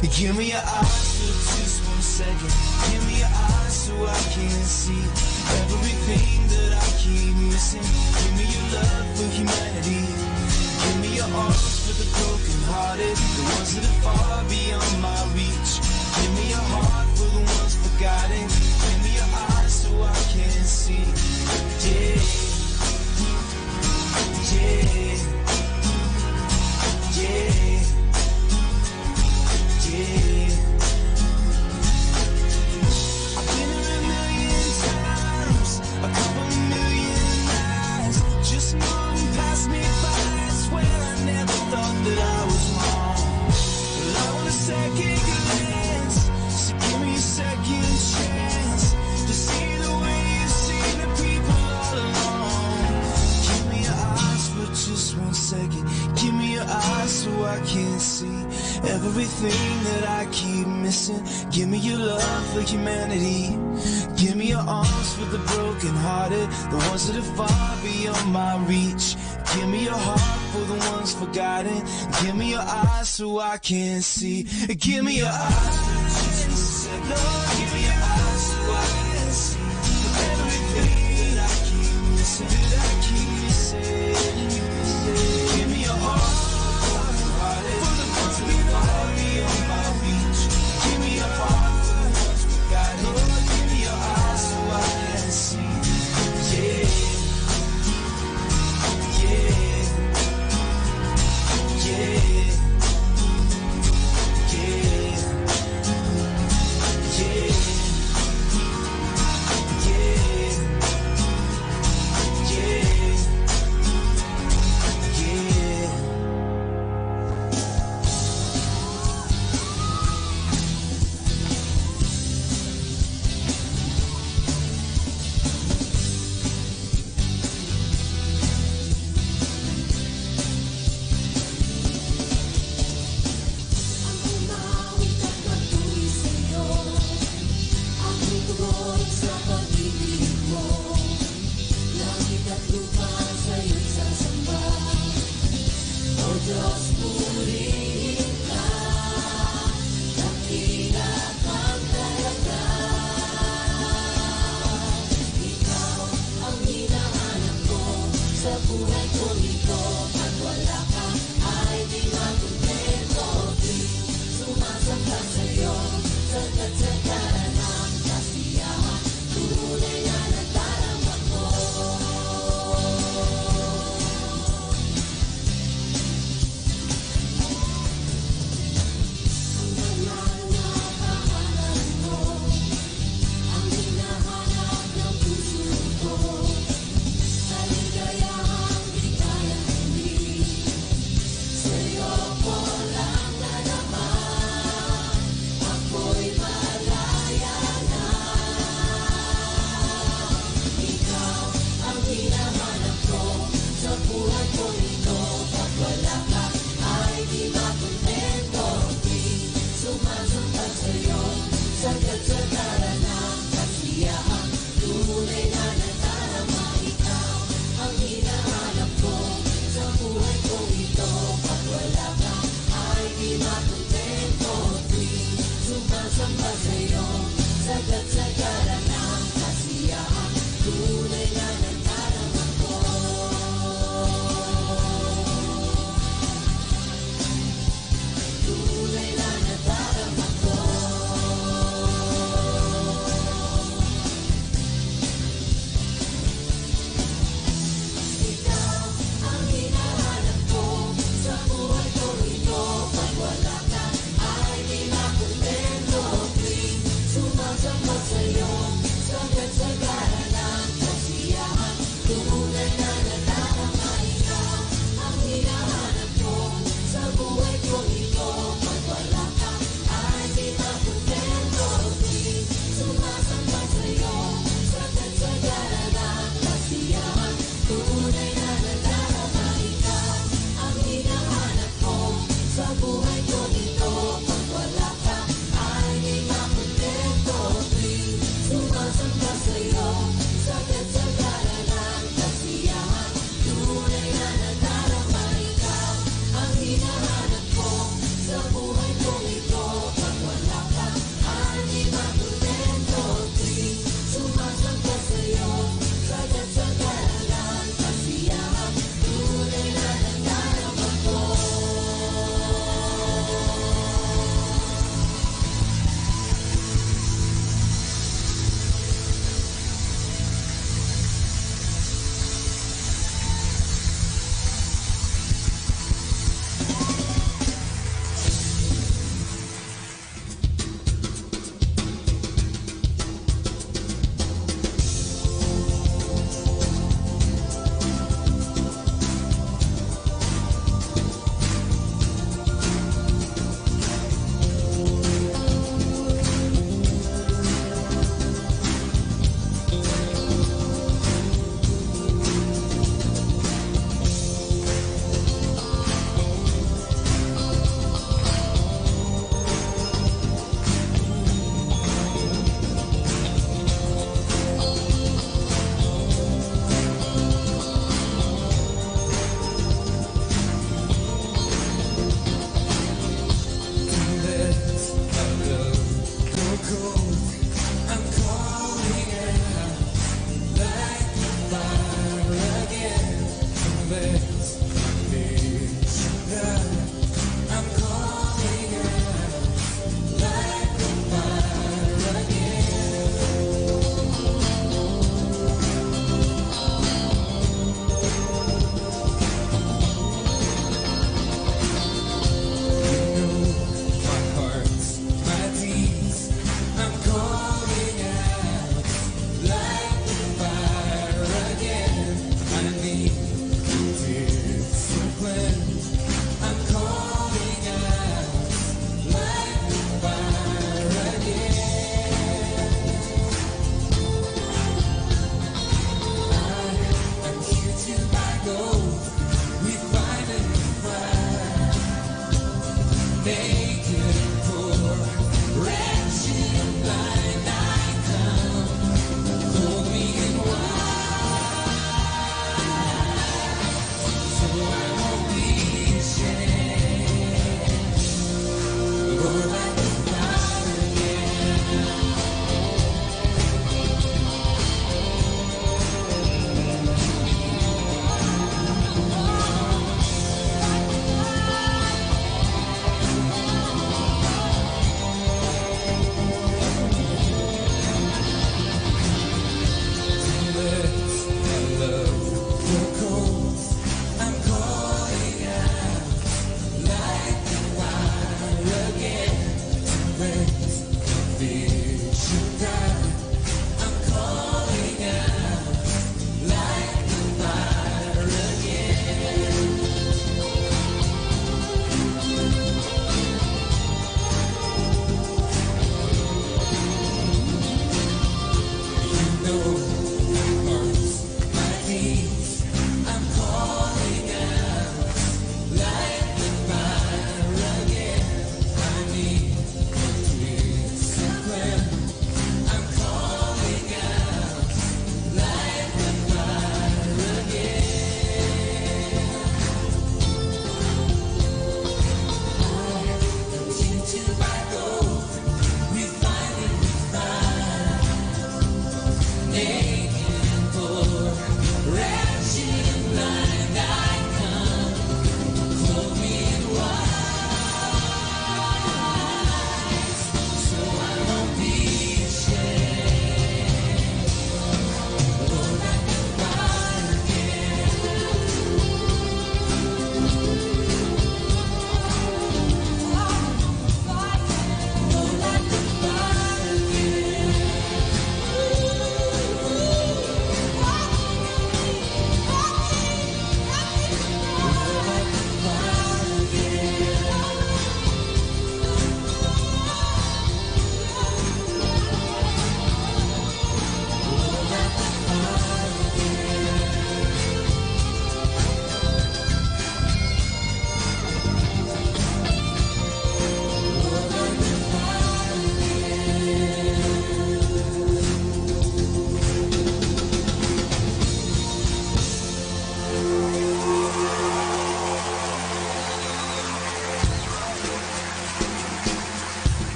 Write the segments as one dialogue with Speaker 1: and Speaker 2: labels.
Speaker 1: Give me your eyes for just 1 second. Give me your eyes so I can see everything that I keep missing. Give me your love for humanity. Give me your arms for the broken hearted, the ones that are far beyond my reach. Give me your heart for the ones forgotten. Give me your eyes so I can see. Yeah, yeah, yeah, yeah. I've been here a million times, a couple of million lies. Just moving past me by. I swear I never thought that I was wrong. But I want a second glance, so give me a second chance to see the way you see the people all along. Give me your eyes for just 1 second. Give me your eyes so I can see everything that I keep missing. Give me your love for humanity. Give me your arms for the broken hearted, the ones that are far beyond my reach. Give me your heart for the ones forgotten. Give me your eyes so I can see. Give me your eyes for just 1 second. Lord, give me your eyes so I can see everything that I keep missing. Give me your heart for the ones that are far beyond my reach. Give me your heart for the ones forgotten. Lord, give me your eyes so I can see. Yeah, yeah, yeah, yeah, yeah,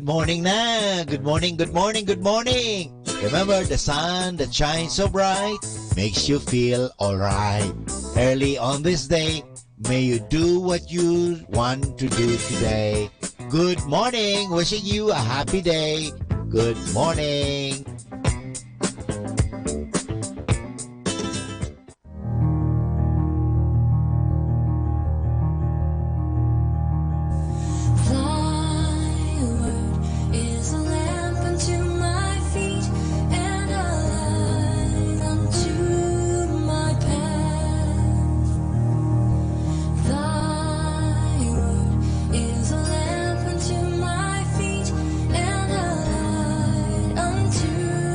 Speaker 2: morning na! Good morning, good morning, good morning! Remember, the sun that shines so bright makes you feel alright. Early on this day, may you do what you want to do today. Good morning! Wishing you a happy day. Good morning!
Speaker 3: Is a lamp unto my feet and a light unto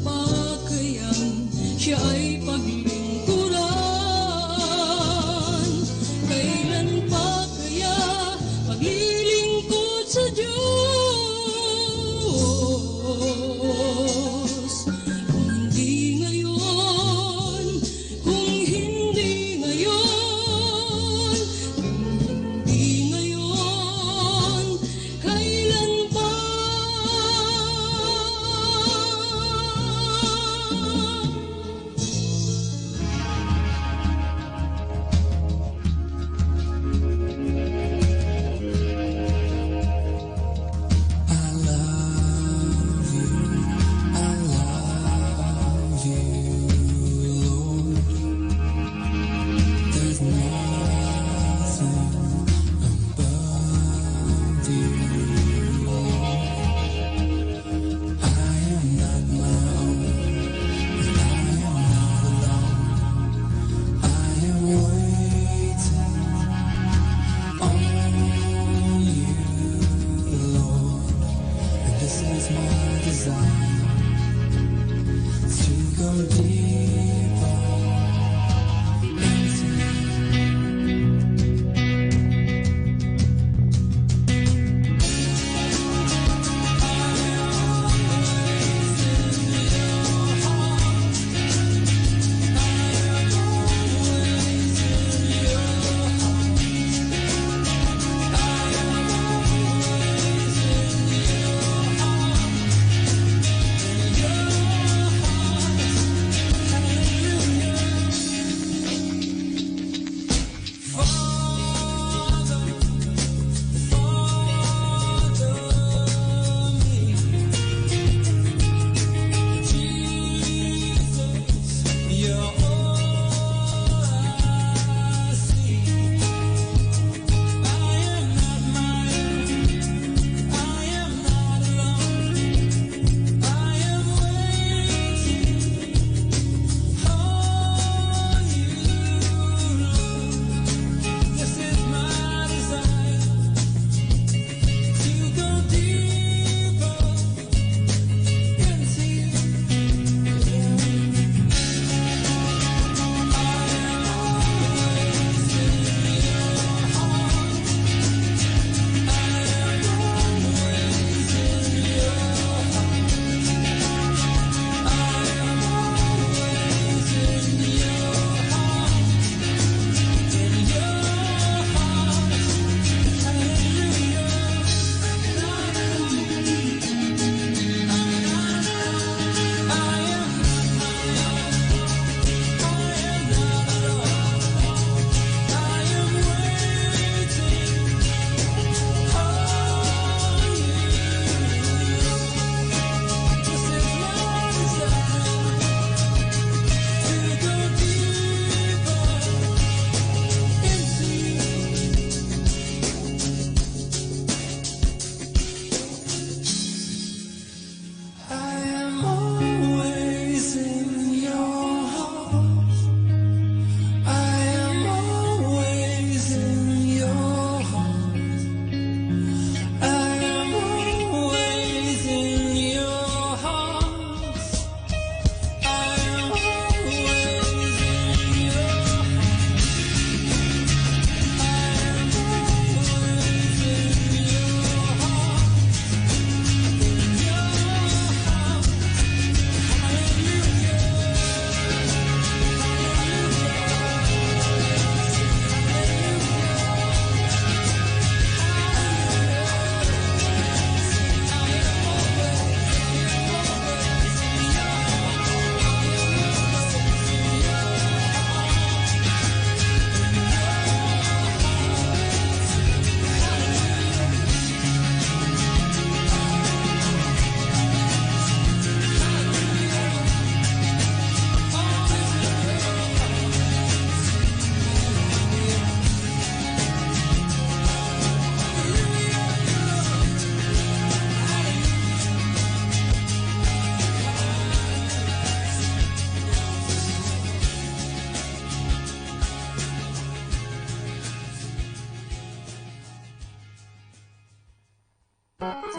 Speaker 3: pa kayang siya ay paglingkuran? Kailan pa kaya maglilingkod sa Diyos? Kung hindi ngayon, kung hindi ngayon, kung hindi ngayon, kailan pa?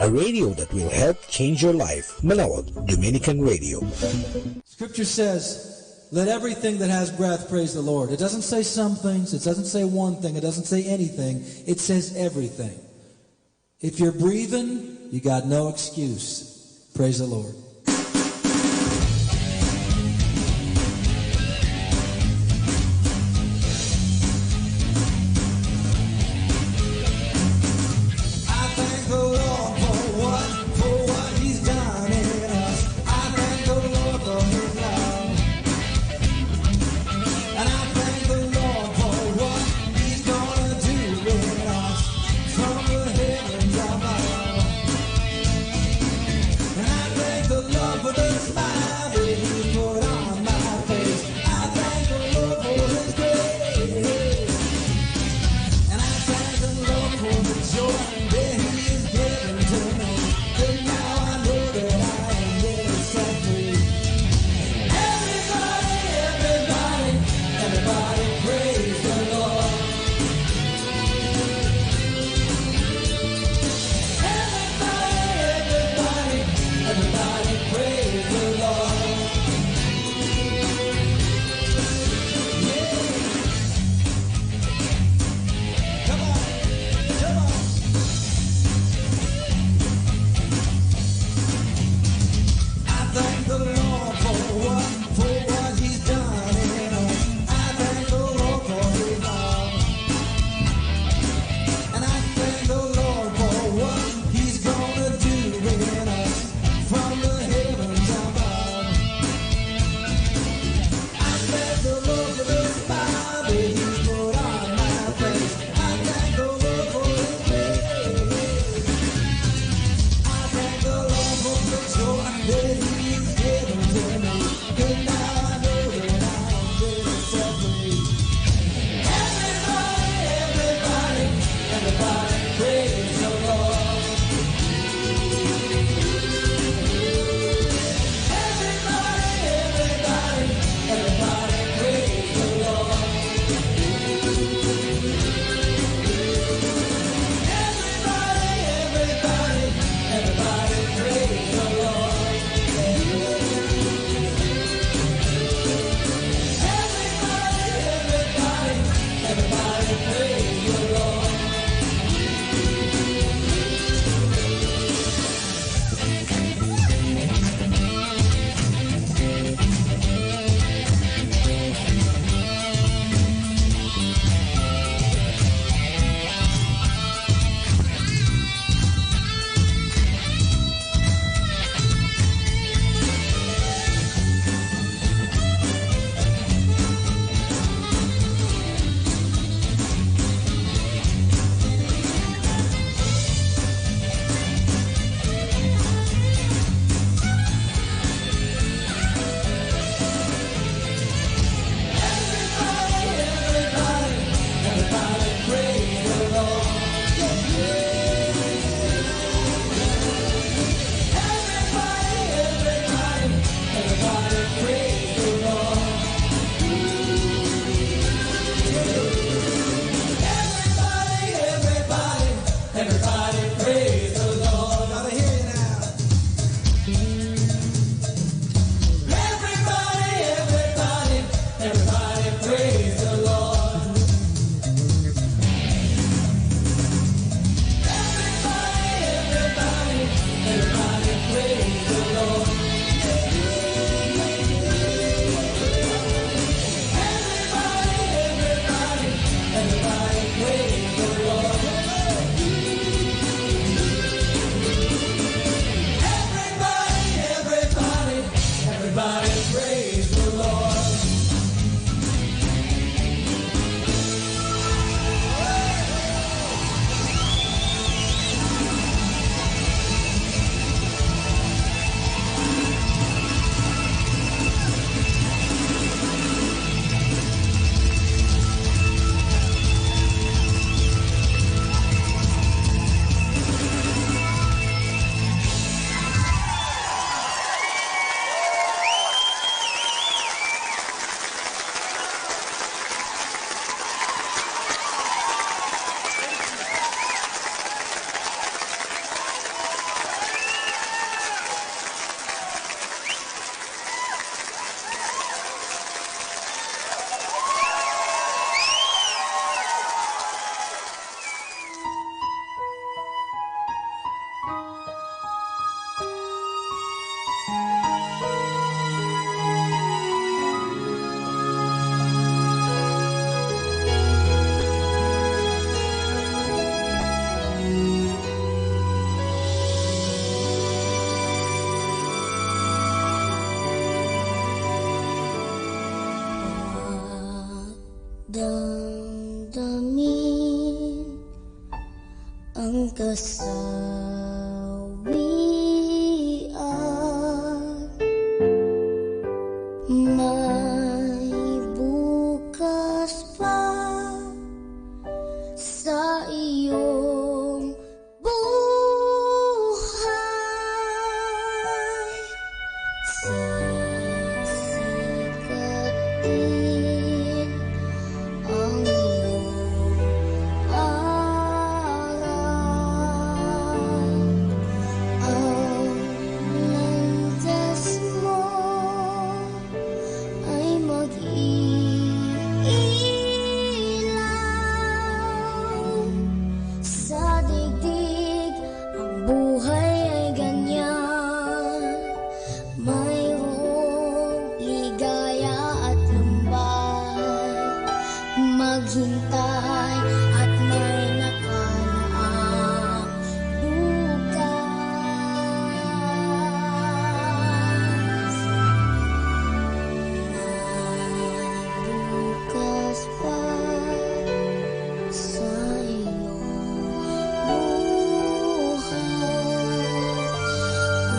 Speaker 4: a radio that will help change your life. Manaoag Dominican Radio.
Speaker 5: Scripture says, let everything that has breath praise the Lord. It doesn't say some things. It doesn't say one thing. It doesn't say anything. It says everything. If you're breathing, you got no excuse. Praise the Lord.
Speaker 6: Damdamin ang kasawian, may bukas pa sa iyong buhay. Sisikat din ang iyong araw. Ang landas mo ay mag-iilaw. Sa digdig ang buhay ay ganyan, mayroong ligaya at lumbay. Maghintay at may nakaraang bukas. May bukas pa sa iyong buhay.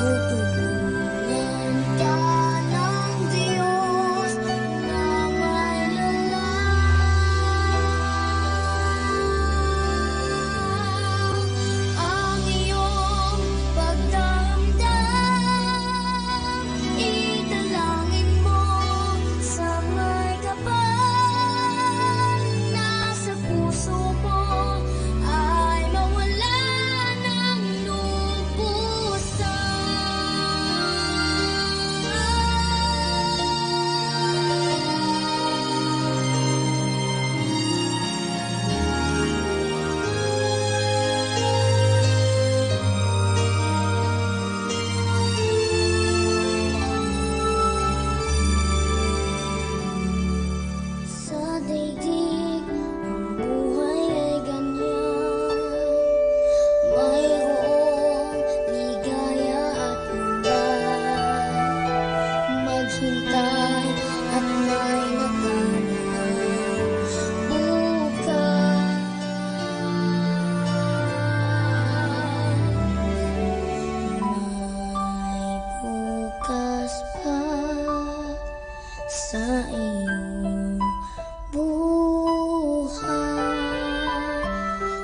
Speaker 6: Tutulungan ka ng Diyos na may lalang. Ang iyong pagdamdam, italangin mo sa may kapal. Nasa puso mo ay mawala ng Sa daigdig ang buhay ay ganyan, mayroong ligaya at lumbay. Maghintay at may nakaraang bukas. May bukas pa sa iyong buhay.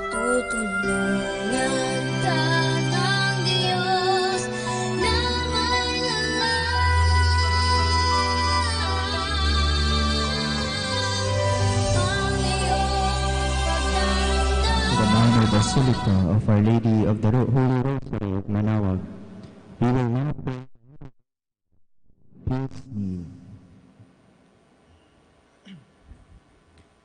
Speaker 6: Tutulungan ka ng Diyos na may lalang. Ang iyong
Speaker 7: To the Minor Basilica of Our Lady of the Holy Rosary of Manaoag, we will now pray. Please kneel.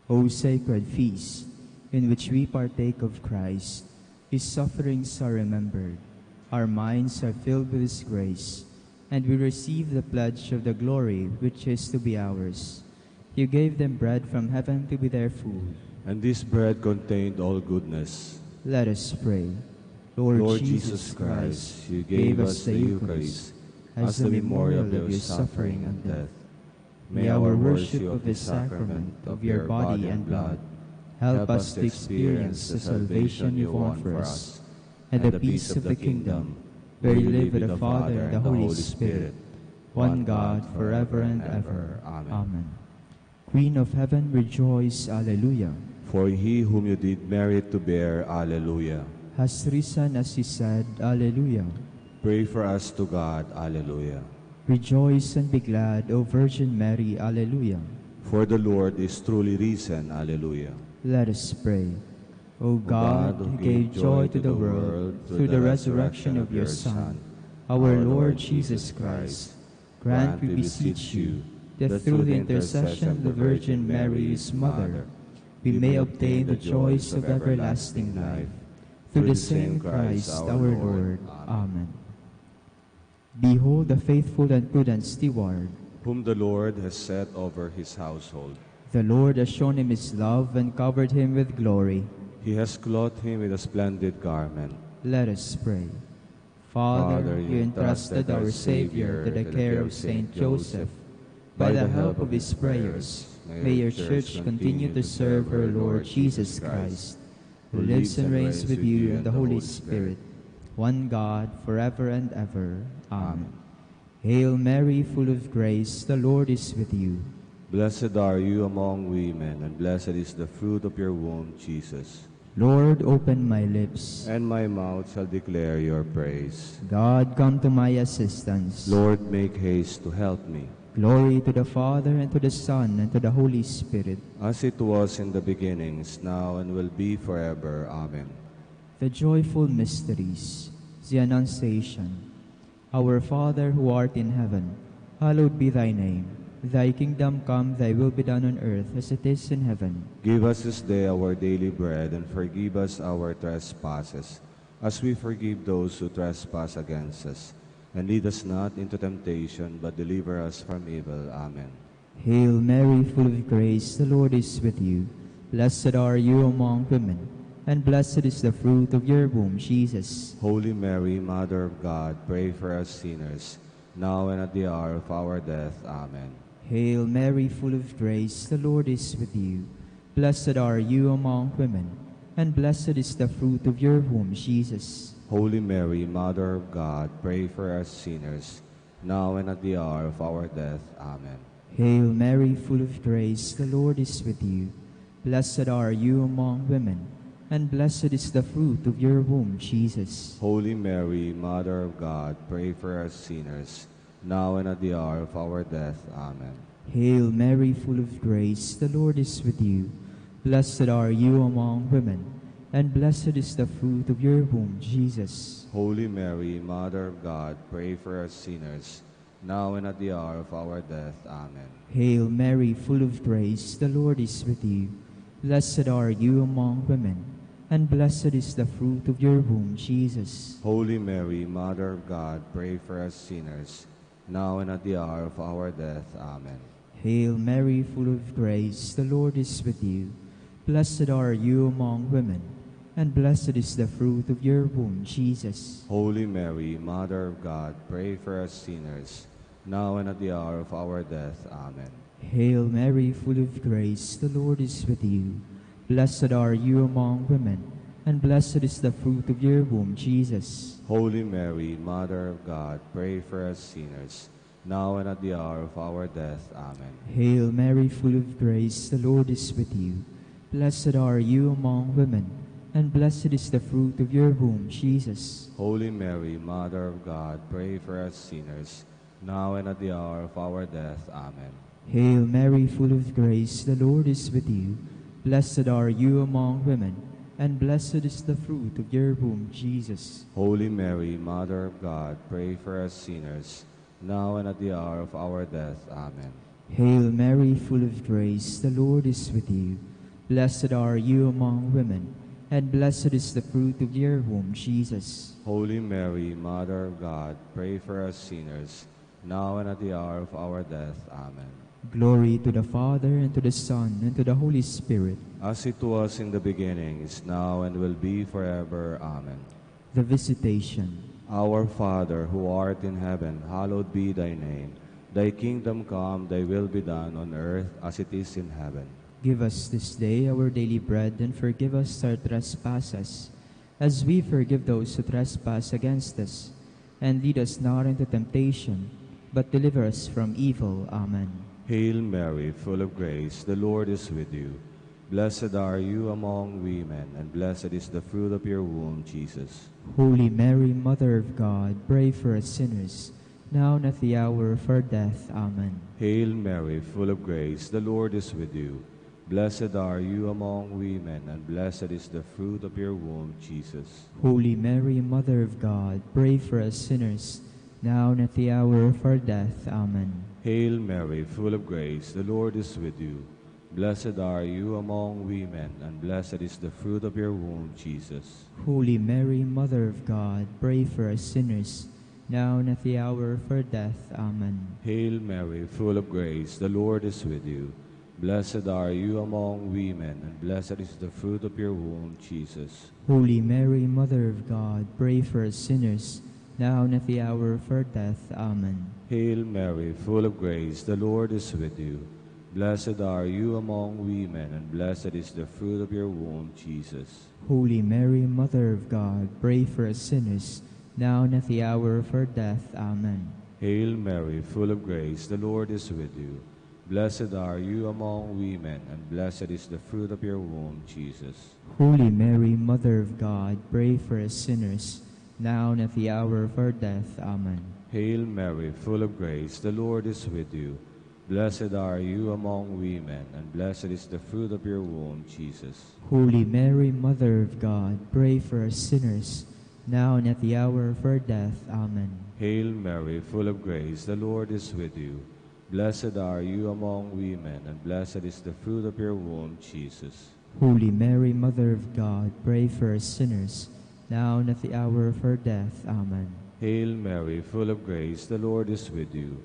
Speaker 7: O sacred feast, in which we partake of Christ, His sufferings are remembered, our minds are filled with His grace, and we receive the pledge of the glory which is to be ours. You gave them bread from heaven to be their food.
Speaker 8: And this bread contained all goodness.
Speaker 7: Let us pray.
Speaker 8: Lord Jesus Christ, you gave us the Eucharist as the memorial of your suffering and death. May our worship of this sacrament of your body and blood help us to experience the salvation you won for us, and the peace of the kingdom, where you live with the Father and the Holy Spirit, one God, forever and ever. Amen.
Speaker 7: Queen of heaven, rejoice. Alleluia.
Speaker 8: For he whom you did merit to bear, Alleluia.
Speaker 7: Has risen as he said. Alleluia.
Speaker 8: Pray for us to God, Alleluia.
Speaker 7: Rejoice and be glad, O Virgin Mary. Alleluia.
Speaker 8: For the Lord is truly risen, Alleluia.
Speaker 7: Let us pray. O God, who gave joy to the world through the resurrection of your Son, our Lord Jesus Christ, grant, we beseech you, that through the intercession of the Virgin Mary, his Mother, we may obtain the joys of everlasting life. Through the same Christ our Lord. Amen. Behold the faithful and prudent steward,
Speaker 8: whom the Lord has set over his household.
Speaker 7: The Lord has shown him his love and covered him with glory.
Speaker 8: He has clothed him with a splendid garment.
Speaker 7: Let us pray. Father, you entrusted our Savior to the care of Saint Joseph. By the help of his prayers, May your church continue to serve her Lord Jesus Christ, who lives and reigns with you in the Holy Spirit, one God, forever and ever. Amen. Hail Mary, full of grace, the Lord is with you.
Speaker 8: Blessed are you among women, and blessed is the fruit of your womb, Jesus.
Speaker 7: Lord, open my lips.
Speaker 8: And my mouth shall declare your praise.
Speaker 7: God, come to my assistance.
Speaker 8: Lord, make haste to help me.
Speaker 7: Glory to the Father, and to the Son, and to the Holy Spirit.
Speaker 8: As it was in the beginning, is now, and will be forever. Amen.
Speaker 7: The joyful mysteries, the Annunciation. Our Father who art in heaven, hallowed be thy name. Thy kingdom come, thy will be done on earth as it is in heaven.
Speaker 8: Give us this day our daily bread, and forgive us our trespasses, as we forgive those who trespass against us. And lead us not into temptation, but deliver us from evil. Amen.
Speaker 7: Hail Mary, full of grace, the Lord is with you. Blessed are you among women, and blessed is the fruit of your womb, Jesus.
Speaker 8: Holy Mary, Mother of God, pray for us sinners, now and at the hour of our death. Amen.
Speaker 7: Hail Mary, full of grace, the Lord is with you. Blessed are you among women, and blessed is the fruit of your womb, Jesus.
Speaker 8: Holy Mary, Mother of God, pray for us sinners, now and at the hour of our death. Amen.
Speaker 7: Hail Mary, full of grace, the Lord is with you. Blessed are you among women, and blessed is the fruit of your womb, Jesus.
Speaker 8: Holy Mary, Mother of God, pray for us sinners, now and at the hour of our death. Amen.
Speaker 7: Hail Mary, full of grace, the Lord is with you. Blessed are you among women, and blessed is the fruit of your womb, Jesus.
Speaker 8: Holy Mary, Mother of God, pray for us sinners, now and at the hour of our death. Amen.
Speaker 7: Hail Mary, full of grace, the Lord is with you. Blessed are you among women, and blessed is the fruit of your womb, Jesus.
Speaker 8: Holy Mary, Mother of God, pray for us sinners, now and at the hour of our death. Amen.
Speaker 7: Hail Mary, full of grace, the Lord is with you. Blessed are you among women, and blessed is the fruit of your womb, Jesus.
Speaker 8: Holy Mary, Mother of God, pray for us sinners, now and at the hour of our death. Amen.
Speaker 7: Hail Mary, full of grace, the Lord is with you. Blessed are you among women, and blessed is the fruit of your womb, Jesus.
Speaker 8: Holy Mary, Mother of God, pray for us sinners, now and at the hour of our death. Amen.
Speaker 7: Hail Mary, full of grace, the Lord is with you. Blessed are you among women, and blessed is the fruit of your womb, Jesus.
Speaker 8: Holy Mary, Mother of God, pray for us sinners, now and at the hour of our death. Amen.
Speaker 7: Hail Mary, full of grace, the Lord is with you. Blessed are you among women, and blessed is the fruit of your womb, Jesus.
Speaker 8: Holy Mary, Mother of God, pray for us sinners, now and at the hour of our death. Amen.
Speaker 7: Hail Mary, full of grace, the Lord is with you. Blessed are you among women, and blessed is the fruit of your womb, Jesus.
Speaker 8: Holy Mary, Mother of God, pray for us sinners, now and at the hour of our death. Amen.
Speaker 7: Glory to the Father, and to the Son, and to the Holy Spirit.
Speaker 8: As it was in the beginning, is now, and will be forever. Amen.
Speaker 7: The Visitation.
Speaker 8: Our Father, who art in heaven, hallowed be thy name. Thy kingdom come, thy will be done on earth as it is in heaven.
Speaker 7: Give us this day our daily bread, and forgive us our trespasses, as we forgive those who trespass against us. And lead us not into temptation, but deliver us from evil. Amen.
Speaker 8: Hail Mary, full of grace, the Lord is with you. Blessed are you among women, and blessed is the fruit of your womb, Jesus.
Speaker 7: Holy Mary, Mother of God, pray for us sinners, now and at the hour of our death. Amen.
Speaker 8: Hail Mary, full of grace, the Lord is with you. Blessed are you among women, and blessed is the fruit of your womb, Jesus.
Speaker 7: Holy Mary, Mother of God, pray for us sinners, now and at the hour of our death. Amen.
Speaker 8: Hail Mary, full of grace, the Lord is with you. Blessed are you among women, and blessed is the fruit of your womb, Jesus.
Speaker 7: Holy Mary, Mother of God, pray for us sinners, now and at the hour of our death. Amen.
Speaker 8: Hail Mary, full of grace, the Lord is with you. Blessed are you among women, and blessed is the fruit of your womb, Jesus.
Speaker 7: Holy Mary, Mother of God, pray for us sinners, now and at the hour of our death. Amen.
Speaker 8: Hail Mary, full of grace, the Lord is with you. Blessed are you among women, and blessed is the fruit of your womb, Jesus.
Speaker 7: Holy Mary, Mother of God, pray for us sinners, now and at the hour of our death. Amen.
Speaker 8: Hail Mary, full of grace, the Lord is with you. Blessed are you among women, and blessed is the fruit of your womb, Jesus.
Speaker 7: Holy Mary, Mother of God, pray for us sinners, now and at the hour of our death. Amen.
Speaker 8: Hail Mary, full of grace, the Lord is with you. Blessed are you among women, and blessed is the fruit of your womb, Jesus.
Speaker 7: Holy Mary, Mother of God, pray for us sinners, now and at the hour of our death. Amen.
Speaker 8: Hail Mary, full of grace, the Lord is with you. Blessed are you among women, and blessed is the fruit of your womb, Jesus.
Speaker 7: Holy Mary, Mother of God, pray for us sinners, now and at the hour of our death. Amen.
Speaker 8: Hail Mary, full of grace, the Lord is with you.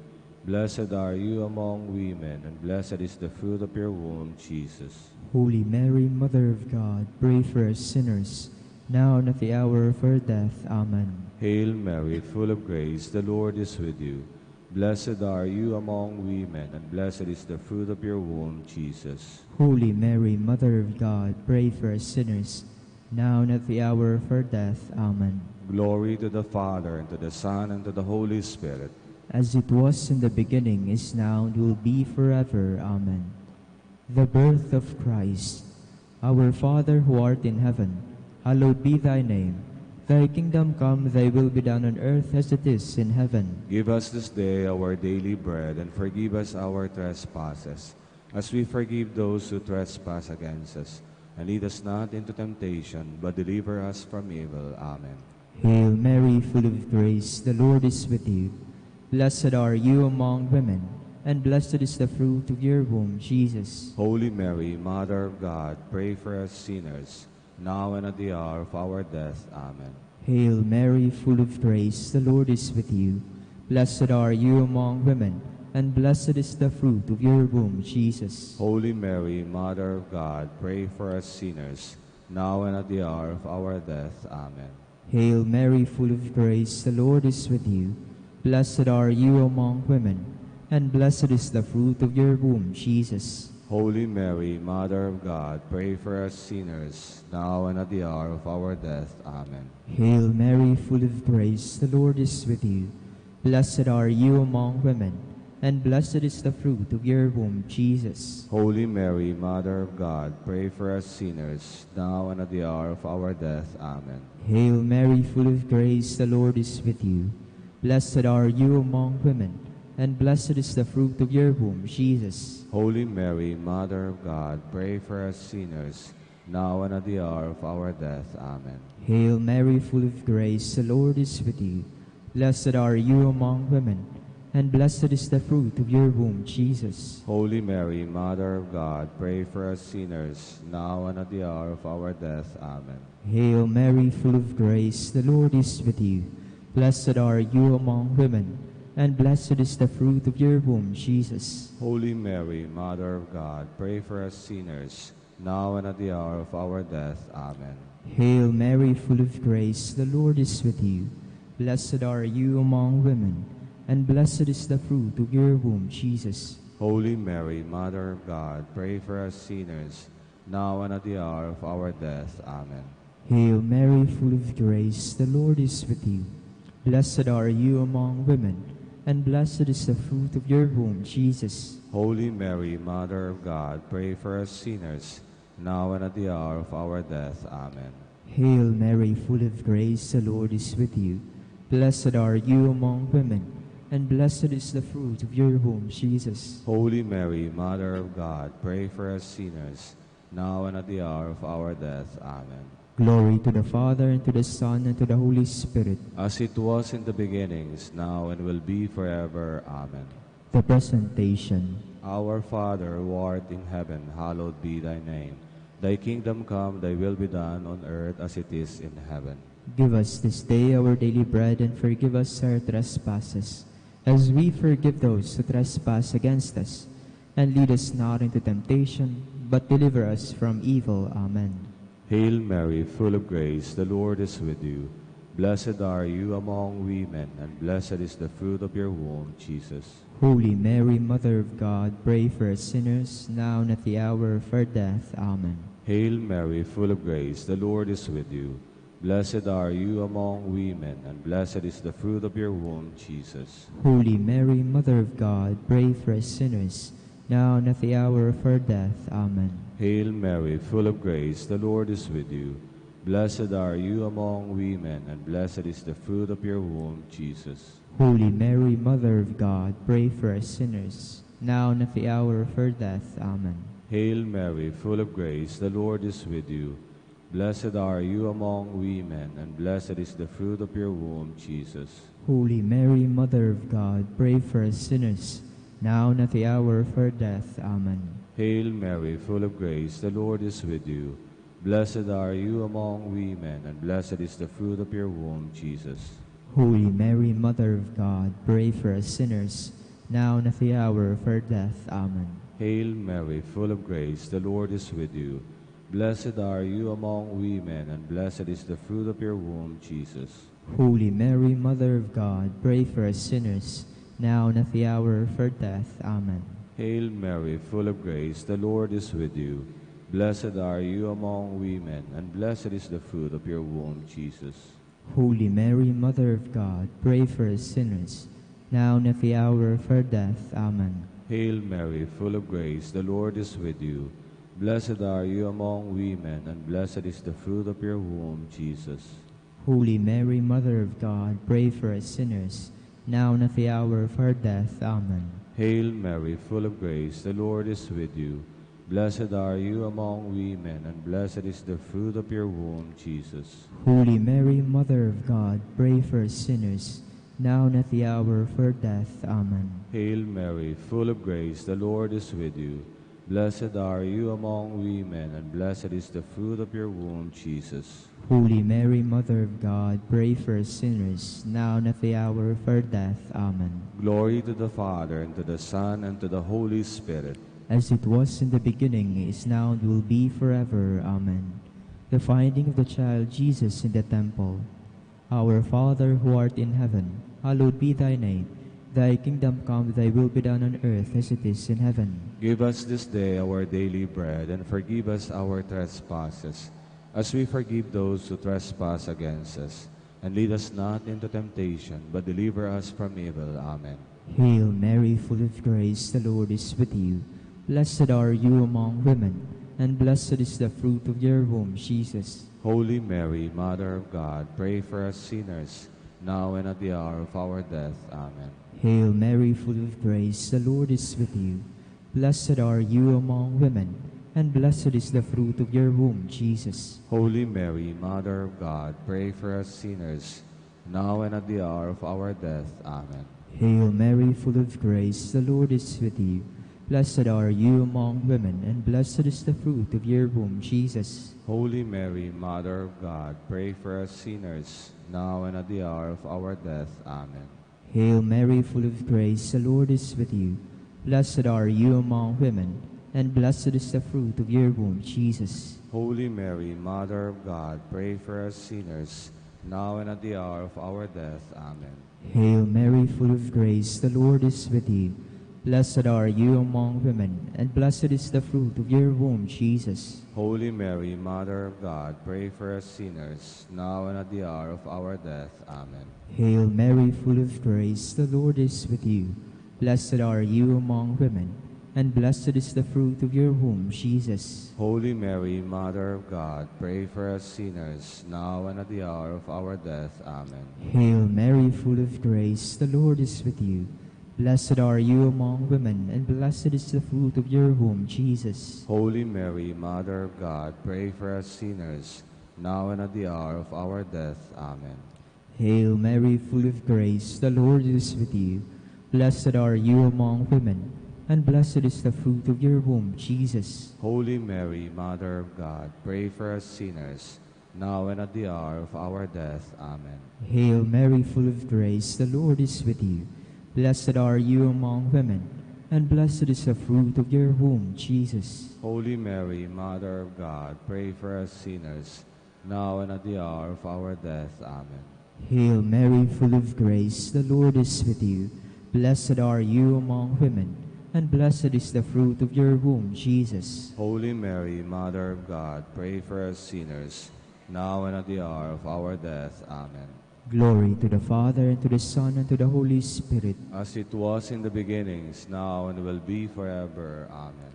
Speaker 8: Blessed are you among women, and blessed is the fruit of your womb, Jesus.
Speaker 7: Holy Mary, Mother of God, pray for us sinners, now and at the hour of our death. Amen.
Speaker 8: Hail Mary, full of grace, the Lord is with you. Blessed are you among women, and blessed is the fruit of your womb, Jesus.
Speaker 7: Holy Mary, Mother of God, pray for us sinners, now and at the hour of our death. Amen.
Speaker 8: Glory to the Father, and to the Son, and to the Holy Spirit.
Speaker 7: As it was in the beginning, is now, and will be forever. Amen. The birth of Christ. Our Father who art in heaven, hallowed be thy name. Thy kingdom come, thy will be done on earth as it is in heaven.
Speaker 8: Give us this day our daily bread, and forgive us our trespasses, as we forgive those who trespass against us. And lead us not into temptation, but deliver us from evil. Amen.
Speaker 7: Hail Mary, full of grace, the Lord is with you. Blessed are you among women, and blessed is the fruit of your womb, Jesus.
Speaker 8: Holy Mary, Mother of God, pray for us sinners, now and at the hour of our death. Amen.
Speaker 7: Hail Mary, full of grace, the Lord is with you. Blessed are you among women, and blessed is the fruit of your womb, Jesus.
Speaker 8: Holy Mary, Mother of God, pray for us sinners, now and at the hour of our death. Amen.
Speaker 7: Hail Mary, full of grace, the Lord is with you. Blessed are you among women, and blessed is the fruit of your womb, Jesus.
Speaker 8: Holy Mary, Mother of God, pray for us sinners, now and at the hour of our death. Amen.
Speaker 7: Hail Mary, full of grace, the Lord is with you. Blessed are you among women, and blessed is the fruit of your womb, Jesus.
Speaker 8: Holy Mary, Mother of God, pray for us sinners, now and at the hour of our death. Amen.
Speaker 7: Hail Mary, full of grace, the Lord is with you. Blessed are you among women, and blessed is the fruit of your womb, Jesus.
Speaker 8: Holy Mary, Mother of God, pray for us sinners, now and at the hour of our death. Amen.
Speaker 7: Hail Mary, full of grace, the Lord is with you. Blessed are you among women, and blessed is the fruit of your womb, Jesus.
Speaker 8: Holy Mary, Mother of God, pray for us sinners, now and at the hour of our death. Amen.
Speaker 7: Hail Mary, full of grace, the Lord is with you. Blessed are you among women, and blessed is the fruit of your womb, Jesus.
Speaker 8: Holy Mary, Mother of God, pray for us sinners, now and at the hour of our death. Amen.
Speaker 7: Hail Mary, full of grace, the Lord is with you. Blessed are you among women, and blessed is the fruit of your womb, Jesus.
Speaker 8: Holy Mary, Mother of God, pray for us sinners, now and at the hour of our death. Amen.
Speaker 7: Hail Mary, full of grace, the Lord is with you. Blessed are you among women, and blessed is the fruit of your womb, Jesus.
Speaker 8: Holy Mary, Mother of God, pray for us sinners, now and at the hour of our death. Amen.
Speaker 7: Hail Mary, full of grace, the Lord is with you. Blessed are you among women, and blessed is the fruit of your womb, Jesus.
Speaker 8: Holy Mary, Mother of God, pray for us sinners, now and at the hour of our death. Amen.
Speaker 7: Glory to the Father, and to the Son, and to the Holy Spirit.
Speaker 8: As it was in the beginning, is now, and will be forever. Amen.
Speaker 7: The Presentation.
Speaker 8: Our Father, who art in heaven, hallowed be thy name. Thy kingdom come, thy will be done on earth as it is in heaven.
Speaker 7: Give us this day our daily bread, and forgive us our trespasses, as we forgive those who trespass against us. And lead us not into temptation, but deliver us from evil. Amen.
Speaker 8: Hail Mary, full of grace, the Lord is with you. Blessed are you among women, and blessed is the fruit of your womb, Jesus.
Speaker 7: Holy Mary, Mother of God, pray for us sinners, now and at the hour of our death. Amen.
Speaker 8: Hail Mary, full of grace, the Lord is with you. Blessed are you among women, and blessed is the fruit of your womb, Jesus.
Speaker 7: Holy Mary, Mother of God, pray for us sinners, now and at the hour of our death. Amen.
Speaker 8: Hail Mary, full of grace, the Lord is with you. Blessed are you among women, and blessed is the fruit of your womb, Jesus.
Speaker 7: Holy Mary, Mother of God, pray for us sinners, now and at the hour of our death. Amen.
Speaker 8: Hail Mary, full of grace, the Lord is with you. Blessed are you among women, and blessed is the fruit of your womb, Jesus.
Speaker 7: Holy Mary, Mother of God, pray for us sinners, now and at the hour of our death. Amen.
Speaker 8: Hail Mary, full of grace, the Lord is with you. Blessed are you among women, and blessed is the fruit of your womb, Jesus.
Speaker 7: Holy Mary, Mother of God, pray for us sinners, now and at the hour of our death. Amen.
Speaker 8: Hail Mary, full of grace, the Lord is with you. Blessed are you among women, and blessed is the fruit of your womb, Jesus.
Speaker 7: Holy Mary, Mother of God, pray for us sinners, now and at the hour of our death. Amen.
Speaker 8: Hail Mary, full of grace, the Lord is with you. Blessed are you among women, and blessed is the fruit of your womb, Jesus.
Speaker 7: Holy Mary, Mother of God, pray for us sinners, now and at the hour of our death. Amen.
Speaker 8: Hail Mary, full of grace, the Lord is with you. Blessed are you among women, and blessed is the fruit of your womb, Jesus.
Speaker 7: Holy Mary, Mother of God, pray for us sinners, now and at the hour of our death. Amen.
Speaker 8: Hail Mary, full of grace, the Lord is with you. Blessed are you among women, and blessed is the fruit of your womb, Jesus.
Speaker 7: Holy Mary, Mother of God, pray for us sinners, now and at the hour of our death. Amen.
Speaker 8: Hail Mary, full of grace, the Lord is with you. Blessed are you among women, and blessed is the fruit of your womb, Jesus.
Speaker 7: Holy Mary, Mother of God, pray for us sinners, now and at the hour of our death. Amen.
Speaker 8: Glory to the Father, and to the Son, and to the Holy Spirit.
Speaker 7: As it was in the beginning, is now, and will be forever. Amen. The finding of the child Jesus in the temple. Our Father, who art in heaven, hallowed be thy name. Thy kingdom come, thy will be done on earth as it is in heaven.
Speaker 8: Give us this day our daily bread, and forgive us our trespasses, as we forgive those who trespass against us. And lead us not into temptation, but deliver us from evil. Amen.
Speaker 7: Hail Mary, full of grace, the Lord is with you. Blessed are you among women, and blessed is the fruit of your womb, Jesus.
Speaker 8: Holy Mary, Mother of God, pray for us sinners, now and at the hour of our death. Amen.
Speaker 7: Hail Mary, full of grace, the Lord is with you. Blessed are you among women, and blessed is the fruit of your womb, Jesus.
Speaker 8: Holy Mary, Mother of God, pray for us sinners, now and at the hour of our death. Amen.
Speaker 7: Hail Mary, full of grace, the Lord is with you. Blessed are you among women, and blessed is the fruit of your womb, Jesus.
Speaker 8: Holy Mary, Mother of God, pray for us sinners, now and at the hour of our death. Amen.
Speaker 7: Hail Mary, full of grace, the Lord is with you. Blessed are you among women, and blessed is the fruit of your womb, Jesus.
Speaker 8: Holy Mary, Mother of God, pray for us sinners, now and at the hour of our death. Amen.
Speaker 7: Hail Mary, full of grace, the Lord is with you. Blessed are you among women, and blessed is the fruit of your womb, Jesus.
Speaker 8: Holy Mary, Mother of God, pray for us sinners, now and at the hour of our death. Amen.
Speaker 7: Hail Mary, full of grace, the Lord is with you. Blessed are you among women, and blessed is the fruit of your womb, Jesus.
Speaker 8: Holy Mary, Mother of God, pray for us sinners, now and at the hour of our death. Amen.
Speaker 7: Hail Mary, full of grace, the Lord is with you. Blessed are you among women, and blessed is the fruit of your womb, Jesus.
Speaker 8: Holy Mary, Mother of God, pray for us sinners, now and at the hour of our death. Amen.
Speaker 7: Hail Mary, full of grace, the Lord is with you. Blessed are you among women, and blessed is the fruit of your womb, Jesus.
Speaker 8: Holy Mary, Mother of God, pray for us sinners, now and at the hour of our death. Amen.
Speaker 7: Hail Mary, full of grace, the Lord is with you. Blessed are you among women, and blessed is the fruit of your womb, Jesus.
Speaker 8: Holy Mary, Mother of God, pray for us sinners, now and at the hour of our death. Amen.
Speaker 7: Hail Mary, full of grace, the Lord is with you. Blessed are you among women, and blessed is the fruit of your womb, Jesus.
Speaker 8: Holy Mary, Mother of God, pray for us sinners, now and at the hour of our death. Amen.
Speaker 7: Glory to the Father, and to the Son, and to the Holy Spirit.
Speaker 8: As it was in the beginning, is now, and will be forever. Amen.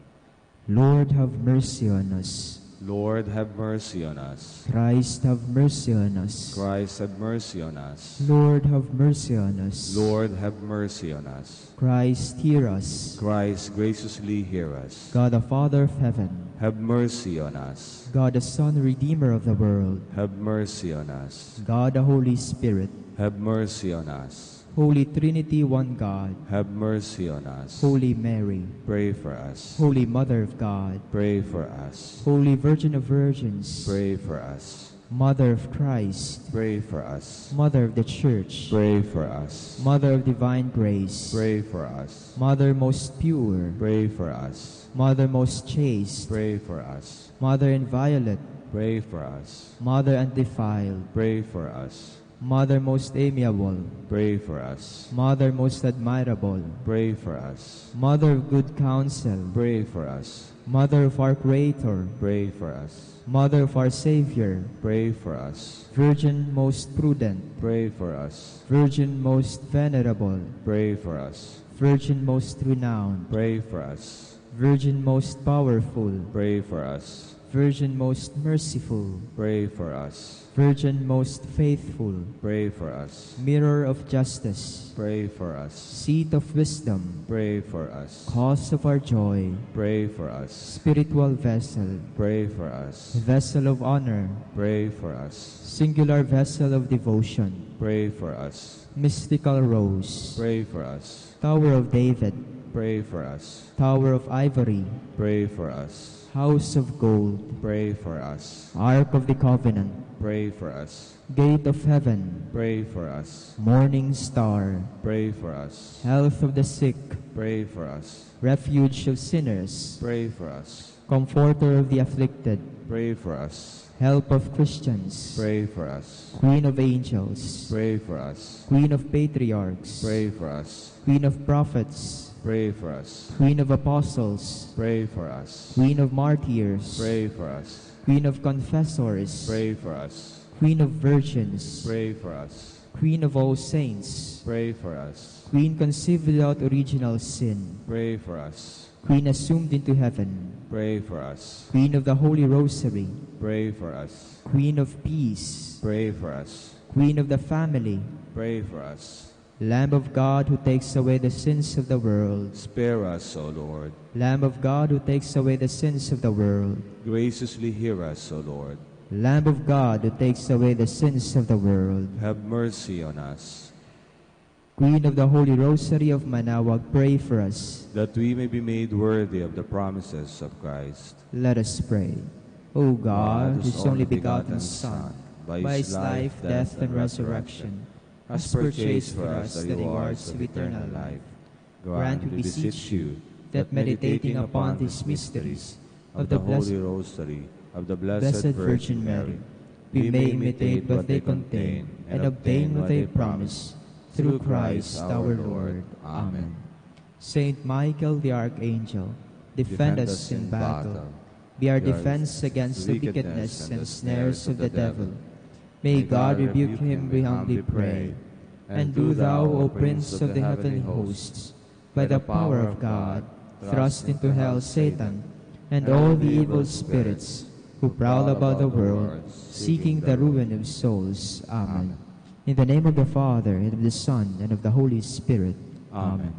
Speaker 7: Lord, have mercy on us.
Speaker 8: Lord, have mercy on us.
Speaker 7: Christ, have mercy on us.
Speaker 8: Christ, have mercy on us.
Speaker 7: Lord, have mercy on us.
Speaker 8: Lord, have mercy on us.
Speaker 7: Christ, hear us.
Speaker 8: Christ, graciously hear us.
Speaker 7: God the Father of heaven,
Speaker 8: Have mercy on us.
Speaker 7: God the Son, Redeemer of the world,
Speaker 8: Have mercy on us.
Speaker 7: God the Holy Spirit,
Speaker 8: Have mercy on us.
Speaker 7: Holy Trinity, one God,
Speaker 8: Have mercy on us.
Speaker 7: Holy Mary,
Speaker 8: Pray for us.
Speaker 7: Holy Mother of God,
Speaker 8: Pray for us.
Speaker 7: Holy Virgin of Virgins,
Speaker 8: Pray for us.
Speaker 7: Mother of Christ,
Speaker 8: Pray for us.
Speaker 7: Mother of the Church,
Speaker 8: Pray for us.
Speaker 7: Mother of divine grace,
Speaker 8: Pray for us.
Speaker 7: Mother most pure,
Speaker 8: Pray for us.
Speaker 7: Mother most chaste,
Speaker 8: Pray for us.
Speaker 7: Mother inviolate,
Speaker 8: Pray for us.
Speaker 7: Mother undefiled,
Speaker 8: Pray for us.
Speaker 7: Mother most amiable,
Speaker 8: Pray for us.
Speaker 7: Mother most admirable,
Speaker 8: Pray for us.
Speaker 7: Mother of good counsel,
Speaker 8: Pray for us.
Speaker 7: Mother of our Creator,
Speaker 8: Pray for us.
Speaker 7: Mother of our Savior,
Speaker 8: Pray for us.
Speaker 7: Virgin most prudent,
Speaker 8: Pray for us.
Speaker 7: Virgin most venerable,
Speaker 8: Pray for us.
Speaker 7: Virgin most renowned,
Speaker 8: Pray for us.
Speaker 7: Virgin most powerful,
Speaker 8: Pray for us.
Speaker 7: Virgin most merciful,
Speaker 8: Pray for us.
Speaker 7: Virgin most faithful,
Speaker 8: Pray for us.
Speaker 7: Mirror of justice,
Speaker 8: Pray for us.
Speaker 7: Seat of wisdom,
Speaker 8: Pray for us.
Speaker 7: Cause of our joy,
Speaker 8: Pray for us.
Speaker 7: Spiritual vessel,
Speaker 8: Pray for us.
Speaker 7: Vessel of honor,
Speaker 8: Pray for us.
Speaker 7: Singular vessel of devotion,
Speaker 8: Pray for us.
Speaker 7: Mystical rose,
Speaker 8: Pray for us.
Speaker 7: Tower of David,
Speaker 8: Pray for us.
Speaker 7: Tower of ivory,
Speaker 8: Pray for us.
Speaker 7: House of gold,
Speaker 8: Pray for us.
Speaker 7: Ark of the covenant,
Speaker 8: Pray for us.
Speaker 7: Gate of heaven,
Speaker 8: Pray for us.
Speaker 7: Morning star,
Speaker 8: Pray for us.
Speaker 7: Health of the sick,
Speaker 8: Pray for us.
Speaker 7: Refuge of sinners,
Speaker 8: Pray for us.
Speaker 7: Comforter of the afflicted,
Speaker 8: Pray for us.
Speaker 7: Help of Christians,
Speaker 8: Pray for us.
Speaker 7: Queen of angels,
Speaker 8: Pray for us.
Speaker 7: Queen of patriarchs,
Speaker 8: Pray for us.
Speaker 7: Queen of prophets,
Speaker 8: Pray for us.
Speaker 7: Queen of apostles,
Speaker 8: Pray for us.
Speaker 7: Queen of martyrs,
Speaker 8: Pray for us.
Speaker 7: Queen of confessors,
Speaker 8: Pray for us.
Speaker 7: Queen of virgins,
Speaker 8: Pray for us.
Speaker 7: Queen of all saints,
Speaker 8: Pray for us.
Speaker 7: Queen conceived without original sin,
Speaker 8: Pray for us.
Speaker 7: Queen assumed into heaven,
Speaker 8: Pray for us.
Speaker 7: Queen of the Holy Rosary,
Speaker 8: Pray for us.
Speaker 7: Queen of peace,
Speaker 8: Pray for us.
Speaker 7: Queen of the family,
Speaker 8: Pray for us.
Speaker 7: Lamb of God who takes away the sins of the world,
Speaker 8: Spare us, O Lord.
Speaker 7: Lamb of God who takes away the sins of the world,
Speaker 8: Graciously hear us, O Lord.
Speaker 7: Lamb of God who takes away the sins of the world,
Speaker 8: Have mercy on us,
Speaker 7: Queen of the Holy Rosary of Manaoag, pray for us.
Speaker 8: that we may be made worthy of the promises of Christ.
Speaker 7: Let us pray. O God,
Speaker 8: whose
Speaker 7: whose only begotten Son, by his life, death, and resurrection, has purchased for us the rewards of eternal life, grant, we beseech you, that meditating upon these mysteries
Speaker 8: of the Holy Rosary of the
Speaker 7: Blessed Virgin Mary, we may imitate what they contain and obtain what they promise, through Christ our Lord. Amen. Saint Michael the Archangel, defend us in battle. Be our defense against the wickedness and snares of the devil. May God rebuke him, we humbly pray. And do thou, O Prince of the heavenly hosts, by the power of God, thrust into hell Satan and all the evil spirits who prowl about the world, seeking the ruin of souls. Amen. In the name of the Father, and of the Son, and of the Holy Spirit. Amen.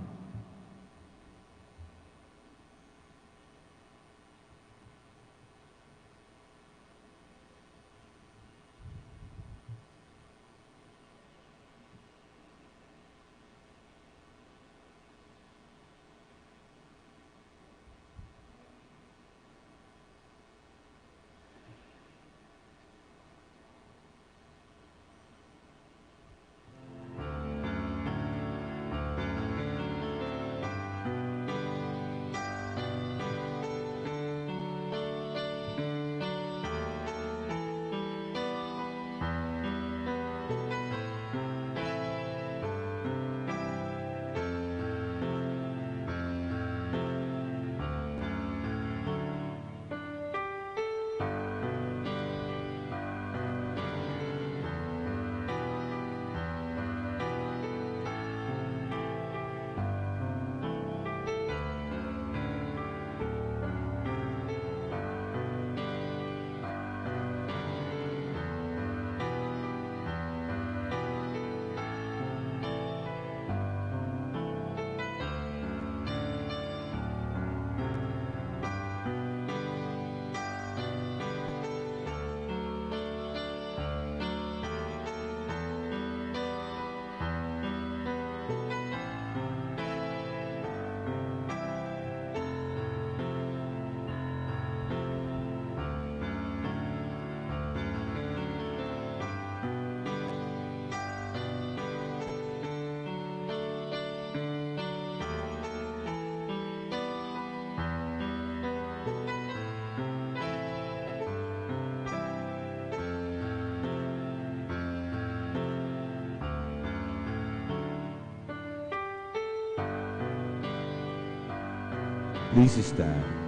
Speaker 8: Please stand.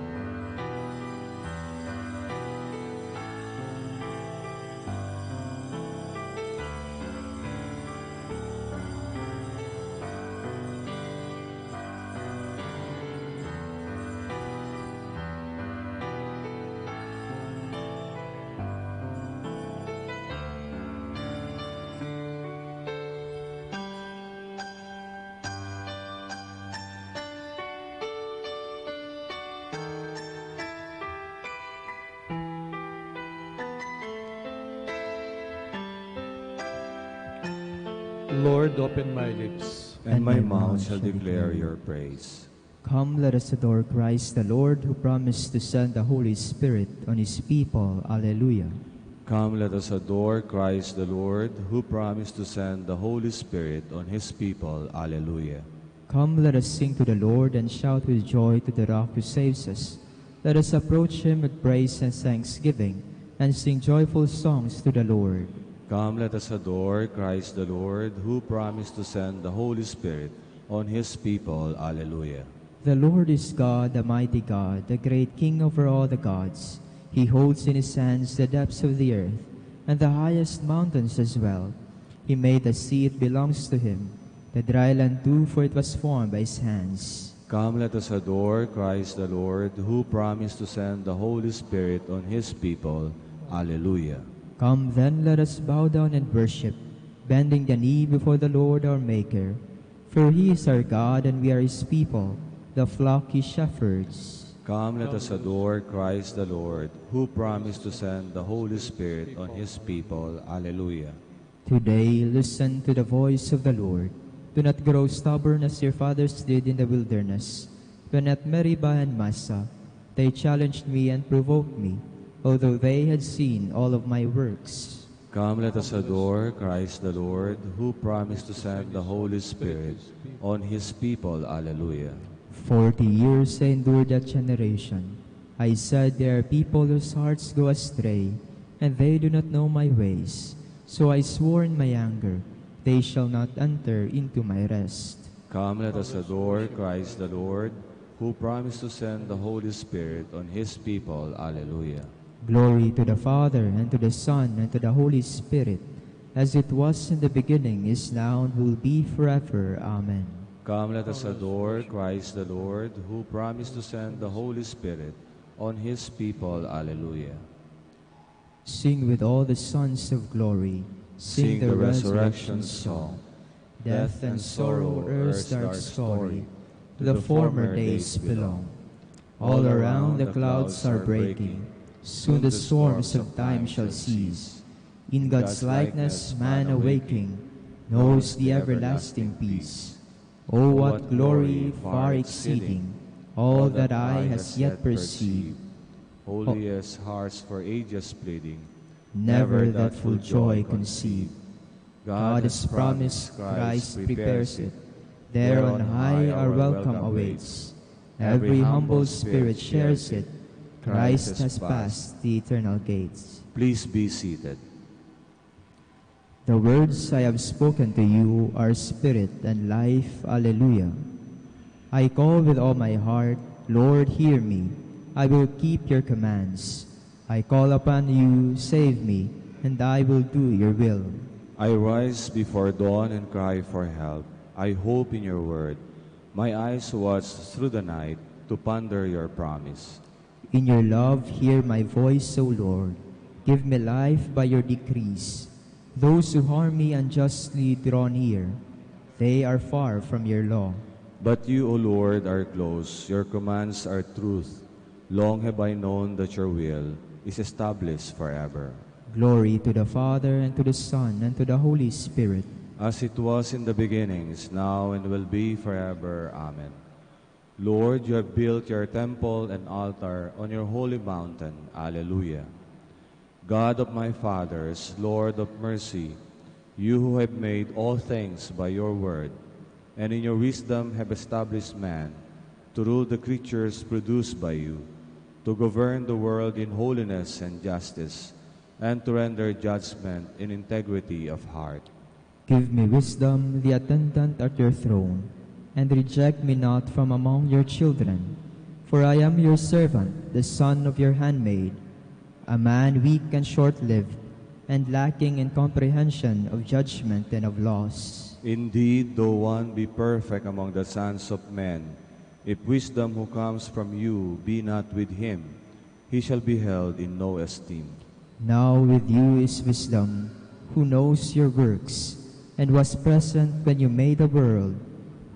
Speaker 9: Lord, open my lips.
Speaker 8: And my mouth shall declare your praise.
Speaker 7: Come, let us adore Christ the Lord, who promised to send the Holy Spirit on his people. Alleluia.
Speaker 8: Come, let us adore Christ the Lord, who promised to send the Holy Spirit on his people. Alleluia.
Speaker 7: Come, let us sing to the Lord and shout with joy to the rock who saves us. Let us approach him with praise and thanksgiving and sing joyful songs to the Lord.
Speaker 8: Come, let us adore Christ the Lord, who promised to send the Holy Spirit on his people. Alleluia.
Speaker 7: The Lord is God, the mighty God, the great King over all the gods. He holds in his hands the depths of the earth, and the highest mountains as well. He made the sea, it belongs to him, the dry land too, for it was formed by his hands.
Speaker 8: Come, let us adore Christ the Lord, who promised to send the Holy Spirit on his people. Alleluia.
Speaker 7: Come then, let us bow down and worship, bending the knee before the Lord our Maker. For he is our God, and we are his people, the flock he shepherds.
Speaker 8: Come, let us adore Christ the Lord, who promised to send the Holy Spirit on his people. Alleluia.
Speaker 7: Today, listen to the voice of the Lord. Do not grow stubborn as your fathers did in the wilderness, when at Meribah and Massah they challenged me and provoked me, although they had seen all of my works.
Speaker 8: Come, let us adore Christ the Lord, who promised to send the Holy Spirit on his people. Alleluia.
Speaker 7: 40 years I endured that generation. I said, there are people whose hearts go astray, and they do not know my ways. So I swore in my anger, they shall not enter into my rest.
Speaker 8: Come, let us adore Christ the Lord, who promised to send the Holy Spirit on his people. Alleluia.
Speaker 7: Glory to the Father, and to the Son, and to the Holy Spirit, as it was in the beginning, is now, and will be forever. Amen.
Speaker 8: Come, let us adore Christ the Lord, who promised to send the Holy Spirit on his people. Alleluia.
Speaker 7: Sing with all the sons of glory.
Speaker 8: Sing the resurrection song.
Speaker 7: Death and sorrow, earth's dark story, to the former days belong. All around the clouds are breaking. Soon the storms of time shall cease. In God's likeness, man awaking knows the everlasting peace. Oh, what glory far exceeding all that eye has yet perceived.
Speaker 8: Holy as hearts for ages pleading,
Speaker 7: Never that full joy conceived. God has promised, Christ prepares it. There on high our welcome awaits. Every humble spirit shares it. Christ has passed the eternal gates.
Speaker 8: Please be seated.
Speaker 7: The words I have spoken to you are spirit and life. Alleluia. I call with all my heart, Lord, hear me. I will keep your commands. I call upon you, save me, and I will do your will.
Speaker 8: I rise before dawn and cry for help. I hope in your word. My eyes watch through the night to ponder your promise.
Speaker 7: In your love, hear my voice, O Lord. Give me life by your decrees. Those who harm me unjustly draw near. They are far from your law.
Speaker 8: But you, O Lord, are close. Your commands are truth. Long have I known that your will is established forever.
Speaker 7: Glory to the Father, and to the Son, and to the Holy Spirit.
Speaker 8: As it was in the beginning, is now, and will be forever. Amen. Lord, you have built your temple and altar on your holy mountain. Alleluia. God of my fathers, Lord of mercy, you who have made all things by your word, and in your wisdom have established man to rule the creatures produced by you, to govern the world in holiness and justice, and to render judgment in integrity of heart.
Speaker 7: Give me wisdom, the attendant at your throne, and reject me not from among your children. For I am your servant, the son of your handmaid, a man weak and short-lived, and lacking in comprehension of judgment and of laws.
Speaker 8: Indeed, though one be perfect among the sons of men, if wisdom who comes from you be not with him, he shall be held in no esteem.
Speaker 7: Now with you is wisdom, who knows your works, and was present when you made the world,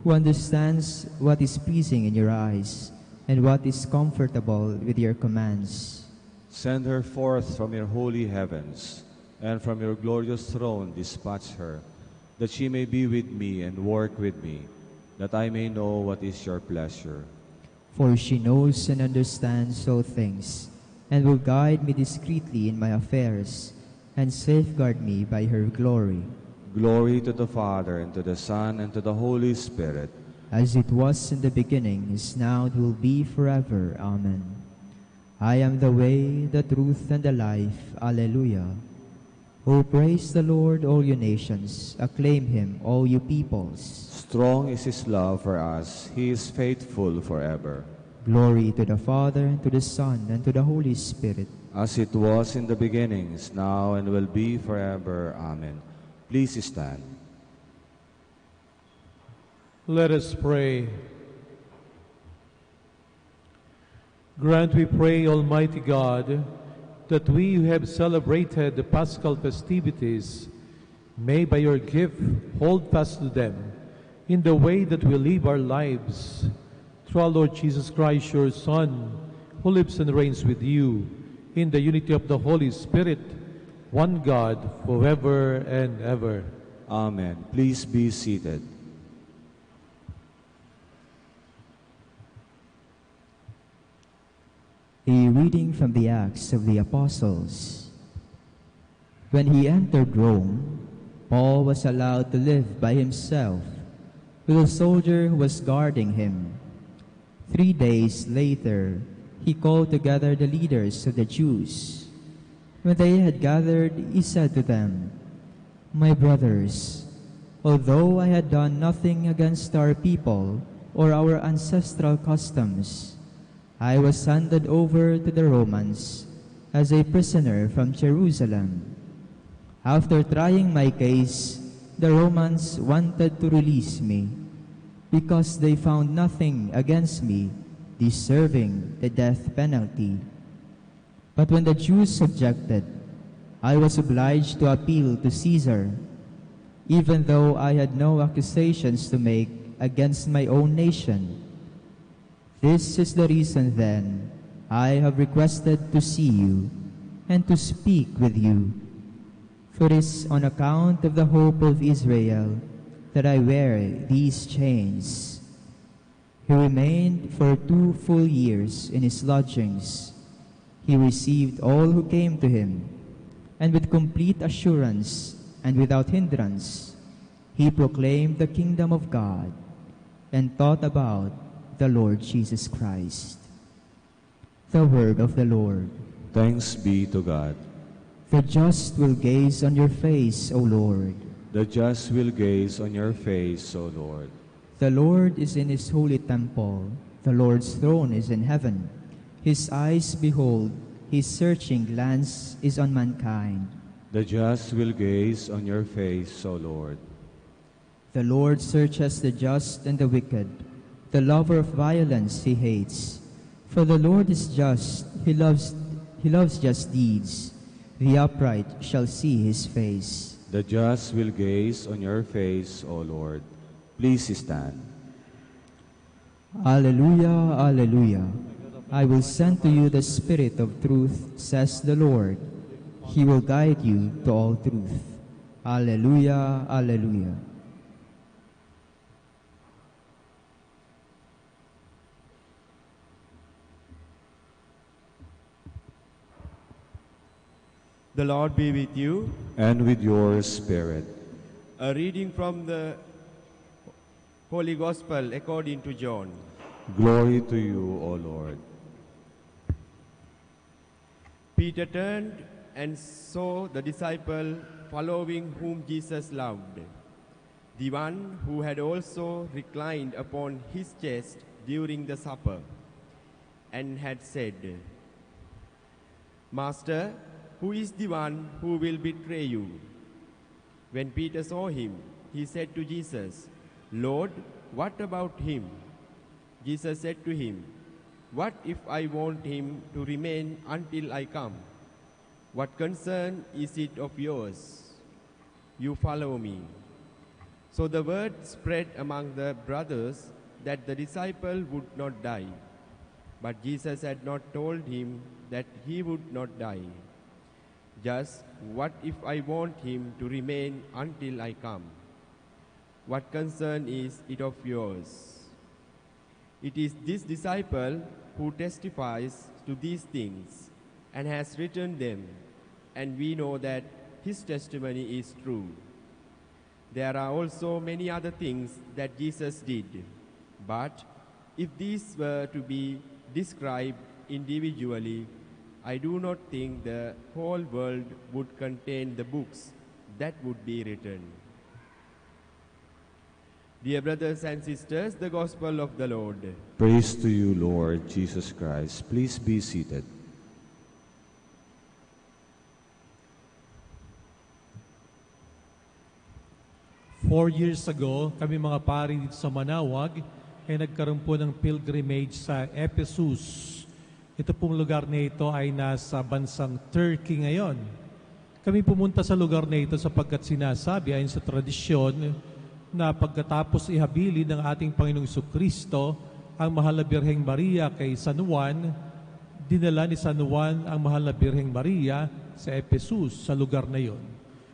Speaker 7: who understands what is pleasing in your eyes, and what is comfortable with your commands.
Speaker 8: Send her forth from your holy heavens, and from your glorious throne dispatch her, that she may be with me and work with me, that I may know what is your pleasure.
Speaker 7: For she knows and understands all things, and will guide me discreetly in my affairs, and safeguard me by her glory.
Speaker 8: Glory to the Father, and to the Son, and to the Holy Spirit,
Speaker 7: As it was in the beginning, is now, and will be forever. Amen. I am the way, the truth, and the life. Alleluia. O praise the Lord, all you nations. Acclaim him, all you peoples.
Speaker 8: strong is his love for us. He is faithful forever.
Speaker 7: Glory to the Father, and to the Son, and to the Holy Spirit.
Speaker 8: As it was in the beginning, is now, and will be forever. Amen. Please stand.
Speaker 9: Let us pray. Grant, we pray, Almighty God, that we who have celebrated the Paschal festivities may by your gift hold fast to them in the way that we live our lives. Through our Lord Jesus Christ, your Son, who lives and reigns with you in the unity of the Holy Spirit, one God, forever and ever.
Speaker 8: Amen. Please be seated.
Speaker 7: A reading from the Acts of the Apostles. When he entered Rome, Paul was allowed to live by himself with a soldier who was guarding him. 3 days later, he called together the leaders of the Jews. When they had gathered, he said to them, "My brothers, although I had done nothing against our people or our ancestral customs, I was handed over to the Romans as a prisoner from Jerusalem. After trying my case, the Romans wanted to release me because they found nothing against me deserving the death penalty. But when the Jews objected, I was obliged to appeal to Caesar, even though I had no accusations to make against my own nation. This is the reason, then, I have requested to see you and to speak with you. For it is on account of the hope of Israel that I wear these chains." He remained for 2 full years in his lodgings. He received all who came to him, and with complete assurance and without hindrance, he proclaimed the kingdom of God and taught about the Lord Jesus Christ. The word of the Lord.
Speaker 8: Thanks be to God.
Speaker 7: The just will gaze on your face, O Lord.
Speaker 8: The just will gaze on your face, O Lord.
Speaker 7: The Lord is in his holy temple. The Lord's throne is in heaven. His eyes behold, his searching glance is on mankind.
Speaker 8: The just will gaze on your face, O Lord.
Speaker 7: The Lord searches the just and the wicked. The lover of violence he hates. For the Lord is just, he loves just deeds. The upright shall see his face.
Speaker 8: The just will gaze on your face, O Lord. Please stand.
Speaker 7: Alleluia, alleluia. I will send to you the Spirit of truth, says the Lord. He will guide you to all truth. Alleluia, alleluia.
Speaker 10: The Lord be with you.
Speaker 8: And with your spirit.
Speaker 10: A reading from the Holy Gospel according to John.
Speaker 8: Glory to you, O Lord.
Speaker 10: Peter turned and saw the disciple following whom Jesus loved, the one who had also reclined upon his chest during the supper. and had said, Master, who is the one who will betray you? When Peter saw him, he said to Jesus, Lord, what about him? Jesus said to him, What if I want him to remain until I come? What concern is it of yours? You follow me. So the word spread among the brothers that the disciple would not die. But Jesus had not told him that he would not die. Just, what if I want him to remain until I come? What concern is it of yours? It is this disciple who testifies to these things and has written them, and we know that his testimony is true. There are also many other things that Jesus did, but if these were to be described individually, I do not think the whole world would contain the books that would be written. Dear brothers and sisters, the Gospel of the Lord.
Speaker 8: Praise to you, Lord Jesus Christ. Please be seated.
Speaker 9: Four years ago, kami mga pari dito sa Manawag ay nagkaroon po ng pilgrimage sa Ephesus. Ito pong lugar na ito ay nasa bansang Turkey ngayon. Kami pumunta sa lugar na ito sapagkat sinasabi ayon sa tradisyon na pagkatapos ihabilin ng ating Panginoong Jesucristo ang mahal na Birheng Maria kay San Juan, dinala ni San Juan ang mahal na Birheng Maria sa Ephesus, sa lugar na iyon.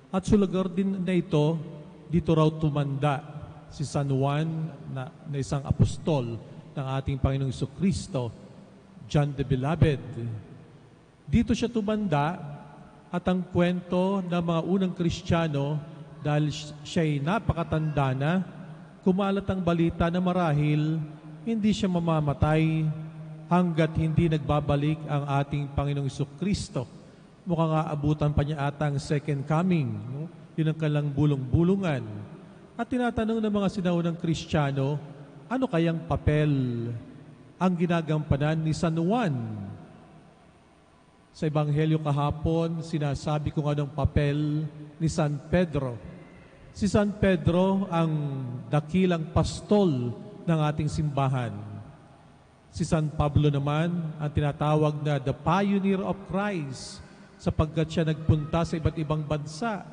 Speaker 9: At sa lugar din na ito, dito raw tumanda si San Juan na isang apostol ng ating Panginoong Jesucristo, John the Beloved. Dito siya tumanda at ang kwento ng mga unang Kristiyano, dahil siya'y napakatanda na, kumalat ang balita na marahil hindi siya mamamatay hanggat hindi nagbabalik ang ating Panginoong Jesucristo. Mukhang aabutan pa niya ata ang second coming. No? Yun ang kalang bulong-bulungan. At tinatanong ng mga sinaunang Kristiyano, ano kayang papel ang ginagampanan ni San Juan? Sa Ebanghelyo kahapon, sinasabi kung anong papel ni San Pedro. Si San Pedro ang dakilang pastol ng ating simbahan. Si San Pablo naman ang tinatawag na the pioneer of Christ sapagkat siya nagpunta sa iba't ibang bansa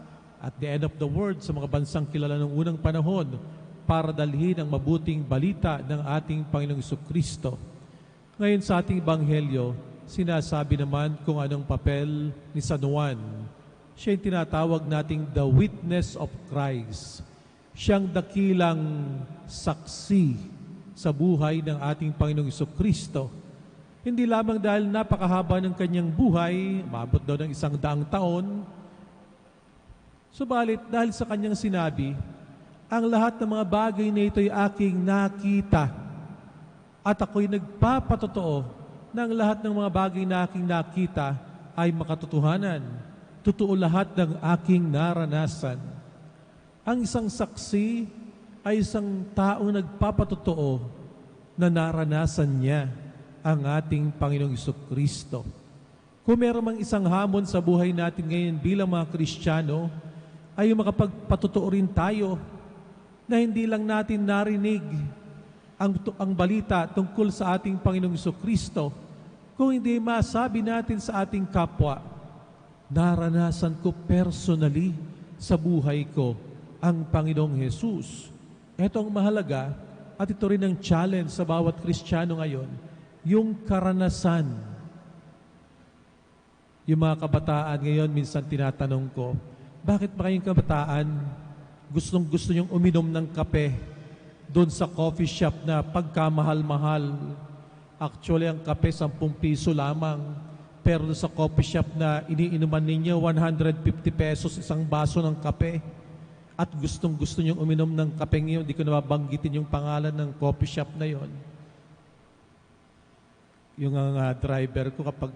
Speaker 9: at the end of the world sa mga bansang kilala ng unang panahon para dalhin ang mabuting balita ng ating Panginoong Jesucristo. Ngayon sa ating Ebanghelyo, sinasabi naman kung anong papel ni San Juan. Siya yung tinatawag nating the witness of Christ. Siyang dakilang saksi sa buhay ng ating Panginoong Jesucristo. Hindi lamang dahil napakahaba ng kanyang buhay, maabot daw ng 100 taon, subalit dahil sa kanyang sinabi, ang lahat ng mga bagay na ito'y aking nakita at ako'y nagpapatotoo na ang lahat ng mga bagay na aking nakita ay makatotohanan. Totoo lahat ng aking naranasan. Ang isang saksi ay isang taong nagpapatotoo na naranasan niya ang ating Panginoong Jesucristo. Kung meron mang isang hamon sa buhay natin ngayon bilang mga Kristiyano, ay makapagpatotoo rin tayo na hindi lang natin narinig ang balita tungkol sa ating Panginoong Jesucristo, kung hindi masabi natin sa ating kapwa, naranasan ko personally sa buhay ko ang Panginoong Jesus. Ito ang mahalaga at ito rin ang challenge sa bawat Kristiyano ngayon, yung karanasan. Yung mga kabataan ngayon, minsan tinatanong ko, bakit ba kayong kabataan gustong-gusto nyong uminom ng kape doon sa coffee shop na pagkamahal-mahal? Actually, ang kape 10 piso lamang. Pero sa coffee shop na iniinuman ninyo, 150 pesos isang baso ng kape. At gustong-gusto nyong uminom ng kape ngayon, hindi ko nababanggitin yung pangalan ng coffee shop na yon. Yung driver ko kapag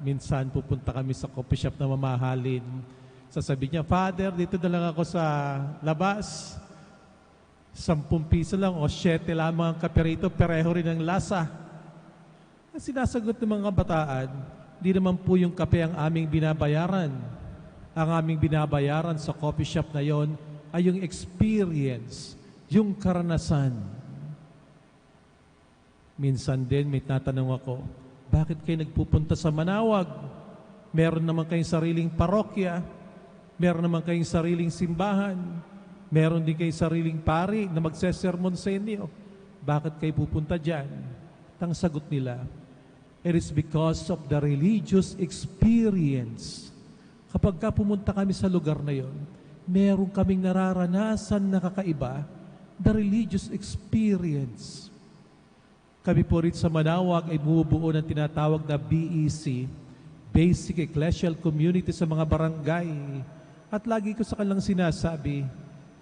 Speaker 9: minsan pupunta kami sa coffee shop na mamahalin, sasabihin niya, Father, dito na lang ako sa labas. 10 piso lang o 7 lamang ang kape rito, pareho rin ang lasa. Ang sinasagot ng mga kabataan, di naman po yung kape ang aming binabayaran. Ang aming binabayaran sa coffee shop na yon ay yung experience, yung karanasan. Minsan din may tatanong ako, bakit kayo nagpupunta sa Manawag? Meron naman kayong sariling parokya, meron naman kayong sariling simbahan, meron din kayong sariling pari na magsesermon sa inyo. Bakit kayo pupunta dyan? Ang sagot nila, it is because of the religious experience. Kapag ka pumunta kami sa lugar na yon, meron kaming nararanasan na kakaiba, the religious experience. Kami po rin sa Manawag ay bumubuo ng tinatawag na BEC, Basic Ecclesial Community sa mga barangay. At lagi ko sa kanilang sinasabi,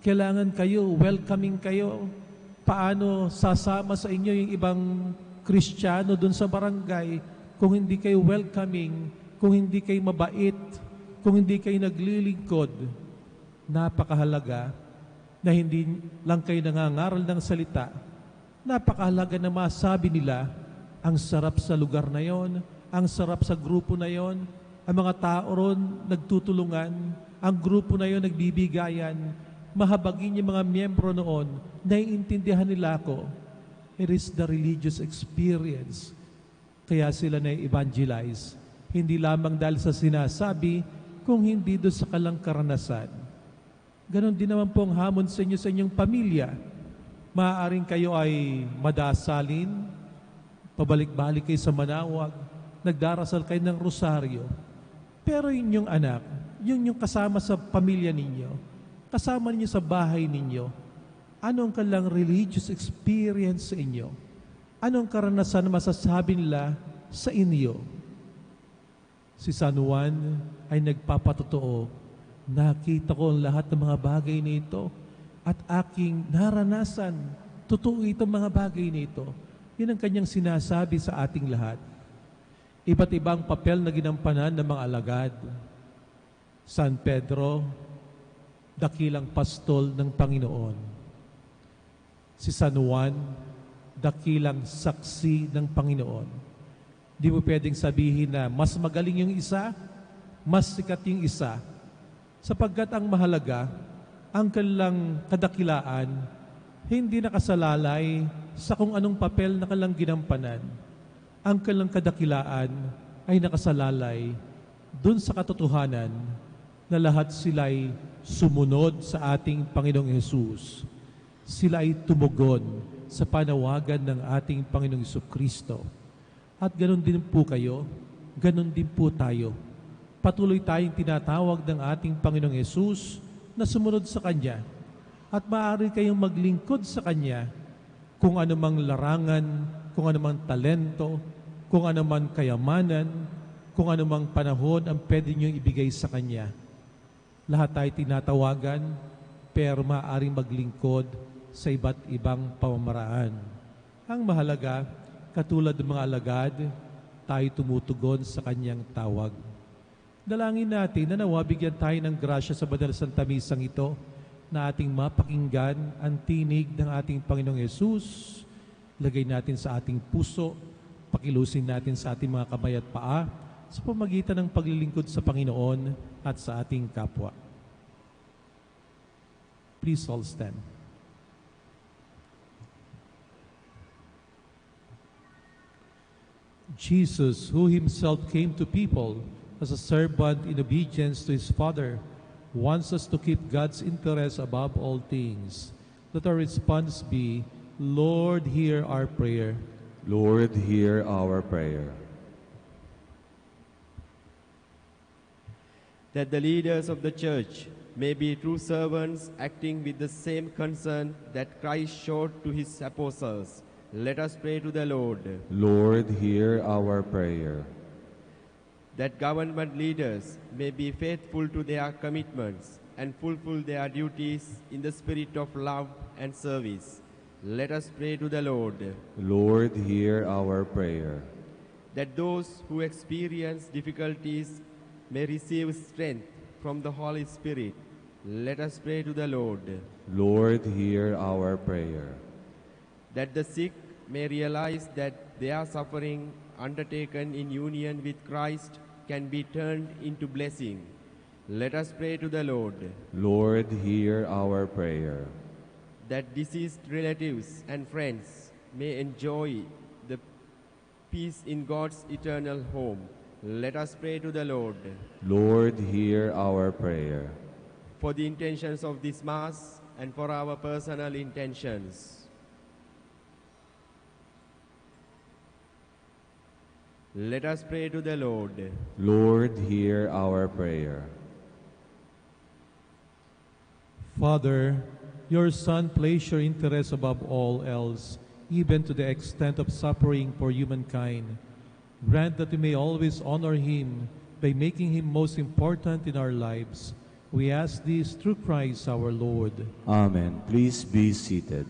Speaker 9: kailangan kayo, welcoming kayo. Paano sasama sa inyo yung ibang Kristiyano dun sa barangay kung hindi kayo welcoming, kung hindi kayo mabait, kung hindi kayo naglilingkod? Napakahalaga na hindi lang kayo nangangaral ng salita. Napakahalaga na masabi nila, ang sarap sa lugar na yon, ang sarap sa grupo na yon, ang mga tao ron nagtutulungan, ang grupo na yon nagbibigayan, mahabagin yung mga miyembro noon, naiintindihan nila ako. It is the religious experience. Kaya sila na-evangelize. Hindi lamang dahil sa sinasabi, kung hindi doon sa kalang karanasan. Ganon din naman po ang hamon sa inyo sa inyong pamilya. Maaaring kayo ay madasalin, pabalik-balik kayo sa Manawag, nagdarasal kayo ng rosaryo. Pero yun yung anak, yun yung kasama sa pamilya ninyo, kasama ninyo sa bahay ninyo. Anong kalang religious experience sa inyo? Anong karanasan na masasabi nila sa inyo? Si San Juan ay nagpapatotoo, nakita ko ang lahat ng mga bagay nito at aking naranasan. Totoo itong mga bagay nito. Yun ang kanyang sinasabi sa ating lahat. Iba't ibang papel na ginampanan ng mga alagad. San Pedro, dakilang pastol ng Panginoon. Si San Juan, dakilang saksi ng Panginoon. Di mo pwedeng sabihin na mas magaling yung isa, mas sikat yung isa, sapagkat ang mahalaga, ang kanilang kadakilaan, hindi nakasalalay sa kung anong papel na kanilang ginampanan. Ang kanilang kadakilaan ay nakasalalay dun sa katotohanan na lahat sila'y sumunod sa ating Panginoong Hesus. Sila ay tumugon sa panawagan ng ating Panginoong Jesucristo. At ganon din po kayo, ganon din po tayo. Patuloy tayong tinatawag ng ating Panginoong Hesus na sumunod sa Kanya. At maaari kayong maglingkod sa Kanya kung anumang larangan, kung anumang talento, kung anumang kayamanan, kung anumang panahon ang pwede niyong ibigay sa Kanya. Lahat tayo tinatawagan, pero maaaring maglingkod sa iba't ibang pamamaraan. Ang mahalaga, katulad ng mga alagad, tayo tumutugon sa Kanyang tawag. Dalangin natin na nawa bigyan tayo ng grasya sa banal Santa Misang ito na ating mapakinggan ang tinig ng ating Panginoong Hesus. Lagay natin sa ating puso, pakilusin natin sa ating mga kamay at paa sa pamagitan ng paglilingkod sa Panginoon at sa ating kapwa. Please all stand. Jesus, who himself came to people as a servant in obedience to his Father, wants us to keep God's interest above all things. Let our response be, Lord, hear our prayer.
Speaker 8: Lord, hear our prayer.
Speaker 10: That the leaders of the church may be true servants acting with the same concern that Christ showed to his apostles. Let us pray to the Lord.
Speaker 8: Lord, hear our prayer.
Speaker 10: That government leaders may be faithful to their commitments and fulfill their duties in the spirit of love and service. Let us pray to the Lord.
Speaker 8: Lord, hear our prayer.
Speaker 10: That those who experience difficulties may receive strength from the Holy Spirit. Let us pray to the Lord.
Speaker 8: Lord, hear our prayer.
Speaker 10: That the sick may realize that their suffering undertaken in union with Christ can be turned into blessing. Let us pray to the Lord.
Speaker 8: Lord, hear our prayer.
Speaker 10: That deceased relatives and friends may enjoy the peace in God's eternal home. Let us pray to the Lord.
Speaker 8: Lord, hear our prayer.
Speaker 10: For the intentions of this Mass and for our personal intentions. Let us pray to the Lord.
Speaker 8: Lord, hear our prayer.
Speaker 9: Father, your Son placed your interest above all else, even to the extent of suffering for humankind. Grant that we may always honor him by making him most important in our lives. We ask this through Christ our Lord.
Speaker 8: Amen. Please be seated.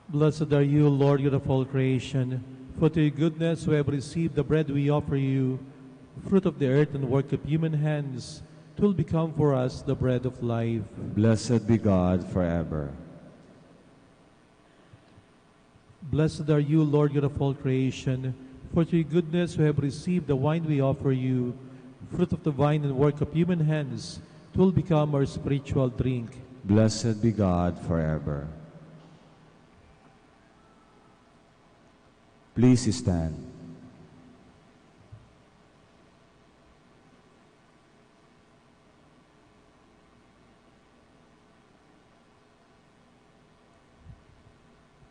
Speaker 9: Blessed are you, Lord God of all creation, for to your goodness we have received the bread we offer you, fruit of the earth and work of human hands. It will become for us the bread of life.
Speaker 8: Blessed be God forever.
Speaker 9: Blessed are you, Lord God of all creation, for to your goodness we have received the wine we offer you, fruit of the vine and work of human hands. It will become our spiritual drink.
Speaker 8: Blessed be God forever. Please stand.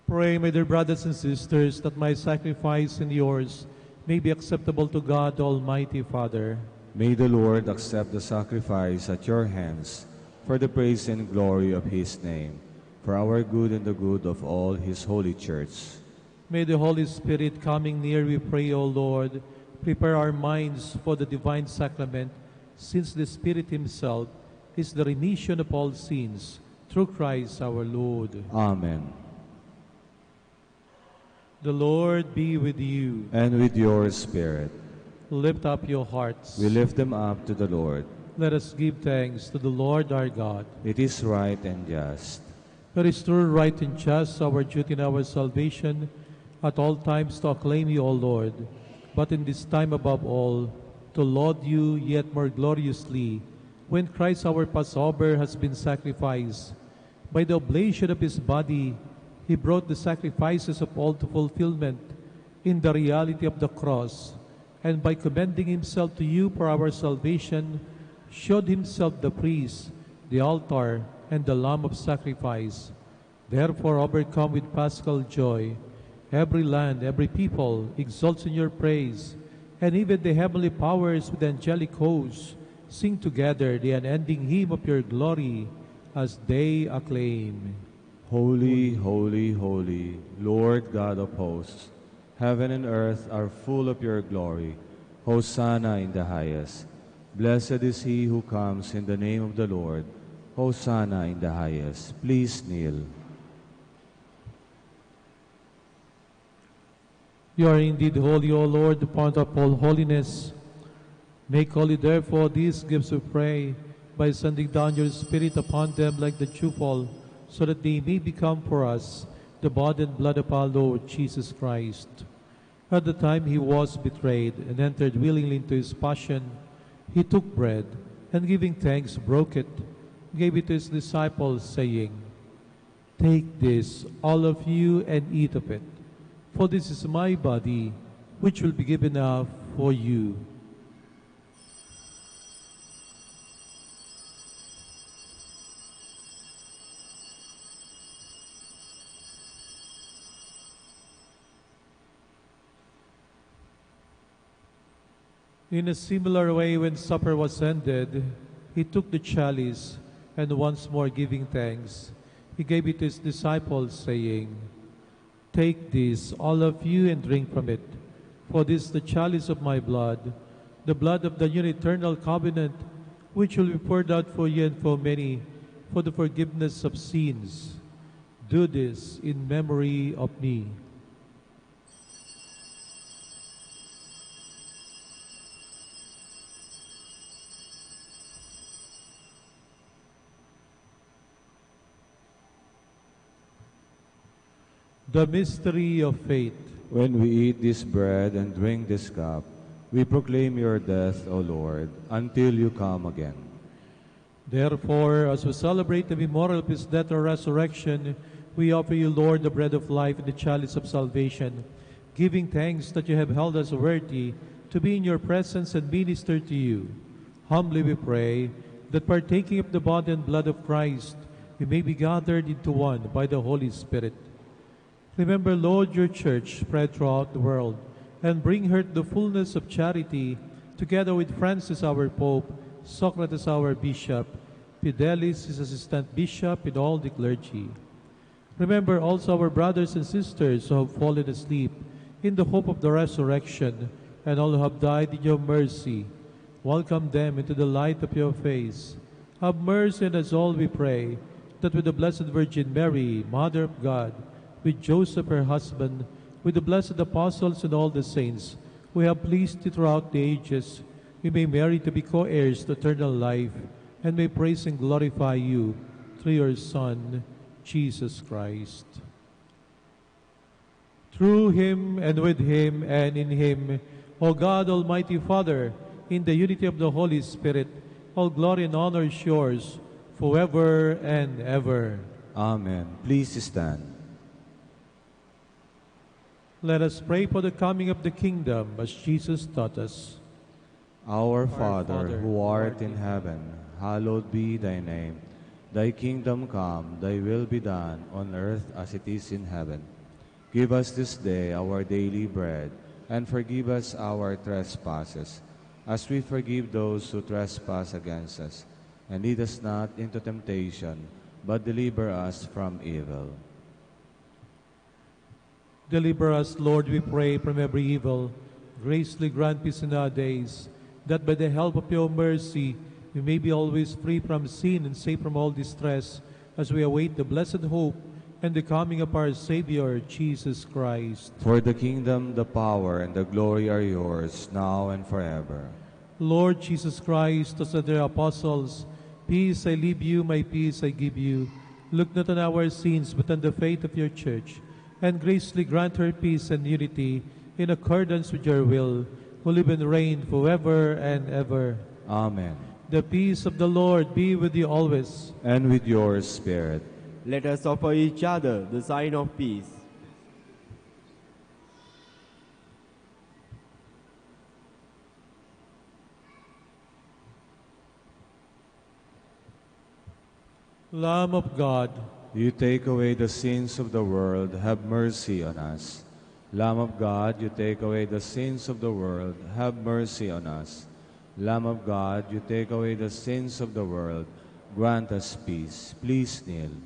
Speaker 9: Pray, my dear brothers and sisters, that my sacrifice and yours may be acceptable to God, Almighty Father.
Speaker 8: May the Lord accept the sacrifice at your hands for the praise and glory of his name, for our good and the good of all his holy church.
Speaker 9: May the Holy Spirit, coming near, we pray, O Lord, prepare our minds for the divine sacrament, since the Spirit himself is the remission of all sins, through Christ our Lord.
Speaker 8: Amen.
Speaker 9: The Lord be with you.
Speaker 8: And with your spirit.
Speaker 9: Lift up your hearts.
Speaker 8: We lift them up to the Lord.
Speaker 9: Let us give thanks to the Lord our God.
Speaker 8: It is right and just.
Speaker 9: It is true, right, and just, our duty and our salvation, at all times to acclaim you, O Lord, but in this time above all, to laud you yet more gloriously, when Christ our Passover has been sacrificed. By the oblation of his body, he brought the sacrifices of all to fulfillment in the reality of the cross, and by commending himself to you for our salvation, showed himself the priest, the altar, and the lamb of sacrifice. Therefore, overcome with paschal joy, every land, every people exalts in your praise, and even the heavenly powers with angelic hosts sing together the unending hymn of your glory as they acclaim.
Speaker 8: Holy, holy, holy, Lord God of hosts, heaven and earth are full of your glory. Hosanna in the highest. Blessed is he who comes in the name of the Lord. Hosanna in the highest. Please kneel.
Speaker 9: You are indeed holy, O Lord, the fount of all holiness. Make holy, therefore, these gifts, we pray, by sending down your Spirit upon them like the dewfall, so that they may become for us the body and blood of our Lord Jesus Christ. At the time he was betrayed and entered willingly into his passion, he took bread, and giving thanks, broke it, gave it to his disciples, saying, "Take this, all of you, and eat of it. For this is my body, which will be given up for you." In a similar way, when supper was ended, he took the chalice, and once more giving thanks, he gave it to his disciples, saying, "Take this, all of you, and drink from it, for this is the chalice of my blood, the blood of the new eternal covenant, which will be poured out for you and for many for the forgiveness of sins. Do this in memory of me. The mystery of faith.
Speaker 8: When we eat this bread and drink this cup, we proclaim your death, O Lord, until you come again.
Speaker 9: Therefore, as we celebrate the memorial of his death or resurrection, we offer you, Lord, the bread of life and the chalice of salvation, giving thanks that you have held us worthy to be in your presence and minister to you. Humbly we pray that partaking of the body and blood of Christ, we may be gathered into one by the Holy Spirit. Remember, Lord, your church spread throughout the world, and bring her to the fullness of charity, together with Francis our Pope, Socrates our Bishop, Fidelis his assistant bishop, and all the clergy. Remember also our brothers and sisters who have fallen asleep in the hope of the resurrection, and all who have died in your mercy. Welcome them into the light of your face. Have mercy on us all, we pray, that with the Blessed Virgin Mary, Mother of God, with Joseph her husband, with the blessed apostles and all the saints, who have pleased you throughout the ages, we may merit to be co-heirs to eternal life, and may praise and glorify you through your Son, Jesus Christ. Through him, and with him, and in him, O God, Almighty Father, in the unity of the Holy Spirit, all glory and honor is yours, forever and ever.
Speaker 8: Amen. Please stand.
Speaker 9: Let us pray for the coming of the kingdom, as Jesus taught us.
Speaker 8: Our Father, who art in heaven, hallowed be thy name. Thy kingdom come, thy will be done, on earth as it is in heaven. Give us this day our daily bread, and forgive us our trespasses, as we forgive those who trespass against us. And lead us not into temptation, but deliver us from evil.
Speaker 9: Deliver us, Lord, we pray, from every evil. Graciously grant peace in our days, that by the help of your mercy we may be always free from sin and safe from all distress, as we await the blessed hope and the coming of our Savior, Jesus Christ.
Speaker 8: For the kingdom, the power, and the glory are yours, now and forever.
Speaker 9: Lord Jesus Christ, as said the apostles, peace I leave you, my peace I give you. Look not on our sins, but on the faith of your church, and graciously grant her peace and unity in accordance with your will, who live and reign forever and ever.
Speaker 8: Amen.
Speaker 9: The peace of the Lord be with you always.
Speaker 8: And with your spirit.
Speaker 10: Let us offer each other the sign of peace.
Speaker 9: Lamb of God,
Speaker 8: You take away the sins of the world, have mercy on us. Lamb of God, you take away the sins of the world, have mercy on us. Lamb of God, you take away the sins of the world, grant us peace. Please kneel.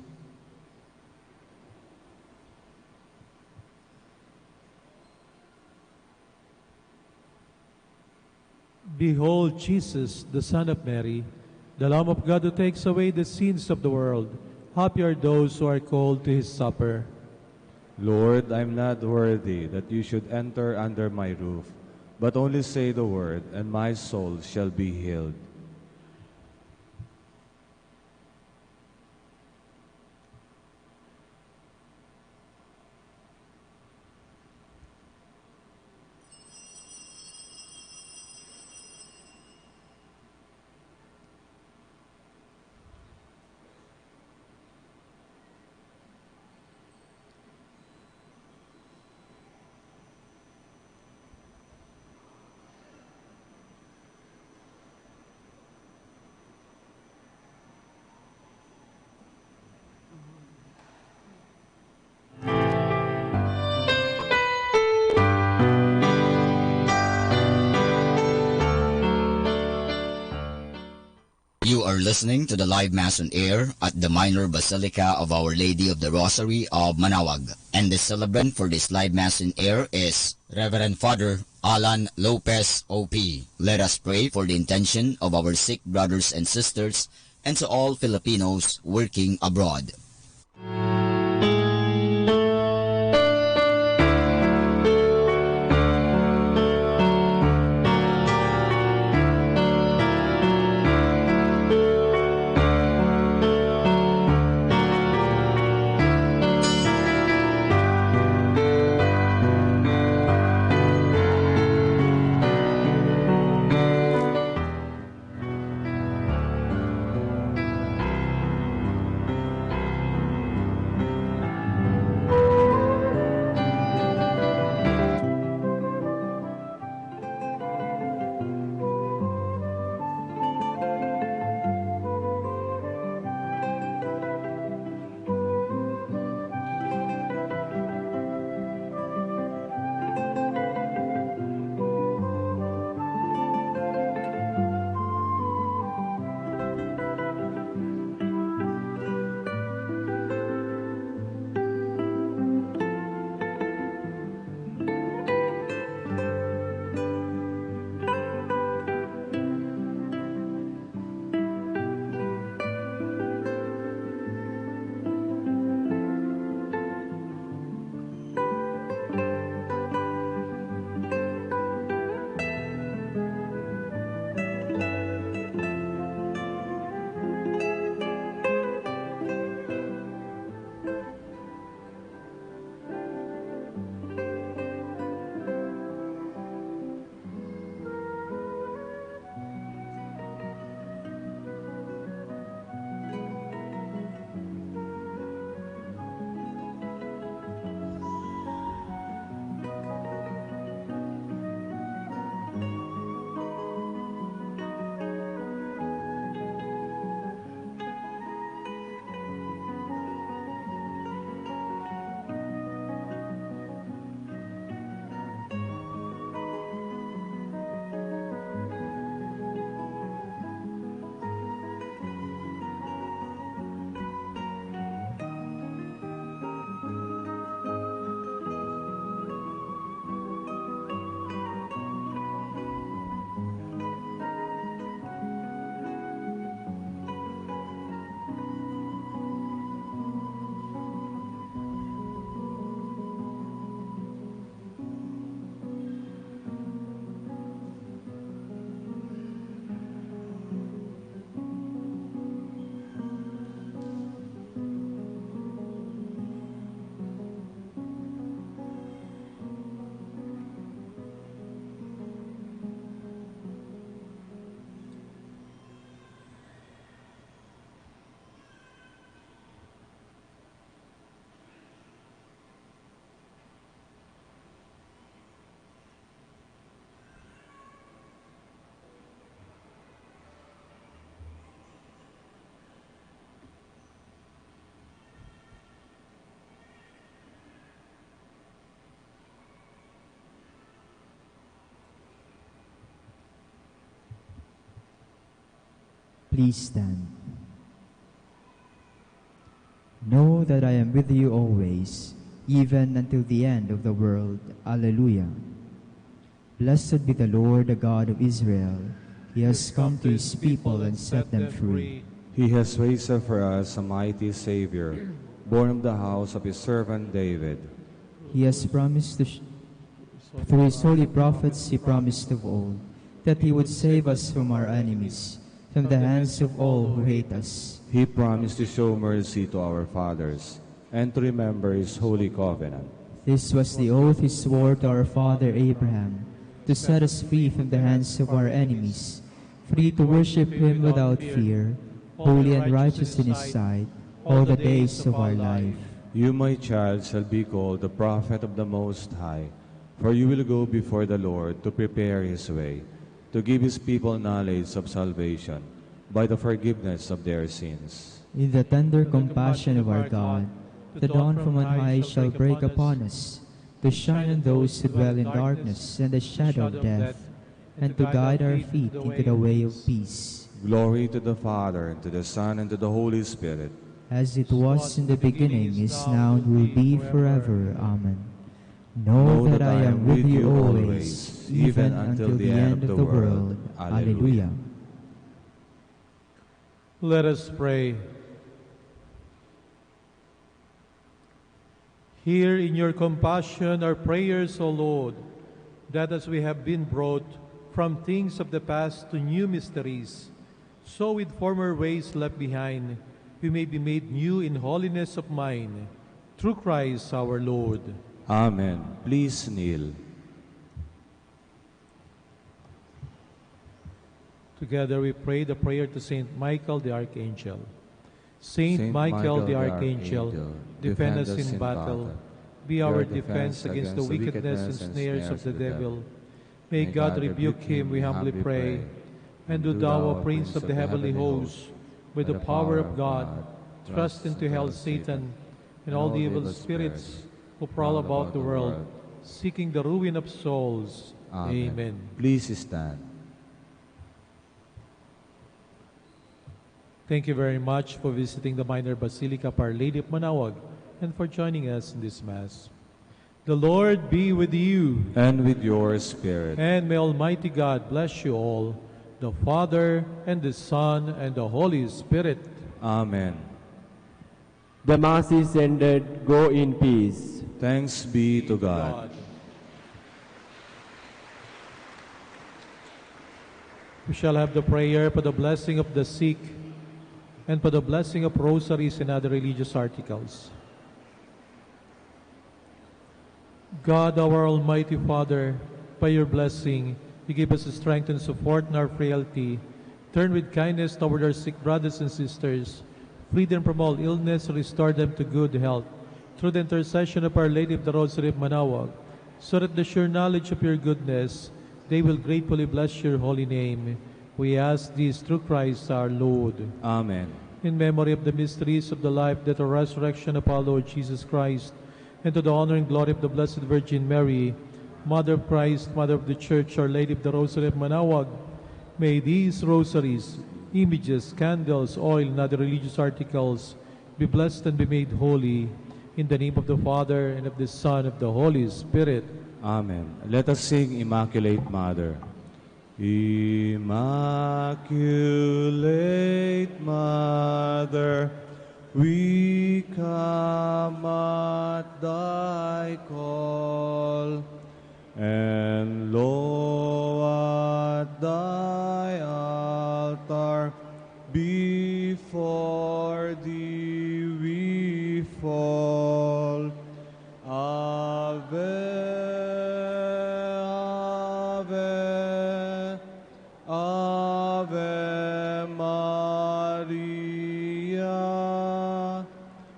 Speaker 9: behold Jesus, the Son of Mary, the Lamb of God who takes away the sins of the world. Happy are those who are called to his supper.
Speaker 8: Lord, I am not worthy that you should enter under my roof, but only say the word, and my soul shall be healed.
Speaker 11: You are listening to the live Mass on air at the Minor Basilica of Our Lady of the Rosary of Manaoag. And the celebrant for this live Mass on air is Reverend Father Alan Lopez, O.P. Let us pray for the intention of our sick brothers and sisters and to all Filipinos working abroad.
Speaker 7: Please stand. Know that I am with you always, even until the end of the world. Alleluia. Blessed be the Lord, the God of Israel. He has come to his people and set them free.
Speaker 8: He has raised up for us a mighty Savior, born of the house of his servant David.
Speaker 7: He has promised through his holy prophets, he promised of old, that he would save us from our enemies, from the hands of all who hate us.
Speaker 8: He promised to show mercy to our fathers, and to remember his holy covenant.
Speaker 7: This was the oath he swore to our father Abraham, to set us free from the hands of our enemies, free to worship him without fear, holy and righteous in his sight, all the days of our life.
Speaker 8: You, my child, shall be called the prophet of the Most High, for you will go before the Lord to prepare his way, to give his people knowledge of salvation by the forgiveness of their sins.
Speaker 7: In the tender compassion of our God, the dawn from on high shall break upon us, to shine on those who dwell in darkness and the shadow of death, and to guide our feet into the way of peace.
Speaker 8: Glory to the Father, and to the Son, and to the Holy Spirit.
Speaker 7: As it was in the beginning, is now, and will be forever. Amen. Know that I am with you always, even until the end of the world. Alleluia.
Speaker 9: Let us pray. Hear in your compassion our prayers, O Lord, that as we have been brought from things of the past to new mysteries, so with former ways left behind, we may be made new in holiness of mind, through Christ our Lord.
Speaker 8: Amen. Please kneel.
Speaker 9: Together we pray the prayer to Saint Michael the Archangel. Saint Michael the Archangel, defend us in battle. Be our defense against the wickedness and snares of the devil. May God rebuke him, we humbly pray. And do thou, O Prince of the heavenly hosts, with the power of God, thrust into hell Satan and all the evil spirits who prowl about the world, seeking the ruin of souls. Amen.
Speaker 8: Please stand.
Speaker 9: Thank you very much for visiting the Minor Basilica of Our Lady of Manaoag and for joining us in this Mass. The Lord be with you.
Speaker 8: And with your spirit.
Speaker 9: And may Almighty God bless you all, the Father, and the Son, and the Holy Spirit.
Speaker 8: Amen.
Speaker 10: The Mass is ended. Go in peace.
Speaker 8: Thanks be to God.
Speaker 9: We shall have the prayer for the blessing of the sick and for the blessing of rosaries and other religious articles. God, our Almighty Father, by your blessing, you give us the strength and support in our frailty. Turn with kindness toward our sick brothers and sisters. Free them from all illness, restore them to good health. Through the intercession of Our Lady of the Rosary of Manaoag, so that the sure knowledge of your goodness, they will gratefully bless your holy name. We ask this through Christ our Lord.
Speaker 8: Amen.
Speaker 9: In memory of the mysteries of the life, death, and resurrection of our Lord Jesus Christ, and to the honor and glory of the Blessed Virgin Mary, Mother of Christ, Mother of the Church, Our Lady of the Rosary of Manaoag, may these rosaries, images, candles, oil, and other religious articles be blessed and be made holy. In the name of the Father, and of the Son, and of the Holy Spirit.
Speaker 8: Amen. Let us sing Immaculate Mother. Immaculate Mother, we come at thy call, and lo, at thy altar, before thee we fall. Ave, Ave, Ave Maria,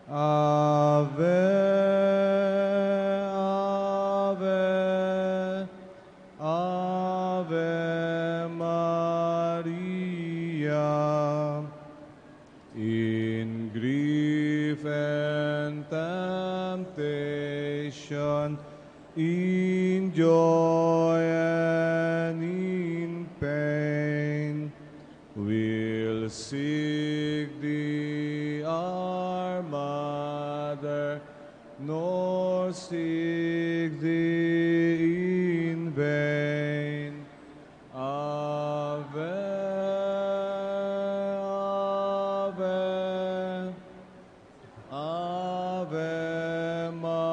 Speaker 8: Ave, Ave, Ave Maria. In grief and temptation, in joy and in pain, we'll seek thee, our Mother, nor seek thee in vain. Ave, Ave, Ave Maria,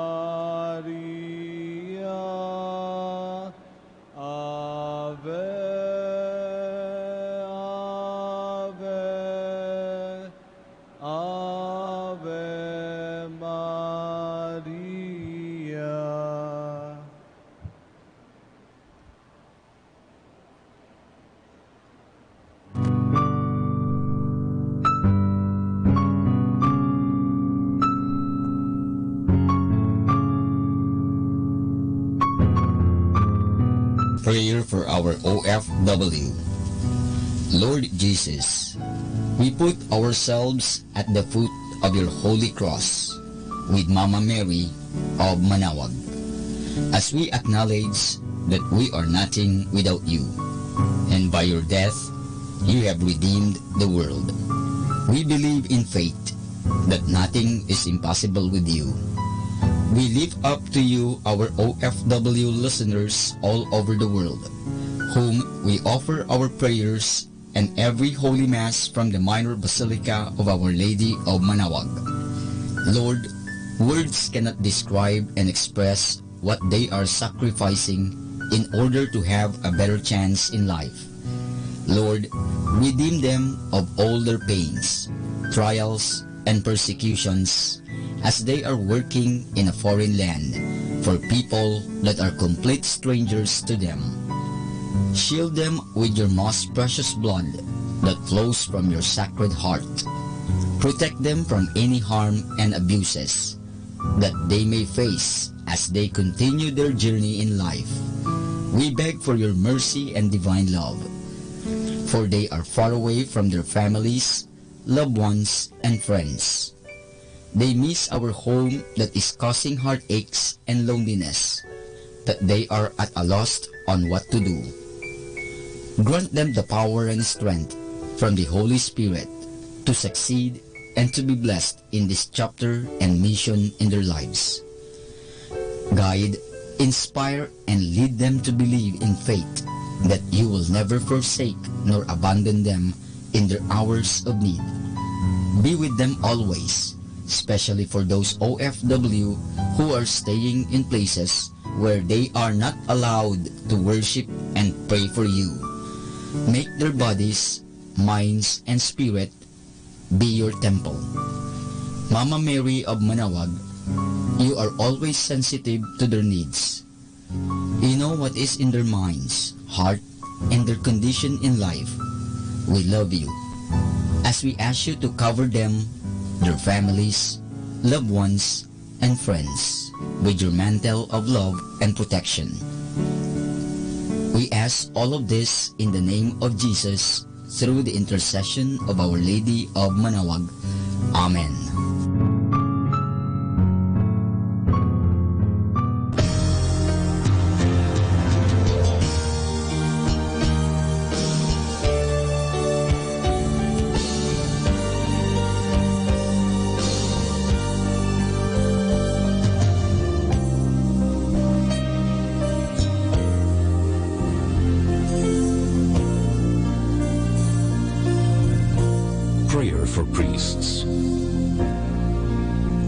Speaker 8: Ave, Ave, Ave Maria.
Speaker 11: Prayer for our OFW. Lord Jesus, we put ourselves at the foot of your holy cross with Mama Mary of Manaoag, as we acknowledge that we are nothing without you, and by your death, you have redeemed the world. We believe in faith that nothing is impossible with you. We lift up to you our OFW listeners all over the world, whom we offer our prayers and every Holy Mass from the Minor Basilica of Our Lady of Manaoag. Lord, words cannot describe and express what they are sacrificing in order to have a better chance in life. Lord, redeem them of all their pains, trials, and persecutions as they are working in a foreign land for people that are complete strangers to them. Shield them with your most precious blood that flows from your sacred heart. Protect them from any harm and abuses that they may face as they continue their journey in life. We beg for your mercy and divine love, for they are far away from their families, loved ones, and friends. They miss our home that is causing heartaches and loneliness, that they are at a loss on what to do. Grant them the power and strength from the Holy Spirit to succeed and to be blessed in this chapter and mission in their lives. Guide, inspire, and lead them to believe in faith that you will never forsake nor abandon them in their hours of need. Be with them always, especially for those OFW who are staying in places where they are not allowed to worship and pray for you. Make their bodies, minds, and spirit be your temple. Mama Mary of Manaoag, you are always sensitive to their needs. You know what is in their minds, heart, and their condition in life. We love you. As we ask you to cover them, their families, loved ones, and friends with your mantle of love and protection. We ask all of this in the name of Jesus through the intercession of Our Lady of Manaoag. Amen.
Speaker 12: Prayer for priests.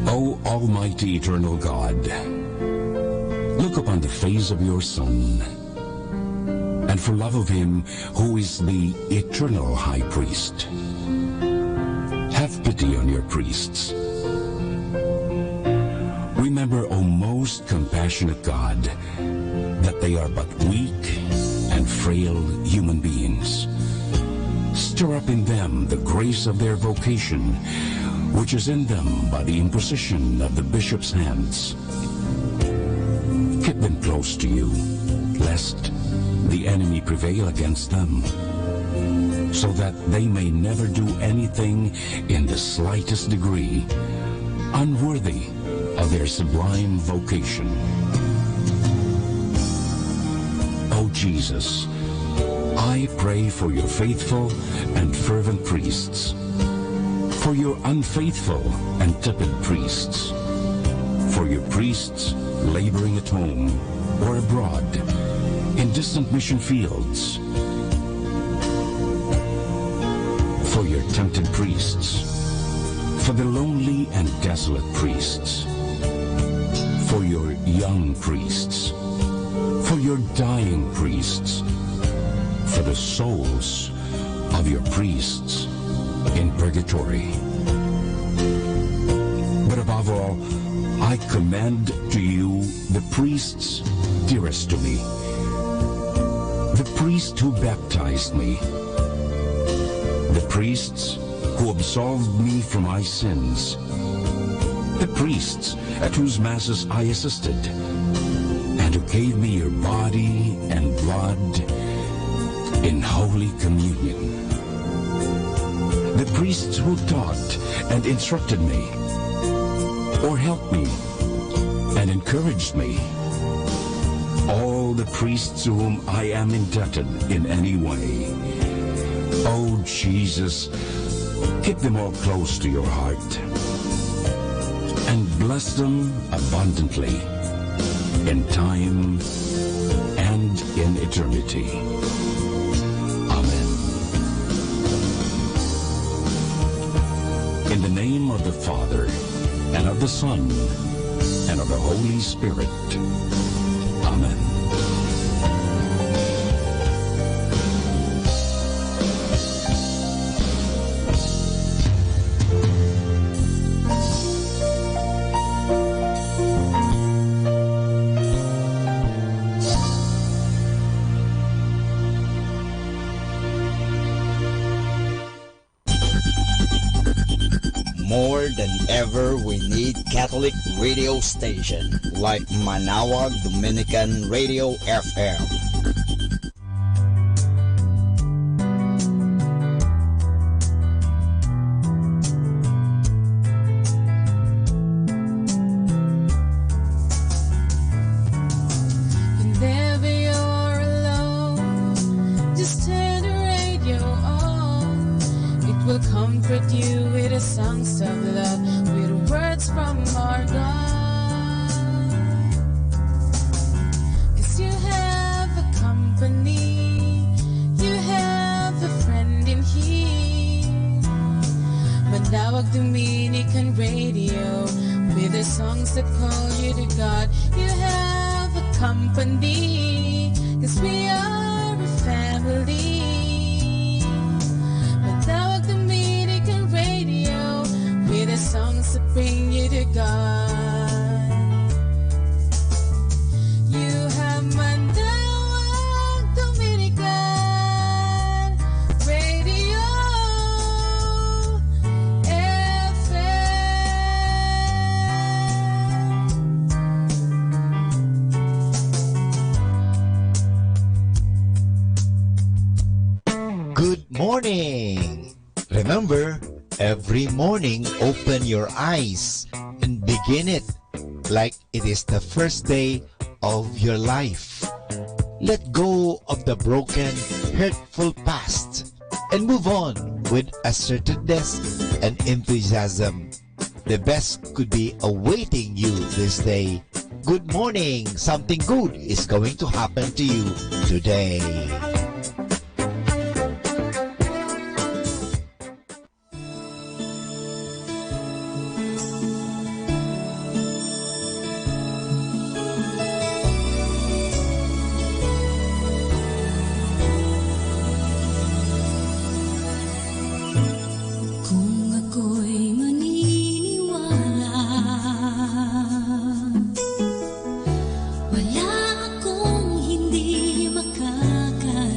Speaker 12: O Almighty Eternal God, look upon the face of your Son, and for love of him who is the eternal High Priest, have pity on your priests. Remember, O most compassionate God, that they are but weak and frail human beings. Stir up in them the grace of their vocation, which is in them by the imposition of the bishop's hands. Keep them close to you, lest the enemy prevail against them, so that they may never do anything in the slightest degree unworthy of their sublime vocation. O Jesus, I pray for your faithful and fervent priests, for your unfaithful and tepid priests, for your priests laboring at home or abroad, in distant mission fields, for your tempted priests, for the lonely and desolate priests, for your young priests, for your dying priests, for the souls of your priests in purgatory. But above all, I commend to you the priests dearest to me, the priest who baptized me, the priests who absolved me from my sins, the priests at whose masses I assisted, and who gave me your body and blood in Holy Communion. The priests who taught and instructed me, or helped me and encouraged me. All the priests to whom I am indebted in any way. Oh Jesus, keep them all close to your heart and bless them abundantly in time and in eternity. Amen. In the name of the Father, and of the Son, and of the Holy Spirit. Amen.
Speaker 11: More than ever, we need Catholic radio station like Manaoag Dominican Radio FM.
Speaker 3: Whenever you're alone, just turn the radio on. It will comfort you with the songs of love, with words from our God. 'Cause you have a company, you have a friend in here. Manaoag Dominican Radio, with the songs that call you to God. You have a company, 'cause we are a family. Manaoag Dominican Radio, with the songs that bring you to God. You have Manaoag Dominican Radio
Speaker 2: Good morning! Remember, every morning open your eyes and begin it like it is the first day of your life. Let go of the broken, hurtful past and move on with assertiveness and enthusiasm. The best could be awaiting you this day. Good morning! Something good is going to happen to you today.
Speaker 6: Kung ako'y maniniwala, wala akong hindi makakaya.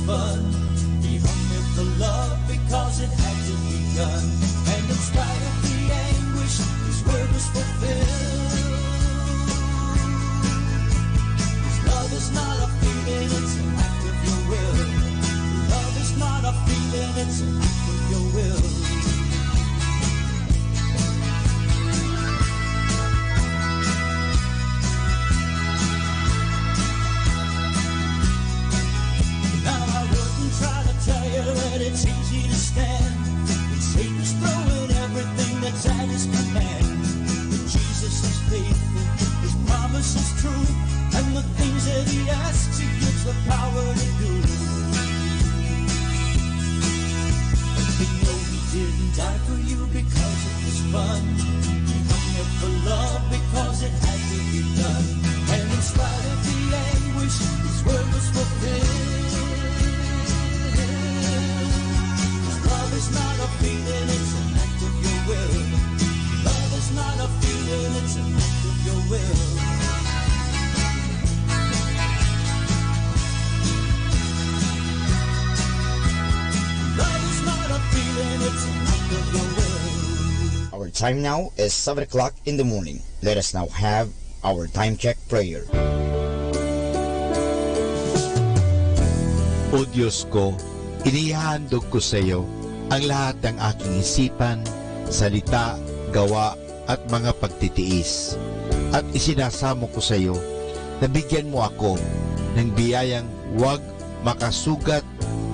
Speaker 1: fun. He hung there for love because it had to be done. And in spite of the anguish, his word was fulfilled. His love is not a feeling, it's an act of your will. Love is not a feeling, it's an act of your will. That it's easy to stand when Satan's throwing everything that's at his command. But Jesus is faithful, his promise is true, and the things that he asks, he gives the power to do. But we know he didn't die for you because it was fun. He hung there for love because it had to be done. And in spite of the anguish, his word was fulfilled. Love is not a feeling, it's an act of your will. Love is not a feeling, it's an act of your will. Love is not a feeling, it's an act of your will.
Speaker 11: Our time now is 7 o'clock in the morning. Let us now have our time check prayer.
Speaker 2: O Diyos ko, inihahandog ko sa iyo ang lahat ng aking isipan, salita, gawa at mga pagtitiis. At isinasamo ko sa iyo na bigyan mo ako ng biyayang huwag makasugat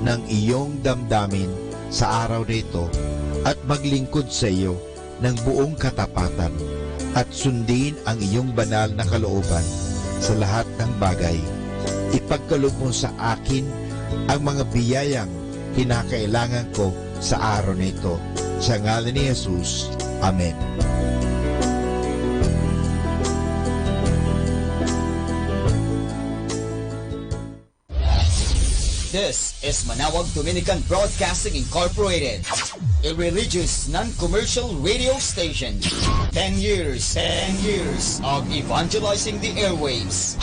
Speaker 2: ng iyong damdamin sa araw nito at maglingkod sa iyo ng buong katapatan at sundin ang iyong banal na kalooban sa lahat ng bagay. Ipagkaloob mo sa akin ang mga biyayang kinakailangan ko sa araw nito. Sa ngalan ni Jesus. Amen.
Speaker 11: This is Manawag Dominican Broadcasting Incorporated, a religious, non-commercial radio station. 10 years of evangelizing the airwaves,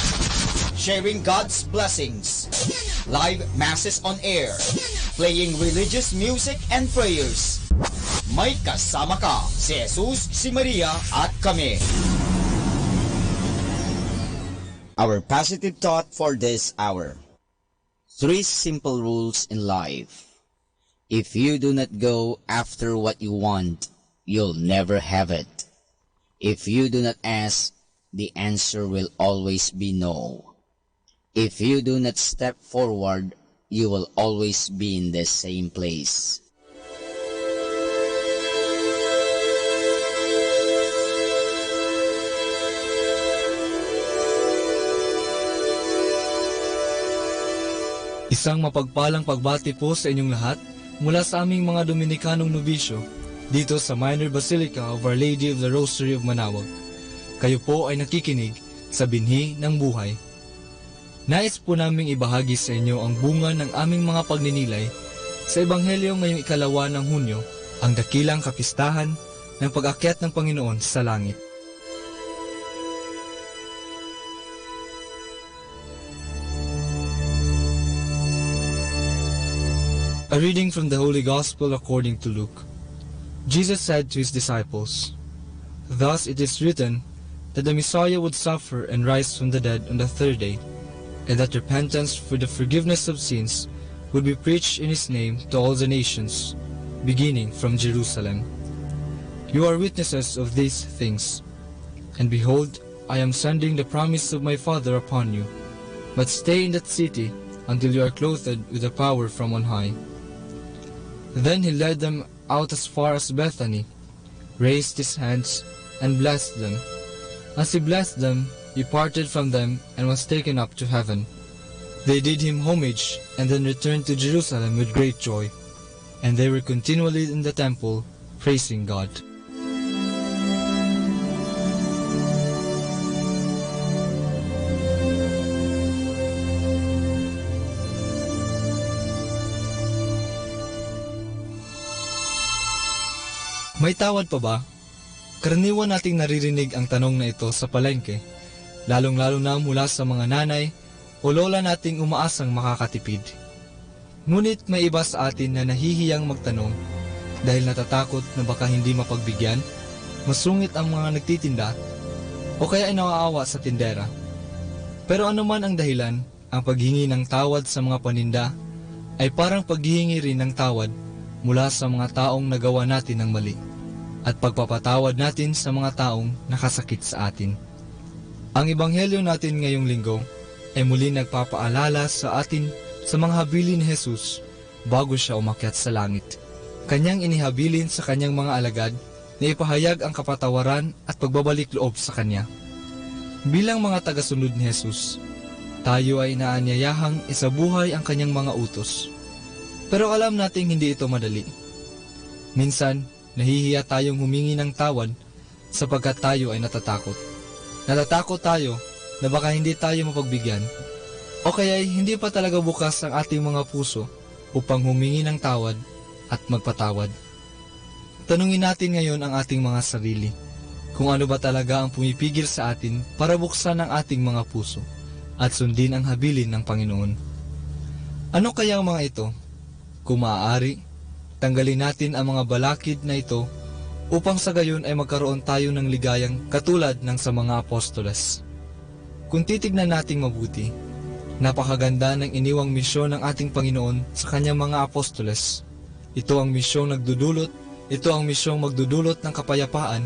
Speaker 11: sharing God's blessings, live masses on air, playing religious music and prayers. May kasama ka, si Jesus, si Maria, at kami. Our positive thought for this hour. 3 simple rules in life. If you do not go after what you want, you'll never have it. If you do not ask, the answer will always be no. If you do not step forward, you will always be in the same place.
Speaker 13: Isang mapagpalang pagbati po sa inyong lahat mula sa aming mga Dominikanong nobisyo dito sa Minor Basilica of Our Lady of the Rosary of Manawag. Kayo po ay nakikinig sa Binhi ng Buhay. Nais po naming ibahagi sa inyo ang bunga ng aming mga pagninilay sa Ebanghelyo ngayong 2 ng Hunyo, ang dakilang kapistahan ng pag-akyat ng Panginoon sa langit. A reading from the Holy Gospel according to Luke. Jesus said to his disciples, "Thus it is written that the Messiah would suffer and rise from the dead on the 3rd day, and that repentance for the forgiveness of sins would be preached in his name to all the nations, beginning from Jerusalem. You are witnesses of these things. And behold, I am sending the promise of my Father upon you. But stay in that city until you are clothed with the power from on high." Then he led them out as far as Bethany, raised his hands, and blessed them. As he blessed them, he parted from them and was taken up to heaven. They did him homage and then returned to Jerusalem with great joy, and they were continually in the temple, praising God. May tawad pa ba? Karaniwan nating naririnig ang tanong na ito sa palengke, lalong-lalo na mula sa mga nanay o lola nating umaasang makakatipid. Ngunit may iba sa atin na nahihiyang magtanong dahil natatakot na baka hindi mapagbigyan, masungit ang mga nagtitinda, o kaya ay naaawa sa tindera. Pero ano man ang dahilan, ang paghingi ng tawad sa mga paninda ay parang paghihingi rin ng tawad mula sa mga taong nagawa natin ng mali at pagpapatawad natin sa mga taong nakasakit sa atin. Ang ebanghelyo natin ngayong linggo ay muli nagpapaalala sa atin sa mga habilin ni Jesus bago siya umakyat sa langit. Kanyang inihabilin sa kanyang mga alagad na ipahayag ang kapatawaran at pagbabalik loob sa kanya. Bilang mga tagasunod ni Jesus, tayo ay naanyayahang isabuhay ang kanyang mga utos. Pero alam nating hindi ito madali. Minsan, nahihiya tayong humingi ng tawad sapagkat tayo ay natatakot. Natatakot tayo na baka hindi tayo mapagbigyan o kaya hindi pa talaga bukas ang ating mga puso upang humingi ng tawad at magpatawad. Tanungin natin ngayon ang ating mga sarili kung ano ba talaga ang pumipigil sa atin para buksan ang ating mga puso at sundin ang habilin ng Panginoon. Ano kaya ang mga ito? Kung maaari, tanggalin natin ang mga balakid na ito upang sa gayon ay magkaroon tayo ng ligayang katulad ng sa mga apostoles. Kung titignan nating mabuti, napakaganda ng iniwang misyon ng ating Panginoon sa kanyang mga apostoles. Ito ang misyong magdudulot ng kapayapaan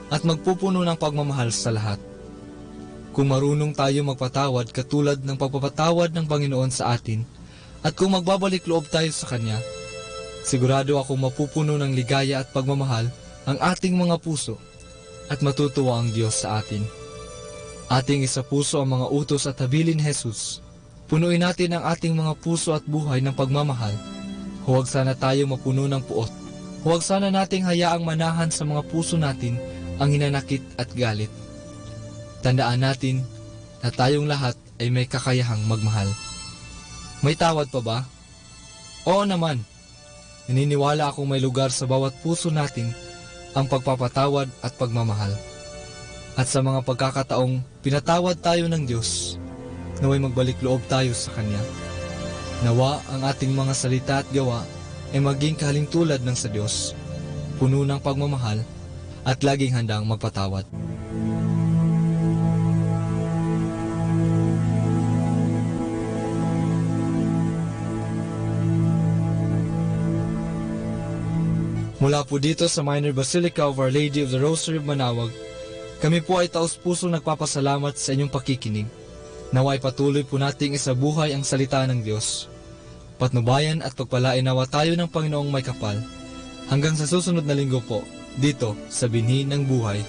Speaker 13: at magpupuno ng pagmamahal sa lahat. Kung marunong tayo magpatawad katulad ng pagpapatawad ng Panginoon sa atin, at kung magbabalik loob tayo sa Kanya, sigurado akong mapupuno ng ligaya at pagmamahal ang ating mga puso at matutuwa ang Diyos sa atin. Ating isapuso ang mga utos at habilin ni Jesus. Punuin natin ang ating mga puso at buhay ng pagmamahal. Huwag sana tayo mapuno ng puot. Huwag sana nating hayaang manahan sa mga puso natin ang hinanakit at galit. Tandaan natin na tayong lahat ay may kakayahang magmahal. May tawad pa ba? Oo naman. Naniniwala akong may lugar sa bawat puso natin ang pagpapatawad at pagmamahal. At sa mga pagkakataong pinatawad tayo ng Diyos, naway magbalik loob tayo sa Kanya. Nawa ang ating mga salita at gawa ay maging kahalintulad ng sa Diyos, puno ng pagmamahal at laging handang magpatawad. Mula po dito sa Minor Basilica of Our Lady of the Rosary of Manaoag, kami po ay taos-pusong nagpapasalamat sa inyong pakikinig. Naway patuloy po nating isabuhay ang salita ng Diyos. Patnubayan at pagpalain nawa tayo ng Panginoong may kapal. Hanggang sa susunod na linggo po, dito sa Binhi ng Buhay.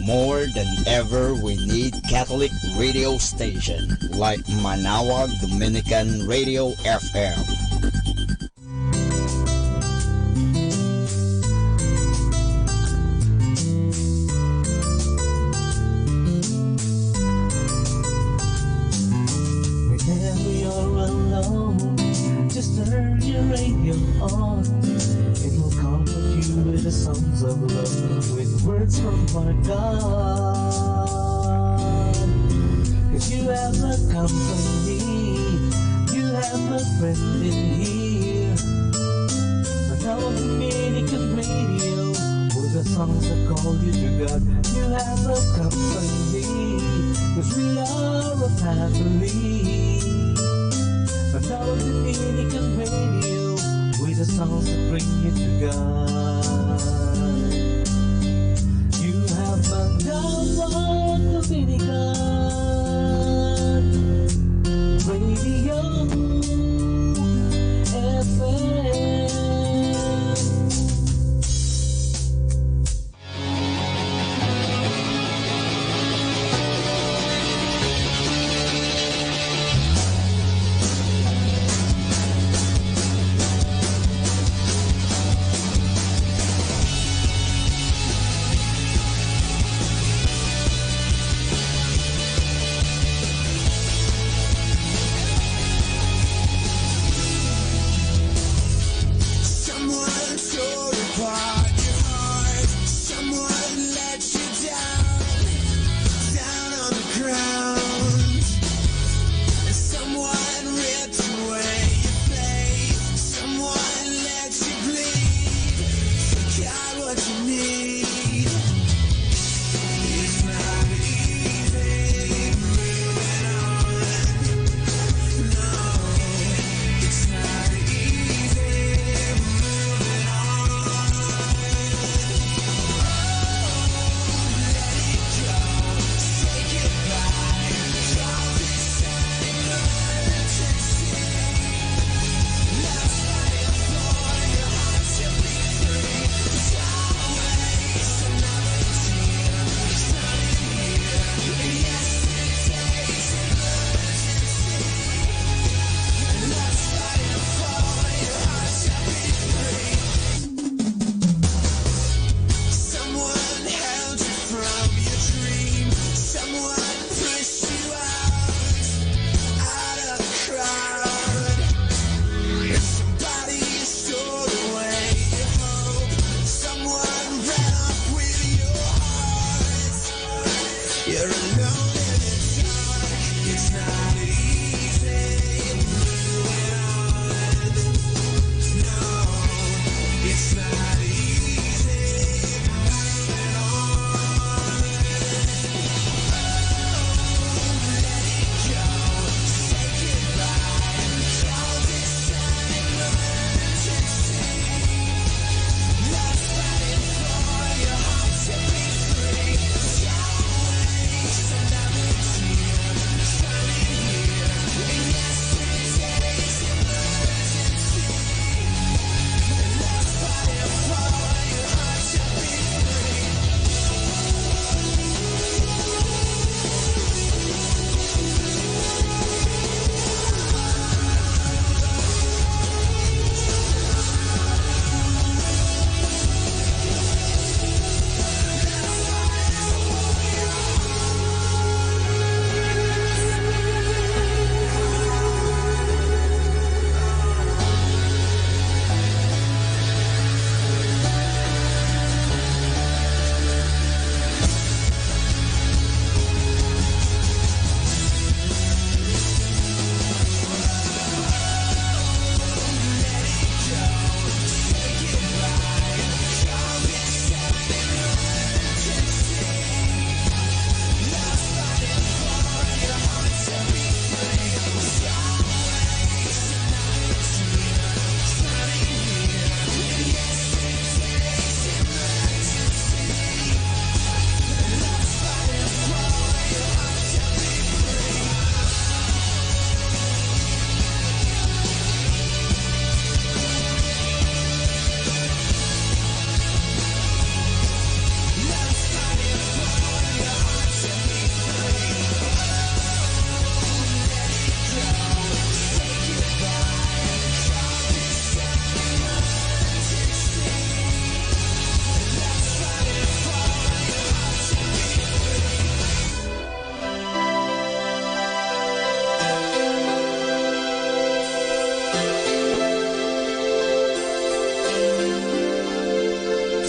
Speaker 11: More than ever, we need Catholic radio station like Manaoag Dominican Radio FM.
Speaker 1: Whenever you're alone, just turn your radio on. It will comfort you with the songs of love, with words from our God. 'Cause you have a company, you have a friend in here. Manaoag Dominican Radio, with the songs that call you to God. You have a company, 'cause we are a family. Manaoag Dominican Radio, with the songs that bring you to God. You have Manaoag Dominican Radio FM. You're alone in the dark. It's not easy moving on. No, it's not easy moving on. Let it go. Say goodbye. All this time emergency. Love's fighting for your heart to be free. Another tear, turning here. In yesterday's emergency. Love's fighting for your heart to be free.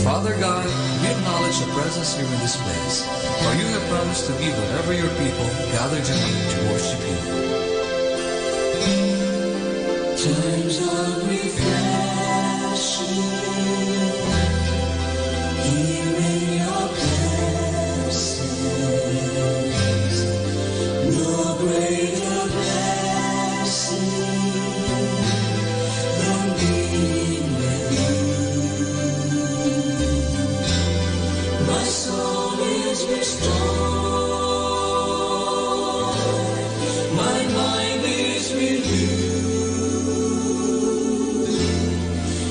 Speaker 14: Father God, we acknowledge your presence here in this place, for you have promised to be wherever your people gather to meet to worship you.
Speaker 1: Times of refreshing, here in your presence, no greater blessing than being with you. My soul is restored, my mind is renewed.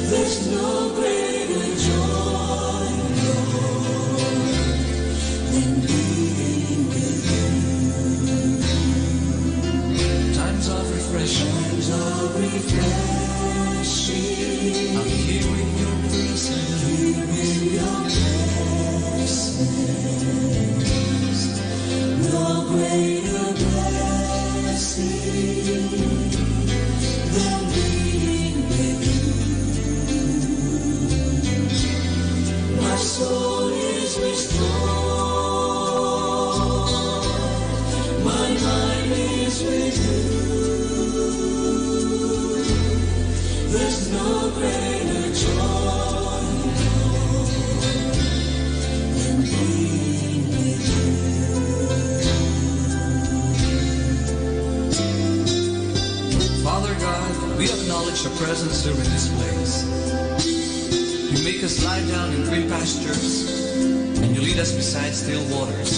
Speaker 1: There's no greater joy, Lord, than being with you.
Speaker 14: Times of refreshing,
Speaker 1: Times of refreshing,
Speaker 14: I'm here in your presence.
Speaker 1: here in your presence. No greater blessing than being with you. My soul is restored, my mind is renewed. There's no greater joy, Lord, than being with you.
Speaker 14: Father God, we acknowledge your presence here in this place. You make us lie down in green pastures, and you lead us beside still waters.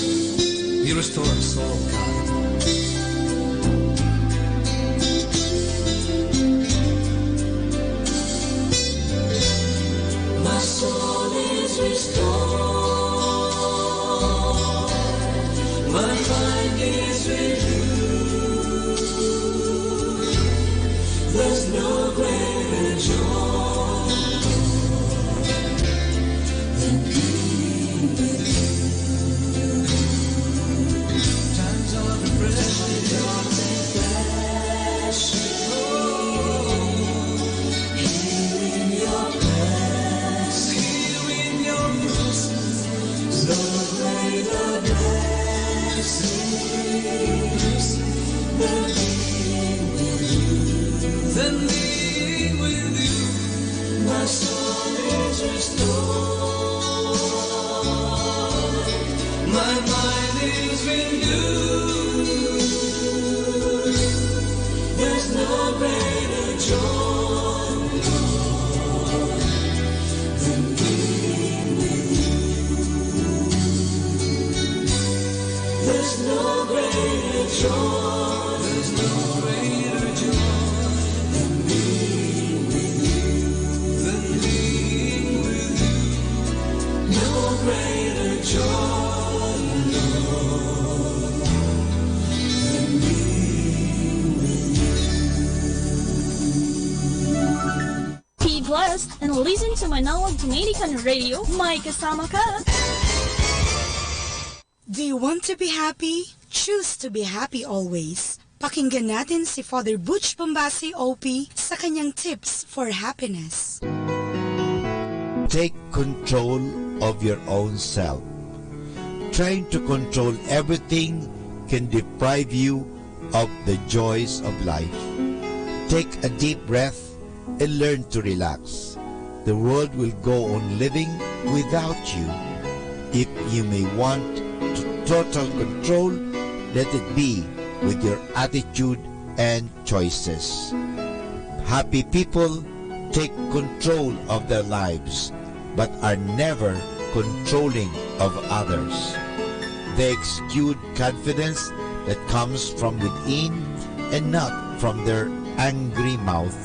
Speaker 14: You restore our soul, God.
Speaker 1: My soul is restored, my mind is renewed. There's no greater joy than being with you.
Speaker 14: Times of refreshing,
Speaker 1: here in your presence, no greater blessing.
Speaker 14: Then being with you, my soul is restored. My mind is renewed. There's no greater joy, Lord, than being with you. There's no greater joy. There's no greater joy than being with you. Than being with you. No greater joy, Lord, than being with you.
Speaker 15: Be blessed and listen to Manawag Dominican Radio. May kasama ka.
Speaker 16: Do you want to be happy? Choose to be happy always. Pakinggan natin si Father Butch Bombasi OP sa kanyang tips for happiness.
Speaker 2: Take control of your own self. Trying to control everything can deprive you of the joys of life. Take a deep breath and learn to relax. The world will go on living without you. If you may want total control, let it be with your attitude and choices. Happy people take control of their lives, but are never controlling of others. They exude confidence that comes from within and not from their angry mouth.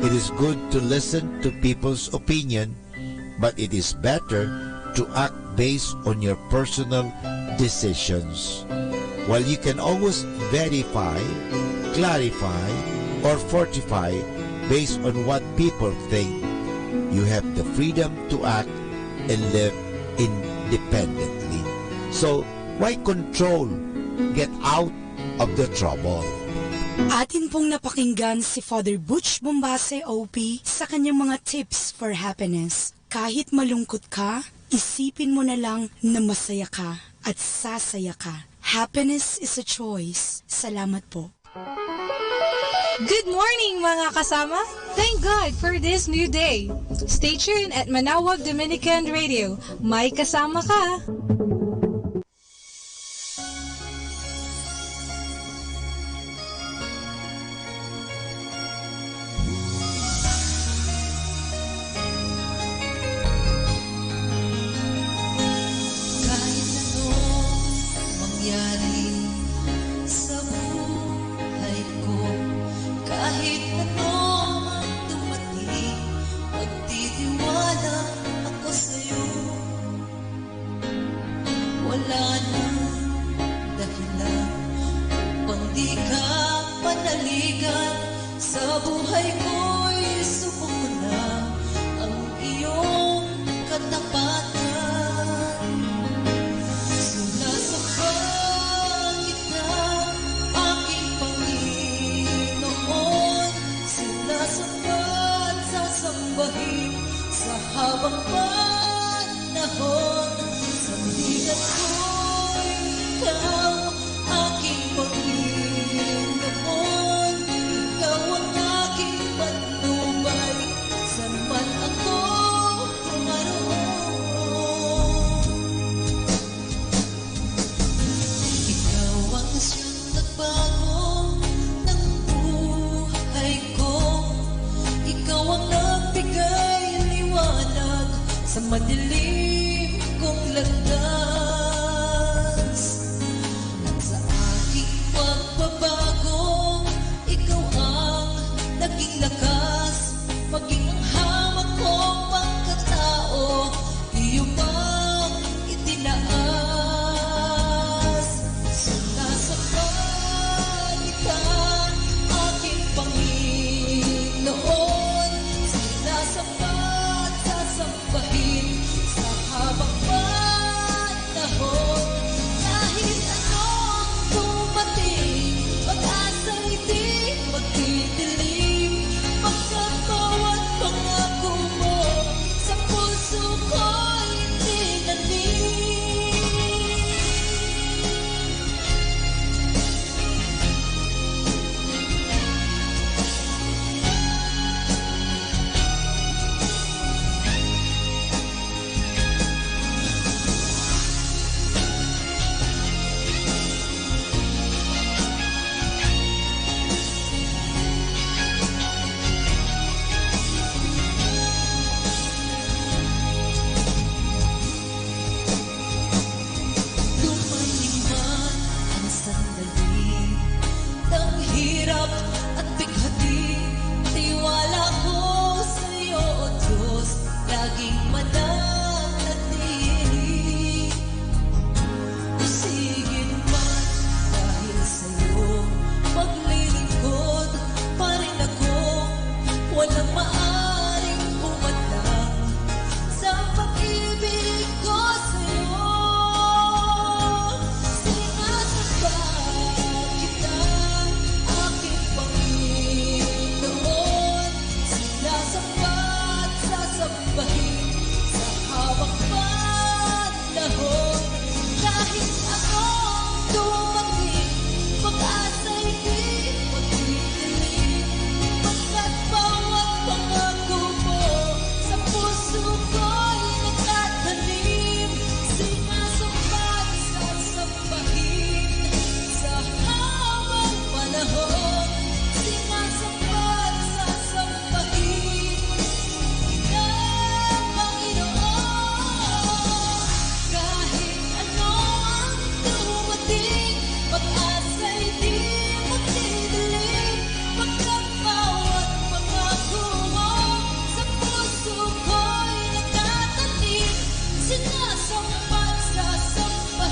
Speaker 2: It is good to listen to people's opinion, but it is better to act based on your personal decisions. While you can always verify, clarify, or fortify based on what people think, you have the freedom to act and live independently. So, why control? Get out of the trouble.
Speaker 16: Atin pong napakinggan si Father Butch Bombase OP sa kanyang mga tips for happiness. Kahit malungkot ka, isipin mo na lang na masaya ka at sasaya ka. Happiness is a choice. Salamat po.
Speaker 17: Good morning mga kasama! Thank God for this new day. Stay tuned at Manawag Dominican Radio. May kasama ka!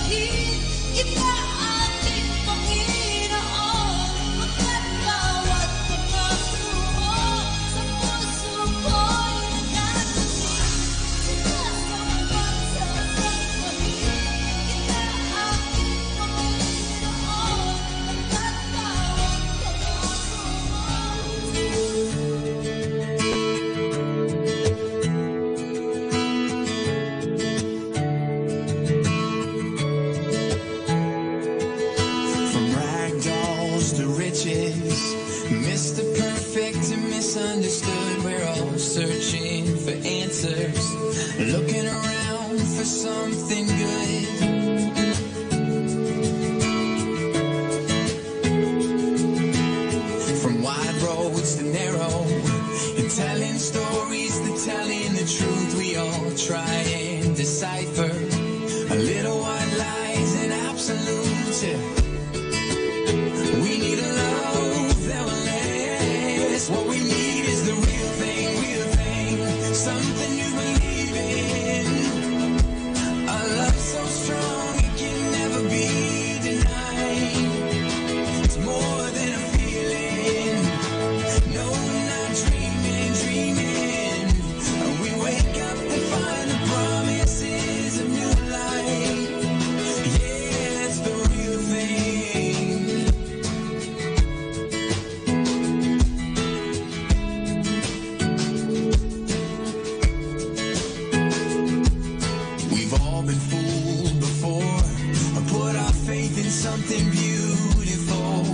Speaker 1: sambahin kita ating Panginoon. Pagkat bawat pangako mo sa puso ko'y nagkatuloy. Sinasambang sa sambahin kita ating Panginoon. Pagkat bawat pangako mo.
Speaker 18: From ragdolls to riches, Mr. Perfect and misunderstood. We're all searching for answers, looking around for something good. From wide roads to narrow, and telling stories to telling the truth, we all try and decipher a little white lies and absolutes. Yeah. We need a love that will last. What we need is the real thing, something you believe in. A love so strong it can never be denied. It's more than a feeling. No, we're not dreaming. We wake up to find the promises of new life. Yeah, it's the real thing. We've all been fooled before, put our faith in something beautiful,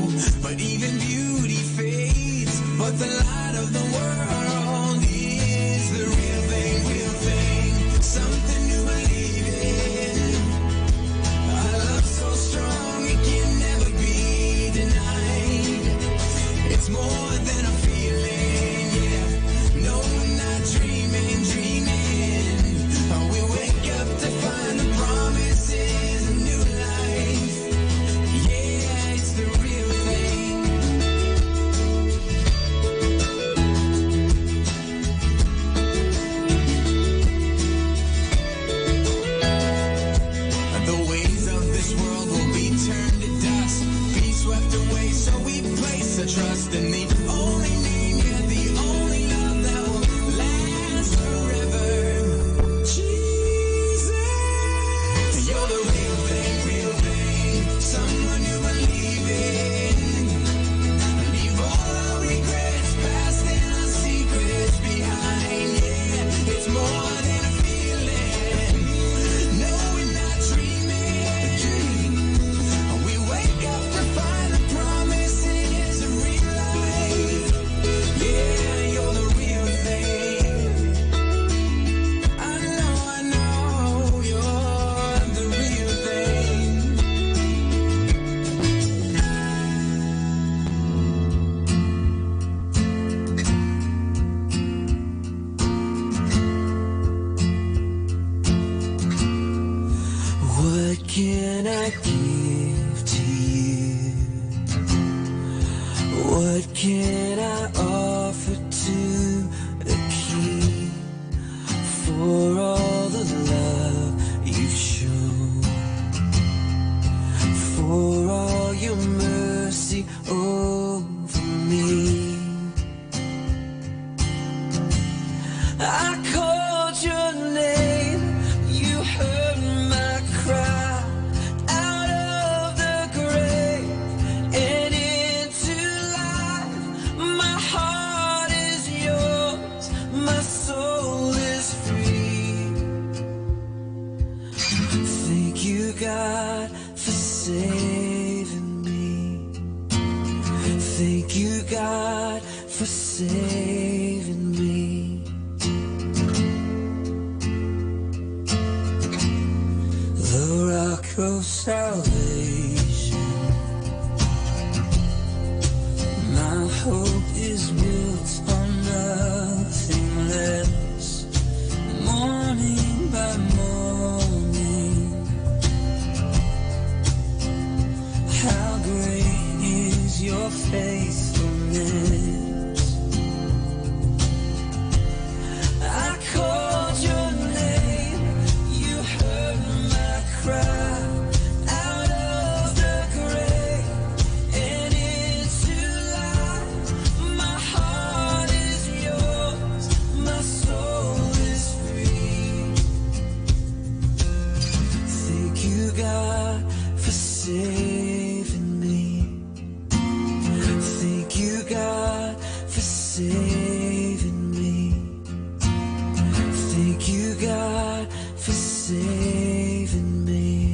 Speaker 18: but even beauty fades. But the light of the world is the real thing, something you believe in. A love so strong it can never be denied. It's more than a feeling, yeah. No, we're not dreaming. We wake up to find the promises of new life. Yeah, it's the real thing. The ways of this world will be turned to dust, be swept away, so we place our trust in the only name, yeah, the only love that will last forever. Jesus, you're the real thing, someone you believe in. Leave all our regrets past and our secrets behind. Yeah, it's more than a feeling. No, we're not dreaming. We wake up to find the promises of real life. Yeah, you're the real thing. I know you're the real thing. What can I give to you? What can I offer to the King for all the love you've shown, for all your mercy over me? I called your name, you heard my cry, out of the grave and into life. My heart is yours, my soul is free. Thank you, God, for saving me. Thank you, God, for saving me. The rock of salvation, my hope is built on nothing less. Morning by morning, how great is your faithfulness. I called your name, you heard my cry,
Speaker 1: saving me. Thank you, God, for saving me. Thank you, God, for saving me.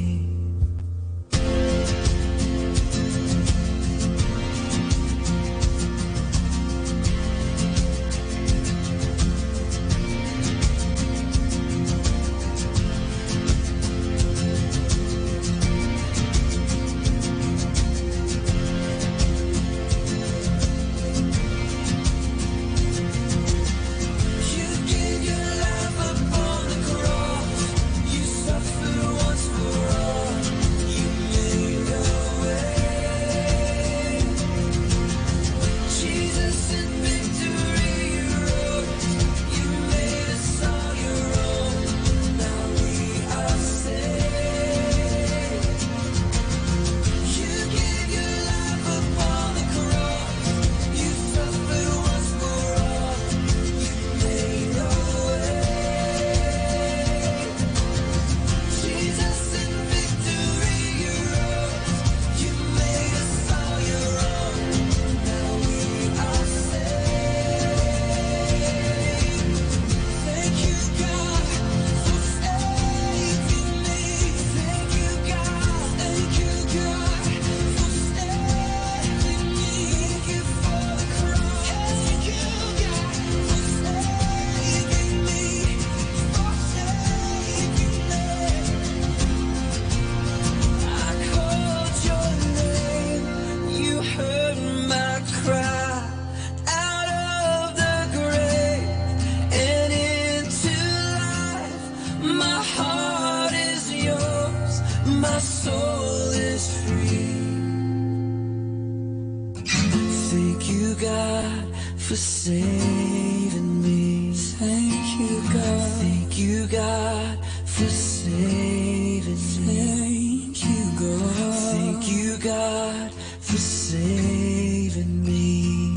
Speaker 1: For saving me. Thank you, God. Thank you, God, for saving me. Thank you, God. Thank you, God, for saving me.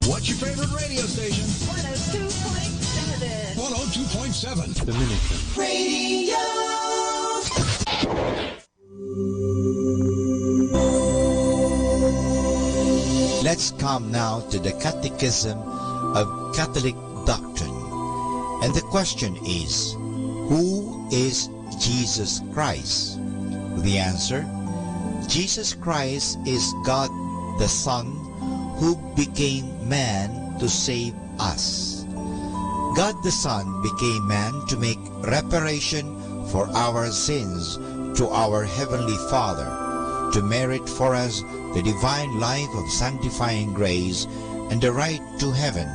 Speaker 19: What's your favorite radio station?
Speaker 20: 102.7.
Speaker 19: 102.7.
Speaker 1: Dominican Radio.
Speaker 2: Let's come now to the Catechism of Catholic Doctrine. And the question is, who is Jesus Christ? The answer, Jesus Christ is God the Son who became man to save us. God the Son became man to make reparation for our sins to our Heavenly Father, to merit for us the divine life of sanctifying grace and the right to heaven,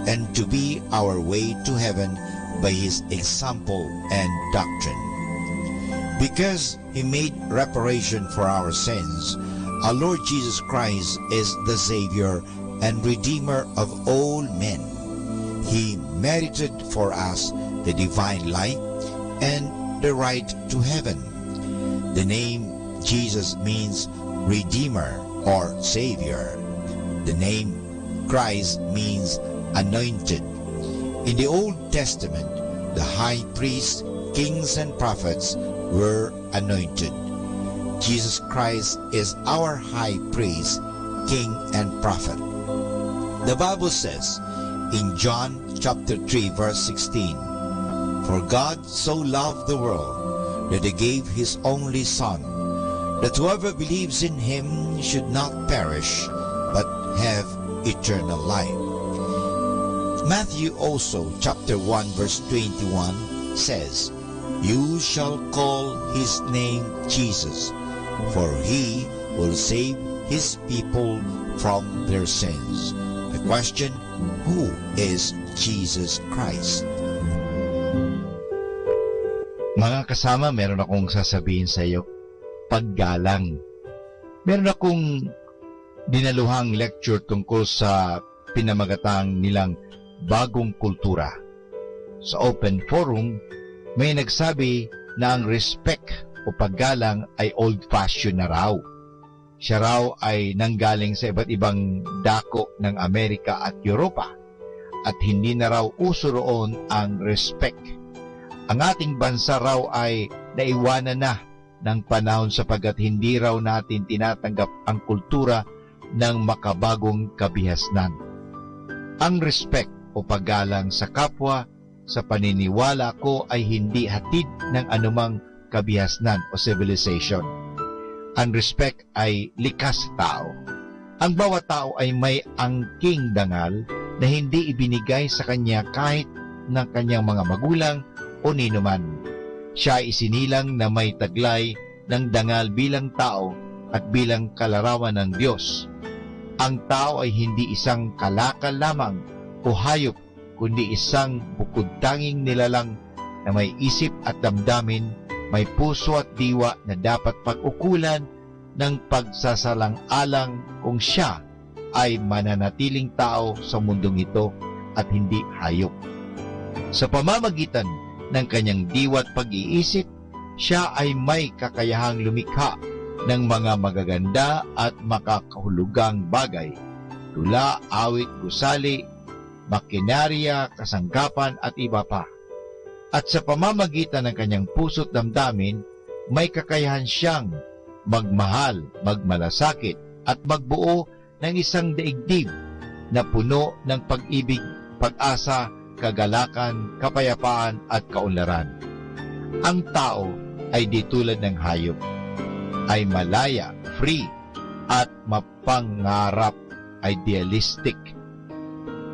Speaker 2: and to be our way to heaven by his example and doctrine. Because he made reparation for our sins, our Lord Jesus Christ is the Savior and Redeemer of all men. He merited for us the divine life and the right to heaven. The name Jesus means Redeemer or Savior. The name Christ means anointed. In the Old Testament, the high priests, kings, and prophets were anointed. Jesus Christ is our high priest, king, and prophet. The Bible says in John chapter 3 verse 16, "For God so loved the world that he gave his only Son, that whoever believes in him should not perish, but have eternal life." Matthew also chapter 1 verse 21 says, "You shall call his name Jesus, for he will save his people from their sins." The question, who is Jesus Christ?
Speaker 21: Mga kasama, meron akong sasabihin sa iyo. Paggalang. Meron akong dinaluhang lecture tungkol sa pinamagatang nilang bagong kultura. Sa open forum, may nagsabi na ang respect o paggalang ay old-fashioned na raw. Siya raw ay nanggaling sa iba't ibang dako ng Amerika at Europa at hindi na raw uso roon ang respect. Ang ating bansa raw ay naiwanan na ng panahon sapagkat hindi raw natin tinatanggap ang kultura ng makabagong kabihasnan. Ang respect o paggalang sa kapwa sa paniniwala ko ay hindi hatid ng anumang kabihasnan o civilization. Ang respect ay likas sa tao. Ang bawat tao ay may angking dangal na hindi ibinigay sa kanya kahit ng kanyang mga magulang o ninuman. Siya ay isinilang na may taglay ng dangal bilang tao at bilang kalarawan ng Diyos. Ang tao ay hindi isang kalakal lamang o hayop, kundi isang bukod-tanging nilalang na may isip at damdamin, may puso at diwa na dapat pag-ukulan ng pagsasalang-alang kung siya ay mananatiling tao sa mundong ito at hindi hayop. Sa pamamagitan ng kanyang diwa at pag-iisip, siya ay may kakayahang lumikha ng mga magaganda at makakahulugang bagay, tula, awit, gusali, makinarya, kasangkapan at iba pa. At sa pamamagitan ng kanyang puso't damdamin, may kakayahan siyang magmahal, magmalasakit at magbuo ng isang daigdig na puno ng pag-ibig, pag-asa, kagalakan, kapayapaan at kaunlaran. Ang tao ay di tulad ng hayop, ay malaya, free at mapangarap, idealistic.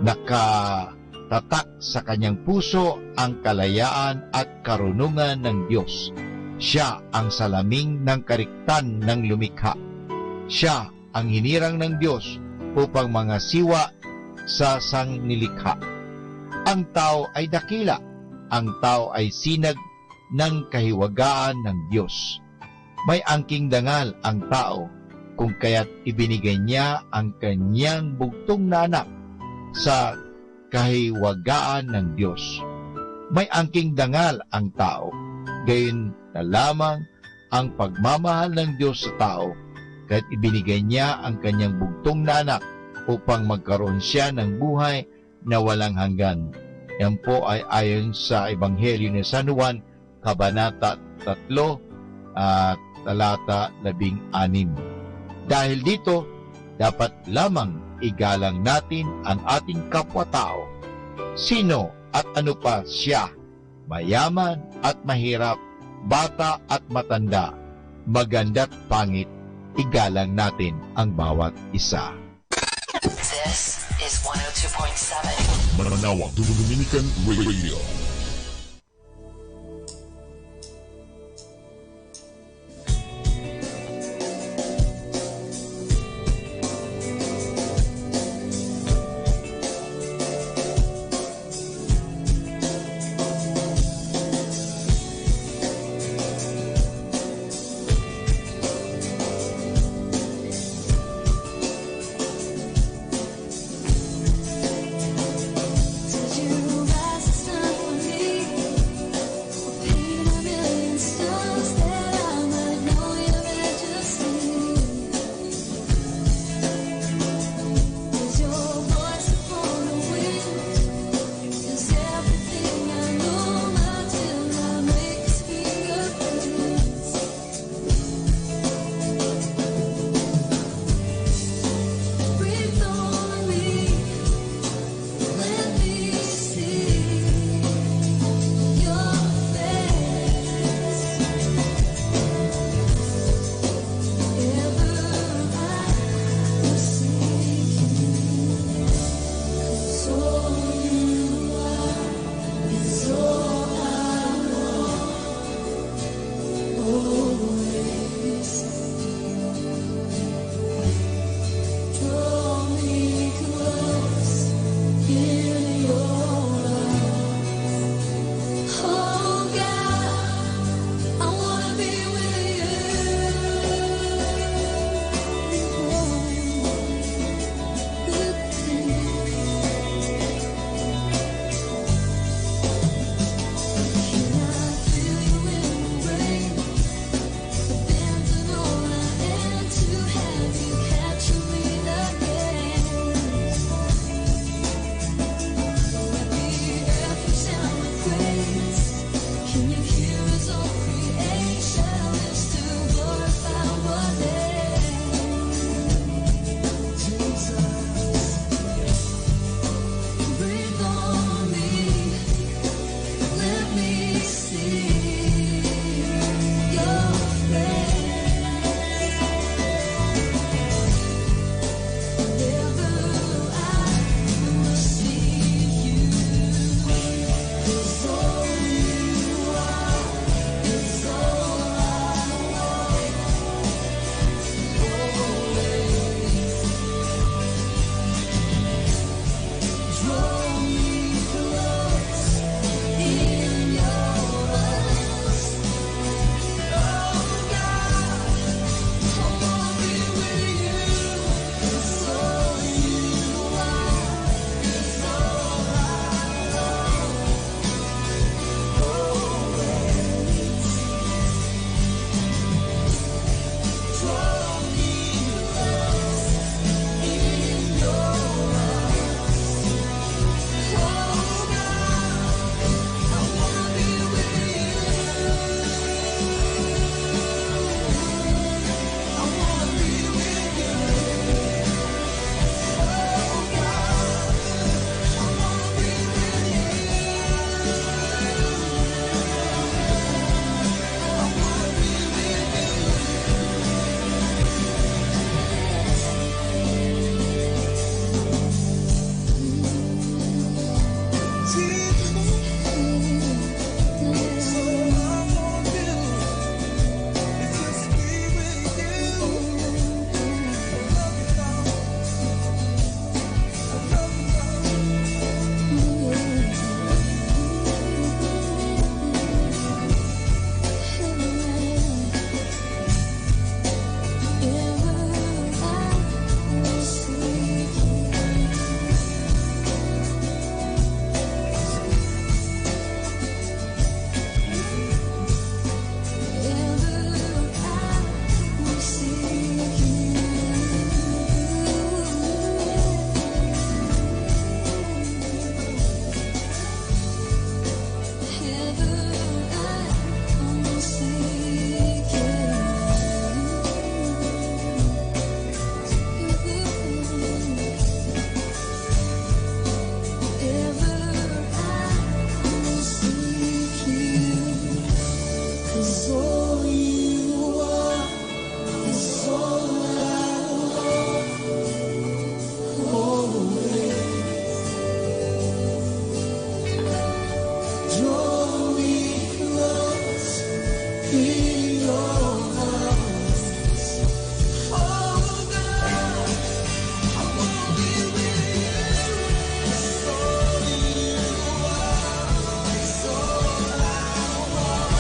Speaker 21: Nakatatak sa kanyang puso ang kalayaan at karunungan ng Diyos. Siya ang salaming ng kariktan ng lumikha. Siya ang hinirang ng Diyos upang mga siwa sa sangnilikha. Ang tao ay dakila. Ang tao ay sinag ng kahiwagaan ng Diyos. May angking dangal ang tao, kung kaya't ibinigay niya ang kanyang bugtong na anak sa kahiwagaan ng Diyos. May angking dangal ang tao, gayon na lamang ang pagmamahal ng Diyos sa tao, kaya't ibinigay niya ang kanyang bugtong na anak upang magkaroon siya ng buhay na walang hanggan. Yan po ay ayon sa Ebanghelyo ni San Juan, Kabanata 3, talata 16. Dahil dito, dapat lamang igalang natin ang ating kapwa-tao. Sino at ano pa siya, mayaman at mahirap, bata at matanda, maganda't pangit, igalang natin ang bawat isa.
Speaker 20: This is 102.7
Speaker 19: Manawag Dominican Radio.
Speaker 1: Did you rise to stand for me? in your arms. Oh God, I wanna be with you. That's all you are. That's all I want.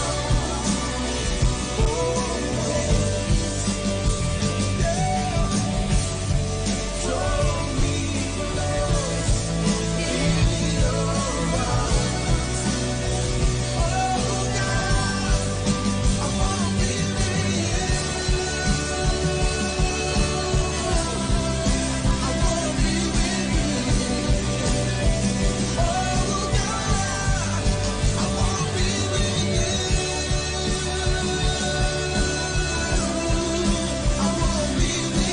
Speaker 1: Always, yeah. Draw me close in your arms. Oh God, I wanna be with you. I wanna be with you. Oh God, I wanna be with you. I wanna be with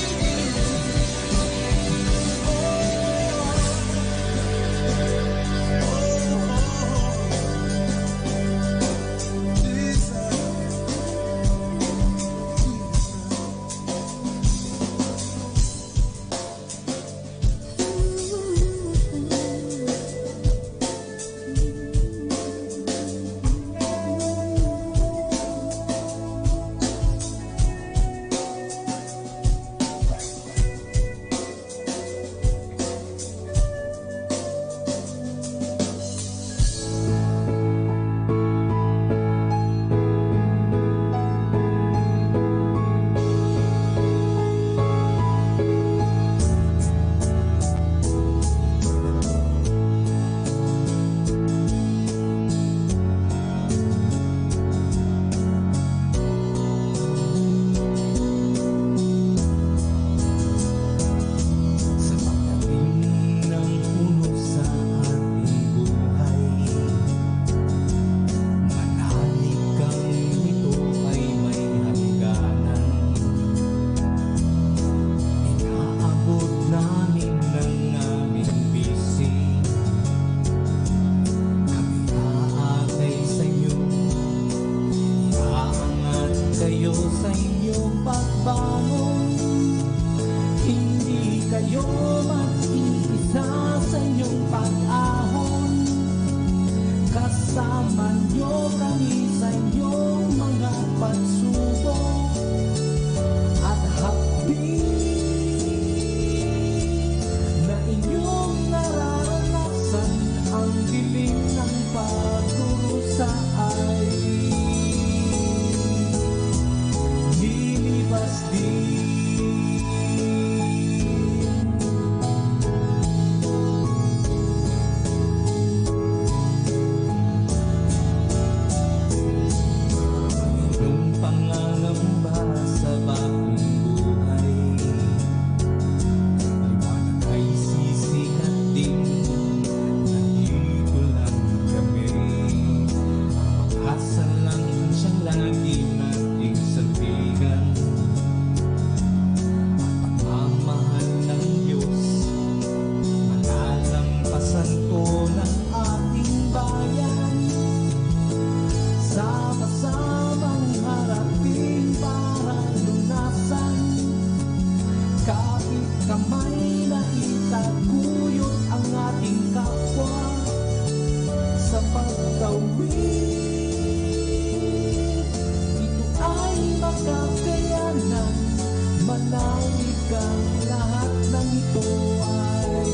Speaker 1: kayo sa inyong pagbangon. Hindi kayo mag-iisa sa inyong pag-ahon. Kasama niyo kami sa inyong mga pagsubok at hapdi na inyong nararanasan. Ang dilim ng pagdurusa ay lilipas din. Ang pangangamba sa bagong buhay, liwanag ay sisikat din. Nandito lang kami, ang pag-asa lang siyang lagi nating salpigan. Ang pagmamahal ng Diyos, malalampasan to ng ating bayan. Sama-samang harapin para lunasan. Kapit kamay na itaguyod ang ating kapwa sa pagtawid. Ito ay makakayanan, manawig ang lahat ng ito ay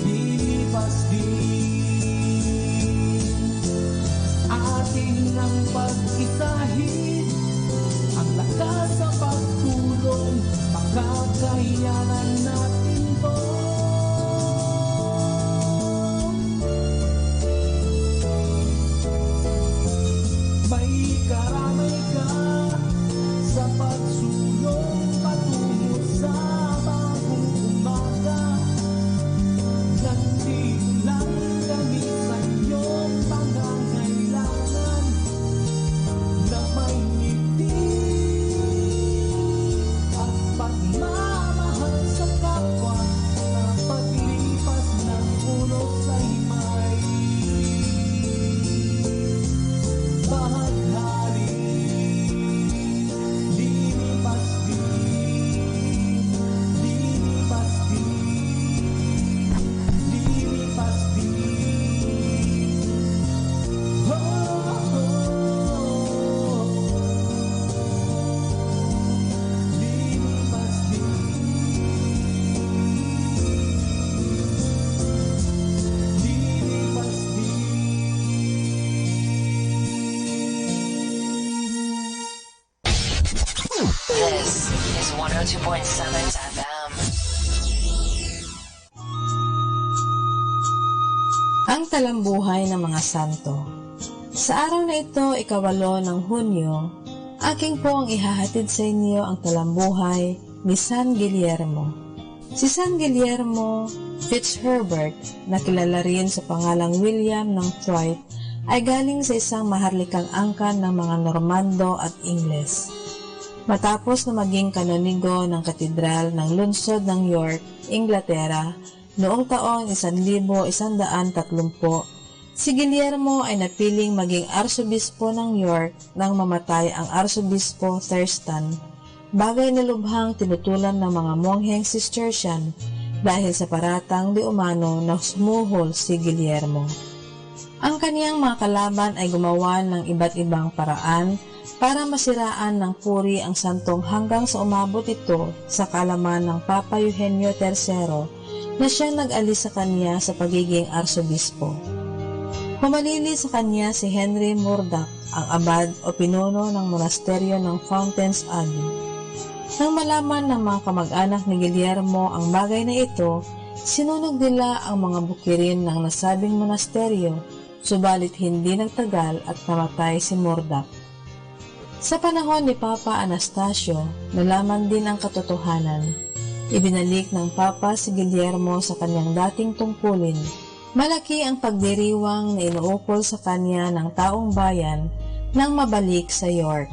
Speaker 1: lilipas din. Ating ang pag-isahin, ang lakas sa pagtulong, makakayanan natin to. May karamay ka sa pagsulong patungo sa bagong umaga. Nandito lang kami sa iyong pangangailangan na may ngiti at pagmamahal sa kapwa.
Speaker 20: This is 102.7 FM.
Speaker 4: Ang talambuhay ng mga santo. Sa araw na ito, ikawalo ng Hunyo, aking pong ihahatid sa inyo ang talambuhay ni San Guillermo. Si San Guillermo Fitzherbert, na kilala rin sa pangalang William ng Thrift, ay galing sa isang maharlikang angkan ng mga Normando at Ingles. Matapos na maging kanonigo ng katedral ng lungsod ng York, Inglaterra, noong taong 1130, si Guillermo ay napiling maging arsobispo ng York nang mamatay ang arsobispo Thurston, bagay na lubhang tinutulan ng mga mongheng Cistercian dahil sa paratang di umano na sumuhol si Guillermo. Ang kaniyang mga kalaban ay gumawa ng iba't ibang paraan para masiraan ng puri ang santong hanggang sa umabot ito sa kalaman ng Papa Eugenio III na siyang nag-alis sa kanya sa pagiging arsobispo. Humalili sa kanya si Henry Murdoch, ang abad o pinuno ng monasteryo ng Fountains Abbey. Nang malaman ng mga kamag-anak ni Guillermo ang bagay na ito, sinunog nila ang mga bukirin ng nasabing monasteryo, subalit hindi nagtagal at namatay si Murdoch. Sa panahon ni Papa Anastasio, nalaman din ang katotohanan. Ibinalik ng Papa si Guillermo sa kanyang dating tungkulin. Malaki ang pagdiriwang na inuukol sa kanya ng taong bayan nang mabalik sa York.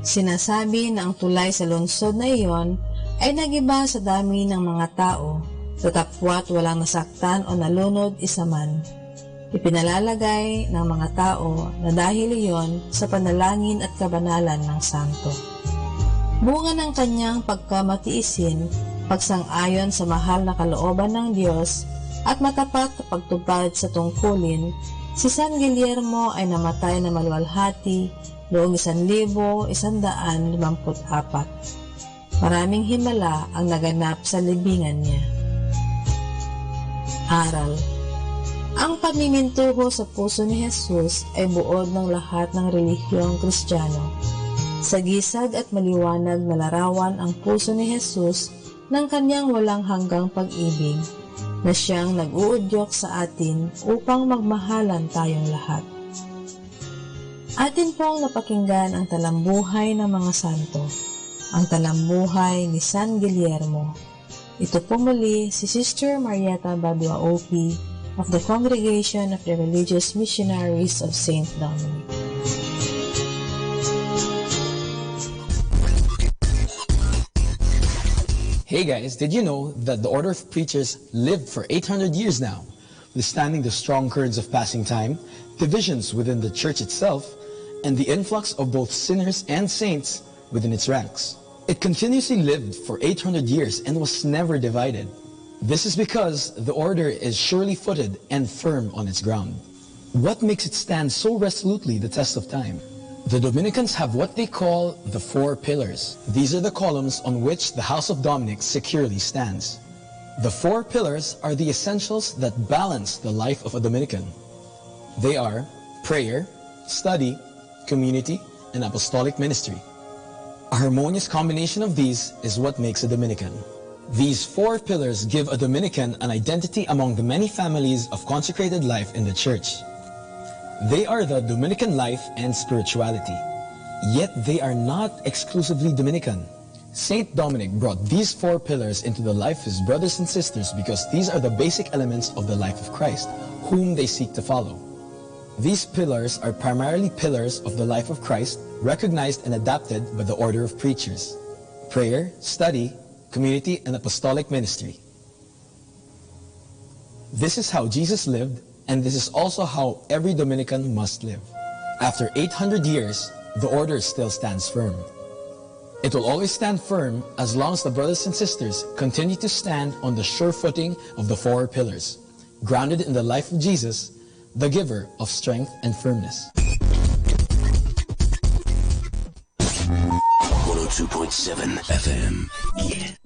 Speaker 4: Sinasabi na ang tulay sa lungsod na iyon ay nagiba sa dami ng mga tao, tatapwat walang nasaktan o nalunod isa man. Ipinalalagay ng mga tao na dahil iyon sa panalangin at kabanalan ng santo. Bunga ng kanyang pagkamatiisin, pagsang-ayon sa mahal na kalooban ng Diyos at matapat na pagtupad sa tungkulin, si San Guillermo ay namatay na maluwalhati noong 1154. Maraming himala ang naganap sa libingan niya. Aral. Ang pamimintuho sa puso ni Jesus ay buod ng lahat ng relihiyong Kristiyano. Sagisag at maliwanag na larawan ang puso ni Jesus ng kanyang walang hanggang pag-ibig, na siyang nag-uudyok sa atin upang magmahalan tayong lahat. Atin pong napakinggan ang talambuhay ng mga santo, ang talambuhay ni San Guillermo. Ito po muli si Sister Marieta Badua OP of the Congregation of the Religious Missionaries of St. Dominic.
Speaker 22: Hey guys, did you know that the Order of Preachers lived for 800 years now, withstanding the strong currents of passing time, divisions within the church itself, and the influx of both sinners and saints within its ranks? It continuously lived for 800 years and was never divided. This is because the order is surely footed and firm on its ground. What makes it stand so resolutely the test of time? The Dominicans have what they call the 4 pillars. These are the columns on which the House of Dominic securely stands. The 4 pillars are the essentials that balance the life of a Dominican. They are prayer, study, community, and apostolic ministry. A harmonious combination of these is what makes a Dominican. These 4 pillars give a Dominican an identity among the many families of consecrated life in the Church. They are the Dominican life and spirituality, yet they are not exclusively Dominican. Saint Dominic brought these 4 pillars into the life of his brothers and sisters because these are the basic elements of the life of Christ, whom they seek to follow. These pillars are primarily pillars of the life of Christ, recognized and adapted by the Order of Preachers: prayer, study, community, and apostolic ministry. This is how Jesus lived, and this is also how every Dominican must live. After 800 years, the order still stands firm. It will always stand firm as long as the brothers and sisters continue to stand on the sure footing of the 4 pillars, grounded in the life of Jesus, the giver of strength and firmness.
Speaker 23: 102.7 FM. Yeah.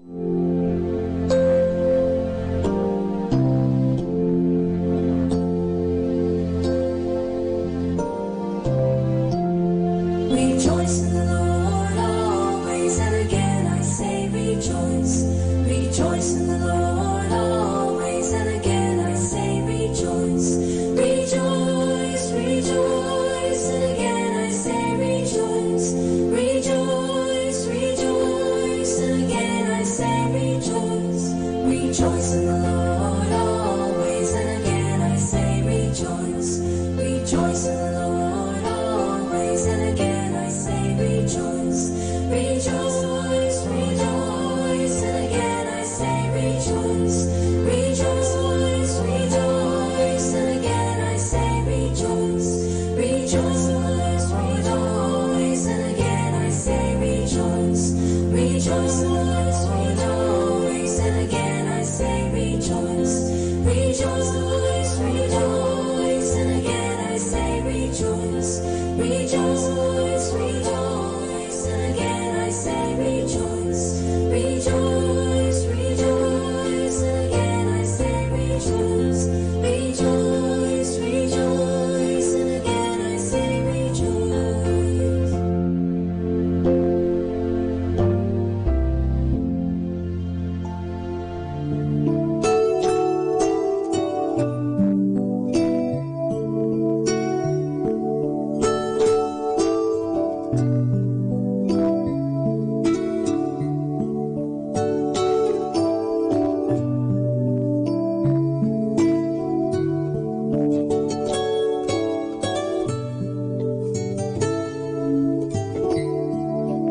Speaker 1: Rejoice in the Lord always and again.
Speaker 6: rejoice, rejoice, rejoice. And again I say rejoice, rejoice, rejoice. And again I say rejoice, rejoice, rejoice. And again I say rejoice.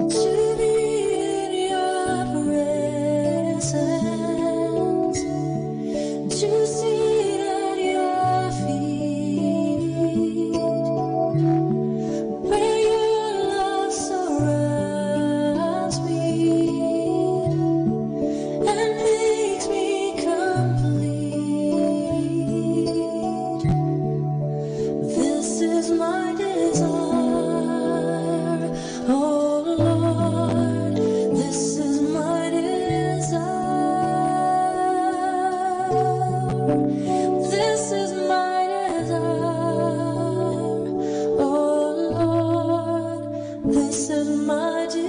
Speaker 6: To be in your presence, to sit at your feet, where your love surrounds me and makes me complete. This is my desire, oh Lord, this is my desire. This is my desire, oh Lord, this is my desire.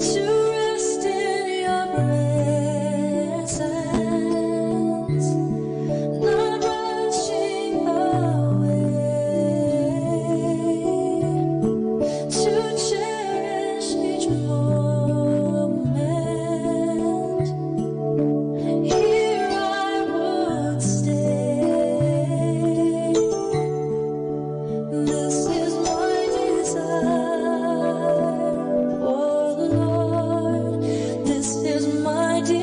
Speaker 6: To rest in your presence, not rushing away, to cherish each moment. Here I would stay. This is my desire, oh Lord, this is my desire.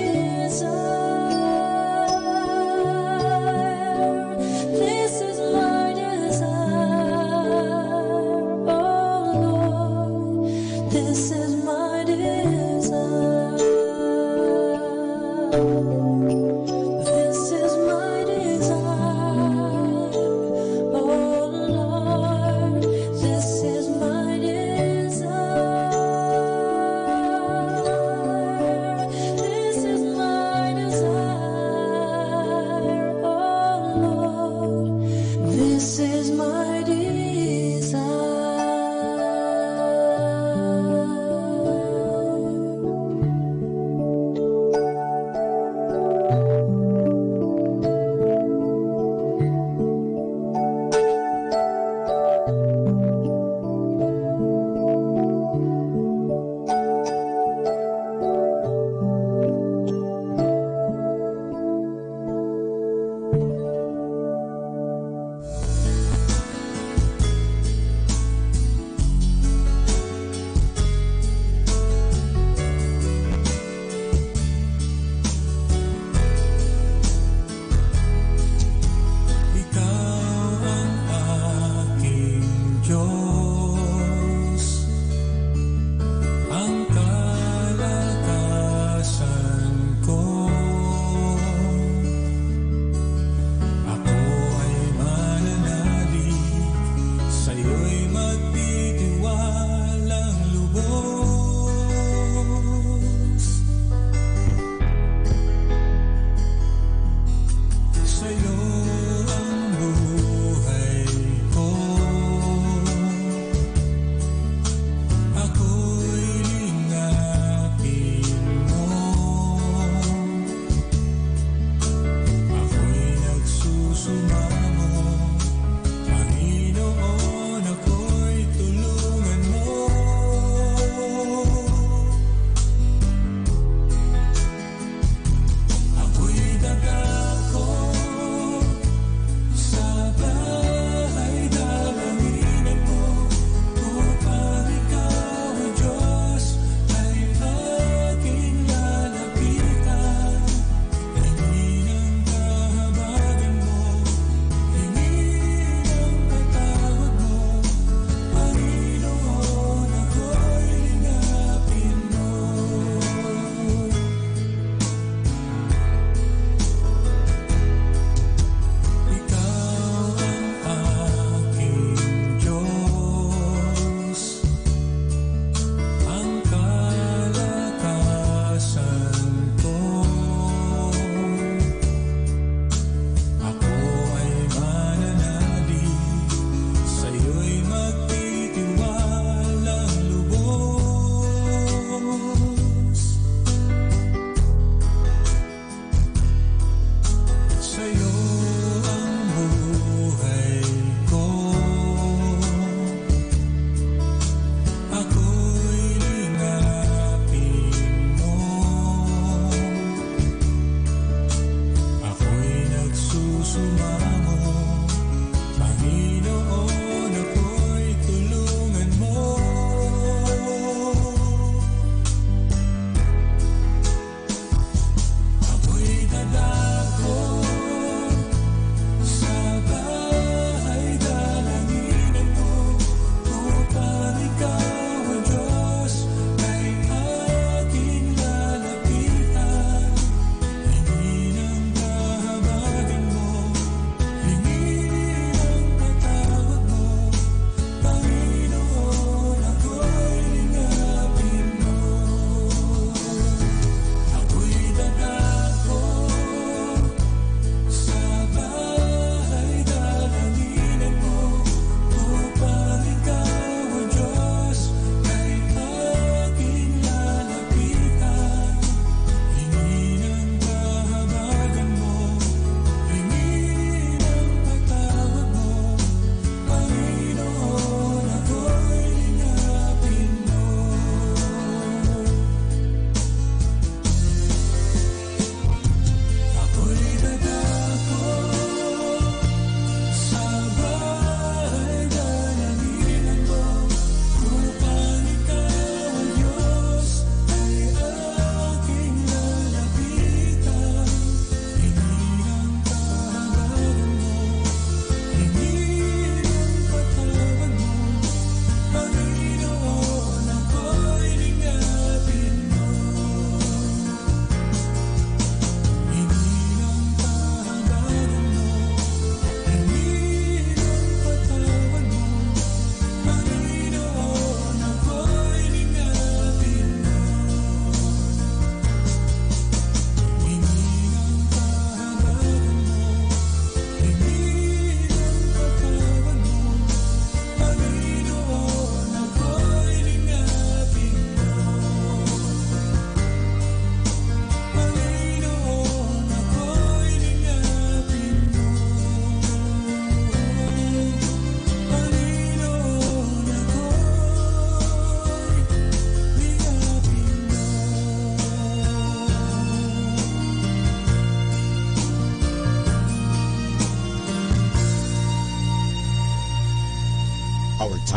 Speaker 6: This is my desire, oh Lord, this is my desire. This is my desire, oh Lord, this is my desire. This is my desire, oh Lord, this is my desire.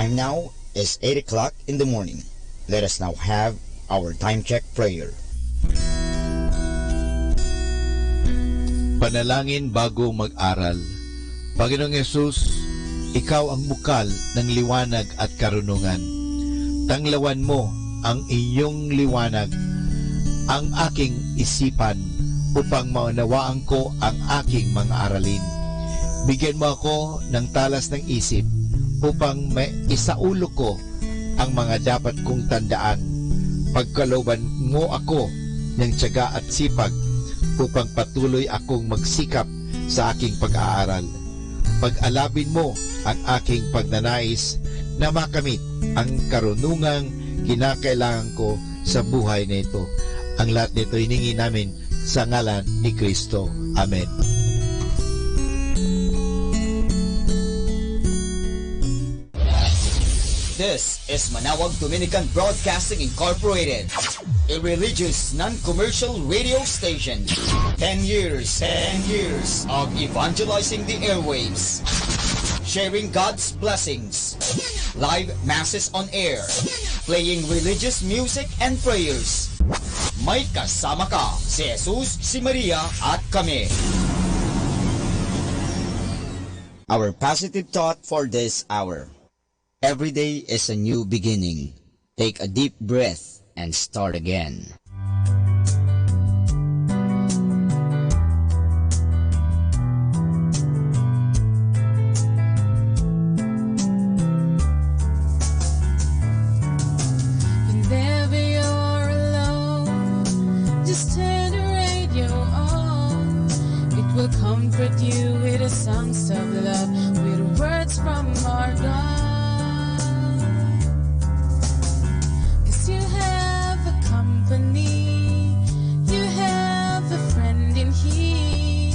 Speaker 11: time now is 8 o'clock in the morning. Let us now have our time check prayer.
Speaker 21: Panalangin bago mag-aral. Panginoong Yesus, Ikaw ang bukal ng liwanag at karunungan. Tanglawan mo ang iyong liwanag, ang aking isipan, upang maunawaan ko ang aking mga aralin. Bigyan mo ako ng talas ng isip upang maisaulo ko ang mga dapat kong tandaan. Pagkalooban mo ako ng tiyaga at sipag upang patuloy akong magsikap sa aking pag-aaral. Pag-alabin mo ang aking pagnanais na makamit ang karunungang kinakailangan ko sa buhay na ito. Ang lahat nito hiningi namin sa ngalan ni Kristo. Amen.
Speaker 11: This is Manawag Dominican Broadcasting Incorporated, a religious, non-commercial radio station. 10 years of evangelizing the airwaves, sharing God's blessings, live masses on air, playing religious music and prayers. May kasama ka, si Jesus, si Maria, at kami. Our positive thought for this hour. Every day is a new beginning. Take a deep breath and start again.
Speaker 3: Whenever you're alone, just turn the radio on. It will comfort you with the songs of love, with words from our God. You have a friend in here.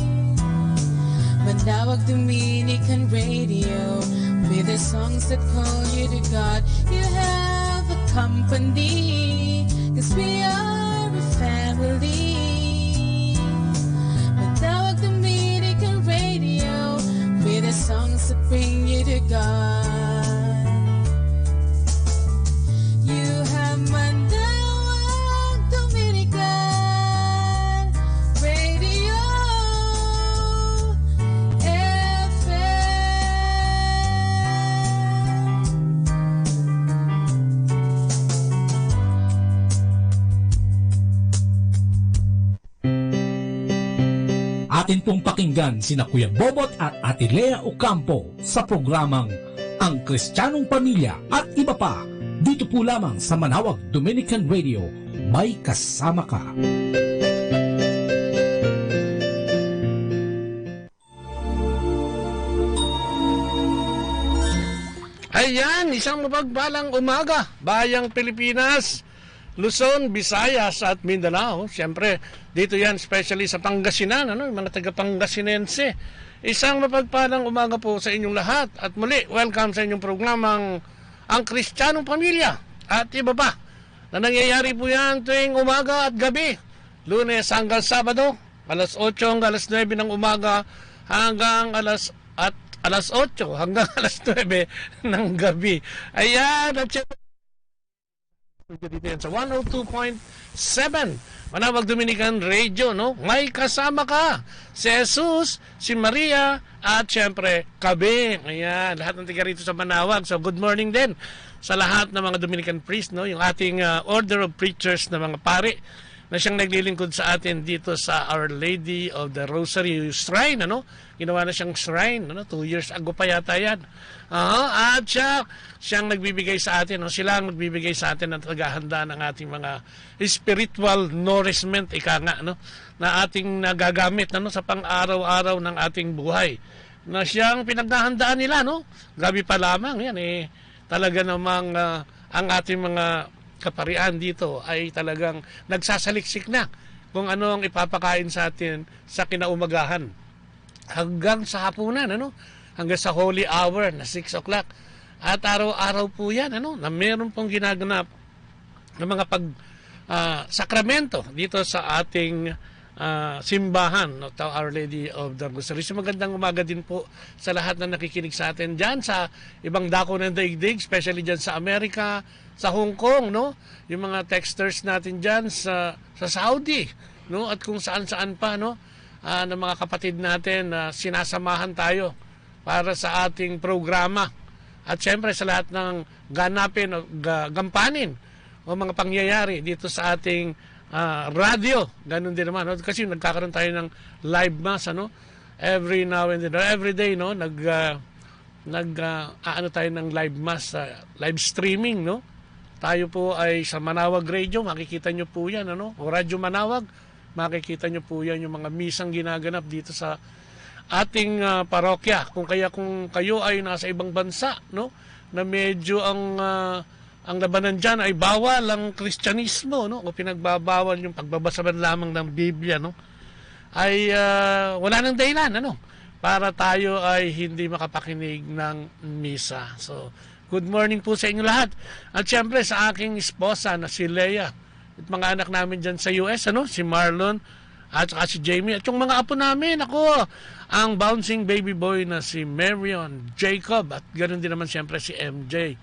Speaker 3: Manawag Dominican Radio, with the songs that call you to God. You have a company, 'cause we are a family. Manawag Dominican Radio, with the songs that bring you to God. You have Manawag
Speaker 5: Atin pong pakinggan sina Kuya Bobot at Ate Lea Ocampo sa programang Ang Kristiyanong Pamilya at iba pa, dito po lamang sa Manawag Dominican Radio. May kasama ka.
Speaker 7: Ayan, isang mapagpalang umaga, bayang Pilipinas, Luzon, Visayas at Mindanao. Siyempre, dito yan, especially sa Pangasinan, yung mga taga-Pangasinense. Isang mapagpalang umaga po sa inyong lahat. At muli, welcome sa inyong programang Ang Kristiyanong Pamilya at iba pa. Na nangyayari po yan tuwing umaga at gabi. Lunes hanggang Sabado, alas 8 hanggang alas 9 ng umaga hanggang alas 8 hanggang alas 9 ng gabi. Ayan, at siyempre, dito yan sa 102.7 Manawag Dominican Radio, no? May kasama ka, si Jesus, si Maria, at syempre, kami. Ayan, lahat ng tiga rito sa Manawag. So, good morning din sa lahat ng mga Dominican priest, no? Yung ating order of preachers na mga pari na siyang naglilingkod sa atin dito sa Our Lady of the Rosary Shrine, ano? Ginawa na siyang shrine, ano? 2 years ago pa yata yan. At siyang nagbibigay sa atin, no? Sila ang nagbibigay sa atin ng tagahanda ng ating mga spiritual nourishment, ika nga, no? Na ating nagagamit, ano? Sa pang-araw-araw ng ating buhay. Na siyang pinaghahandaan nila, no? Gabi pa lamang, yan eh. Talaga namang ang ating mga kaparian dito ay talagang nagsasaliksik na kung ano ang ipapakain sa atin sa kinaumagahan hanggang sa hapunan, ano? Hanggang sa holy hour na 6 o'clock. At araw-araw po yan, ano? Na meron pong ginaganap ng mga sakramento dito sa ating simbahan, no, to Our Lady of the Rosary. So magandang umaga din po sa lahat na nakikinig sa atin dyan sa ibang dako ng daigdig, especially dyan sa Amerika, sa Hong Kong, no? Yung mga texters natin dyan sa Saudi, no? At kung saan-saan pa, no? Ng mga kapatid natin na sinasamahan tayo para sa ating programa. At syempre sa lahat ng ganapin o gampanin o mga pangyayari dito sa ating radio, ganun din naman, no? Kasi nagkakaroon tayo ng live mass, ano, every now and then, every day, no, ano tayo ng live mass, live streaming, no. Tayo po ay sa Manawag Radio, makikita nyo po yan, ano, o Radyo Manawag, makikita nyo po yan yung mga misang ginaganap dito sa ating parokya. Kung kayo ay nasa ibang bansa, no, na medyo ang labanan dyan ay bawal ang Kristyanismo, no? O pinagbabawal yung pagbabasa man lamang ng Biblia, no? Ay wala nang dahilan, ano? Para tayo ay hindi makapakinig ng misa. So, good morning po sa inyo lahat. At syempre sa aking esposa na si Leia at mga anak namin dyan sa US, ano? Si Marlon at saka si Jamie. At yung mga apo namin, ako, ang bouncing baby boy na si Marion, Jacob, at ganoon din naman syempre si MJ.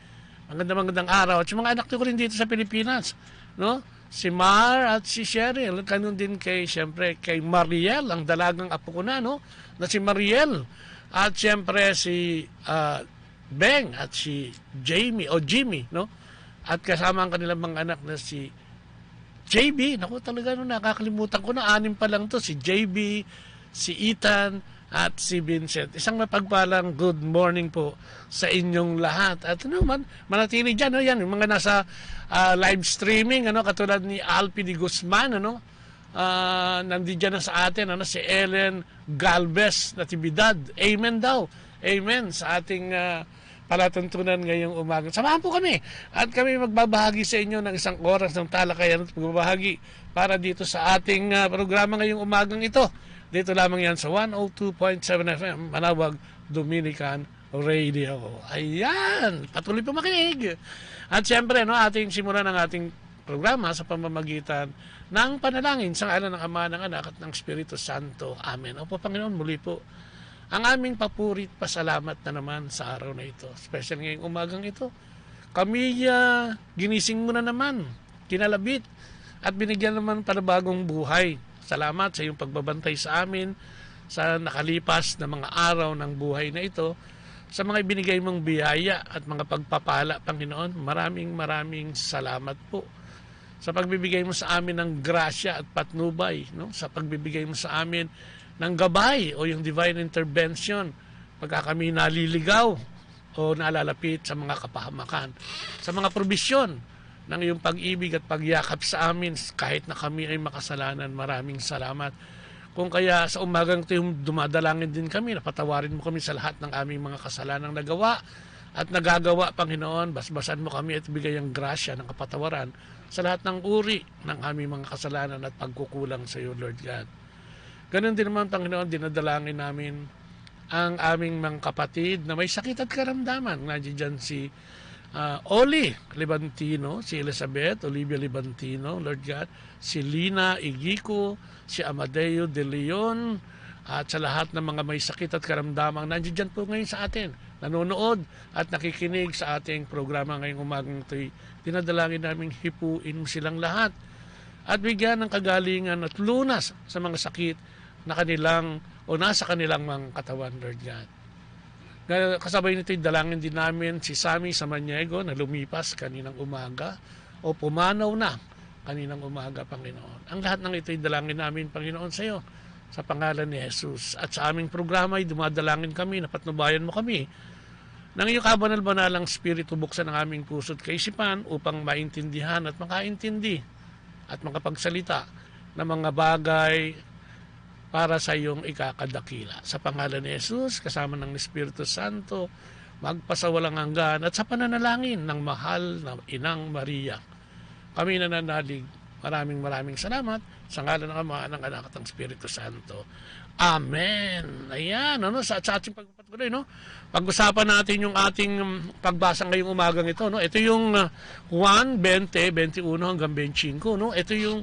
Speaker 7: Magandang araw. At yung mga anak ko rin dito sa Pilipinas, no? Si Mar at si Cheryl. Ganun din syempre kay Mariel, ang dalagang apo ko na, no? Na si Mariel. At syempre si Beng at si Jamie o Jimmy, no? At kasama ang kanilang mga anak na si JB. Naku, talaga, no, nakakalimutan ko na 6 pa lang to. Si JB, si Ethan, at si Vincent. Isang mapagpalang good morning po sa inyong lahat. At ano man, manatili dyan, no? Yan, yung mga nasa live streaming, ano, katulad ni Alpi de Guzman, ano, nandiyan na sa atin, ano, si Ellen Galvez Natividad. Amen daw. Amen sa ating palatuntunan ngayong umaga. Samahan po kami at kami magbabahagi sa inyo ng isang oras ng talakayan at pagbabahagi para dito sa ating programa ngayong umagang ito. Dito lamang yan sa 102.7 FM, Manawag Dominican Radio. Ayan, patuloy po makinig. At siyempre, no, ating simulan ang ating programa sa pamamagitan ng panalangin sa ngalan ng Ama, ng Anak at ng Espiritu Santo. Amen. Opo, Panginoon, muli po ang aming papurit pasalamat na naman sa araw na ito. Especially ngayong umagang ito. Kami ginising mo na naman, kinalabit, at binigyan naman para bagong buhay. Salamat sa iyong pagbabantay sa amin sa nakalipas na mga araw ng buhay na ito, sa mga ibinigay mong biyaya at mga pagpapala, Panginoon. Maraming salamat po sa pagbibigay mo sa amin ng grasya at patnubay, no? Sa pagbibigay mo sa amin ng gabay o yung divine intervention pagka kami naliligaw o nalalapit sa mga kapahamakan, sa mga probisyon ng iyong pag-ibig at pagyakap sa amin kahit na kami ay makasalanan. Maraming salamat. Kung kaya sa umagang ito dumadalangin din kami, napatawarin mo kami sa lahat ng aming mga kasalanang nagawa at nagagawa, Panginoon. Basbasan mo kami at bigay ang grasya ng kapatawaran sa lahat ng uri ng aming mga kasalanan at pagkukulang sa iyo, Lord God. Ganun din naman, Panginoon, dinadalangin namin ang aming mga kapatid na may sakit at karamdaman. Nandiyan si Oli Libantino, si Elizabeth Olivia Libantino, Lord God, si Lina Igico, si Amadeo De Leon, at sa lahat ng mga may sakit at karamdamang nandiyan po ngayon sa atin, nanonood at nakikinig sa ating programa ngayong umagang ito'y dinadalangin namin hipuin mo silang lahat at bigyan ng kagalingan at lunas sa mga sakit na kanilang o nasa kanilang mga katawan, Lord God. Kasabay nito'y dalangin din namin si Sammy Samaniego na lumipas kaninang umaga o pumanaw na kaninang umaga, Panginoon. Ang lahat ng ito'y dalangin namin, Panginoon, sa iyo sa pangalan ni Jesus. At sa aming programa ay dumadalangin kami, napatnubayan mo kami ng iyong kabanal-banalang Espiritu, buksan ang aming puso't kaisipan upang maintindihan at makaintindi at makapagsalita ng mga bagay para sa iyong ikakadakila. Sa pangalan ni Jesus, kasama ng Espiritu Santo, magpasawalang hanggan at sa pananalangin ng mahal na Inang Maria, kami nananalig. Maraming salamat sa ngalan ng Ama, ng Anak at ng Espiritu Santo. Amen. Ayan, ano, sa ating pagpapatuloy, no? Pag-usapan natin yung ating pagbasa ngayong umagang ito, no? Ito yung 1:20, 21 hanggang 25, no? Ito yung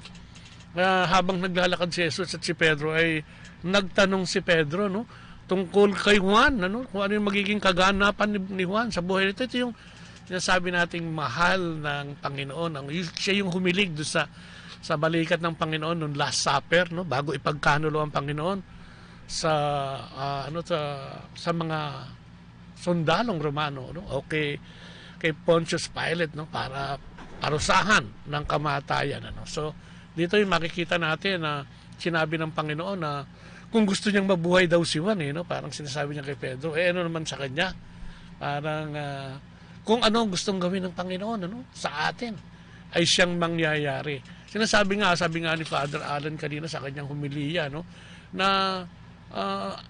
Speaker 7: habang naglalakad si Jesus at si Pedro ay nagtanong si Pedro, no, tungkol kay Juan, ano, kung ano yung magiging kaganapan ni Juan sa buhay nito. Ito yung sinasabi nating mahal ng Panginoon. Siya yung humilig doon sa balikat ng Panginoon noong Last Supper, no, bago ipagkanulo ang Panginoon sa mga sundalong Romano, no, o kay Pontius Pilate, no, para parusahan ng kamatayan, ano. So dito yung makikita natin na sinabi ng Panginoon na kung gusto niyang mabuhay daw si Juan, no, parang sinasabi niya kay Pedro, ano naman sa kanya, parang kung ano ang gustong gawin ng Panginoon, ano, sa atin ay siyang mangyayari. Sabi nga ni Father Alan kanina sa kanyang humiliya, no, na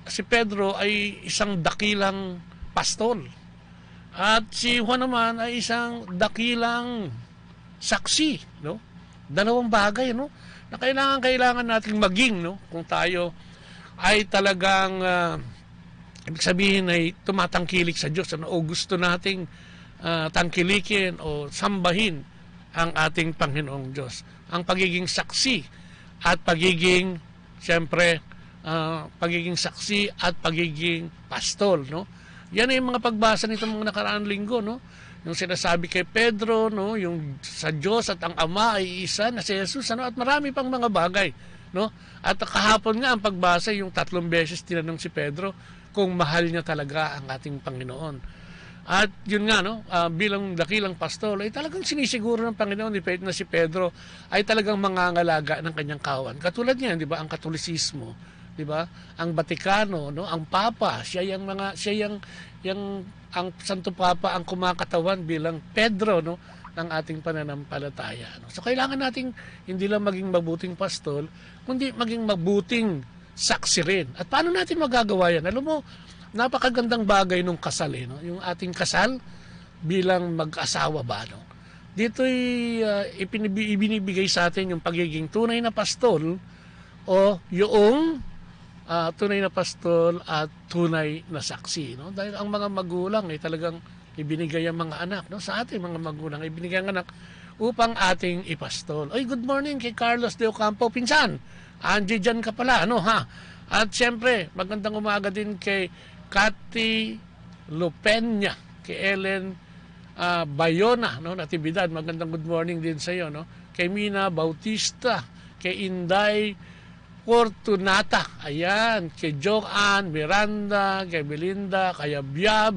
Speaker 7: si Pedro ay isang dakilang pastol at si Juan naman ay isang dakilang saksi, no. Dalawang bagay, no, na kailangan nating maging, no, kung tayo ay talagang ibig sabihin ay tumatangkilik sa Diyos, ano, o gusto nating tangkilikin o sambahin ang ating Panginoong Diyos. Ang pagiging saksi at pagiging saksi at pagiging pastol, no. Yan ay mga pagbasa nito mga nakaraang linggo, no. Yung sinasabi kay Pedro, no, yung sa Diyos at ang Ama ay isa na si Jesus, ano, at marami pang mga bagay, no. At kahapon nga ang pagbasa, yung 3 beses tinanong si Pedro kung mahal niya talaga ang ating Panginoon. At yun nga, no, bilang dakilang pastol ay talagang sinisiguro ng Panginoon na si Pedro ay talagang mangangalaga ng kanyang kawan. Katulad niyan, di ba, ang Katolisismo, di ba? Ang Batikano, no, ang Papa, ang Santo Papa ang kumakatawan bilang Pedro, no, ng ating pananampalataya, no? So kailangan nating hindi lang maging mabuting pastol, kundi maging mabuting saksi rin. At paano natin magagawa yan? Alam mo, napakagandang bagay nung kasal, no? Yung ating kasal bilang mag-asawa ba, no? Dito'y ibinibigay sa atin yung pagiging tunay na pastol o yung tunay na pastol at tunay na saksi, no? Dahil ang mga magulang ay talagang ibinigay ang mga anak, no? Sa ating mga magulang ibinigay ang anak upang ating ipastol. Oy, good morning kay Carlos de Ocampo, pinsan. Angie dyan ka pala, ano, ha? At siyempre, magandang umaga din kay Cathy Lupenya, kay Ellen Bayona, no, Natividad. Magandang good morning din sa iyo, no? Kay Mina Bautista, kay Inday Fortunata, ayan, kay Joanne Miranda, kay Belinda, kay Abiab,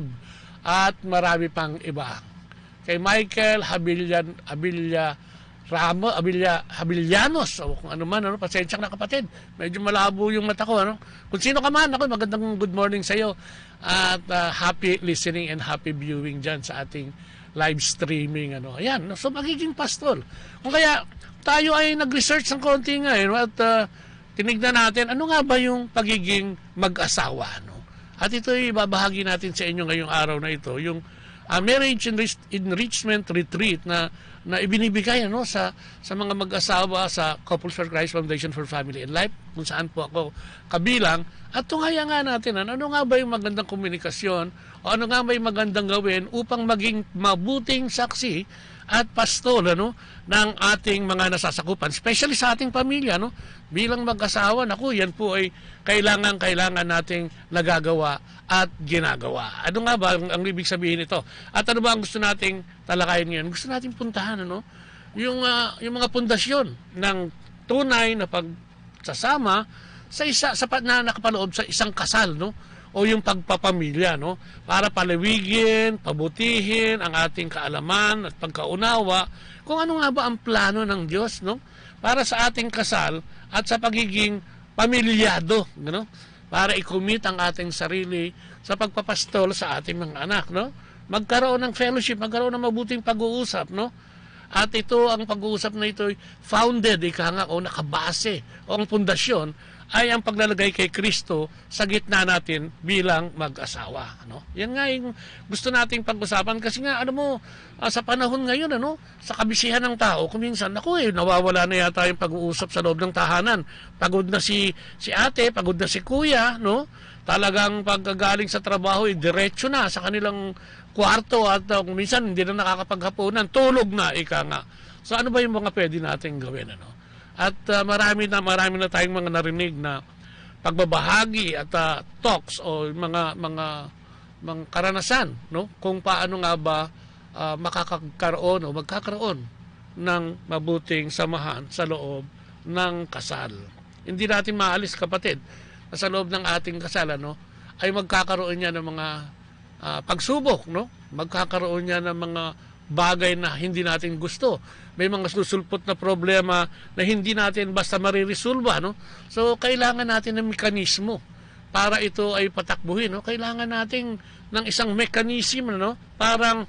Speaker 7: at marami pang iba. Kay Michael Habillanos, o kung ano man, ano, pasensya na kapatid, medyo malabo yung mata ko, ano. Kung sino ka man, ako, magandang good morning sa iyo at happy listening and happy viewing dyan sa ating live streaming, ano. Ayan, so magiging pastol. Kung kaya tayo ay nag-research ng konti nga, at tinignan natin, ano nga ba yung pagiging mag-asawa, no? At ito ay babahagi natin sa inyo ngayong araw na ito, yung Marriage Enrichment Retreat na ibinibigay, ano, sa mga mag-asawa sa Couples for Christ Foundation for Family and Life, kung saan po ako kabilang. At tunghaya nga natin, ano nga ba yung magandang komunikasyon o ano nga ba yung magandang gawin upang maging mabuting saksi at pastol, ano, ng ating mga nasasakupan, especially sa ating pamilya, no? Bilang mag-asawa, naku, yan po ay kailangan nating nagagawa at ginagawa. Ano nga ba ang ibig sabihin nito? At ano ba ang gusto nating talakayin ngayon? Gusto nating puntahan, ano, yung mga pundasyon ng tunay na pagsasama sa nakapaloob sa isang kasal, no? O yung pagpapamilya, no? Para palawigin, pabutihin ang ating kaalaman at pagkaunawa kung ano nga ba ang plano ng Diyos, no? Para sa ating kasal at sa pagiging pamilyado, no? Para i-commit ang ating sarili sa pagpapastol sa ating mga anak, no? Magkaroon ng fellowship, magkaroon ng mabuting pag-uusap, no? At ito, ang pag-uusap na ito ay founded, o nakabase, o ang pundasyon ay ang paglalagay kay Kristo sa gitna natin bilang mag-asawa, ano? Yan nga yung gusto nating pag-usapan kasi nga, ano mo, sa panahon ngayon, ano, sa kabisihan ng tao, kuminsan, nawawala na yata yung pag-uusap sa loob ng tahanan. Pagod na si ate, pagod na si kuya, no? Talagang pagkagaling sa trabaho, diretso na sa kanilang kwarto at minsan hindi na nakakapaghapunan, tulog na, ika nga. So ano ba yung mga pwede nating gawin, ano? At marami na tayong mga narinig na pagbabahagi at talks o mga karanasan, no? Kung paano nga ba makakakaroon o magkakaroon ng mabuting samahan sa loob ng kasal. Hindi natin maalis, kapatid, na sa loob ng ating kasal, no, ay magkakaroon niya ng mga pagsubok, no? Magkakaroon niya ng mga bagay na hindi natin gusto. May mga susulpot na problema na hindi natin basta mariresolba, no? So, kailangan natin ng mekanismo para ito ay patakbuhin, no? Kailangan natin ng isang mechanism, no? Parang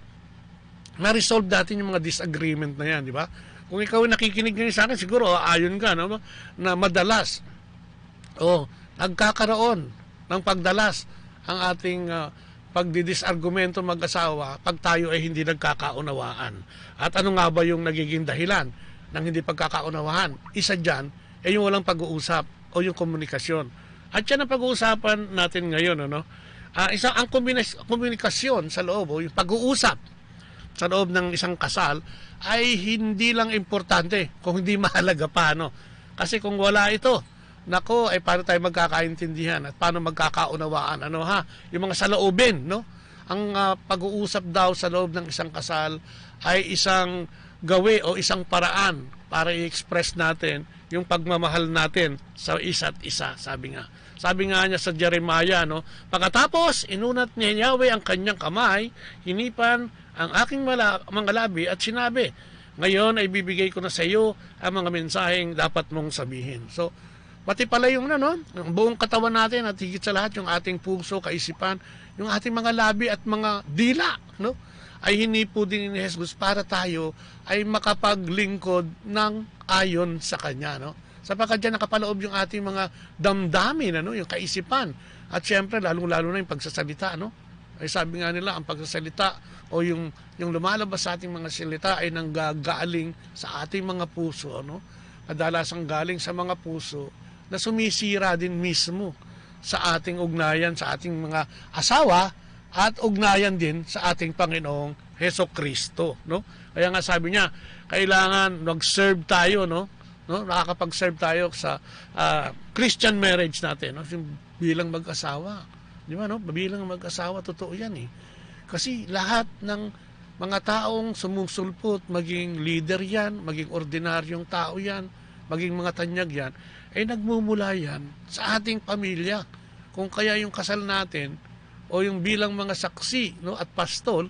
Speaker 7: ma-resolve natin yung mga disagreement na yan, di ba? Kung ikaw ay nakikinig ngayon sa akin, siguro ayon ka, no? Na madalas nagkakaroon ng pagdalas ang ating pagdidisargumento mag-asawa pag tayo ay hindi nagkakaunawaan. At ano nga ba yung nagiging dahilan ng hindi pagkakaunawaan? Isa dyan ay yung walang pag-uusap o yung komunikasyon. At yan ang pag-uusapan natin ngayon. Ano? Ang komunikasyon sa loob o yung pag-uusap sa loob ng isang kasal ay hindi lang importante kung hindi mahalaga pa. No? Kasi kung wala ito, nako, ay paano tayo magkakaintindihan at paano magkakaunawaan, ano ha? Yung mga saloobin, no? Ang pag-uusap daw sa loob ng isang kasal ay isang gawi o isang paraan para i-express natin yung pagmamahal natin sa isa't isa, sabi nga. Sabi nga niya sa Jeremiah, no? Pagkatapos, inunat ni Yahweh ang kanyang kamay, hinipan ang aking mga labi at sinabi, ngayon ay bibigay ko na sa iyo ang mga mensaheng dapat mong sabihin. So, pati pala yung ang buong katawan natin at higit sa lahat yung ating puso, kaisipan, yung ating mga labi at mga dila, no? Ay hinipo din ni Jesus para tayo ay makapaglingkod ng ayon sa Kanya, no? Sapagkat dyan nakapaloob yung ating mga damdamin, yung kaisipan. At syempre, lalong-lalo na yung pagsasalita, no? Ay sabi nga nila, ang pagsasalita o yung lumalabas sa ating mga salita ay nanggagaling sa ating mga puso, no? Kadalasang galing sa mga puso na sumisira din mismo sa ating ugnayan sa ating mga asawa at ugnayan din sa ating Panginoong Hesukristo, no? Kaya nga sabi niya, kailangan mag-serve tayo, no? Nakakapag-serve tayo sa Christian marriage natin, no? Bilang mag-asawa. Di ba, no? Bilang mag-asawa, totoo yan eh. Kasi lahat ng mga taong sumusulpot, maging leader yan, maging ordinaryong tao yan, maging mga tanyag yan, ay nagmumula yan sa ating pamilya. Kung kaya yung kasal natin o yung bilang mga saksi, no, at pastol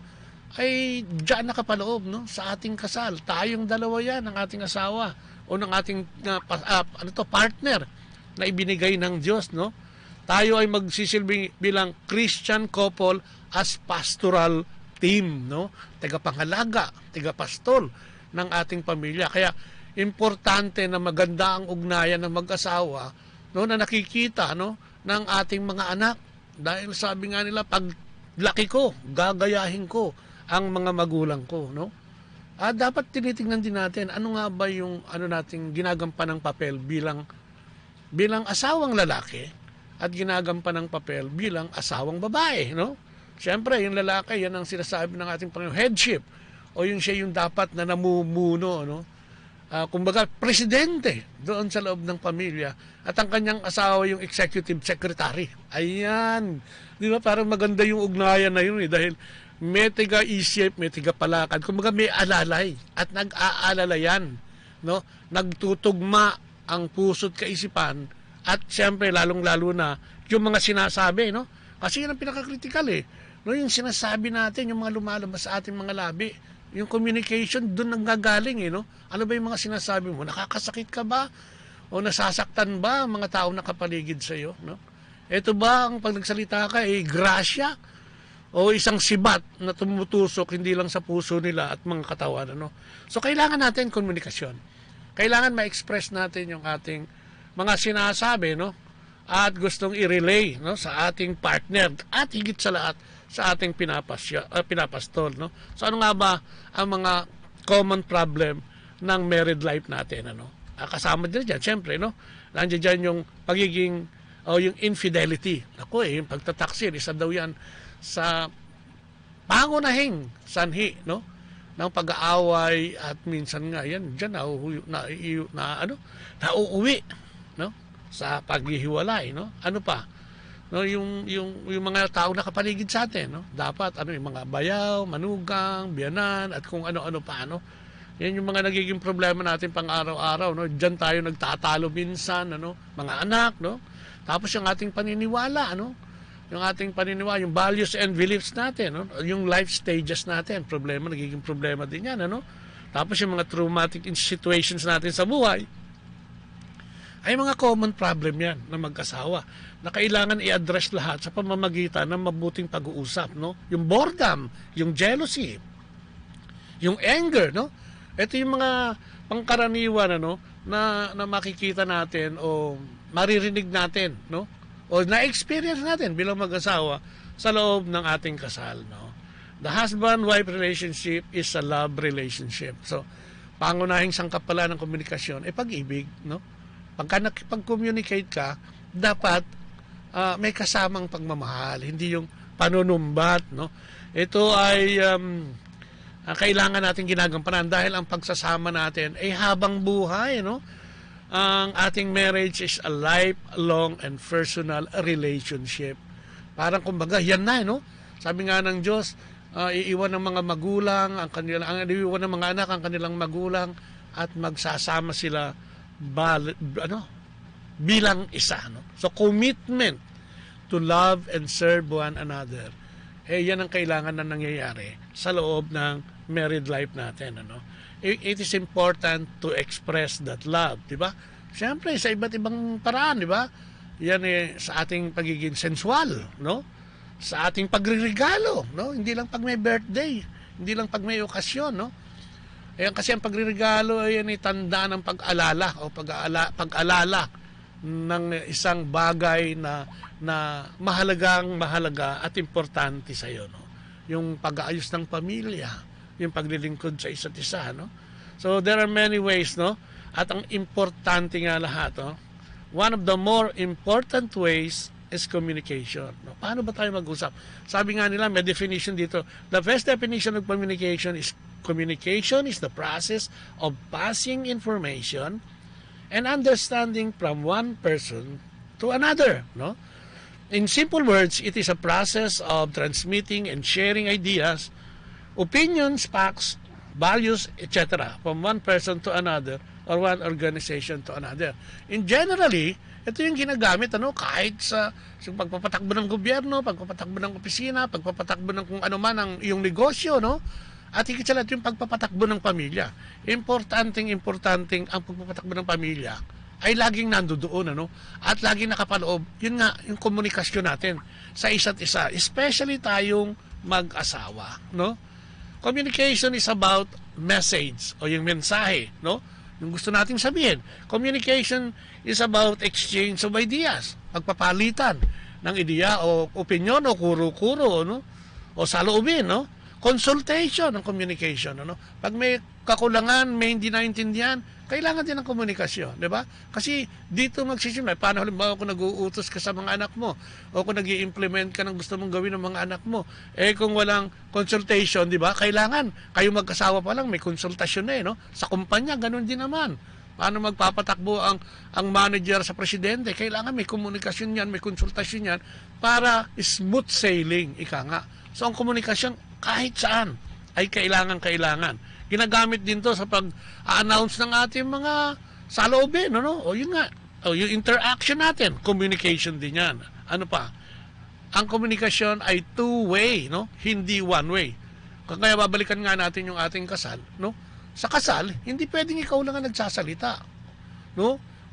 Speaker 7: ay diyan nakapaloob, no, sa ating kasal. Tayong dalawa yan, ng ating asawa o ng ating partner na ibinigay ng Diyos, no? Tayo ay magsisilbing bilang Christian couple as pastoral team, no? Tagapangalaga, tagapastol ng ating pamilya. Kaya importante na maganda ang ugnayan ng mag-asawa, no, na nakikita, no, ng ating mga anak. Dahil sabi nga nila, pag laki ko, gagayahin ko ang mga magulang ko, no? Dapat tinitingnan din natin ano nga ba yung nating ginagampan ng papel bilang asawang lalaki at ginagampan ng papel bilang asawang babae, no? Siyempre, yung lalaki, yan ang sinasabi ng ating Panginoon, headship, o yung siya yung dapat na namumuno, no? Kumbaga, presidente doon sa loob ng pamilya at ang kanyang asawa yung executive secretary. Ayan. Di ba? Parang maganda yung ugnayan na yun eh, dahil may tiga-isip, may tiga-palakad. Kumbaga, may alalay at nag-aalalayan. No? Nagtutugma ang puso't kaisipan at siyempre, lalong-lalo na yung mga sinasabi. No? Kasi yan ang pinaka-critical eh. No? Yung sinasabi natin, yung mga lumalabas sa ating mga labi, yung communication, doon nanggagaling eh, no? Ano ba yung mga sinasabi mo? Nakakasakit ka ba? O nasasaktan ba ang mga taong nakapaligid sa iyo, no? Ito ba ang pag nagsalita ka ay grasya? O isang sibat na tumutusok hindi lang sa puso nila at mga katawan, ano? So kailangan natin komunikasyon. Kailangan ma-express natin yung ating mga sinasabi, no? At gustong i-relay, no, sa ating partner at higit sa lahat sa ating pinapastol, no? So ano nga ba ang mga common problem ng married life natin, ano? Kasama din diyan, syempre, no? Nandiyan diyan yung pagiging yung infidelity. Ako yung pagtataksil, isa daw yan sa pangunahing sanhi, no, ng pag-aaway at minsan nga yan diyan nauuwi, no, sa paghihiwalay, no. Ano pa, no, yung mga tao nakapaligid sa atin, no, dapat yung mga bayaw, manugang, biyanan at kung ano-ano pa, no. Yan yung mga nagiging problema natin pang araw-araw, no. Diyan tayo nagtatalo minsan, mga anak, no. Tapos yung ating paniniwala, yung ating paniniwala, yung values and beliefs natin, yung life stages natin, nagiging problema din yan, Tapos yung mga traumatic situations natin sa buhay, ay mga common problem yan ng mag-asawa na kailangan i-address lahat sa pamamagitan ng mabuting pag-uusap, Yung boredom, yung jealousy, yung anger, Ito yung mga pangkaraniwan, na makikita natin o maririnig natin, o na-experience natin bilang mag-asawa sa loob ng ating kasal, The husband-wife relationship is a love relationship. So, pangunahing sangkap pala ng komunikasyon ay pag-ibig, Pagka nakipag-communicate ka, dapat may kasamang pagmamahal, hindi yung panunumbat, Ito ay kailangan natin ginagampanan dahil ang pagsasama natin ay habang buhay, Ang ating marriage is a lifelong and personal relationship. Parang kumbaga, yan na, Sabi nga ng Diyos, iiwan ng mga magulang, iiwan ng mga anak ang kanilang magulang at magsasama sila bilang isa, So, commitment to love and serve one another. Yan ang kailangan na nangyayari sa loob ng married life natin, It is important to express that love, di ba? Siyempre, sa iba't ibang paraan, di ba? Yan sa ating pagiging sensual, Sa ating pagririgalo, Hindi lang pag may birthday, hindi lang pag may okasyon, Ayan, kasi ang pagririgalo ay tanda ng pag-alala o pag-alala ng isang bagay na mahalaga at importante sa iyo, Yung pag-aayos ng pamilya, yung paglilingkod sa isa't isa, So there are many ways, At ang importante nga lahat, one of the more important ways is communication. Paano ba tayo mag-usap? Sabi nga nila, may definition dito. The best definition of communication is the process of passing information and understanding from one person to another, In simple words, it is a process of transmitting and sharing ideas, opinions, facts, values, etc. from one person to another or one organization to another. In generally, ito yung ginagamit kahit sa pagpapatakbo ng gobyerno, pagpapatakbo ng opisina, pagpapatakbo ng kung ano man ang iyong negosyo, At higit sa lahat yung pagpapatakbo ng pamilya. Importanteng ang pagpapatakbo ng pamilya ay laging nandoon, At laging nakapaloob, yun nga, yung komunikasyon natin sa isa't isa, especially tayong mag-asawa, Communication is about message o yung mensahe, Yung gusto nating sabihin. Communication is about exchange of ideas, pagpapalitan ng ideya o opinion o kuro-kuro, o saloobin, Consultation ng communication, Pag may kakulangan, may hindi naintindihan, kailangan din ng komunikasyon, di ba? Kasi dito magsisimula, paano halimbawa kung nag-uutos ka sa mga anak mo o kung nag-i-implement ka ng gusto mong gawin ng mga anak mo, kung walang consultation, di ba? Kailangan, kayo mag-asawa pa lang, may konsultasyon Sa kumpanya, ganun din naman. Paano magpapatakbo ang manager sa presidente? Kailangan may komunikasyon yan, may konsultasyon yan para smooth sailing, ika nga. So, ang komunikasyon, kahit saan, ay kailangan. Ginagamit din to sa pag-announce ng ating mga saloobin, O yun nga, yung interaction natin, communication din yan. Ano pa? Ang komunikasyon ay two-way, Hindi one-way. Kaya babalikan nga natin yung ating kasal, Sa kasal, hindi pwedeng ikaw lang ang nagsasalita,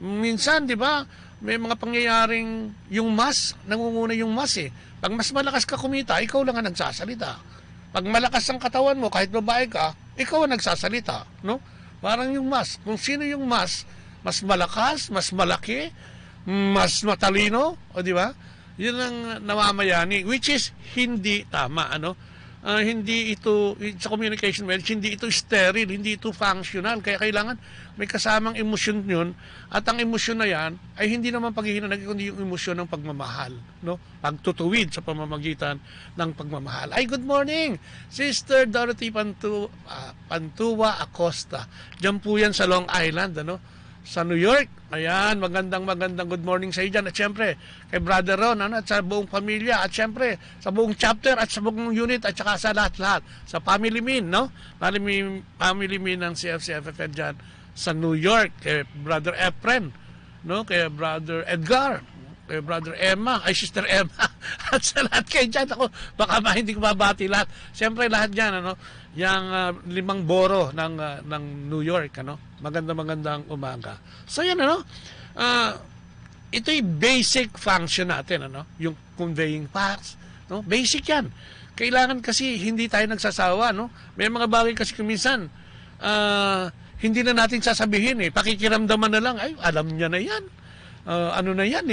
Speaker 7: Minsan, di ba, may mga pangyayaring yung mas, nangunguna yung mas Pag mas malakas ka kumita, ikaw lang ang nagsasalita. Pag malakas ang katawan mo, kahit babae ka, ikaw ang nagsasalita, Parang yung mas. Kung sino yung mas malakas, mas malaki, mas matalino, o di ba? Yun ang namamayani, which is hindi tama, hindi ito, sa communication marriage, hindi ito sterile, hindi ito functional. Kaya kailangan may kasamang emosyon yun. At ang emosyon na yan ay hindi naman paghihinanag, kundi yung emosyon ng pagmamahal. No? Pagtutuwid sa pamamagitan ng pagmamahal. Ay, good morning, Sister Dorothy Pantua Acosta. Diyan po yan sa Long Island, ano? Sa New York. Ayan, magandang good morning sa iyo dyan. At syempre, kay Brother Ron, at sa buong pamilya, at syempre, sa buong chapter, at sa buong unit, at saka sa lahat-lahat. Sa Family Mean, no? Family Mean ng CFCFFN dyan sa New York. Kay Brother Efren, no? Kay Brother Edgar, kay Brother Emma, ay Sister Emma, at sa lahat kayo dyan. Ako, baka hindi ko mabati lahat. Syempre, lahat dyan, ano? Yang 5 boro ng New York, ano? Magandang umaga. So yan, ano? Ito'y basic function natin, ano? Yung conveying facts, no? Basic yan. Kailangan kasi hindi tayo nagsasawa, no? May mga bagay kasi kuminsan hindi na natin sasabihin, pakikiramdaman na lang, ay alam niya na yan. Ano na yan,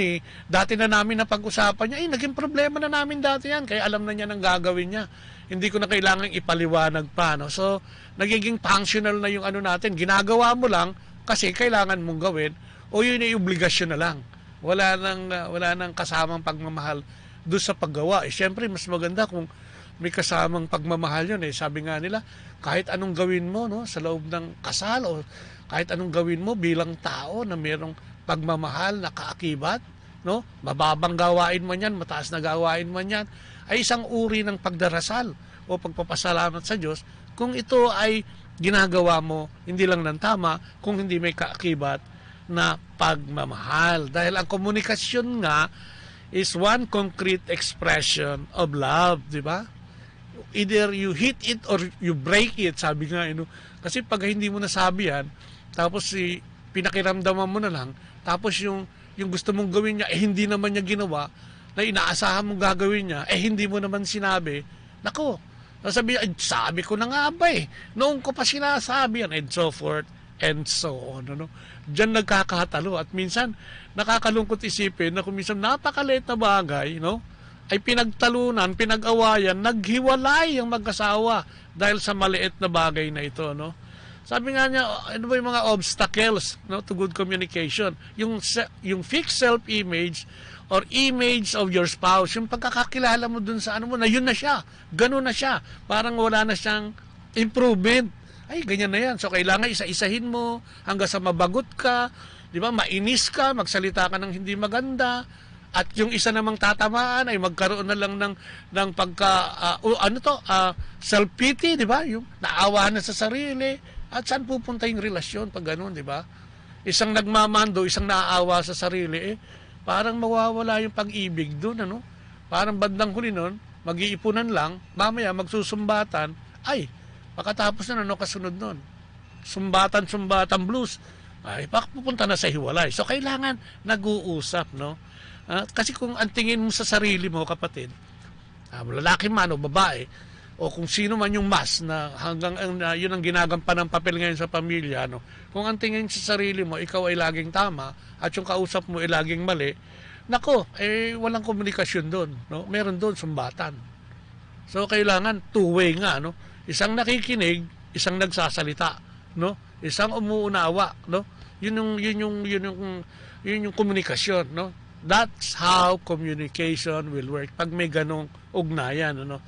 Speaker 7: dati na namin napag-usapan niya, naging problema na namin dati yan, kaya alam na niya ng gagawin niya. Hindi ko na kailangan ipaliwanag pa, no? So, nagiging functional na yung ano natin. Ginagawa mo lang kasi kailangan mong gawin o yun ay obligasyon na lang. Wala nang kasamang pagmamahal doon sa paggawa. Siyempre, mas maganda kung may kasamang pagmamahal yun. Sabi nga nila, kahit anong gawin mo, no, sa loob ng kasal o kahit anong gawin mo bilang tao na mayroong pagmamahal na kaakibat, no? Mababang gawain man yan, mataas na gawain man yan, ay isang uri ng pagdarasal o pagpapasalamat sa Diyos kung ito ay ginagawa mo hindi lang ng tama, kung hindi may kaakibat na pagmamahal. Dahil ang komunikasyon nga is one concrete expression of love, di ba? Either you hit it or you break it, sabi nga. Kasi pag hindi mo nasabi yan, tapos pinakiramdaman mo na lang, tapos yung gusto mong gawin niya, hindi naman niya ginawa, na inaasahan mong gagawin niya, hindi mo naman sinabi, nako, sabi ko na nga ba noong ko pa sinasabi yan, and so forth, and so on. Diyan nagkakatalo, at minsan, nakakalungkot isipin na kung minsan napakaliit na bagay, no, ay pinagtalunan, pinag-awayan, naghiwalay ang mag-asawa dahil sa maliit na bagay na ito, no. Sabi nga niya, ano ba yung mga obstacles, no, to good communication? Yung fixed self-image or image of your spouse, yung pagkakakilala mo dun sa ano mo, na yun na siya, ganun na siya, parang wala na siyang improvement. Ay, ganyan na yan. So, kailangan isa-isahin mo hanggang sa mabagot ka, di ba, mainis ka, magsalita ka ng hindi maganda, at yung isa namang tatamaan ay magkaroon na lang ng pagka, self-pity, di ba, yung naawa na sa sarili, at saan pupunta yung relasyon pag ganun, di ba? Isang nagmamando, isang naaawa sa sarili, parang mawawala yung pag-ibig doon, ano? Parang bandang huli nun, mag-iipunan lang, mamaya magsusumbatan, ay, pagkatapos na ano kasunod nun? Sumbatan blues, ay, pupunta na sa hiwalay. So, kailangan nag-uusap, no? Kasi kung ang tingin mo sa sarili mo, kapatid, lalaki man o babae, o kung sino man yung mas na hanggang yun ang ginagampan ng papel ngayon sa pamilya, no? Kung ang tingin sa sarili mo, ikaw ay laging tama at yung kausap mo ay laging mali, nako, walang komunikasyon doon, no? Meron doon sumbatan. So kailangan two-way nga, no? Isang nakikinig, isang nagsasalita, no? Isang umuunawa, no? Yun yung komunikasyon, no? That's how communication will work pag may ganong ugnayan, ano?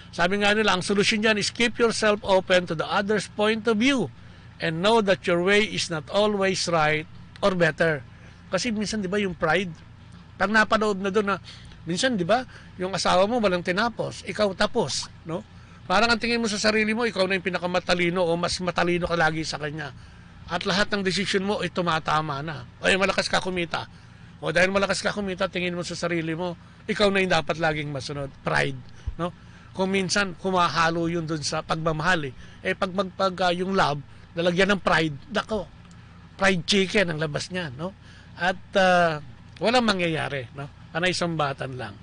Speaker 7: Sabi nga nila, ang solusyon dyan is keep yourself open to the other's point of view and know that your way is not always right or better. Kasi minsan, di ba, yung pride, pag napanood na doon na, minsan, di ba, yung asawa mo walang tinapos, ikaw tapos, no? Parang ang tingin mo sa sarili mo, ikaw na yung pinakamatalino o mas matalino ka lagi sa kanya. At lahat ng decision mo ay tumatama na. O malakas ka kumita. O dahil malakas ka kumita, tingin mo sa sarili mo, ikaw na yung dapat laging masunod. Pride, no? Kung minsan, humahalo yun dun sa pagmamahal. Pag yung love, lalagyan ng pride, nako, fried chicken ang labas niya, no? At walang mangyayari, no? Anay sambatan lang,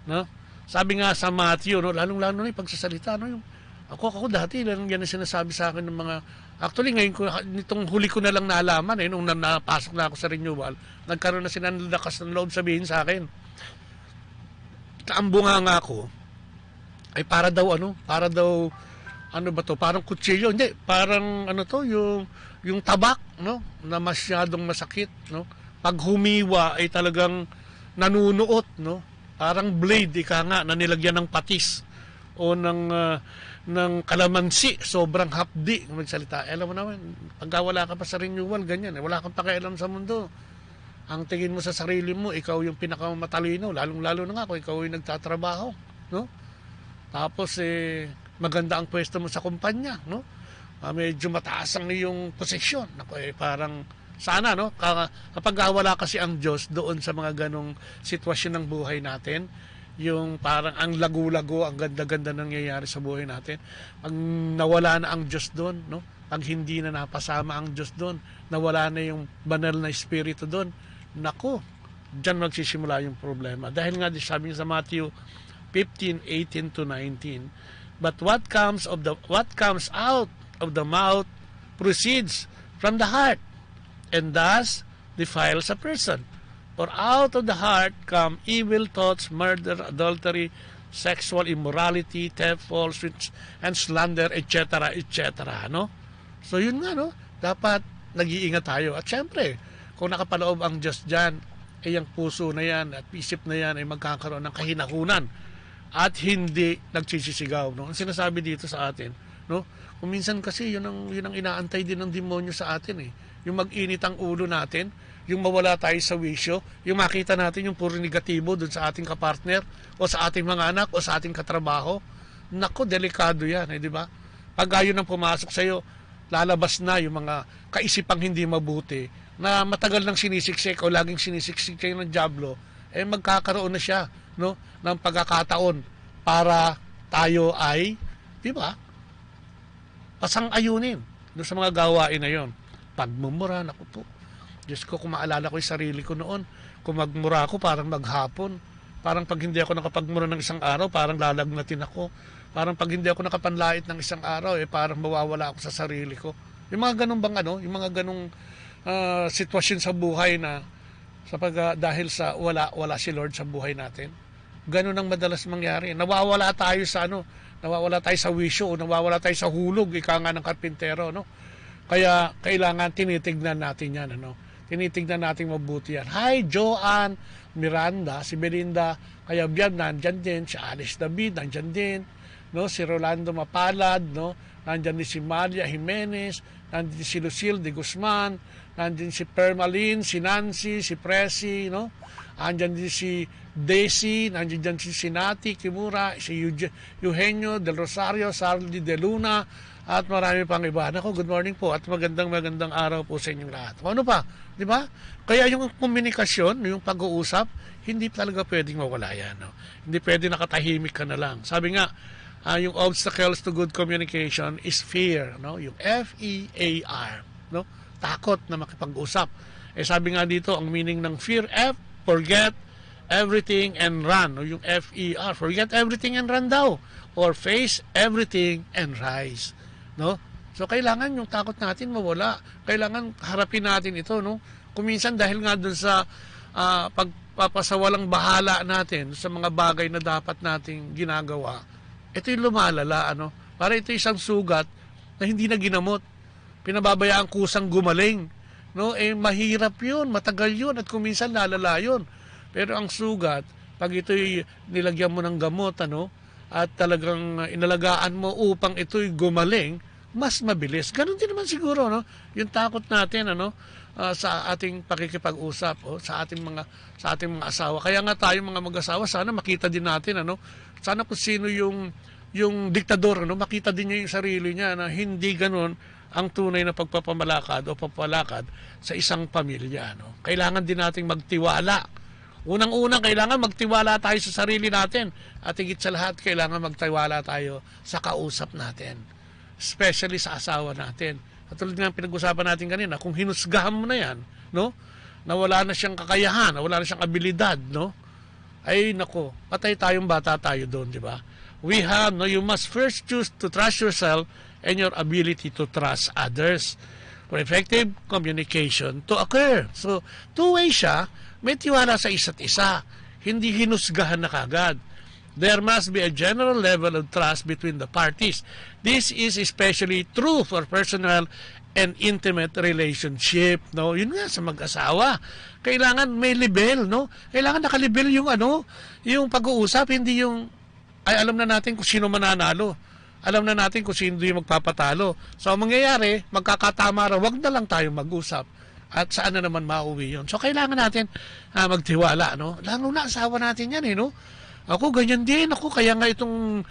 Speaker 7: no? Sabi nga sa Matthew, no, lalong-lalo na yung pagsasalita, no? Ako dati, yan ang sinasabi sa akin ng mga, actually ngayon nitong huli ko na lang naalaman, nung napasok na ako sa renewal, nagkaroon na sila ng lakas ng loob sabihin sa akin. Kaambunga nga ako, ay para daw ano ba to? Parang kutsilyo, hindi, parang ano to, yung tabak, no? Na masyadong masakit, no? Pag humiwa ay talagang nanunuot, no? Parang blade, ika nga, na nilagyan ng patis o ng kalamansi, sobrang hapdi ng magsalita. Alam mo naman, pag wala ka pa sa renewal, ganyan, wala kang pakialam sa mundo. Ang tingin mo sa sarili mo, ikaw yung pinakamatalino, lalong-lalo na nga kung ikaw yung nagtatrabaho, no? Tapos, maganda ang pwesto mo sa kumpanya, no? Medyo mataas ang iyong posisyon. Ako, parang, sana, no? Kapag wala kasi ang Diyos doon sa mga ganong sitwasyon ng buhay natin, yung parang ang lagu-lago, ang ganda-ganda nangyayari sa buhay natin, pag nawala na ang Diyos doon, no? Pag hindi na napasama ang Diyos doon, nawala na yung banal na espiritu doon, nako, dyan magsisimula yung problema. Dahil nga, sabi sa Matthew 15:18 to 19, but what comes out of the mouth proceeds from the heart, and thus defiles a person. For out of the heart come evil thoughts, murder, adultery, sexual immorality, theft, falsehood, and slander, etc., etc., no? So yun nga, no? Dapat nag-iingat tayo. At syempre, kung nakapaloob ang Diyos dyan, ay ang puso na yan at isip na yan ay magkakaroon ng kahinahunan at hindi nagsisisigaw, no? Ang sinasabi dito sa atin, no? Kung minsan kasi yun ang inaantay din ng demonyo sa atin, eh. Yung mag-init ang ulo natin, yung mawala tayo sa wisyo, yung makita natin yung puro negatibo dun sa ating kapartner o sa ating mga anak o sa ating katrabaho. Nako, delikado yan, eh, di ba? Pag yun ang pumasok sa'yo, lalabas na yung mga kaisipang hindi mabuti na matagal nang sinisiksik o laging sinisiksik kayo ng dyablo, eh magkakaroon na siya, no, ng pagkakataon para tayo ay, di ba, pasang-ayunin doon sa mga gawain na yon. Pagmumura, naku po, Diyos ko, kung maalala ko yung sarili ko noon, kung magmura ako parang maghapon, parang pag hindi ako nakapagmura ng isang araw, parang lalagnatin ako, parang pag hindi ako nakapanlait ng isang araw, eh parang mawawala ako sa sarili ko. Yung mga ganun bang yung mga ganung sitwasyon sa buhay na dahil sa wala si Lord sa buhay natin. Ganun ang madalas mangyari. Nawawala tayo sa wisyo, o nawawala tayo sa hulog, ika nga ng karpintero, no? Kaya kailangan tinitignan natin yan, ano? Tinitignan natin mabuti yan. Hi, Joanne, Miranda, si Belinda, kaya Biab, nandyan din, si Alice David, nandyan din, no? Si Rolando Mapalad, no? Nandyan din si Maria Jimenez, nandyan si Lucille de Guzman, nandyan si Permalin, si Nancy, si Presi, no? Nandyan din si Daisy, nandyan si Sinati Kimura, si Eugenio Del Rosario, Sarli De Luna, at marami pang iba. Nako, good morning po at magandang araw po sa inyong lahat. Ano pa? Di ba? Kaya yung komunikasyon, yung pag-uusap, hindi talaga pwedeng mawala yan. No? Hindi pwede nakatahimik ka na lang. Sabi nga, yung obstacles to good communication is fear. No? Yung F-E-A-R. No? Takot na makipag-usap. Sabi nga dito, ang meaning ng fear, F, forget everything and run. No? Yung F-E-R, forget everything and run daw. Or face everything and rise. No? So kailangan yung takot natin mawala. Kailangan harapin natin ito, no? Kung minsan dahil nga doon sa pagpapasawalang bahala natin sa mga bagay na dapat nating ginagawa, ito yung lumalala, ano? Para ito isang sugat na hindi na ginamot. Pinababayaan kusang gumaling, no? Mahirap 'yun, matagal 'yun at kung minsan lalala 'yun. Pero ang sugat, pag ito'y nilagyan mo ng gamot, ano? At talagang inalagaan mo upang ito'y gumaling, mas mabilis. Ganun din naman siguro, no? Yung takot natin, ano, sa ating pakikipag-usap, sa ating mga asawa. Kaya nga tayo mga mag-asawa, sana makita din natin, ano? Sana kung sino yung diktador, ano, makita din niya yung sarili niya na hindi ganun ang tunay na pagpapamalakad o papalakad sa isang pamilya, no? Kailangan din nating magtiwala. Unang-unang, kailangan magtiwala tayo sa sarili natin. At higit sa lahat, kailangan magtiwala tayo sa kausap natin. Especially sa asawa natin. At tulad nga pinag-usapan natin kanina, kung hinusgahan mo na yan, no? Na wala na siyang kakayahan, na wala na siyang abilidad, no? Ay, nako, patay tayong bata tayo doon, di ba? You must first choose to trust yourself and your ability to trust others for effective communication to occur. So, two-way siya, may tiwala sa isa't isa. Hindi hinusgahan na kagad. there must be a general level of trust between the parties. This is especially true for personal and intimate relationship, no? Yun nga sa mag-asawa. Kailangan may level, no? Kailangan naka-level yung yung pag-uusap, hindi yung alam na natin kung sino mananalo. Alam na natin kung sino yung magpapatalo. So ang mangyayari, magkakatama raw, wag na lang tayo mag-usap. At saan na naman mauwi yun. So kailangan natin magtiwala, no? Lalo na asawa natin yan, no? Ako ganyan din ako, kaya nga itong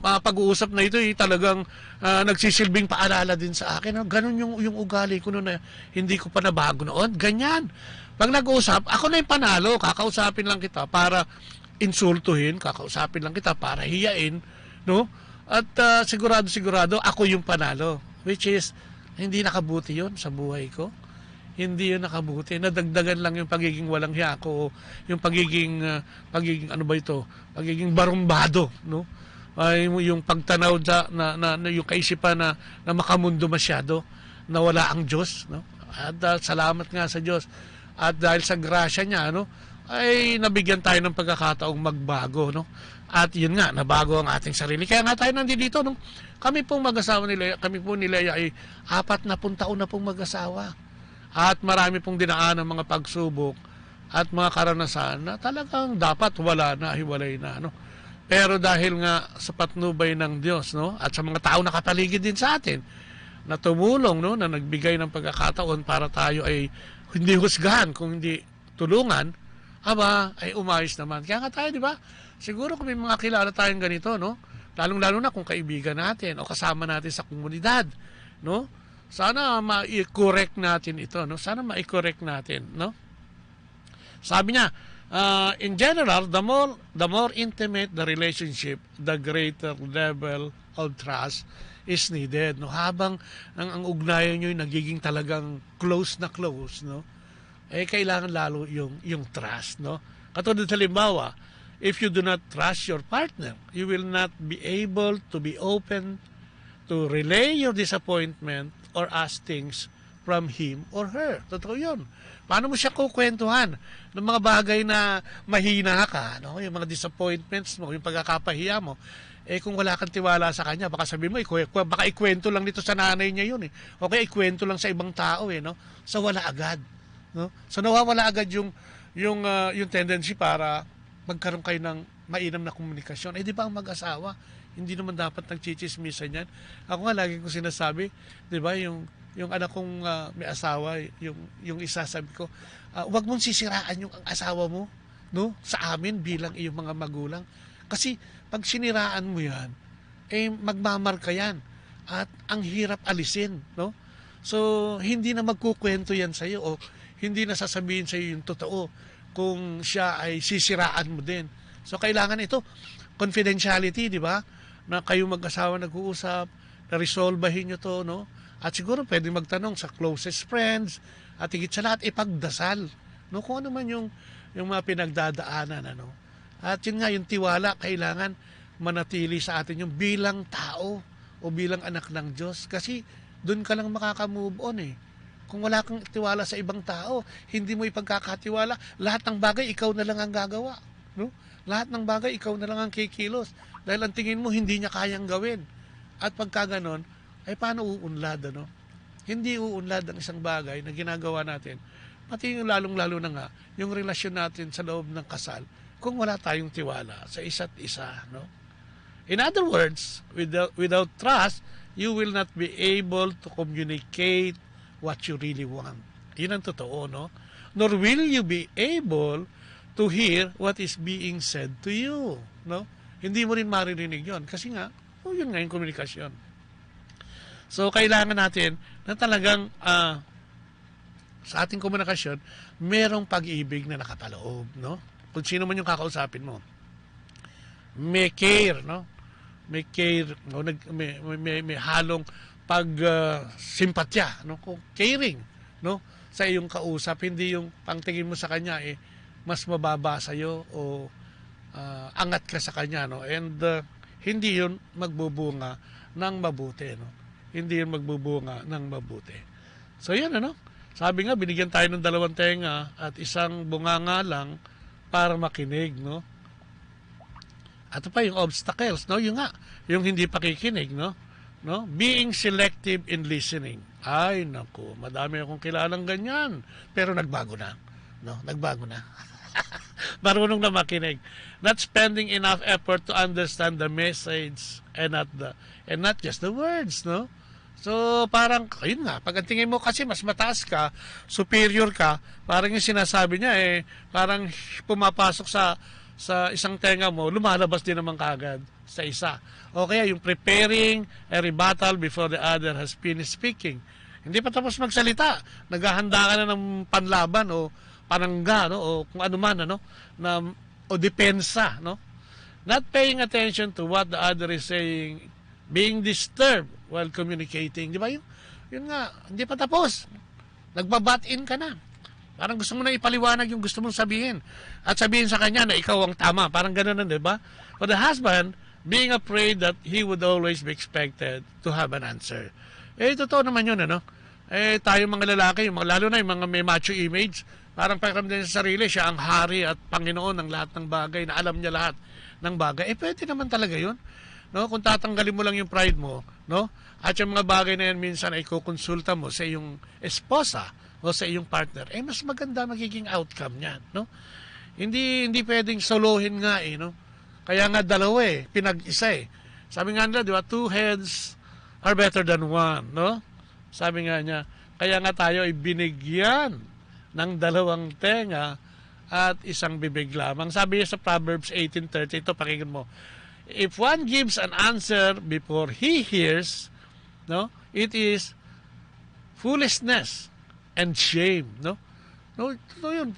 Speaker 7: pag-uusap na ito talagang nagsisilbing paalala din sa akin. Ganun yung ugali ko noon na hindi ko pa nabago noon. Ganyan. Pag nag-uusap, ako na yung panalo. Kakausapin lang kita para insultuhin, kakausapin lang kita para hiyain, no? At sigurado ako yung panalo, which is hindi nakabuti yon sa buhay ko. Hindi yun nakabuti. Nadagdagan lang yung pagiging walang hiya ko, yung pagiging ano ba ito? Pagiging barumbado, no? Yung pagtanaw na yung kaisipan na makamundo masyado, na wala ang Diyos, no? At salamat nga sa Diyos. At dahil sa grasya niya, no, ay nabigyan tayo ng pagkakataong magbago, no? At yun nga, nabago ang ating sarili. Kaya nga tayo nandito, no? Kami pong mag-asawa ni Lea, ay 40 taon na pong mag-asawa. At marami pong dinaan ng mga pagsubok at mga karanasan na talagang dapat wala na, hiwalay na, no? Pero dahil nga sa patnubay ng Diyos, no, at sa mga tao nakapaligid din sa atin na tumulong, no, na nagbigay ng pagkakataon para tayo ay hindi husgahan, kung hindi tulungan, ay umayos naman. Kaya nga tayo, di ba? Siguro kung may mga kilala tayong ganito, no, lalong-lalo na kung kaibigan natin o kasama natin sa komunidad, no? Sana ma-correct natin ito, no? Sana ma-correct natin, no? Sabi niya, in general, the more intimate the relationship, the greater level of trust is needed, no? Habang ang ugnayan niyo nagiging talagang close na close, no? Kailangan lalo yung trust, no? Katulad sa halimbawa, if you do not trust your partner, you will not be able to be open to relay your disappointment or ask things from him or her. Totoo yun. Paano mo siya kukwentuhan ng mga bagay na mahina ka, no? Yung mga disappointments mo, yung pagkakapahiya mo, kung wala kang tiwala sa kanya, baka sabihin mo, baka ikwento lang dito sa nanay niya yun, o kaya ikwento lang sa ibang tao, no? So wala agad, no? So nawawala agad yung tendency para magkaroon kayo ng mainam na komunikasyon. Di ba ang mag-asawa, hindi naman dapat nagchichismisan yan. Ako nga lagi kong sinasabi, di ba, yung anak kong may asawa, yung isa, sabi ko, wag mong sisiraan yung asawa mo, no, sa amin bilang iyong mga magulang. Kasi pag siniraan mo yan, magmamarka yan. At ang hirap alisin, no? So, hindi na magkukwento yan sa'yo o hindi na sasabihin sa'yo yung totoo kung siya ay sisiraan mo din. So, kailangan ito, confidentiality, di ba? Na kayo mag-asawa nag-uusap, na-resolvahin nyo to, no? At siguro pwede magtanong sa closest friends, at higit sa lahat, ipagdasal, no? Kung ano man yung mga pinagdadaanan, ano? At yun nga, yung tiwala, kailangan manatili sa atin yung bilang tao o bilang anak ng Diyos. Kasi doon ka lang makaka-move on, Kung wala kang tiwala sa ibang tao, hindi mo ipagkakatiwala, lahat ng bagay, ikaw na lang ang gagawa, no? Lahat ng bagay, ikaw na lang ang kikilos. Dahil ang tingin mo, hindi niya kayang gawin. At pagka ganon, paano uunlad, ano? Hindi uunlad ang isang bagay na ginagawa natin. Pati yung lalong-lalo na nga, yung relasyon natin sa loob ng kasal, kung wala tayong tiwala sa isa't isa, no? In other words, without trust, you will not be able to communicate what you really want. Yun ang totoo, no? Nor will you be able to hear what is being said to you, no? Hindi mo rin maririnig yon kasi nga, yun nga yung komunikasyon. So, kailangan natin na talagang sa ating komunikasyon, merong pag-ibig na nakapaloob, no? Kung sino man yung kakausapin mo. May care, no? May care, no? May halong pag-simpatya, no? Caring, no? Sa iyong kausap, hindi yung pangtingin mo sa kanya, mas mababa sa'yo o angat ka sa kanya, no? And hindi yun magbubunga ng mabuti, no? Hindi yun magbubunga ng mabuti. So yan, ano? Sabi nga, binigyan tayo ng 2 tenga at isang bunganga lang para makinig, no? At pa yung obstacles, no? Yung hindi pakikinig, no? Being selective in listening. Ay, naku, madami akong kilalang ganyan. Pero nagbago na. No? Nagbago na. Marunong na makinig. Not spending enough effort to understand the message and not just the words, no? So, parang, ayun nga, pag ang tingin mo kasi mas mataas ka, superior ka, parang yung sinasabi niya, parang pumapasok sa isang tenga mo, lumalabas din naman kagad sa isa. O kaya yung preparing a rebuttal before the other has finished speaking. Hindi pa tapos magsalita. Naghahanda ka na ng panlaban o panangga, no? O kung ano man, ano? O depensa, no? Not paying attention to what the other is saying, being disturbed while communicating. Di ba yun nga, hindi pa tapos. Nagbabat-in ka na. Parang gusto mo na ipaliwanag yung gusto mong sabihin. At sabihin sa kanya na ikaw ang tama. Parang gano'n na, di ba? For the husband, being afraid that he would always be expected to have an answer. Totoo naman yun, ano? Tayo mga lalaki, lalo na yung mga may macho image, parang pakiramdam sa sarili, siya ang hari at Panginoon ng lahat ng bagay, na alam niya lahat ng bagay. Pwede naman talaga yun. No? Kung tatanggalin mo lang yung pride mo, no? At yung mga bagay na yan minsan ay kukonsulta mo sa iyong esposa o sa iyong partner, mas maganda magiging outcome niyan, no? Hindi pwedeng solohin nga, no? Kaya nga dalawa pinag-isa Sabi nga nila, di ba, 2 heads are better than 1, no? Sabi nga niya, kaya nga tayo ay binigyan ng 2 tenga at 1 bibig lamang. Sabi niya sa Proverbs 18:30, ito pakinggan mo. If one gives an answer before he hears, no, it is foolishness and shame, no? No, yun,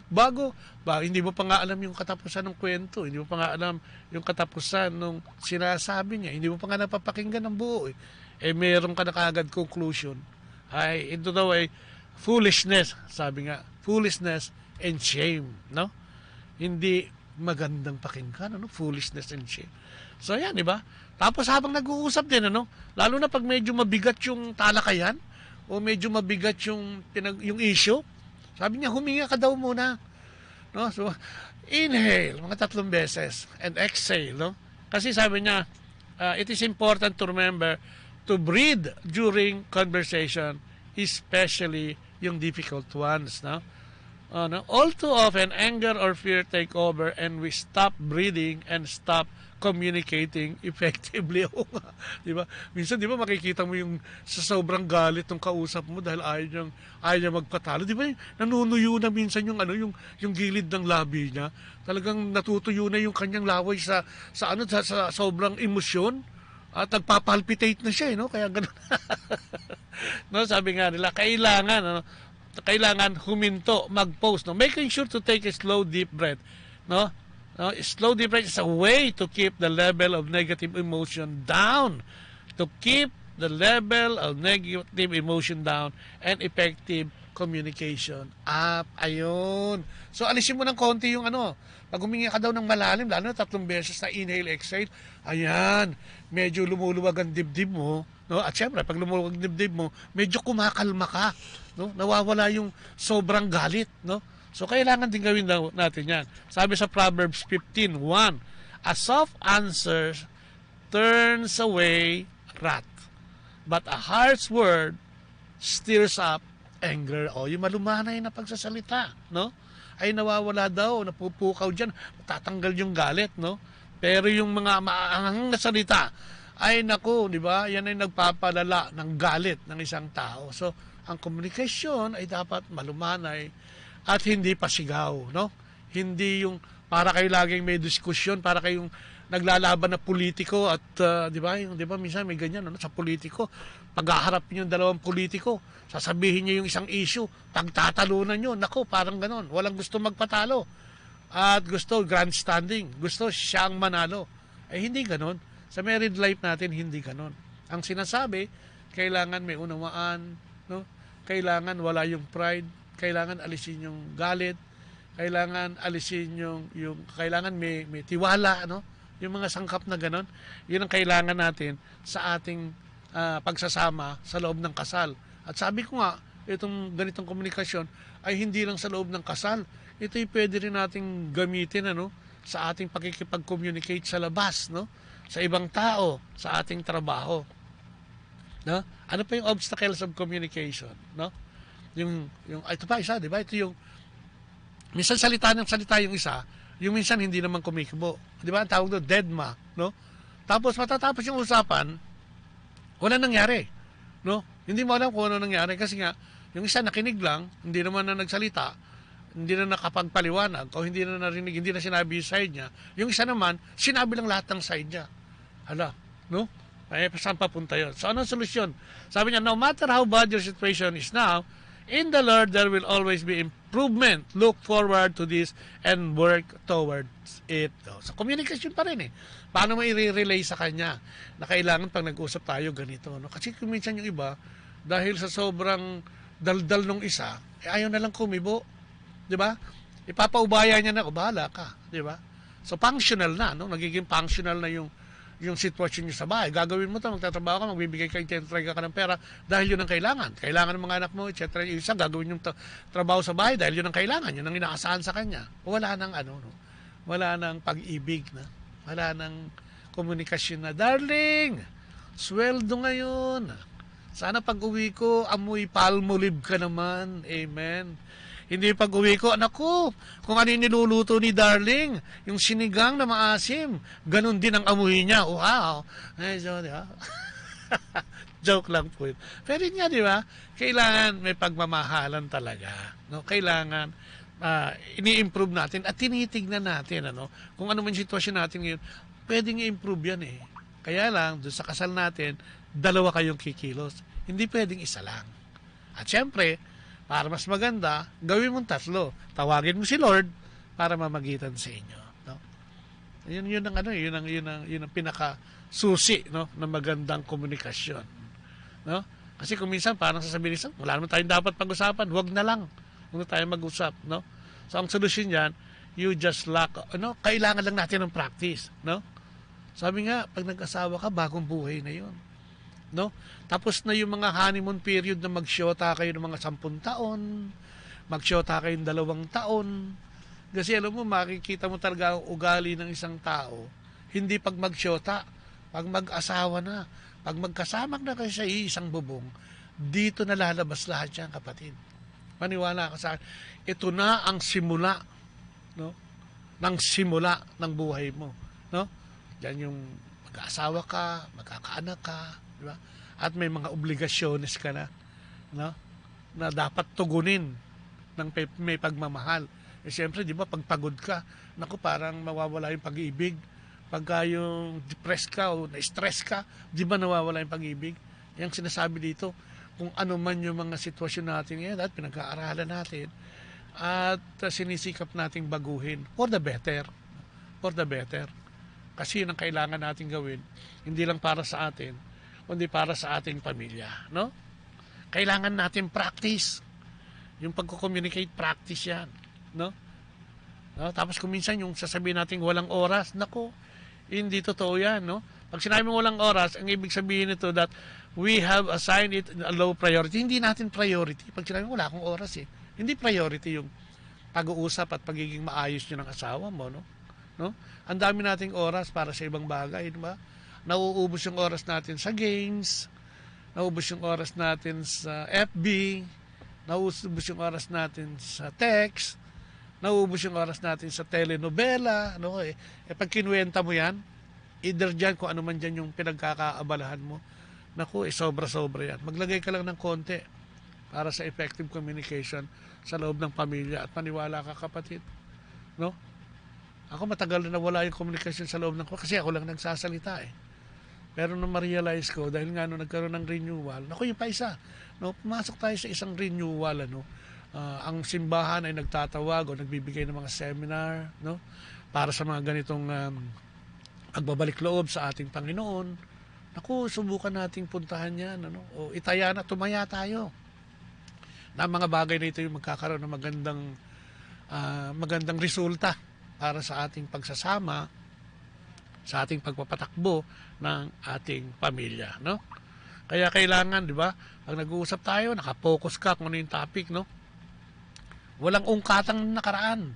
Speaker 7: hindi mo pa nga alam yung katapusan ng kwento, hindi mo pa nga alam yung katapusan ng sinasabi niya, hindi mo pa nga napapakinggan ng buo. Meron ka na kaagad conclusion. Ito daw ay foolishness, sabi nga, foolishness and shame, no? Hindi magandang pakinggan, ano? Foolishness and shame. So yan, di ba? Tapos habang nag-uusap din, ano? Lalo na pag medyo mabigat yung talakayan o medyo mabigat yung issue, sabi niya, huminga ka daw muna. No? So, inhale, mga 3 beses, and exhale, no? Kasi sabi niya, it is important to remember to breathe during conversation, especially yung difficult ones, no? No? All too often, anger or fear take over and we stop breathing and stop communicating effectively. Di ba? Minsan, di ba, makikita mo yung sa sobrang galit ng kausap mo dahil ayaw niya magpatalo. Di ba, nanunuyo na minsan yung gilid ng labi niya. Talagang natutuyo na yung kanyang laway sa sobrang emosyon at nagpapalpitate na siya, no? Kaya gano'n. No, sabi nga nila, kailangan huminto, mag-pause, no? Making sure to take a slow, deep breath, no? Slow deep breath is a way to keep the level of negative emotion down. To keep the level of negative emotion down and effective communication up. Ayun. So, alisin mo ng konti yung pag humingi ka daw ng malalim, lalo na 3 beses na inhale, exhale, ayan, medyo lumuluwag ang dibdib mo, no? At syempre, pag lumuluwag ang dibdib mo, medyo kumakalma ka, no? Nawawala yung sobrang galit, no? So, kailangan din gawin natin yan. Sabi sa Proverbs 15:1, a soft answer turns away wrath, but a harsh word stirs up anger. Yung malumanay na pagsasalita, no? Ay nawawala daw, napupukaw dyan, tatanggal yung galit, no? Pero yung mga maanghang na salita, ay naku, di ba? Yan ay nagpapalala ng galit ng isang tao. So, ang komunikasyon ay dapat malumanay at hindi pasigaw, no? Hindi yung para kayo laging may diskusyon, para kayong naglalaban na politiko at di ba minsan may ganyan sa politiko, paghaharap niyo yung 2 politiko, sasabihin niyo yung isang issue, pagtatalunan niyo, nako, parang ganoon, walang gusto magpatalo at gusto grandstanding, gusto siyang manalo. Hindi ganoon. Sa married life natin hindi ganoon. Ang sinasabi, kailangan may unawaan, no? Kailangan wala yung pride, kailangan alisin yung galit, kailangan alisin yung kailangan may tiwala, no? Yung mga sangkap na ganon, yun ang kailangan natin sa ating pagsasama sa loob ng kasal. At sabi ko nga, itong ganitong komunikasyon ay hindi lang sa loob ng kasal. Ito'y pwede rin nating gamitin sa ating pakikipag-communicate sa labas, no? Sa ibang tao, sa ating trabaho. No? Ano pa yung obstacles of communication, no? Yung ito pa isa, di ba? Ito yung minsan salita yung isa, yung minsan hindi naman kumikibo. Di ba? Ang tawag doon, deadma, no? Tapos matatapos yung usapan, wala nangyari, no? Hindi mo alam kung ano nangyari kasi nga yung isa nakinig lang, hindi naman na nagsalita, hindi na nakapagpaliwanag o hindi na narinig, hindi na sinabi yung side niya. Yung isa naman, sinabi lang lahat ng side niya. Hala, no? Ay, saan papunta yun? So, anong solusyon? Sabi niya, no matter how bad your situation is now, in the Lord there will always be improvement. Look forward to this and work towards it. So, communication pa rin eh. Paano mo i-relay sa kanya na kailangan pag nag-usap tayo ganito, no? Kasi kung minsan yung iba, dahil sa sobrang daldal nung isa, ayaw na lang kumibo. Di ba? Ipapaubaya niya na, bahala ka. Di ba? So, functional na, no? Nagiging functional na yung sitwasyon niyo sa bahay. Gagawin mo ito, magtatrabaho ka, magbibigay ka, entrega ka ng pera dahil yun ang kailangan. Kailangan ng mga anak mo, etc. Yung isa, gagawin yung trabaho sa bahay dahil yun ang kailangan. Yun ang inaasahan sa kanya. Wala nang no? Wala nang pag-ibig na. Wala nang komunikasyon na, darling, sweldo ngayon. Sana pag-uwi ko, amoy palmolive ka naman. Amen. Hindi pag-uwi ko, anak ko, kung ano yung niluluto ni darling, yung sinigang na maasim, ganun din ang amoy niya. Wow. Ay, so, di ba? Joke lang po yun. Pero yun nga, di ba? Kailangan may pagmamahalan talaga. No? Kailangan ini-improve natin at tinitignan natin kung ano man sitwasyon natin ngayon. Pwedeng i-improve yan eh. Kaya lang, doon sa kasal natin, dalawa kayong kikilos. Hindi pwedeng isa lang. At syempre, para mas maganda, gawin mong tatlo. Tawagin mo si Lord para mamagitan sa inyo. No? Yun ang pinaka susi, no, ng magandang komunikasyon. No? Kasi kung minsan parang sasabihin nila, wala naman tayong dapat pag-usapan, huwag na lang. Huwag na tayong mag-usap, no? So ang solusyon diyan, you just lack, kailangan lang natin ng practice, no? Sabi nga, pag nag-asawa ka, bagong buhay na 'yon. No? Tapos na yung mga honeymoon period na magsyota kayo ng mga 10 taon, magsyota kayo ng 2 taon. Kasi alam mo, makikita mo talaga ang ugali ng isang tao, hindi pag magsyota, pag mag-asawa na, pag magkasamak na kayo sa isang bubong, dito na lalabas lahat yan, kapatid. Maniwala ka sa akin. Ito na ang simula, no? Ng simula ng buhay mo, no? Yan yung mag-asawa ka, magkakaanak ka, di ba? At may mga obligasyones ka na, no? Na dapat tugunin ng may pagmamahal. Eh siyempre, di ba, pag pagod ka, naku, parang mawawala yung pag-ibig. Pagka yung depressed ka o na-stress ka, di ba nawawala yung pag-ibig? Yung sinasabi dito, kung ano man yung mga sitwasyon natin ngayon at pinag-aaralan natin at sinisikap nating baguhin for the better. For the better. Kasi yun ang kailangan natin gawin, hindi lang para sa atin, kundi para sa ating pamilya. No? Kailangan natin practice. Yung pagko-communicate, practice yan. No? Tapos kung minsan yung sasabihin natin walang oras, nako, hindi totoo yan. No? Pag sinabi mo walang oras, ang ibig sabihin nito that we have assigned it a low priority. Hindi natin priority. Pag sinabi mo wala akong oras eh. Hindi priority yung pag-uusap at pagiging maayos nyo ng asawa mo. No? Ang dami nating oras para sa ibang bagay. Diba? Nauubos yung oras natin sa games, nauubos yung oras natin sa FB, nauubos yung oras natin sa text, nauubos yung oras natin sa telenovela. Pag kinuwenta mo yan, either dyan, kung ano man dyan yung pinagkakaabalahan mo, naku, sobra-sobra yan. Maglagay ka lang ng konti para sa effective communication sa loob ng pamilya. At maniwala ka, kapatid. No? Ako matagal na wala yung communication sa loob ng ko kasi ako lang nagsasalita eh. Pero nung ma-realize ko, dahil nga nung nagkaroon ng renewal, naku, yung pa isa, no, pumasok tayo sa isang renewal, ang simbahan ay nagtatawag o nagbibigay ng mga seminar, no, para sa mga ganitong pagbabalik loob sa ating Panginoon. Naku, subukan nating puntahan yan, o tumaya tayo. Na mga bagay na ito yung magkakaroon ng magandang resulta para sa ating pagsasama, sa ating pagpapatakbo ng ating pamilya, no? Kaya kailangan, di ba, pag nag-uusap tayo, nakapokus ka kung ano yung topic, no? Walang ungkatang nakaraan.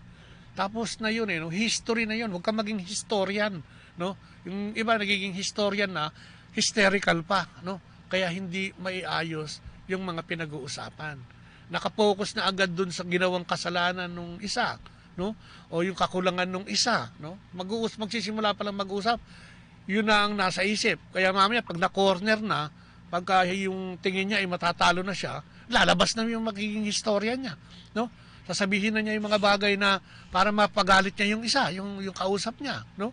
Speaker 7: Tapos na yun no? History na yun. Huwag kang maging historian, no? Yung iba nagiging historian na hysterical pa, no? Kaya hindi maiayos yung mga pinag-uusapan. Nakapokus na agad dun sa ginawang kasalanan nung isa, no? O yung kakulangan nung isa, no? Magsisimula pa lang mag-usap, yun na ang nasa isip. Kaya mamaya pag na-corner na, pagka yung tingin niya ay matatalo na siya, lalabas na yung magiging historia niya, no? Sasabihin na niya yung mga bagay na para mapagalit niya yung isa, yung kausap niya, no?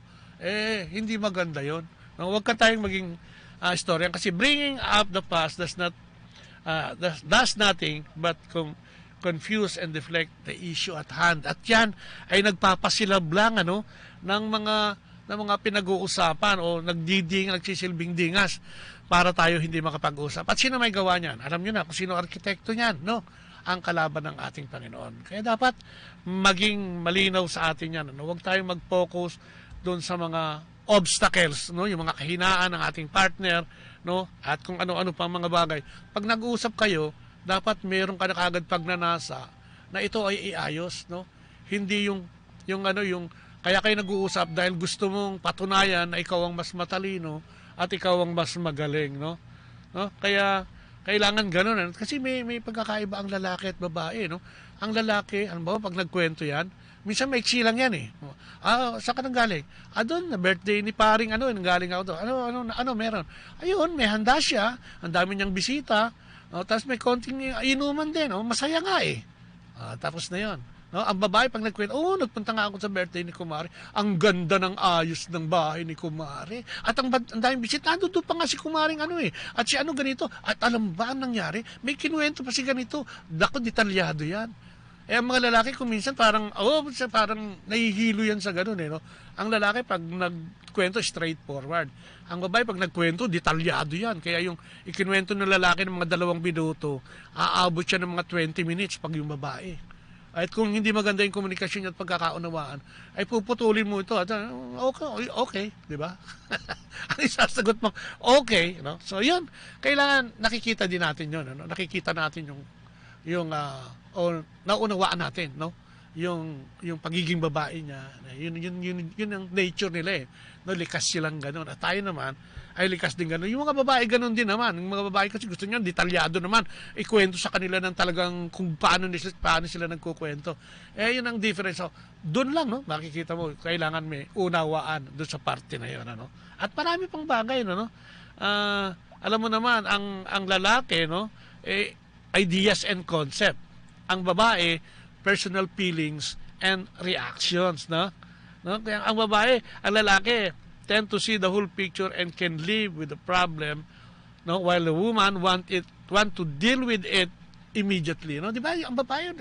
Speaker 7: Hindi maganda yon. No? Huwag ka tayong maging historian kasi bringing up the past does nothing but confuse and deflect the issue at hand. At yan ay nagpapasilab lang ng mga pinag-uusapan o nagsisilbing dingas para tayo hindi makapag-usap. At sino may gawa niyan? Alam niyo na kung sino arkitekto niyan, no? Ang kalaban ng ating Panginoon. Kaya dapat maging malinaw sa atin yan. Huwag tayong mag-focus doon sa mga obstacles, no? Yung mga kahinaan ng ating partner, no? At kung ano-ano pang mga bagay. Pag nag-uusap kayo, dapat meron ka na kagad pagnanasa na ito ay iayos, no? Hindi yung kaya kayo nag-uusap dahil gusto mong patunayan na ikaw ang mas matalino at ikaw ang mas magaling, no? Kaya kailangan gano'n. Kasi may pagkakaiba ang lalaki at babae, no? Ang lalaki, pag nagkwento yan, minsan maiksi lang yan eh. Saan ka nang galing? Doon, na birthday ni paring nanggaling ako doon. Ano meron? Ayun, may handa siya, ang dami niyang bisita, tapos may konting inuman din, masaya nga eh. Tapos na yon. No, ang babae pag nagkwento, nagpunta nga ako sa birthday ni Kumari. Ang ganda ng ayos ng bahay ni Kumari. At ang daming bisita, doon pa nga si Kumaring At si ganito. At alam ba ang nangyari? May kinuwento pa si ganito. Dako, detalyado yan. Ang mga lalaki kung minsan parang nahihilo yan sa ganun no? Ang lalaki pag nagkwento, straightforward. Ang babae pag nagkwento, detalyado yan. Kaya yung ikinuwento ng lalaki ng mga 2 minuto, aabot siya ng mga 20 minutes pag yung babae. At kung hindi maganda yung komunikasyon niya at pagkakaunawaan, ay puputulin mo ito. At, okay, di ba? Ang isasagot mo, okay. No? So, yun. Kailangan nakikita din natin yun. Nakikita natin yung naunawaan natin, no? Yung pagiging babae niya. Yun ang nature nila eh. No, likas silang gano'n. At tayo naman, ay likas din gano'n. Yung mga babae gano'n din naman. Yung mga babae kasi gusto niyan, detalyado naman. Ikwento sa kanila ng talagang kung paano sila nagkukwento. Yun ang difference. So, doon lang, no? Makikita mo, kailangan may unawaan doon sa parte na yun. At marami pang bagay, no? Alam mo naman, ang lalaki, no? Ideas and concept. Ang babae, personal feelings and reactions, no? Kaya ang babae, ang lalaki, tend to see the whole picture and can live with the problem, no? While the woman want to deal with it immediately, no? Di ba? Ang babae,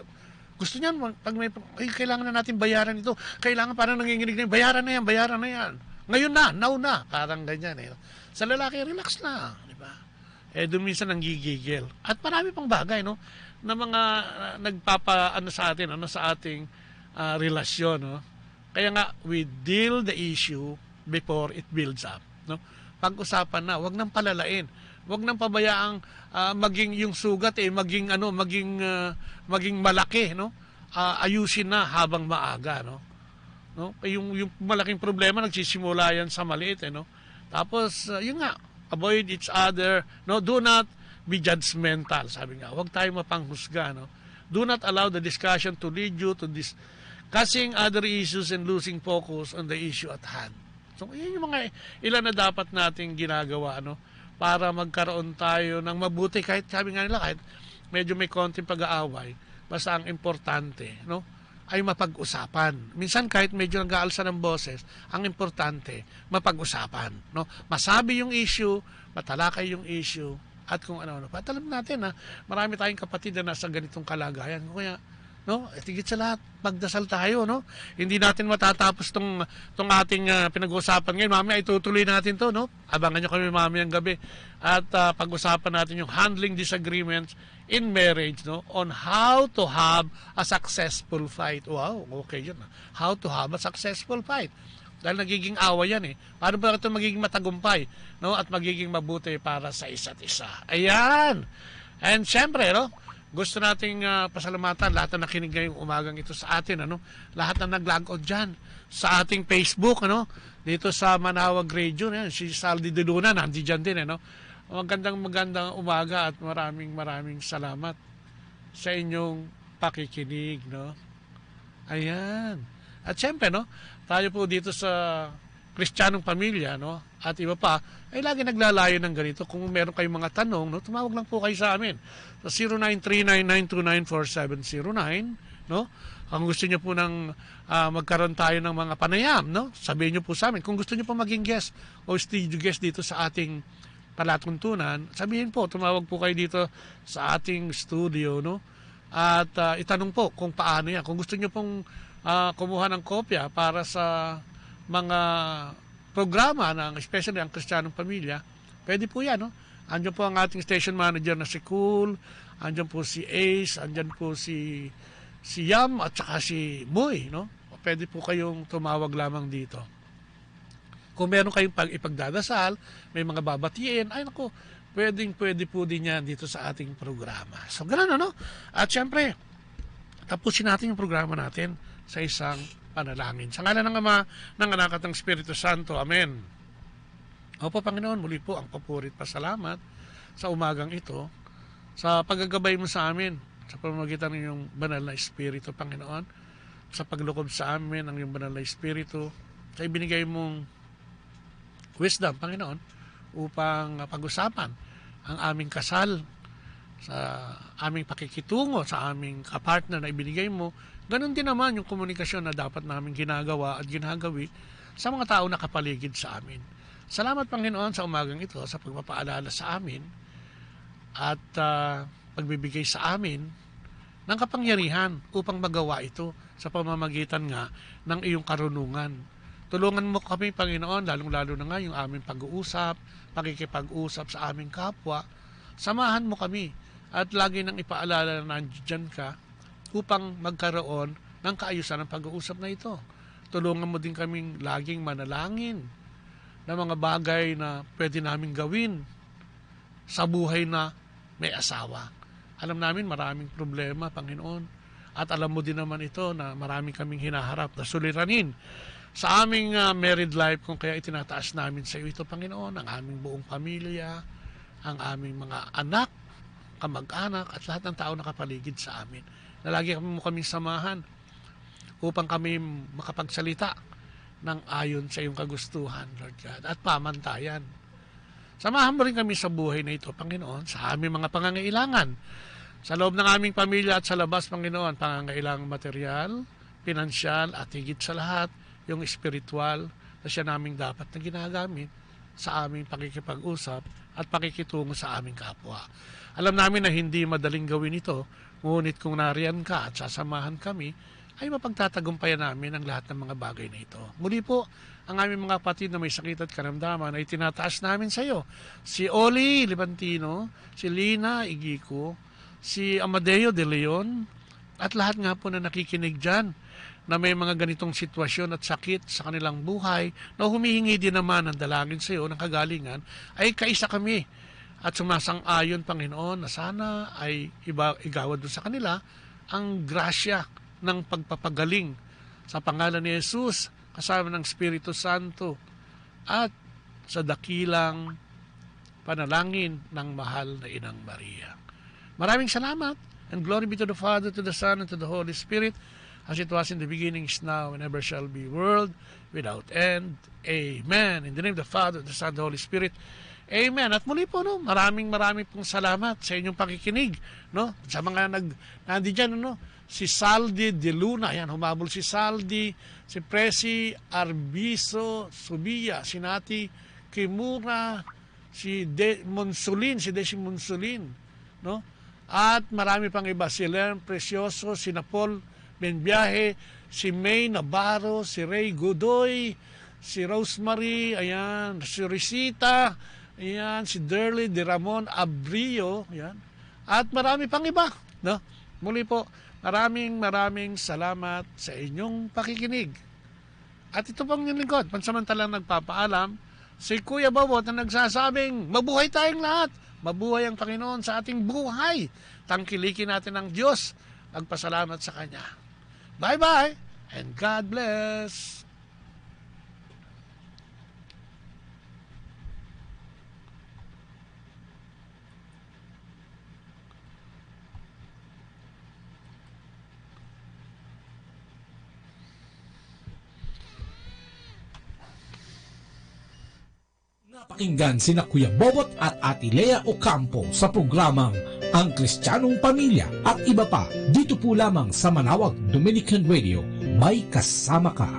Speaker 7: gusto niyan, pag may kailangan na natin bayaran ito, kailangan parang nanginginig na bayaran na yan. Ngayon na, now na, parang ganyan eh. Sa lalaki, relax na, di ba? Doon minsan nanggigigil. At marami pang bagay, no? Na mga nagpapaano sa atin, sa ating relasyon, no? Kaya nga, we deal the issue before it builds up, no? Pag-usapan na, wag nang palalain. Wag nang pabayaang maging yung sugat maging malaki, no? Ayusin na habang maaga, no? Yung malaking problema nagsisimula yan sa maliit, no? Tapos yun nga, avoid each other, no? Do not be judgmental, sabi nga. Huwag tayo mapanghusga, no? Do not allow the discussion to lead you to discussing other issues and losing focus on the issue at hand. So, yun yung mga ilan na dapat nating ginagawa, no? Para magkaroon tayo ng mabuti, kahit sabi nga nila, kahit medyo may konting pag-aaway, basta ang importante, no? Ay mapag-usapan. Minsan kahit medyo nag-aalsa ng boses, ang importante, mapag-usapan, no? Masabi yung issue, matalakay yung issue, at kung ano-ano pa. At alam natin na marami tayong kapatid na nasa ganitong kalagayan. Kaya, no, tigit sa lahat, magdasal tayo, no? Hindi natin matatapos tong ating pinag-uusapan ngayon. Mamaya itutuloy natin to, no? Abangan nyo kami mamayang gabi. At pag-usapan natin yung handling disagreements in marriage, no? On how to have a successful fight. Wow, okay yun. How to have a successful fight. Dahil nagiging awa yan eh. Paano ba ito magiging matagumpay, no? At magiging mabuti para sa isa't isa. Ayan! And syempre, no? Gusto nating pasalamatan lahat na nakinig ngayong umagang ito sa atin, ano? Lahat na nag-log on dyan sa ating Facebook, ano? Dito sa Manawag Radio, yan, si Saldi de Luna, nandiyan din, ano? Magandang umaga at maraming salamat sa inyong pakikinig, no? Ayan. At syempre, no? Tayo po dito sa Kristiyanong Pamilya, no? At iba pa, ay lagi naglalayo ng ganito. Kung meron kayong mga tanong, no? Tumawag lang po kayo sa amin. Sa 0939-929-4709, no? Kung gusto niyo po ng magkaroon tayo ng mga panayam, no? Sabihin niyo po sa amin. Kung gusto niyo po maging guest o studio guest dito sa ating palatuntunan, sabihin po, tumawag po kayo dito sa ating studio, no? At itanong po kung paano yan. Kung gusto niyo pong kumuha ng kopya para sa mga programa ng especially ang Kristiyanong Pamilya, pwede po yan, no? Andiyan po ang ating station manager na si Cool, andiyan po si Ace, andiyan po si Yam at saka si Moy, no? Pwede po kayong tumawag lamang dito. Kung meron kayong ipagdadasal, may mga babatiin, ay naku, pwede po din yan dito sa ating programa. So, gano'n, ano? At syempre, tapusin natin yung programa natin sa isang panalangin. Sa ngalan ng Ama, ng Anak at ng Espiritu Santo. Amen. Opo, Panginoon, muli po ang papurit pasalamat sa umagang ito, sa paggagabay mo sa amin, sa pamamagitan ng iyong banal na Espiritu, Panginoon, sa paglukob sa amin ng iyong banal na Espiritu, sa ibinigay mong wisdom, Panginoon, upang pag-usapan ang aming kasal, sa aming pakikitungo, sa aming kapartner na ibinigay mo. Ganon din naman yung komunikasyon na dapat namin ginagawa at ginagawi sa mga tao na kapaligid sa amin. Salamat, Panginoon, sa umagang ito, sa pagpapaalala sa amin at pagbibigay sa amin ng kapangyarihan upang magawa ito sa pamamagitan nga ng iyong karunungan. Tulungan mo kami, Panginoon, lalong-lalo na nga yung aming pag-uusap, pakikipag-usap sa aming kapwa. Samahan mo kami at lagi nang ipaalala na nandiyan ka upang magkaroon ng kaayusan ng pag-uusap na ito. Tulungan mo din kaming laging manalangin na mga bagay na pwede namin gawin sa buhay na may asawa. Alam namin maraming problema, Panginoon. At alam mo din naman ito na marami kaming hinaharap na suliranin sa aming married life, kung kaya itinataas namin sa iyo ito, Panginoon, ang aming buong pamilya, ang aming mga anak, kamag-anak, at lahat ng tao na kapaligid sa amin. Na lagi mo kaming samahan upang kami makapagsalita ng ayon sa iyong kagustuhan, Lord God, at pamantayan. Samahan mo rin kami sa buhay na ito, Panginoon, sa aming mga pangangailangan. Sa loob ng aming pamilya at sa labas, Panginoon, pangangailangang material, pinansyal, at higit sa lahat, yung espiritual na siya naming dapat na ginagamit sa aming pakikipag-usap at pakikitungo sa aming kapwa. Alam namin na hindi madaling gawin ito, ngunit kung nariyan ka at sasamahan kami, ay mapagtatagumpayan namin ang lahat ng mga bagay na ito. Muli po, ang aming mga kapatid na may sakit at karamdaman ay tinataas namin sa iyo. Si Oli Levantino, si Lina Igico, si Amadeo de Leon, at lahat nga po na nakikinig dyan na may mga ganitong sitwasyon at sakit sa kanilang buhay na humihingi din naman ng dalangin sa iyo ng kagalingan, ay kaisa kami at sumasang-ayon, Panginoon, na sana ay igawad doon sa kanila ang grasya ng pagpapagaling sa pangalan ni Jesus kasama ng Espiritu Santo at sa dakilang panalangin ng mahal na Inang Maria. Maraming salamat, and glory be to the Father, to the Son, and to the Holy Spirit, as it was in the beginning, is now, and ever shall be, world without end. Amen. In the name of the Father, the Son, the Holy Spirit. Amen. At muli po, no, maraming pong salamat sa inyong pakikinig, no? Sa mga nandiyan, no? Si Saldi de Luna, yan, humabol si Saldi, si Presi Arbiso Subia, si Nati Kimura, si Monsulin, si Desi Monsulin, no? At marami pang iba, si Len Precioso, si Napol Benbiahe, si May Navarro, si Ray Godoy, si Rosemary, ayan, si Risita, ayan, si Derly de Ramon Abrio, ayan, at marami pang iba, no? Muli po, maraming salamat sa inyong pakikinig. At ito pong yung lingkod, pansamantalang nagpapaalam, si Kuya Bobot na nagsasabing, mabuhay tayong lahat. Mabuhay ang Panginoon sa ating buhay. Tangkilikin natin ang Diyos. Nagpasalamat sa Kanya. Bye-bye and God bless.
Speaker 5: Pakinggan sina Kuya Bobot at Ate Lea Ocampo sa programang Ang Kristiyanong Pamilya at iba pa dito po lamang sa Manawag Dominican Radio. May kasama ka.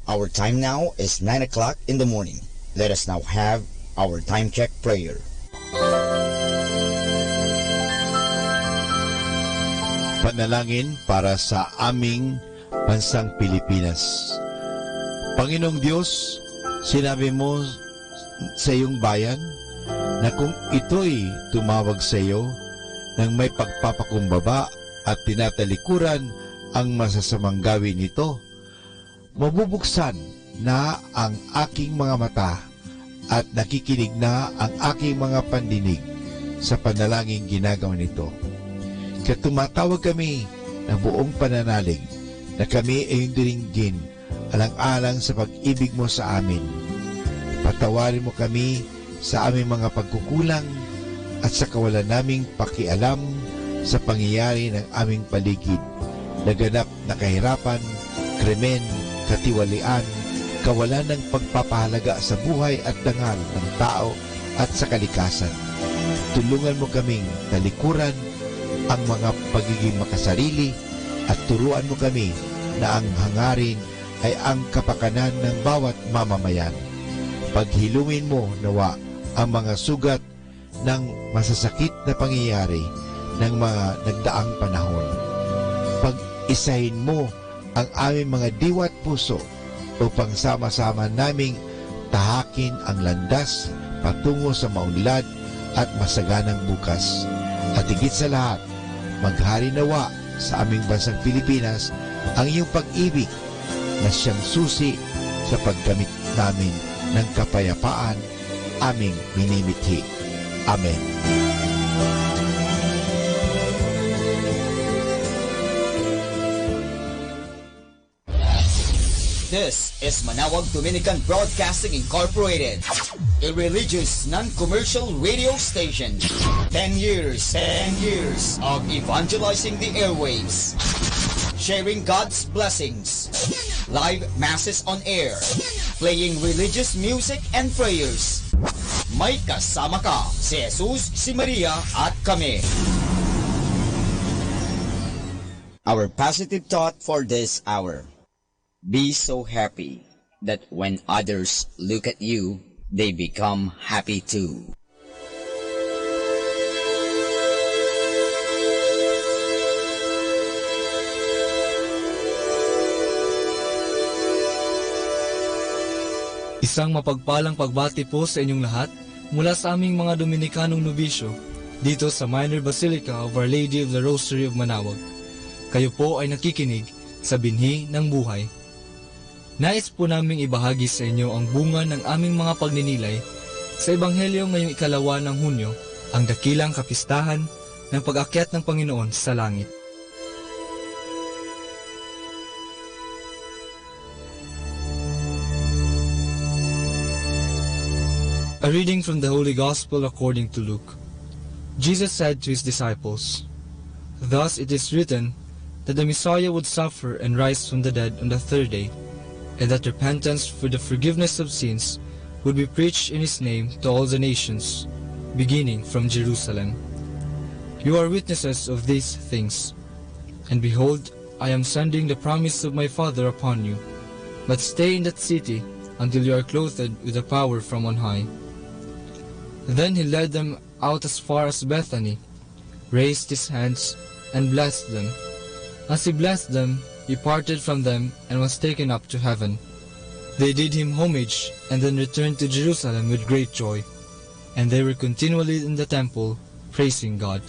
Speaker 11: Our time now is 9 o'clock in the morning. Let us now have our time check prayer.
Speaker 21: Panalangin para sa aming bansang Pilipinas. Panginoong Diyos, sinabi mo sa iyong bayan na kung ito'y tumawag sa iyo ng may pagpapakumbaba at tinatalikuran ang masasamang gawin nito, mabubuksan na ang aking mga mata at nakikinig na ang aking mga pandinig sa panalangin ginagawa nito. Kaya tumatawag kami ng buong pananalig na kami ay diringgin alang-alang sa pag-ibig mo sa amin. Patawarin mo kami sa aming mga pagkukulang at sa kawalan naming pakialam sa pangyayari ng aming paligid. Naganap na kahirapan, krimen, katiwalian, kawalan ng pagpapahalaga sa buhay at dangal ng tao at sa kalikasan. Tulungan mo kaming talikuran ang mga pagiging makasarili at turuan mo kami na ang hangarin ay ang kapakanan ng bawat mamamayan. Paghilumin mo nawa ang mga sugat ng masasakit na pangyayari ng mga nagdaang panahon. Pag-isahin mo ang aming mga diwa at puso upang sama-sama naming tahakin ang landas patungo sa maunlad at masaganang bukas. At higit sa lahat, maghari nawa sa aming bansang Pilipinas ang iyong pag-ibig na siyang susi sa paggamit namin ng kapayapaan aming minimithi. Amen.
Speaker 11: This is Manawag Dominican Broadcasting Incorporated, a religious, non-commercial radio station. 10 years of evangelizing the airwaves, sharing God's blessings, live masses on air, playing religious music and prayers. May kasama ka, si Jesus, si Maria, at kami. Our positive thought for this hour. Be so happy that when others look at you, they become happy too.
Speaker 13: Isang mapagpalang pagbati po sa inyong lahat mula sa aming mga Dominikanong nobisyo dito sa Minor Basilica of Our Lady of the Rosary of Manawag. Kayo po ay nakikinig sa binhi ng buhay. Nais po naming ibahagi sa inyo ang bunga ng aming mga pagninilay sa Ebanghelyo ngayong 2 ng Hunyo, ang dakilang kapistahan ng pag-akyat ng Panginoon sa langit. A reading from the Holy Gospel according to Luke. Jesus said to his disciples, "Thus it is written that the Messiah would suffer and rise from the dead on the third day, and that repentance for the forgiveness of sins would be preached in his name to all the nations, beginning from Jerusalem. You are witnesses of these things. And behold, I am sending the promise of my Father upon you. But stay in that city until you are clothed with the power from on high." Then he led them out as far as Bethany, raised his hands, and blessed them. As he blessed them, he parted from them and was taken up to heaven. They did him homage and then returned to Jerusalem with great joy, and they were continually in the temple, praising God.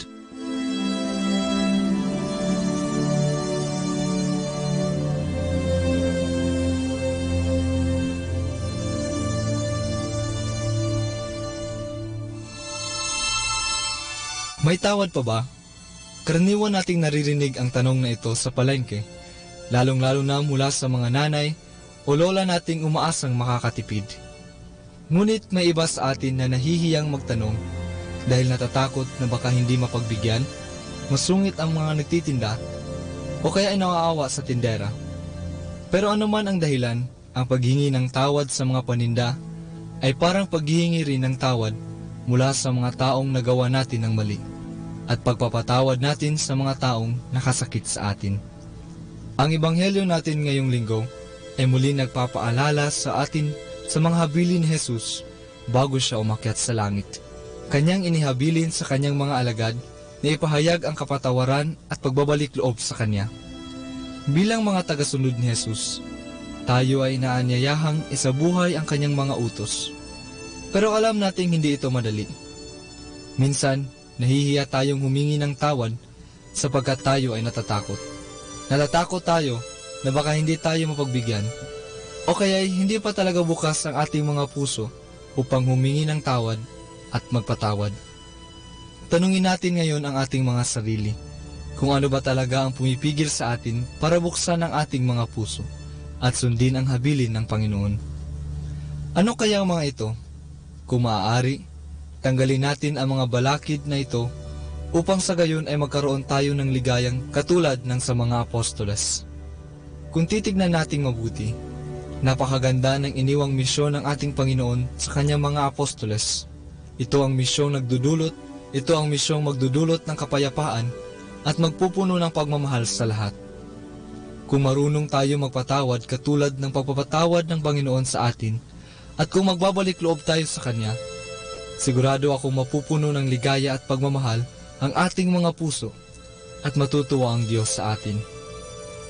Speaker 13: May tawad pa ba? Karaniwan nating naririnig ang tanong na ito sa palengke, lalong-lalo na mula sa mga nanay o lola nating umaasang makakatipid. Ngunit may iba sa atin na nahihiyang magtanong dahil natatakot na baka hindi mapagbigyan, masungit ang mga nagtitinda, o kaya ay naaawa sa tindera. Pero ano man ang dahilan, ang paghingi ng tawad sa mga paninda ay parang paghihingi rin ng tawad mula sa mga taong nagawa natin ng mali at pagpapatawad natin sa mga taong nakasakit sa atin. Ang ebanghelyo natin ngayong linggo ay muli nagpapaalala sa atin sa mga habilin ni Jesus bago siya umakyat sa langit. Kanyang inihabilin sa kanyang mga alagad na ipahayag ang kapatawaran at pagbabalik loob sa kanya. Bilang mga tagasunod ni Jesus, tayo ay naanyayahang isabuhay ang kanyang mga utos. Pero alam nating hindi ito madali. Minsan, nahihiya tayong humingi ng tawad sapagkat tayo ay natatakot. Natatakot tayo na baka hindi tayo mapagbigyan o kaya hindi pa talaga bukas ang ating mga puso upang humingi ng tawad at magpatawad. Tanungin natin ngayon ang ating mga sarili kung ano ba talaga ang pumipigil sa atin para buksan ang ating mga puso at sundin ang habilin ng Panginoon. Ano kaya ang mga ito? Kung maaari, tanggalin natin ang mga balakid na ito upang sa gayon ay magkaroon tayo ng ligayang katulad ng sa mga apostoles. Kung titignan nating mabuti, napakaganda ng iniwang misyon ng ating Panginoon sa kanyang mga apostoles. Ito ang misyong magdudulot ng kapayapaan at magpupuno ng pagmamahal sa lahat. Kung marunong tayo magpatawad katulad ng pagpapatawad ng Panginoon sa atin, at kung magbabalik loob tayo sa Kanya, sigurado akong mapupuno ng ligaya at pagmamahal ang ating mga puso at matutuwa ang Diyos sa atin.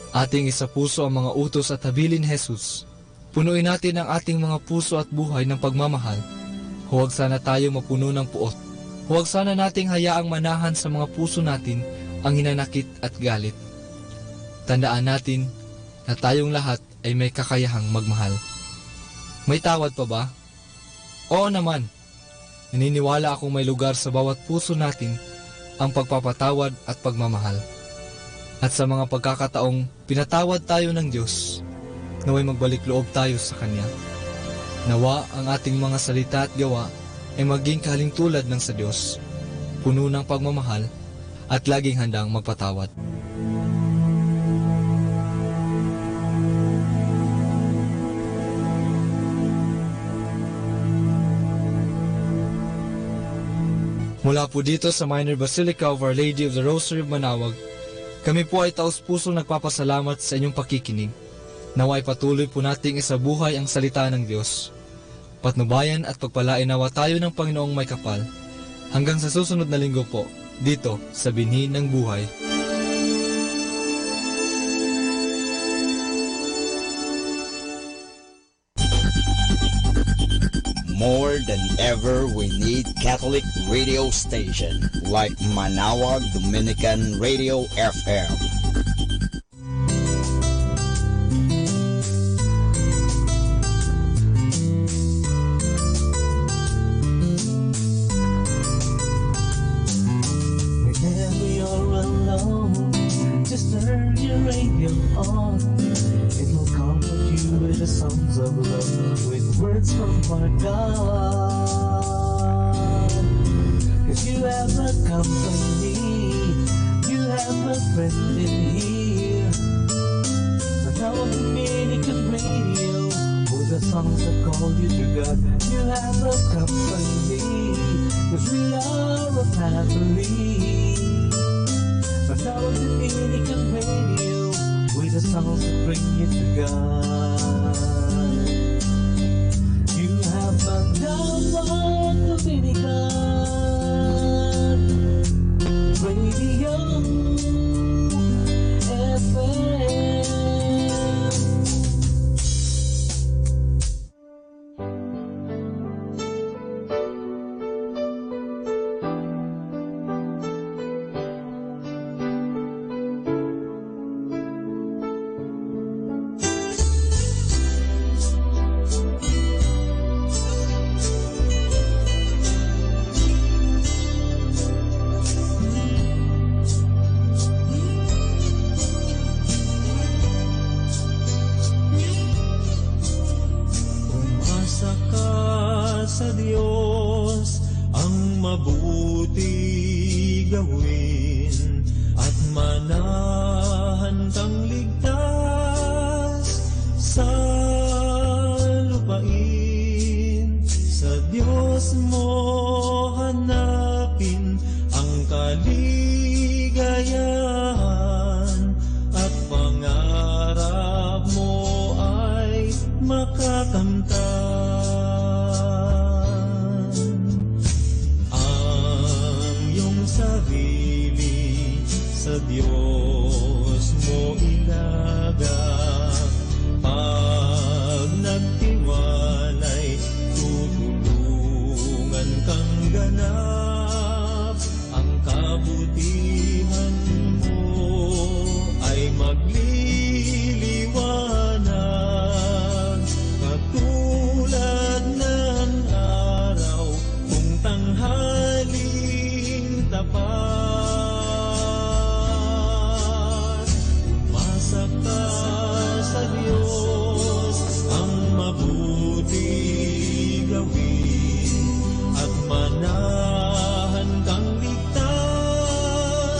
Speaker 13: Ating isapuso ang mga utos at habilin ni Jesus. Punuin natin ang ating mga puso at buhay ng pagmamahal. Huwag sana tayo mapuno ng puot. Huwag sana nating hayaang manahan sa mga puso natin ang hinanakit at galit. Tandaan natin na tayong lahat ay may kakayahang magmahal. May tawad pa ba? Oo naman. Naniniwala akong may lugar sa bawat puso natin ang pagpapatawad at pagmamahal. At sa mga pagkakataong pinatawad tayo ng Diyos, naway magbalik loob tayo sa Kanya. Nawa ang ating mga salita at gawa ay maging kahalintulad ng sa Diyos, puno ng pagmamahal at laging handang magpatawad. Mula po dito sa Minor Basilica of Our Lady of the Rosary of Manaoag, kami po ay taos-pusong nagpapasalamat sa inyong pakikinig. Naway patuloy po nating isabuhay ang salita ng Diyos. Patnubayan at pagpalain nawa tayo ng Panginoong may kapal. Hanggang sa susunod na linggo po, dito sa Binhi ng Buhay.
Speaker 11: More than ever, we need Catholic radio station like Manaoag Dominican Radio FM.
Speaker 1: Whenever you're alone, just turn your radio on. It will comfort you with the songs of love, with words from our God. 'Cause you have a company, you have a friend in here. Manaoag Dominican Radio, with the songs that call you to God. You have a company, 'cause we are a family. Manaoag Dominican Radio, with the songs that bring you to God. You have Manaoag Dominican Radio FM.
Speaker 8: gawin at manahan kang ligtas sa lupain. Sa Diyos mo hanapin ang kaligayahan at pangarap mo ay makakamtan. Sarili sa Diyos mo ilaga. Pag nagtiwalay, tutulungan kang ganap. Ang kabutihan mo ay magliliwanag, katulad ng araw kung tanghaling tapat. Umasa ka sa Diyos, ang mabuti gawin at manahan kang ligtas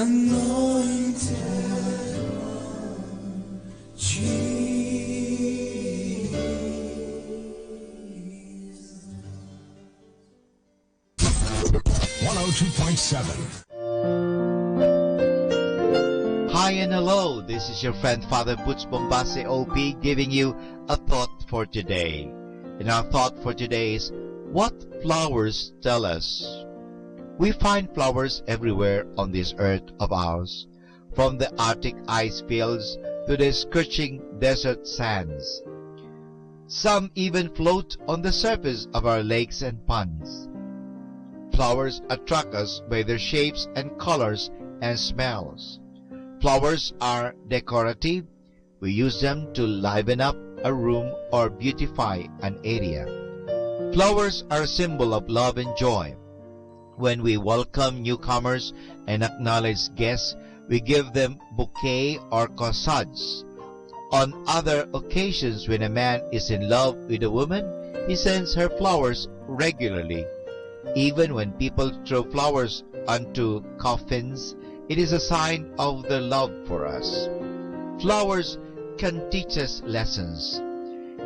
Speaker 1: anointed Jesus.
Speaker 2: 102.7. Hi and hello, this is your friend Father Butch Bombase OP giving you a thought for today. And our thought for today is, what flowers tell us? We find flowers everywhere on this earth of ours, from the Arctic ice fields to the scorching desert sands. Some even float on the surface of our lakes and ponds. Flowers attract us by their shapes and colors and smells. Flowers are decorative. We use them to liven up a room or beautify an area. Flowers are a symbol of love and joy. When we welcome newcomers and acknowledge guests, we give them bouquet or corsage. On other occasions, when a man is in love with a woman, he sends her flowers regularly. Even when people throw flowers onto coffins, it is a sign of their love for us. Flowers can teach us lessons.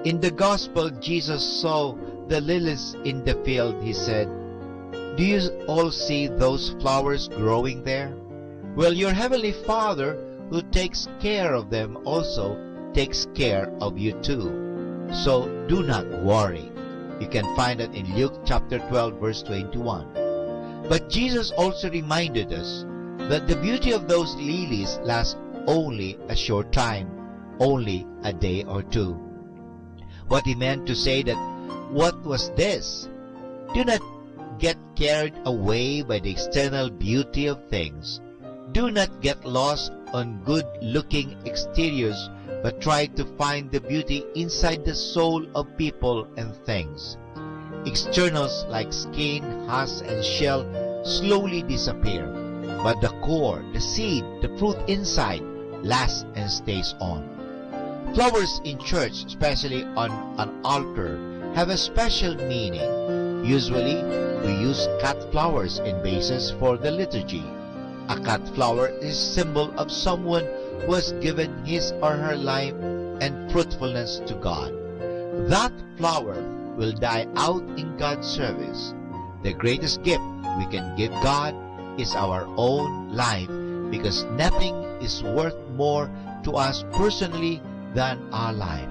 Speaker 2: In the Gospel, Jesus saw the lilies in the field. He said, "Do you all see those flowers growing there? Well, your Heavenly Father, who takes care of them, also takes care of you too. So do not worry." You can find it in Luke chapter 12, verse 21. But Jesus also reminded us that the beauty of those lilies lasts only a short time, only a day or two. What he meant to say that, what was this? Do not get carried away by the external beauty of things. Do not get lost on good-looking exteriors, but try to find the beauty inside the soul of people and things. Externals like skin, husk, and shell slowly disappear, but the core, the seed, the fruit inside lasts and stays on. Flowers in church, especially on an altar, have a special meaning. Usually, we use cut flowers in vases for the liturgy. A cut flower is a symbol of someone who has given his or her life and fruitfulness to God. That flower will die out in God's service. The greatest gift we can give God is our own life, because nothing is worth more to us personally than our life.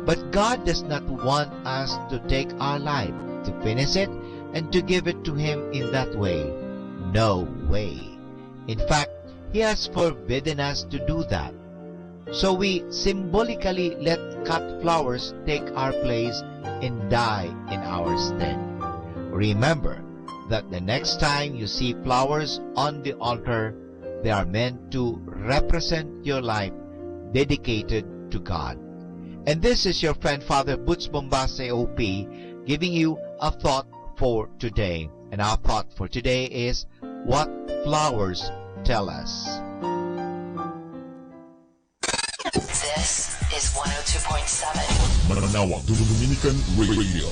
Speaker 2: But God does not want us to take our life, to finish it, and to give it to Him in that way. No way. In fact, He has forbidden us to do that. So we symbolically let cut flowers take our place and die in our stead. Remember that the next time you see flowers on the altar, they are meant to represent your life dedicated to God. And this is your friend Father Butch Bombase OP giving you a thought for today. And our thought for today is, what flowers tell us.
Speaker 20: This is 102.7
Speaker 19: Manawag Dominican Radio.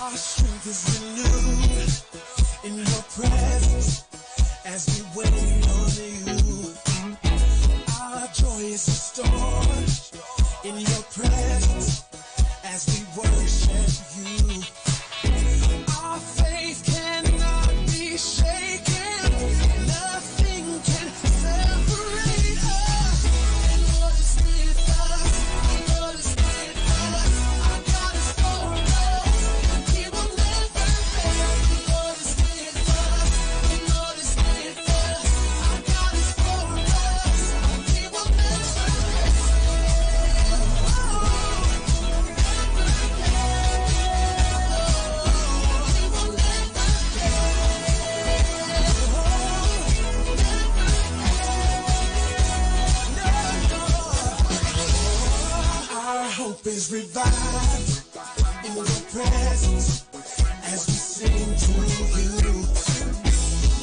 Speaker 1: Our strength is renewed in your presence as we wait on you. Our joy is restored in your presence as we worship you. Our faith cannot be shaken. Nothing can separate us. The Lord is with us. The Lord is with us. Our God is for us. He will never fail. The Lord is with us. The Lord is with us. Our God is for us. He will never fail. Our hope is revived in your presence as we sing to you.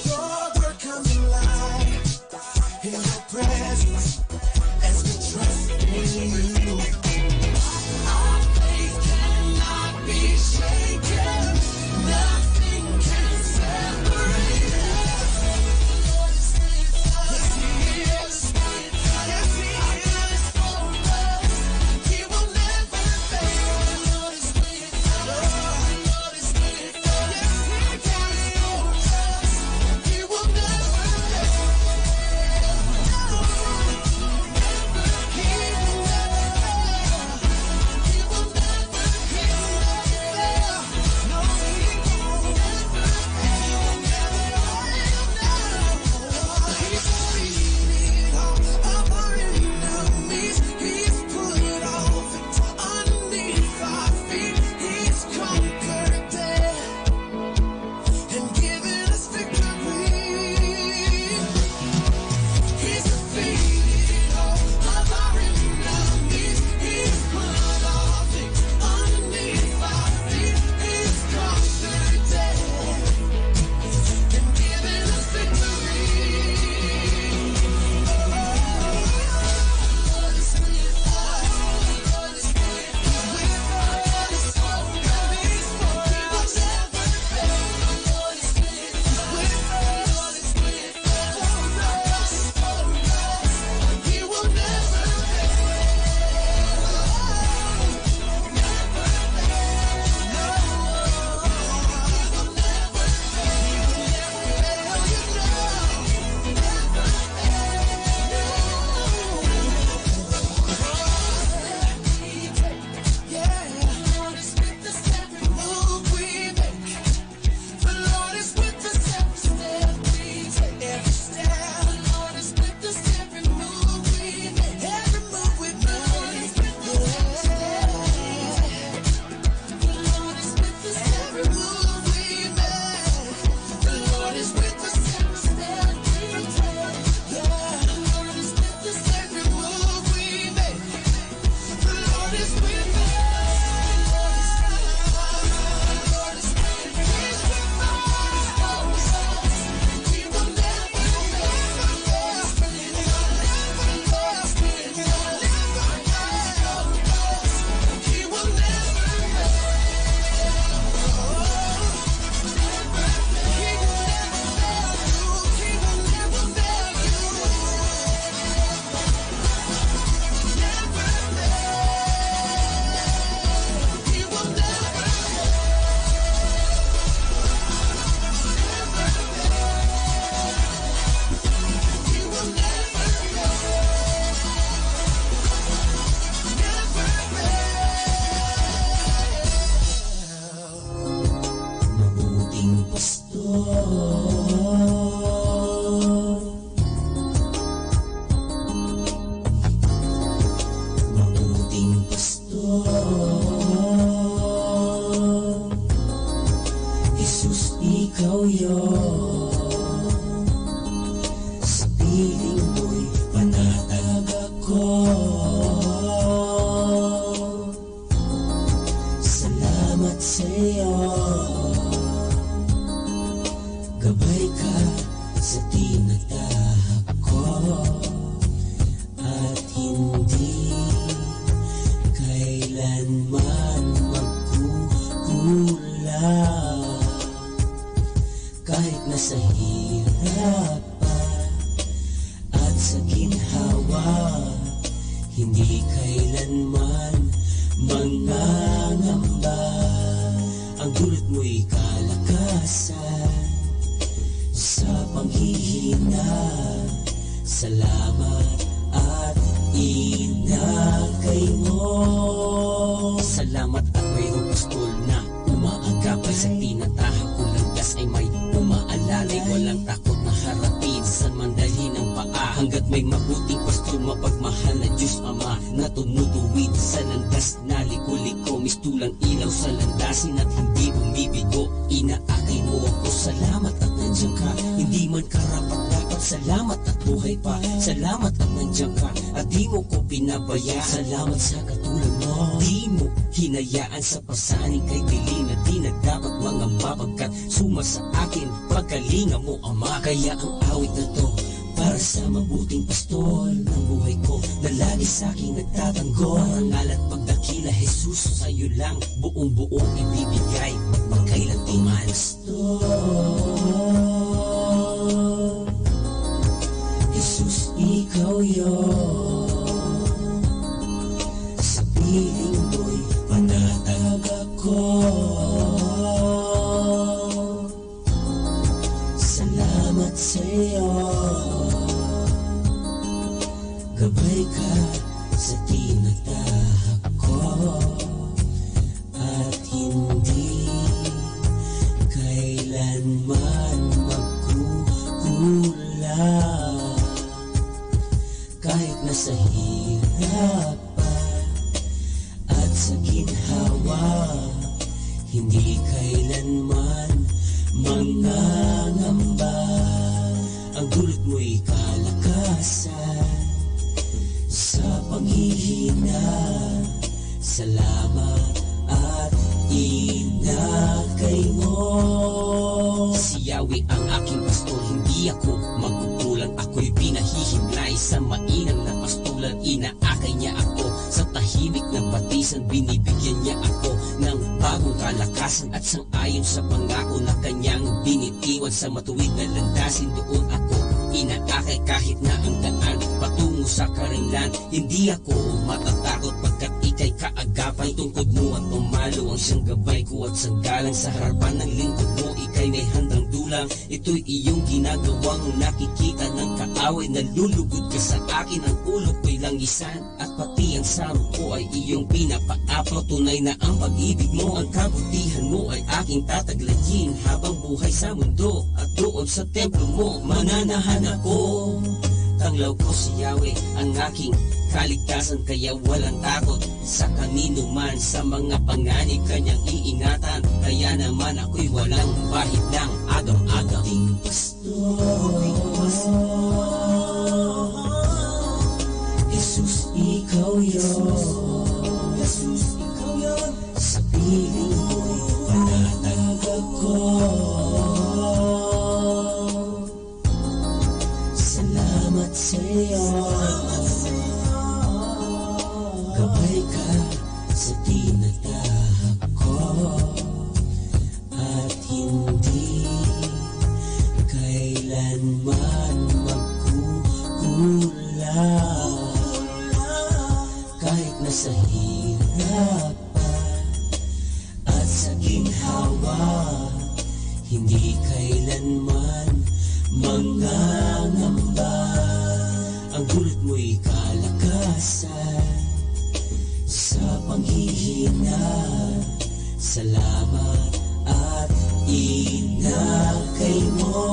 Speaker 1: Your word comes alive in your presence as we trust in you. Our faith cannot be shaken. Nothing can separate us. Lord is with us. Yes, He is. Yes, He is for us. He will never fail. Lord is with us. Lord is with us. Yes, He is for us. He will never fail. No, never. He will never fail. He will never. He will never fail. No, He will never fail. He's defeated all of our enemies. He's put all victory underneath our feet. He's conquered death and given us victory. He's defeated all of our enemies. He's put all victory underneath our feet. He's conquered death and given us victory. Lord is with us. Lord is with us. He's for us. He's for us. He will never fail. Lord is with us. With us. Lord is with us. For us. He will never fail. Never fail. No. He will never fail. He will never fail. You know. Never fail. Yeah. Lord is with us every move we make. The Lord is with us every step we take. Every step. The Lord is with us every move we make. Every move we make. The Lord is with us every step we take. The Lord is with us every move we make. The Lord is with us every step we take. Yeah. The Lord is with us every move we make. The Lord is with us. Mabuting pastor, mabuting pastor, Jesus, ikaw yun. Sa piling mo'y panatag ako. Salamat sa'yo. Gabay ka sa tinatahak ko at hindi kailanman magkukulang. Kahit nasa hirap pa at sa ginhawa, hindi kailanman mangangamba. Ang dulot mo'y kalakasan sa panghihina. Salamat at inagay mo. Salamat at mayroong pastol na umaagapay sa tinatahak kong landas ay may umaalalay. Walang takot na harapin sa mandalhin ng paa. Hanggat may mabuting pastol, mapagmahal na Diyos Ama na tumutuwid sa landas na liko-liko. Mistulang ilaw sa landasin at hindi bumibigo. Inaakay mo ako, salamat at nandiyan ka. Hindi man karapat dapat, salamat at buhay pa. Salamat at nandiyan ka at di mo ko pinabaya. Salamat sa katulad mo, di mo
Speaker 9: Hinayaan sa pasaning kay dilim na di na dapat mga mapagkat suma sa akin pagkalinga mo Ama. Kaya ang awit na to para sa mabuting pastol ng buhay ko na lagi sa akin nagtatanggol. Parangal at pagdakila Jesus sa'yo lang buong-buong ibibigay magkailan di man. Jesus, ikaw yun. Sa piling mo'y panatag ako. Salamat sa'yo. Gabay ka sa tinatahak ko at hindi kailanman magkukulang. Kahit nasa hirapan at sa ginhawa, hindi kailanman mangangamba. Ang dulot mo'y kalakasan sa panghihina. Salamat at inakay mo. Si Yahweh ang aking pastor, hindi ako magkukulang. Ako'y pinahihimlay sa mainang na pastulan. Inaakay niya ako sa tahimik na batisan. Binibigyan niya ako ng bagong kalakasan at sang-ayon sa pangako na kanyang binitiwan. Sa matuwid na landasin doon ako inaakay kahit na ang daan patungo sa karinlan. Hindi ako matatakot pagkat ika'y kaagapay. Tungkod mo at umalo ang siyang gabay ko at sanggalang sa harapan ng lingkod mo. Ika'y may handang dulang. Ito'y iyong ginagawang nakikita ng kaaway. Nalulugod ka sa akin, ang ulo ko'y langisan at pati ang sarong ko ay iyong pinapaapaw. Tunay na ang pag-ibig mo, ang kabutihan mo ay aking tataglayin habang buhay sa mundo. At doon sa templo mo mananahan ako. Tanglaw ko si Yahweh ang aking kaligtasan, kaya walang takot sa kanino man. Sa mga panganib kanyang iingatan, kaya naman ako'y walang bahid ng agaw-agaw. Ting pastor, Jesus, ikaw yun. Jesus, ikaw yun. Sa piling mo'y panatag ako. Salamat sa'yo. Gabay ka sa tinatahak ko at hindi kailanman magkukulang. Kahit nasa hirapan at sa ginhawa, hindi kailanman mangangamba. Ang dulot mo'y kalakasan sa panghihina. Salamat at inakay mo.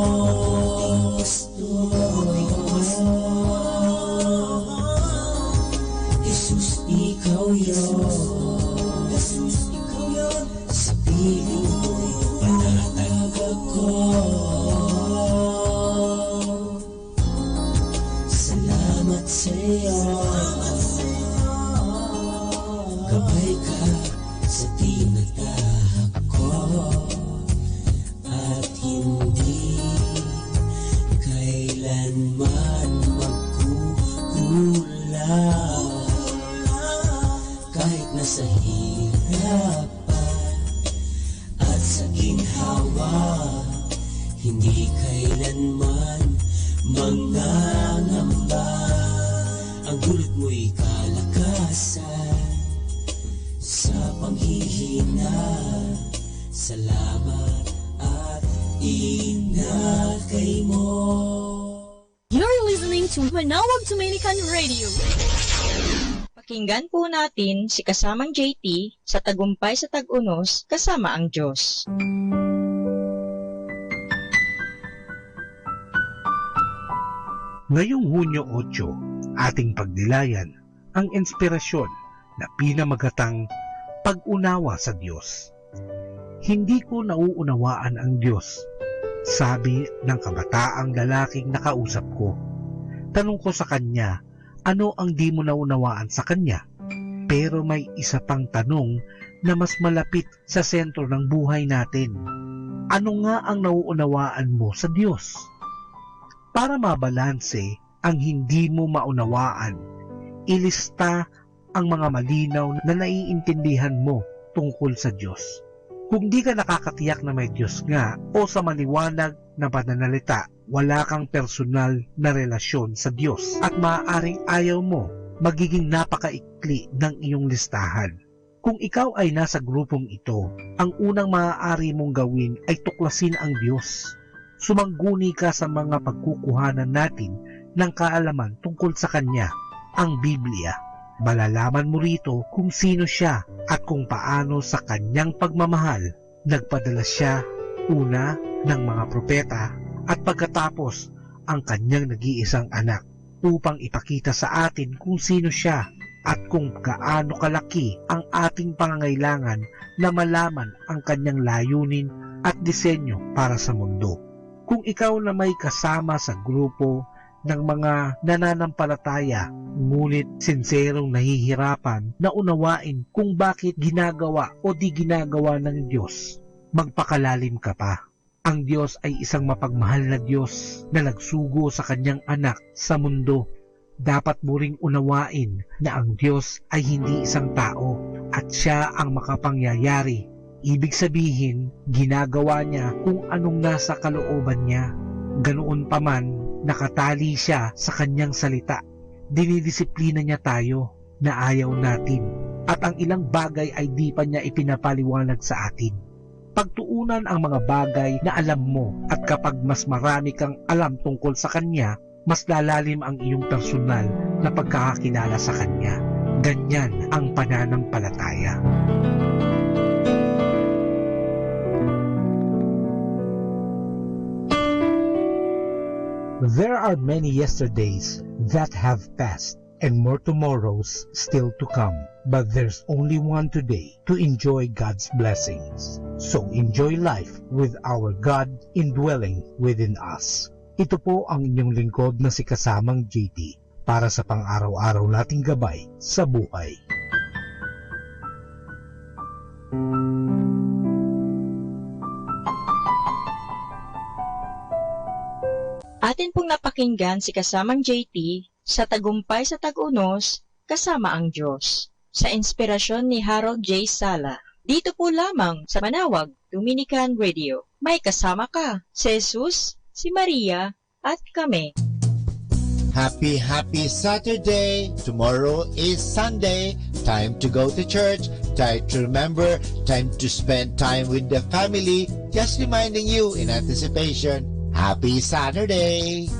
Speaker 9: Jesus, ikaw yun. Jesus, ikaw yun. Sa piling mo'y panatag ako. Salamat sa'yo. Gabay ka sa tinatahak ko at hindi kailanman magkukulang. Kahit nasa hirapan at sa ginhawa, hindi kailanman mangangamba. Ang dulot mo'y kalakasan sa panghihina. Salamat at inakay mo.
Speaker 15: You're listening to Manawag Dominican Radio.
Speaker 10: Pakinggan po natin si kasamang JT sa Tagumpay sa Tag-Unos kasama ang Diyos.
Speaker 12: Ngayong Hunyo 8, ating pagnilayan ang inspirasyon na pinamagatang pag-unawa sa Diyos. Hindi ko nauunawaan ang Diyos, sabi ng kabataang lalaking nakausap ko. Tanong ko sa kanya, ano ang di mo naunawaan sa kanya? Pero may isa pang tanong na mas malapit sa sentro ng buhay natin. Ano nga ang nauunawaan mo sa Diyos? Para mabalanse ang hindi mo maunawaan, ilista ang mga malinaw na naiintindihan mo tungkol sa Diyos. Kung di ka nakakatiyak na may Diyos nga o sa maliwanag na pananalita, wala kang personal na relasyon sa Diyos at maaaring ayaw mo, magiging napakaikli ng iyong listahan. Kung ikaw ay nasa grupong ito, ang unang maaari mong gawin ay tuklasin ang Diyos. Sumangguni ka sa mga pagkukuhanan natin ng kaalaman tungkol sa Kanya, ang Biblia. Malalaman mo rito kung sino siya at kung paano sa Kanyang pagmamahal nagpadala siya una ng mga propeta at pagkatapos ang Kanyang nag-iisang anak upang ipakita sa atin kung sino siya at kung gaano kalaki ang ating pangangailangan na malaman ang Kanyang layunin at disenyo para sa mundo. Kung ikaw na may kasama sa grupo ng mga nananampalataya, ngunit sinserong nahihirapan na unawain kung bakit ginagawa o di ginagawa ng Diyos, magpakalalim ka pa. Ang Diyos ay isang mapagmahal na Diyos na nagsugo sa Kanyang anak sa mundo. Dapat mo ring unawain na ang Diyos ay hindi isang tao at siya ang makapangyayari. Ibig sabihin, ginagawa niya kung anong nasa kalooban niya. Ganoon pa man, nakatali siya sa Kanyang salita. Dinidisiplina niya tayo na ayaw natin at ang ilang bagay ay di pa niya ipinapaliwanag sa atin. Pagtuunan ang mga bagay na alam mo at kapag mas marami kang alam tungkol sa Kanya, mas lalalim ang iyong personal na pagkakakilala sa Kanya. Ganyan ang pananampalataya. There are many yesterdays that have passed and more tomorrows still to come. But there's only one today to enjoy God's blessings. So enjoy life with our God indwelling within us. Ito po ang inyong lingkod na si Kasamang JT para sa pang-araw-araw nating gabay sa buhay.
Speaker 10: Atin pong napakinggan si Kasamang JT sa Tagumpay sa Tag-Unos, Kasama ang Diyos, sa inspirasyon ni Harold J. Sala. Dito po lamang sa Manawag, Dominican Radio. May kasama ka, si Jesus, si Maria, at kami.
Speaker 2: Happy Saturday! Tomorrow is Sunday. Time to go to church. Time to remember. Time to spend time with the family. Just reminding you in anticipation. Happy Saturday!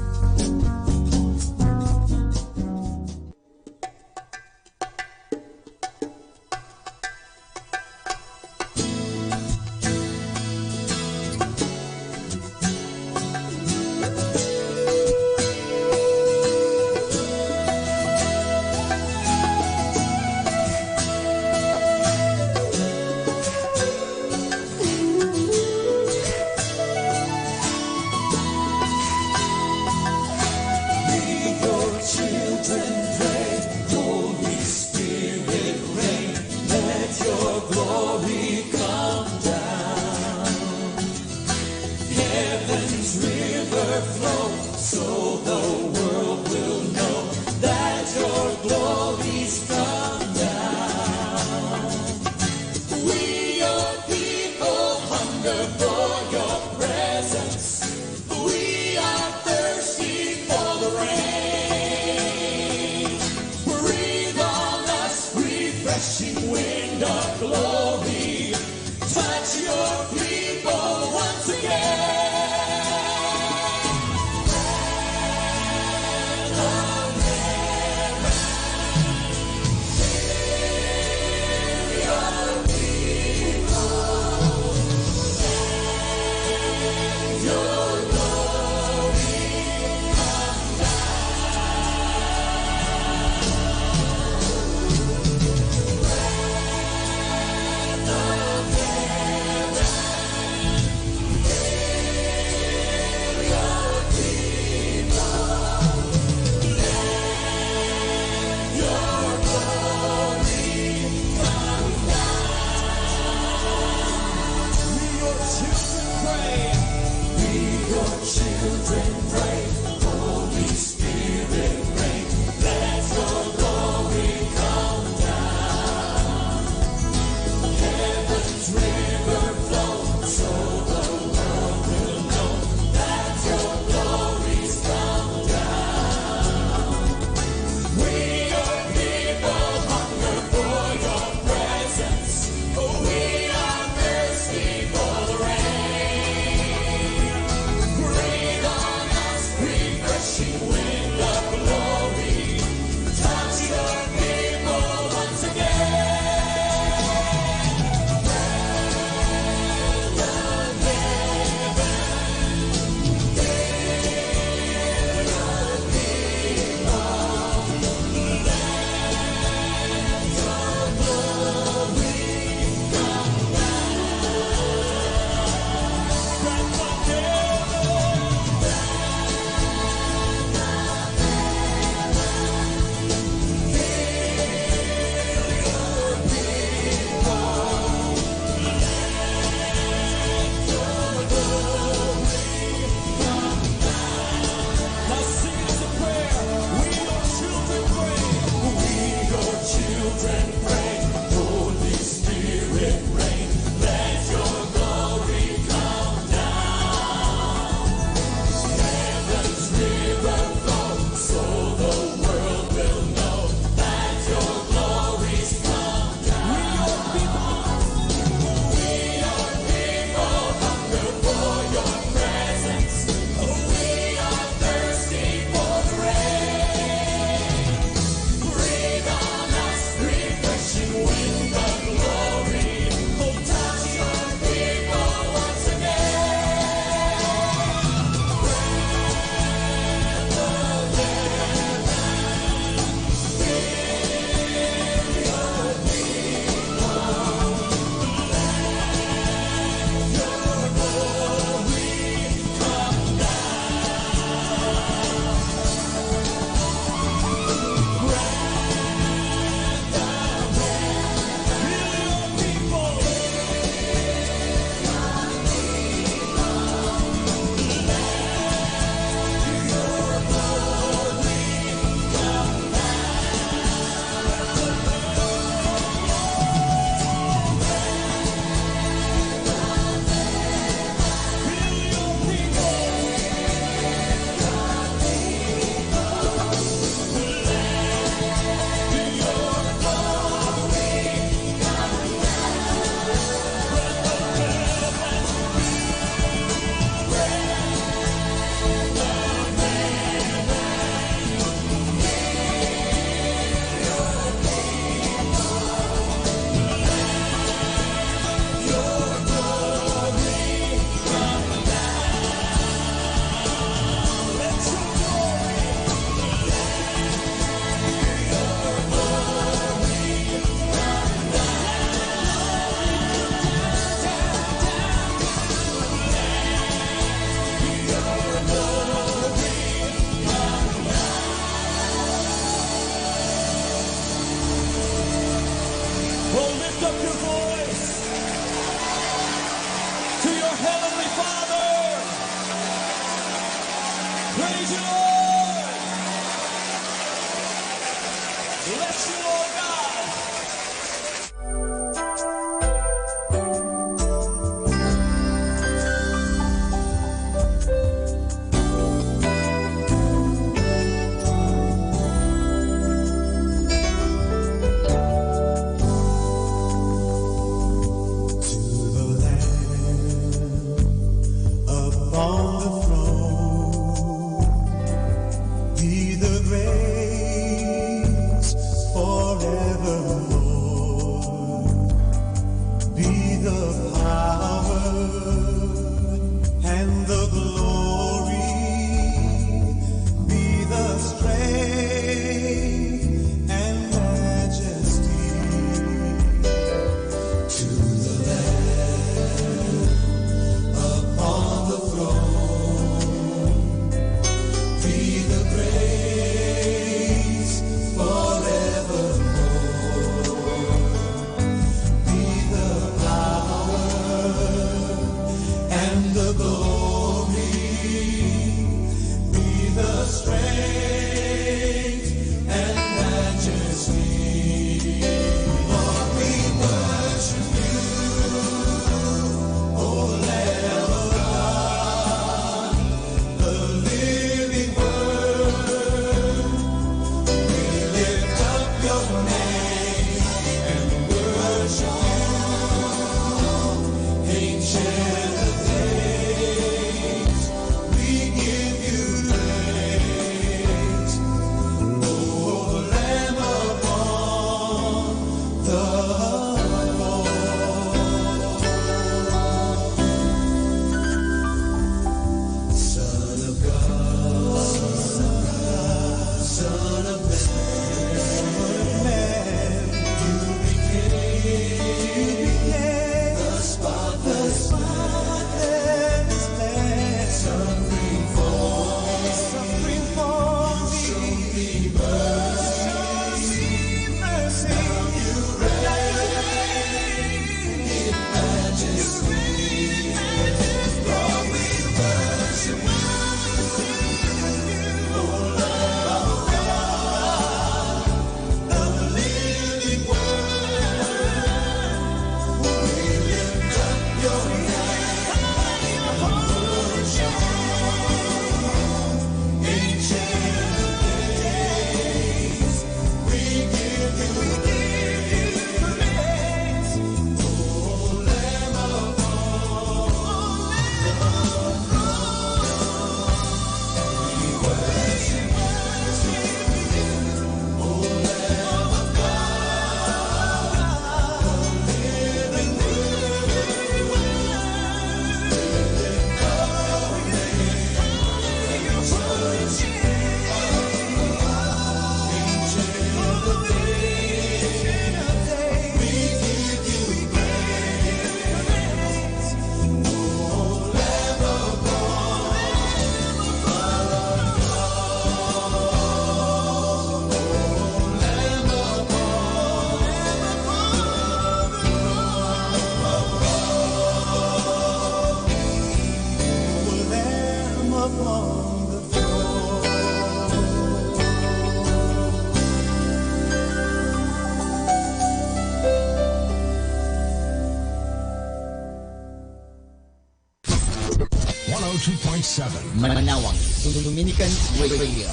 Speaker 14: 102.7
Speaker 11: Manawag Dominican Radio.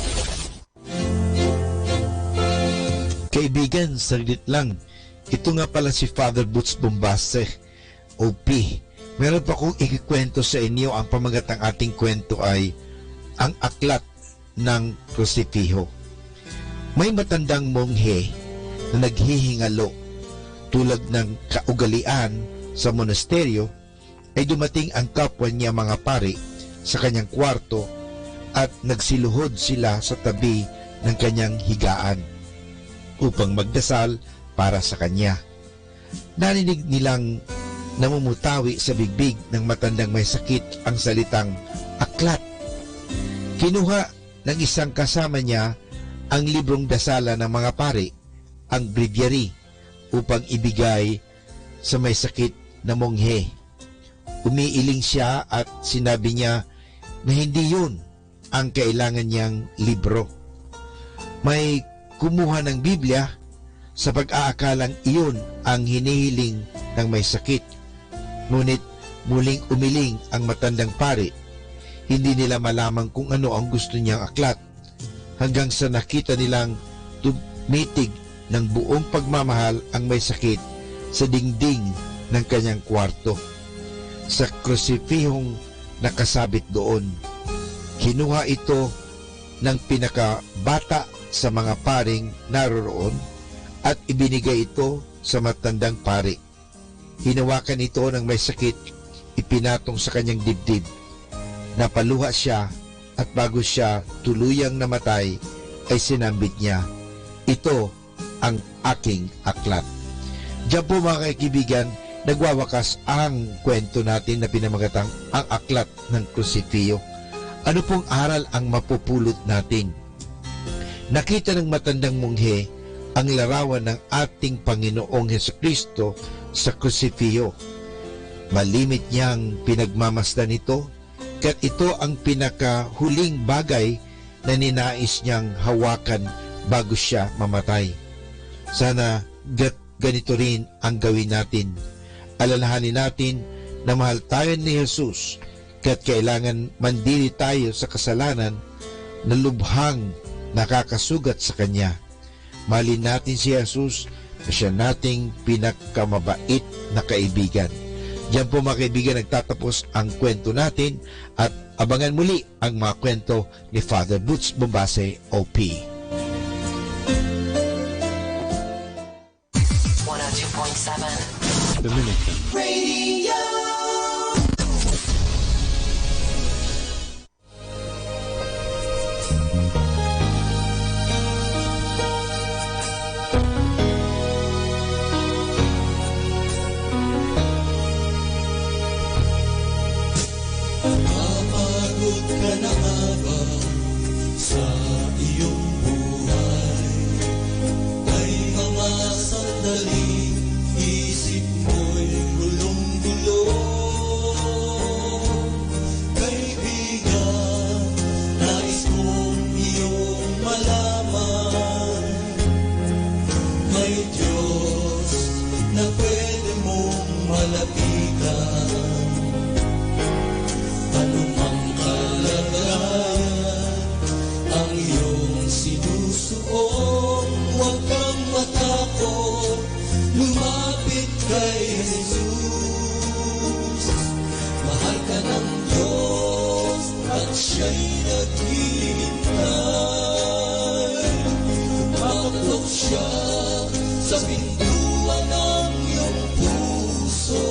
Speaker 2: Kaibigan, saglit lang. Ito nga pala si Father Boots Bombase, OP. Meron pa kong ikikwento sa inyo. Ang pamagatang ating kwento ay ang aklat ng krusipiho. May matandang monghe na naghihingalo tulad ng kaugalian sa monasteryo, ay dumating ang kapwa niya mga pari sa kanyang kwarto at nagsiluhod sila sa tabi ng kanyang higaan upang magdasal para sa kanya. Narinig nilang namumutawi sa bibig ng matandang may sakit ang salitang aklat. Kinuha ng isang kasama niya ang librong dasala ng mga pari, ang breviary, upang ibigay sa may sakit na monghe. Umiiling siya at sinabi niya na hindi yun ang kailangan niyang libro. May kumuha ng Biblia sa pag-aakalang iyon ang hinihiling ng may sakit. Ngunit muling umiling ang matandang pari. Hindi nila malaman kung ano ang gusto niyang aklat, hanggang sa nakita nilang tumitig ng buong pagmamahal ang may sakit sa dingding ng kanyang kwarto. Sa krusipihong nakasabit doon, kinuha ito ng pinakabata sa mga paring naroroon at ibinigay ito sa matandang pari. Hinawakan ito ng may sakit, ipinatong sa kanyang dibdib. Napaluha siya at bago siya tuluyang namatay ay sinambit niya, "Ito ang aking aklat." Diyan po mga kaibigan, nagwawakas ang kwento natin na pinamagatang ang aklat ng krusipiyo. Ano pong aral ang mapupulot natin? Nakita ng matandang monghe ang larawan ng ating Panginoong Hesukristo sa krusipiyo. Malimit niyang pinagmamasdan ito, kat ito ang pinakahuling bagay na ninais niyang hawakan bago siya mamatay. Sana ganito rin ang gawin natin. Alalahanin natin na mahal tayo ni Jesus, kat kailangan mandiri tayo sa kasalanan na lubhang nakakasugat sa Kanya. Mahalin natin si Jesus na siya nating pinakamabait na kaibigan. Diyan po mga kaibigan nagtatapos ang kwento natin at abangan muli ang mga kwento ni Father Boots Bombase, OP.
Speaker 20: 102.7
Speaker 14: Dominican
Speaker 20: Radio.
Speaker 8: Napagod ka na nga ba sa iyong buhay? Ay mga sandaling isip mo'y gulong-gulo. Kaibigan, nais kong iyong malaman, may Diyos na pwede mong malapitan. Anumang kalagayan ang iyong sinusuong, huwag kang matakot, lumapit kay Jesus. Mahal ka ng Diyos at siya'y naghihintay. Tumatakot siya sa pintuan ng iyong puso.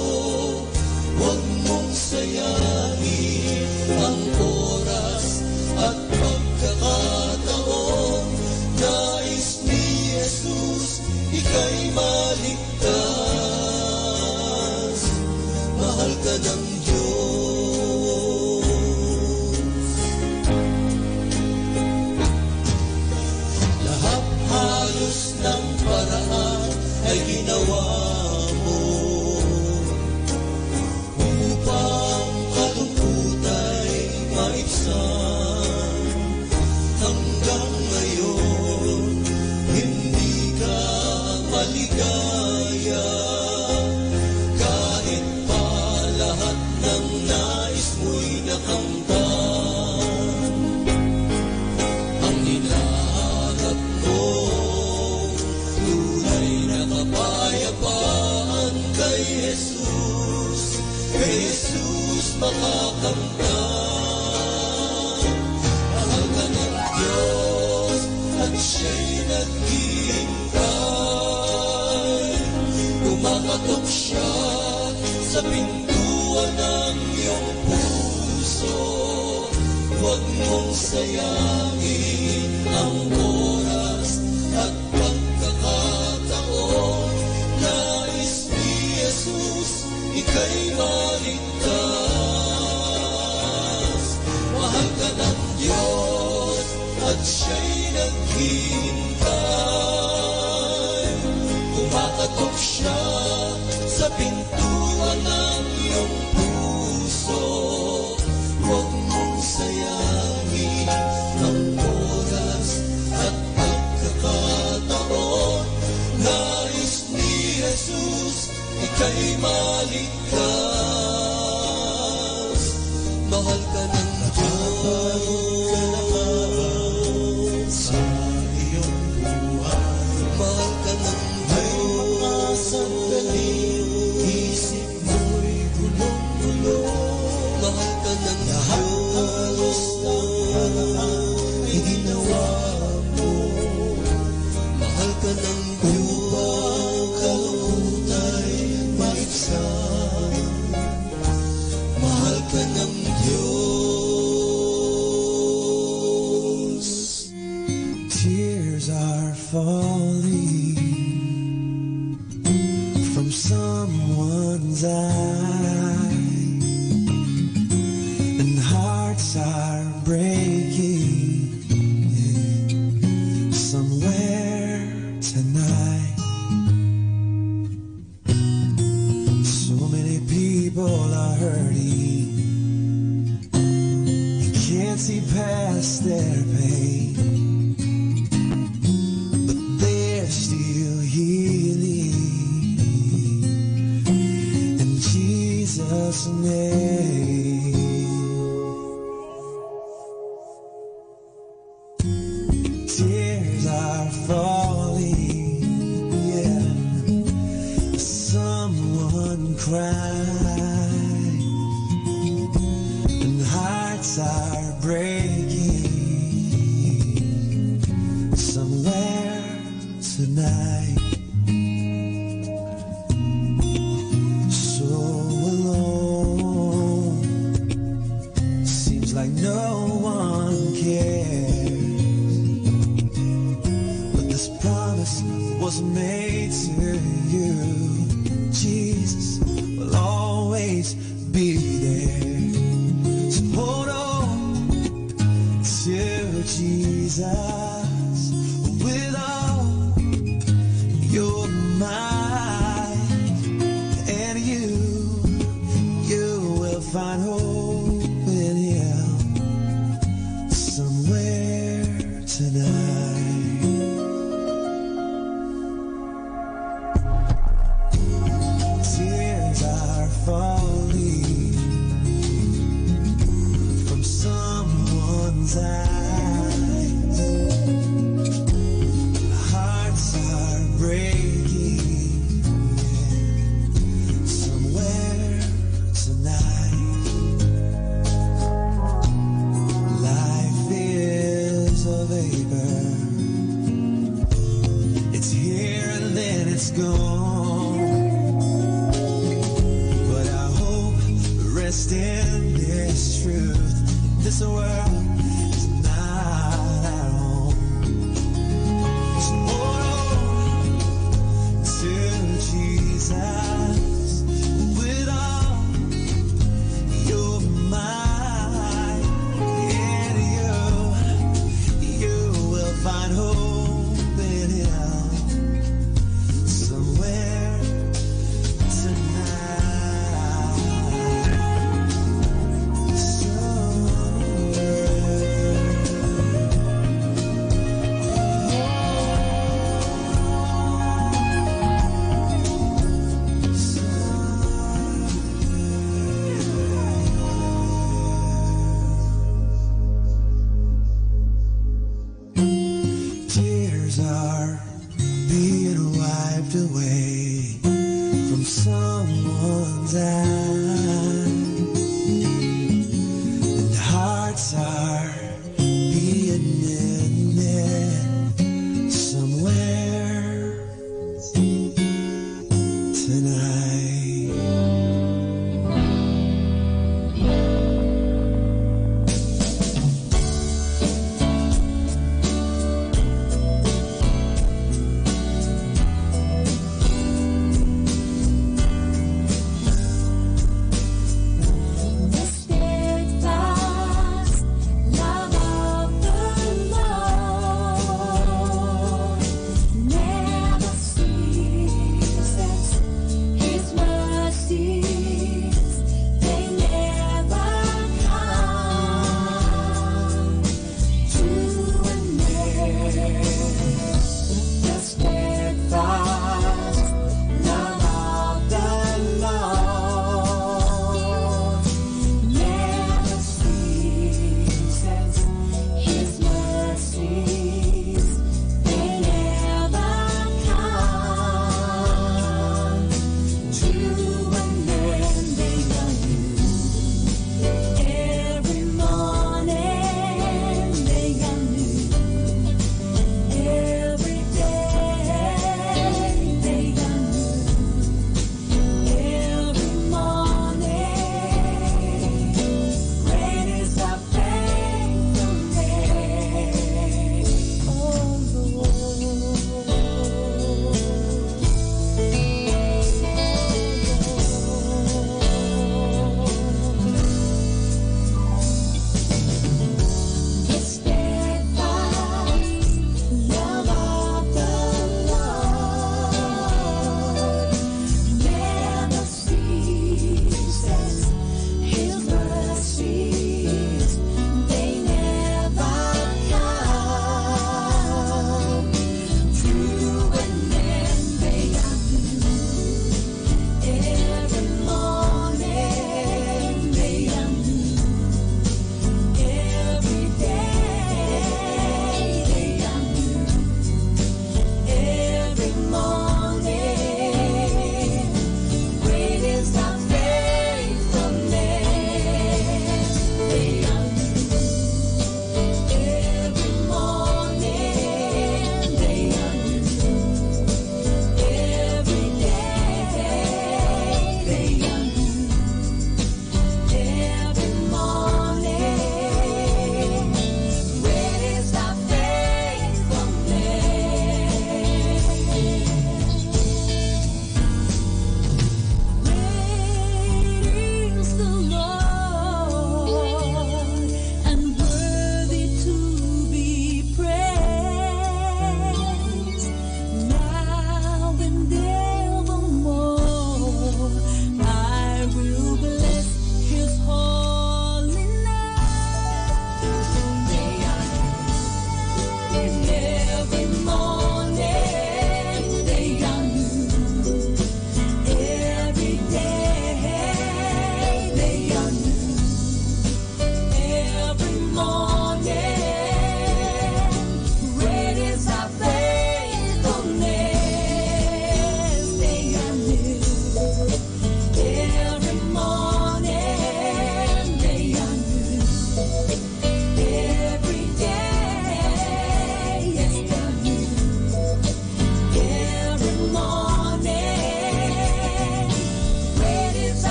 Speaker 8: Huwag mong sayangin ang oras at pagkakataon. Nais ni Jesus ika'y maligtas. Mahal ka ng Diyos. Lahat halos ng paraan ay ginawa mo upang kalungkutay maibsan. Hanggang ngayon, hindi ka maligaya, kahit pa lahat ng Jesus, kay Jesus makakamtan. Mahal ka ng Diyos at siya'y naghihintay. Kumakatok siya sa pintuan ng iyong puso. Huwag mong sayangin ang oras at pagkakataon. Nais ni Jesus ika'y maligtas. Mahal ka ng Diyos at siya'y naghihintay. Kumakatok siya sa pintuan ng iyong puso. Huwag mong sayangin ang oras at pagkakataon. Nais ni Jesus ika'y maligtas. Mahal ka ng Diyos sa iyong buhay. Mahal ka ng Diyos sandaling isip mo'y gulong-gulong. Mahal ka ng Diyos ginawa mo. Mahal ka ng Diyos kalungkutay maibsan. Mahal ka ng Diyos. Tears are falling from someone's eyes, and hearts are breaking somewhere tonight. So many people are hurting, you can't see past their pain, but they're still healing in Jesus' name. Tears are falling, yeah. Someone cried, and hearts are breaking somewhere tonight. So alone, seems like no one cares. This promise was made to you. Jesus will always be there. So hold on to Jesus with all your might, and you will find hope in Him somewhere tonight. Falling from someone's eyes, hearts are breaking, yeah, somewhere tonight. Life is a vapor, it's here and then it's gone. Rest in this truth, this world is not our home. So hold on to Jesus with all your might, and you will find hope in Him somewhere tonight.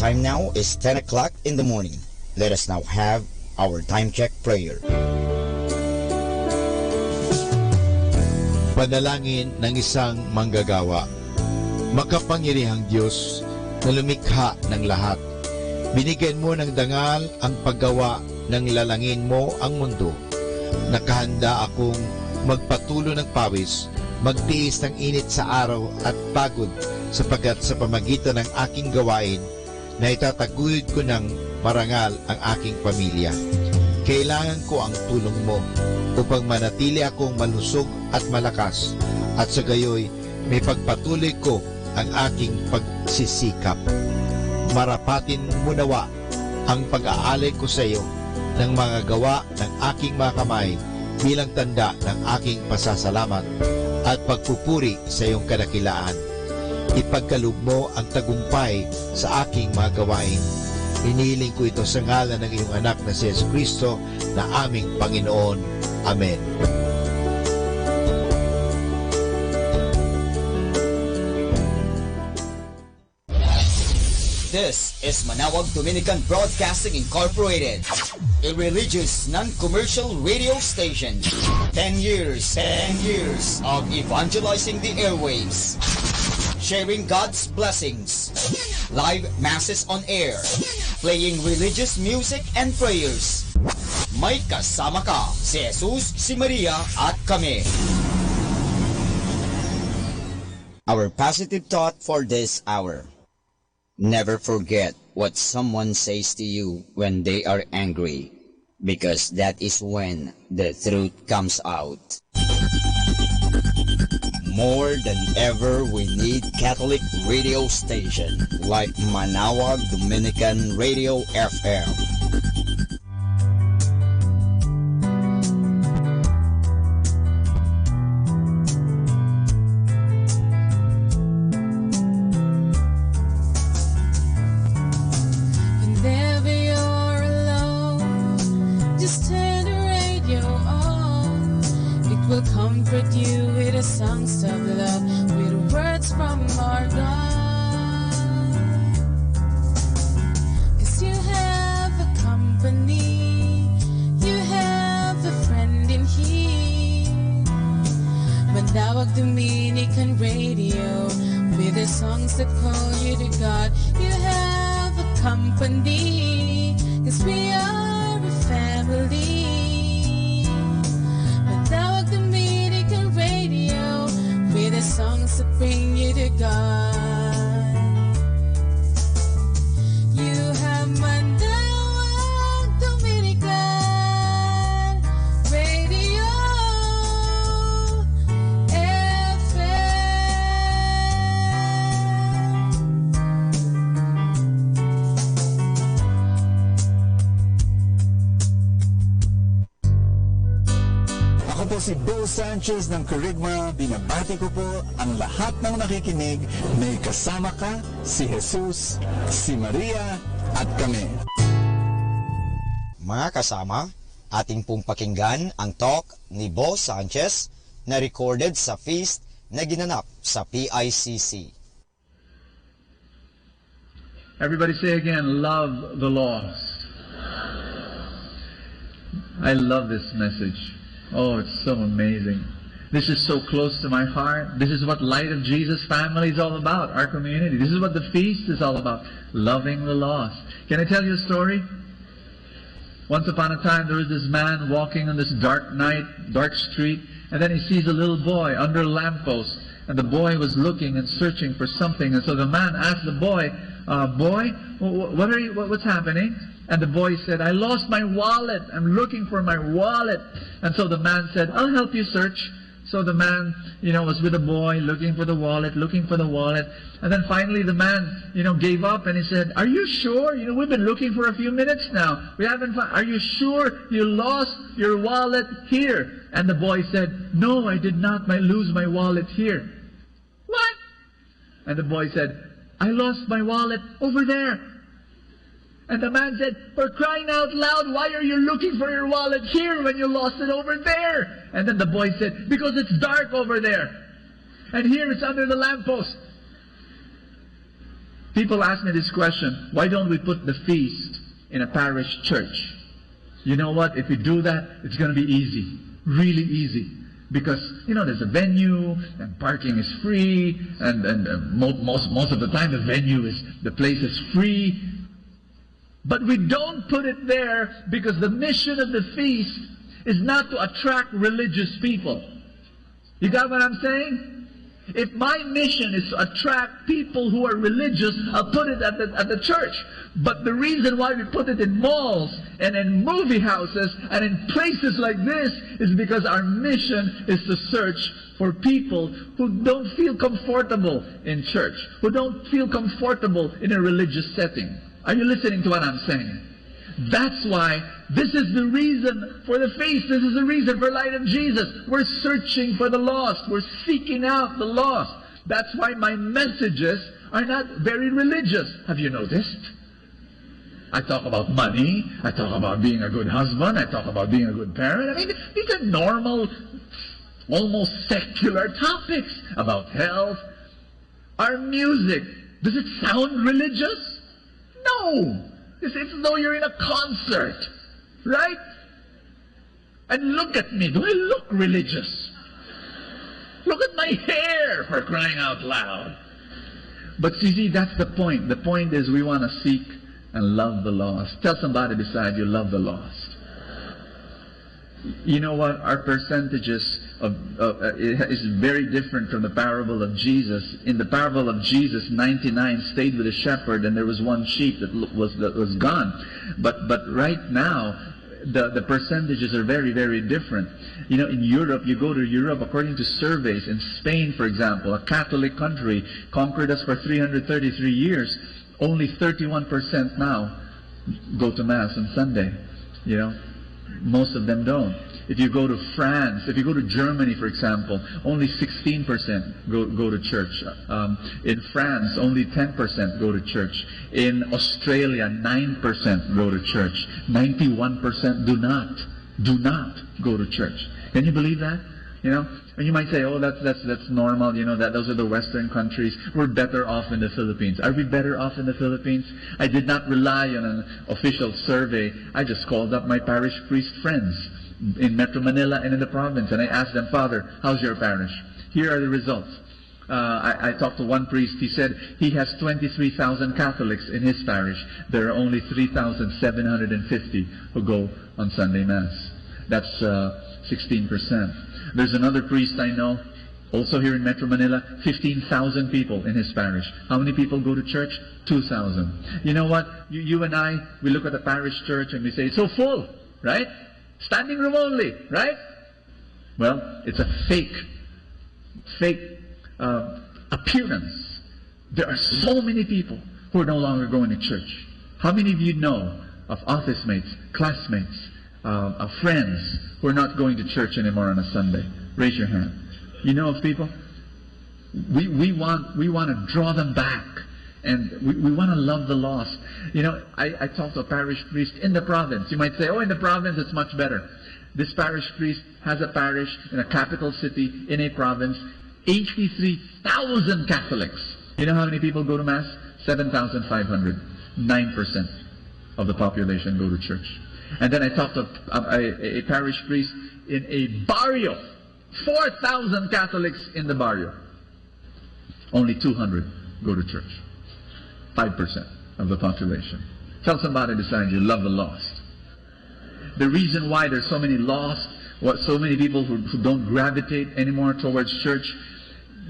Speaker 11: time now is 10 o'clock in the morning. Let us now have our time check prayer.
Speaker 21: Panalangin ng isang manggagawa. Makapangyarihang Diyos na lumikha ng lahat. Binigyan mo ng dangal ang paggawa ng lalangin mo ang mundo. Nakahanda akong magpatulo ng pawis, magtiis ng init sa araw at pagod sapagkat sa pamagitan ng aking gawain na itataguyod ko ng marangal ang aking pamilya. Kailangan ko ang tulong mo upang manatili akong malusog at malakas at sa gayoy may pagpatuloy ko ang aking pagsisikap. Marapatin mo nawa ang pag-aalay ko sa iyo ng mga gawa ng aking mga kamay bilang tanda ng aking pasasalamat at pagpupuri sa iyong kadakilaan. Ipagkaloob mo ang tagumpay sa aking mga gawain. Hinihiling ko ito sa ngalan ng iyong anak na si Jesucristo na aming Panginoon. Amen.
Speaker 11: This is Manawag Dominican Broadcasting Incorporated, a religious non-commercial radio station. 10 years of evangelizing the airwaves, sharing God's blessings, live masses on air, playing religious music and prayers. May kasama ka, si Jesus, si Maria, at kami. Our positive thought for this hour. Never forget what someone says to you when they are angry, because that is when the truth comes out. More than ever, we need Catholic radio station like Manawag Dominican Radio FM.
Speaker 3: Whenever you're alone, just turn the radio on. It will comfort you with the songs of love, with words from our God. 'Cause you have a company, you have a friend in here. Manawag Dominican Radio, with the songs that call you to God. You have a company, 'cause we are a family. Manawag Dominican Radio, with the songs that bring you to God. You have Manawag Dominican Radio
Speaker 14: Ako po si Bo Sanchez ng Kerygma. Binabati ko po ang lahat ng nakikinig. May kasama ka, si Jesus, si Maria, at kami.
Speaker 11: Mga kasama, ating pong pakinggan ang talk ni Bo Sanchez na recorded sa feast na ginanap sa PICC.
Speaker 16: Everybody say again, love the lost. I love this message. Oh, it's so amazing. This is so close to my heart. This is what Light of Jesus family is all about, our community. This is what the feast is all about, loving the lost. Can I tell you a story? Once upon a time, there was this man walking on this dark night, dark street, and then he sees a little boy under a lamppost. And the boy was looking and searching for something. And so the man asked the boy, boy, what's happening? And the boy said, I lost my wallet. I'm looking for my wallet. And so the man said, I'll help you search. So the man, was with the boy looking for the wallet. And then finally the man, gave up and he said, are you sure? We've been looking for a few minutes now. We haven't found, are you sure you lost your wallet here? And the boy said, no, I did not lose my wallet here. What? And the boy said, I lost my wallet over there. And the man said, for crying out loud, why are you looking for your wallet here when you lost it over there? And then the boy said, because it's dark over there. And here it's under the lamppost. People ask me this question, why don't we put the feast in a parish church? You know what? If we do that, it's going to be easy. Really easy. Because, there's a venue, and parking is free, and most of the time the place is free. But we don't put it there because the mission of the feast is not to attract religious people. You got what I'm saying? If my mission is to attract people who are religious, I'll put it at the church. But the reason why we put it in malls and in movie houses and in places like this is because our mission is to search for people who don't feel comfortable in church, who don't feel comfortable in a religious setting. Are you listening to what I'm saying? That's why this is the reason for the feast. This is the reason for Light of Jesus. We're searching for the lost. We're seeking out the lost. That's why my messages are not very religious. Have you noticed? I talk about money. I talk about being a good husband. I talk about being a good parent. I mean, these are normal, almost secular topics about health. Our music, does it sound religious? No. It's as though you're in a concert, right? And look at me. Do I look religious? Look at my hair, for crying out loud. But see, that's the point. The point is we want to seek and love the lost. Tell somebody beside you, love the lost. You know what? Our percentages is very different from the parable of Jesus. In the parable of Jesus, 99 stayed with the shepherd, and there was one sheep that was gone. But right now, the percentages are very, very different. In Europe, you go to Europe, according to surveys, in Spain, for example, a Catholic country, conquered us for 333 years. Only 31% now go to Mass on Sunday. Most of them don't. If you go to France, if you go to Germany, for example, only 16% go to church. In France, only 10% go to church. In Australia, 9% go to church. 91% do not go to church. Can you believe that? And you might say, oh, that's normal, those are the Western countries. We're better off in the Philippines. Are we better off in the Philippines? I did not rely on an official survey. I just called up my parish priest friends in Metro Manila and in the province, and I asked them, Father, how's your parish? Here are the results. I talked to one priest. He said he has 23,000 Catholics in his parish. There are only 3,750 who go on Sunday Mass. That's 16%. There's another priest I know, also here in Metro Manila, 15,000 people in his parish. How many people go to church? 2,000. You know what? You and I, we look at the parish church and we say, it's so full, right? Standing room only, right? Well, it's a fake appearance. There are so many people who are no longer going to church. How many of you know of office mates, classmates, of friends who are not going to church anymore on a Sunday? Raise your hand. You know of people? We want to draw them back, and we want to love the lost. I talked to a parish priest in the province. You might say, oh, in the province it's much better. This parish priest has a parish in a capital city in a province, 83,000 Catholics. You know how many people go to Mass? 7,500. 9% of the population go to church. And then I talked to a parish priest in a barrio. 4,000 Catholics in the barrio. Only 200 go to church. 5% of the population. Tell somebody beside you, love the lost. The reason why there's so many lost, so many people who don't gravitate anymore towards church,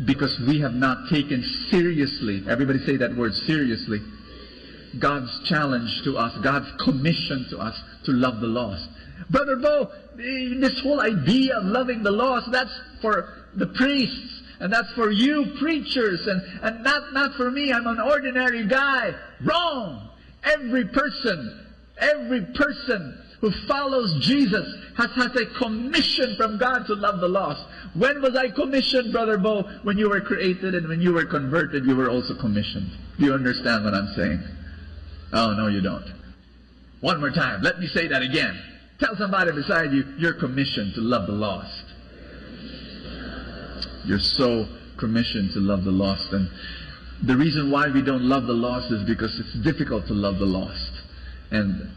Speaker 16: because we have not taken seriously, everybody say that word, seriously, God's challenge to us, God's commission to us to love the lost. Brother Bo, this whole idea of loving the lost, that's for the priests, and that's for you preachers, and not for me. I'm an ordinary guy. Wrong! Every person who follows Jesus has a commission from God to love the lost. When was I commissioned, Brother Bo? When you were created and when you were converted, you were also commissioned. Do you understand what I'm saying? Oh, no, you don't. One more time. Let me say that again. Tell somebody beside you, you're commissioned to love the lost. You're so commissioned to love the lost. And the reason why we don't love the lost is because it's difficult to love the lost. And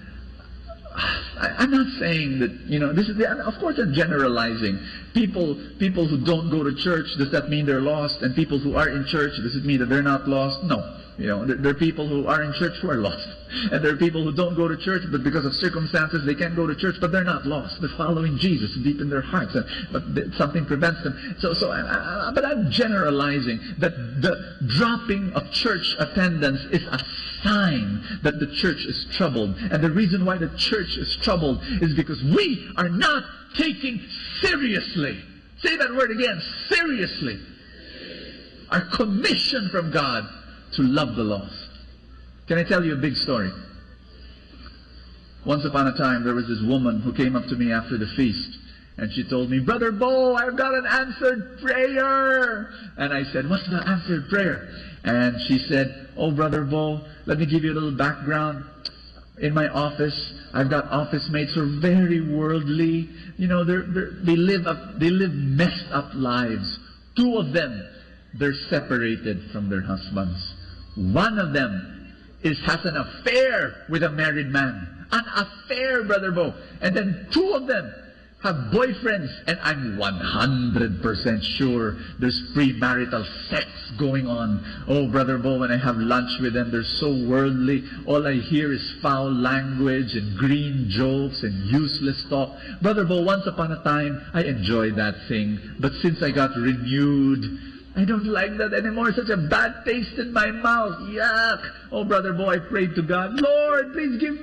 Speaker 16: I'm not saying that, this is, of course I'm generalizing. People who don't go to church, does that mean they're lost? And people who are in church, does it mean that they're not lost? No. There are people who are in church who are lost. And there are people who don't go to church, but because of circumstances they can't go to church, but they're not lost. They're following Jesus deep in their hearts, but something prevents them. But I'm generalizing that the dropping of church attendance is a sign that the church is troubled. And the reason why the church is troubled is because we are not taking seriously. Say that word again, seriously. Our commission from God to love the lost. Can I tell you a big story? Once upon a time, there was this woman who came up to me after the feast, and she told me, Brother Bo, I've got an answered prayer. And I said, what's the answered prayer? And she said, oh, Brother Bo, let me give you a little background. In my office, I've got office mates who are very worldly. They live messed up lives. 2 of them, they're separated from their husbands. 1 of them has an affair with a married man. An affair, Brother Bo. And then 2 of them have boyfriends. And I'm 100% sure there's premarital sex going on. Oh, Brother Bo, when I have lunch with them, they're so worldly. All I hear is foul language and green jokes and useless talk. Brother Bo, once upon a time, I enjoyed that thing. But since I got renewed, I don't like that anymore. Such a bad taste in my mouth. Yuck. Oh, Brother Bo, I prayed to God, Lord, please get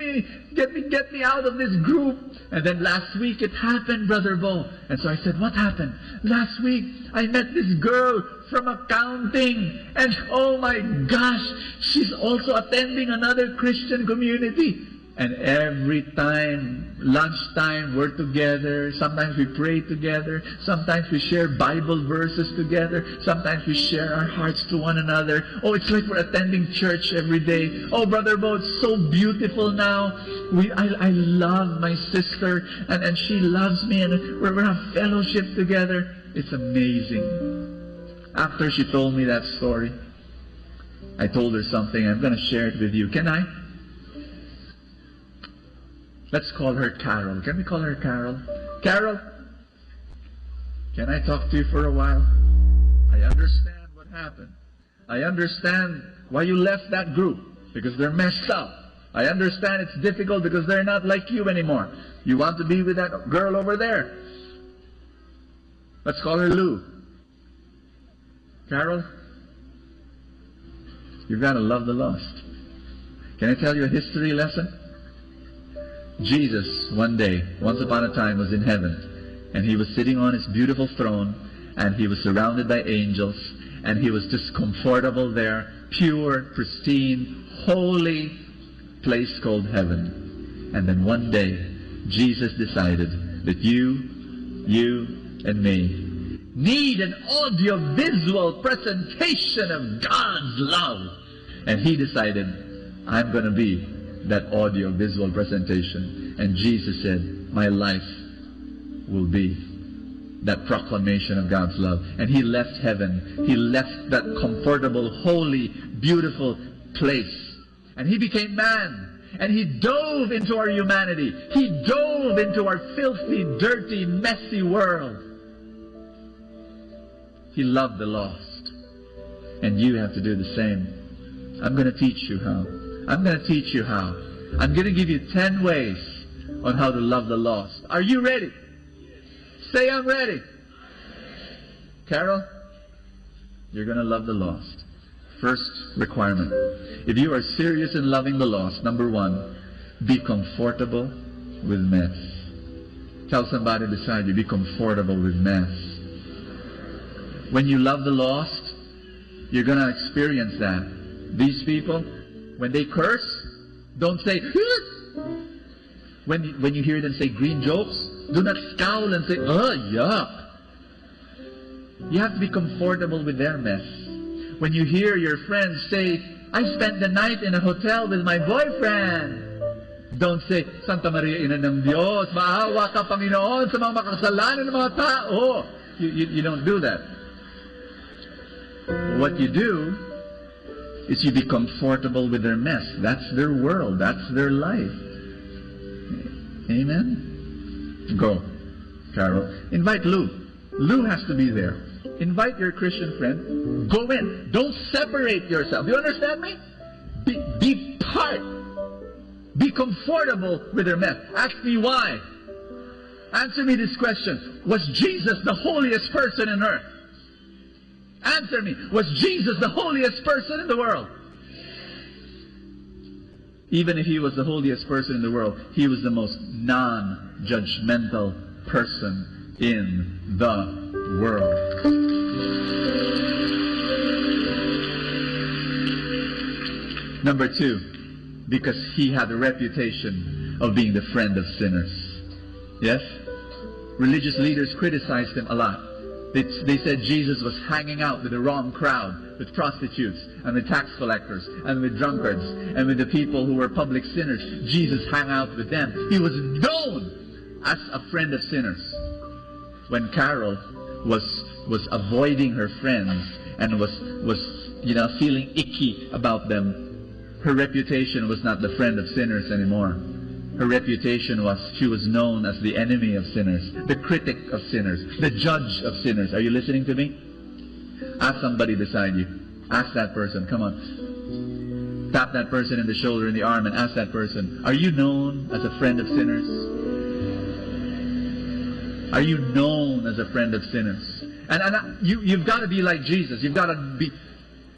Speaker 16: me out of this group. And then last week it happened, Brother Bo. And so I said, what happened? Last week I met this girl from accounting. And oh my gosh, she's also attending another Christian community. And every time, lunchtime, we're together. Sometimes we pray together. Sometimes we share Bible verses together. Sometimes we share our hearts to one another. Oh, it's like we're attending church every day. Oh, Brother Bo, it's so beautiful now. I love my sister, and she loves me, and we're have fellowship together. It's amazing. After she told me that story, I told her something. I'm going to share it with you. Can I? Let's call her Carol. Can we call her Carol? Carol, can I talk to you for a while? I understand what happened. I understand why you left that group, because they're messed up. I understand it's difficult because they're not like you anymore. You want to be with that girl over there. Let's call her Lou. Carol, you've got to love the lost. Can I tell you a history lesson? Jesus, one day, once upon a time, was in heaven, and he was sitting on his beautiful throne, and he was surrounded by angels, and he was just comfortable there, pure, pristine, holy place called heaven. And then one day, Jesus decided that you and me need an audiovisual presentation of God's love. And he decided, I'm going to be that audio-visual presentation. And Jesus said, my life will be that proclamation of God's love. And he left heaven. He left that comfortable, holy, beautiful place. And he became man. And he dove into our humanity. He dove into our filthy, dirty, messy world. He loved the lost. And you have to do the same. I'm going to teach you how. I'm going to teach you how. I'm going to give you 10 ways on how to love the lost. Are you ready? Say, I'm ready. Carol, you're going to love the lost. First requirement. If you are serious in loving the lost, number 1, be comfortable with mess. Tell somebody beside you, be comfortable with mess. When you love the lost, you're going to experience that. These people, when they curse, don't say, when you hear them say green jokes, do not scowl and say, oh, yuck. You have to be comfortable with their mess. When you hear your friends say, I spent the night in a hotel with my boyfriend, don't say, Santa Maria, Ina ng Diyos, maawa ka, Panginoon, sa mga makasalanan ng mga tao. You don't do that. What you do is you be comfortable with their mess. That's their world. That's their life. Amen? Go, Carol. Invite Lou. Lou has to be there. Invite your Christian friend. Go in. Don't separate yourself. Do you understand me? Be part. Be comfortable with their mess. Ask me why. Answer me this question. Was Jesus the holiest person on earth? Answer me. Was Jesus the holiest person in the world? Even if he was the holiest person in the world, he was the most non-judgmental person in the world. Number 2, because he had a reputation of being the friend of sinners. Yes? Religious leaders criticized him a lot. They said Jesus was hanging out with the wrong crowd, with prostitutes, and with tax collectors, and with drunkards, and with the people who were public sinners. Jesus hung out with them. He was known as a friend of sinners. When Carol was avoiding her friends and was feeling icky about them, her reputation was not the friend of sinners anymore. Her reputation was, she was known as the enemy of sinners, the critic of sinners, the judge of sinners. Are you listening to me? Ask somebody beside you. Ask that person. Come on. Tap that person in the shoulder, in the arm, and ask that person, are you known as a friend of sinners? Are you known as a friend of sinners? And you've got to be like Jesus. You've got to be...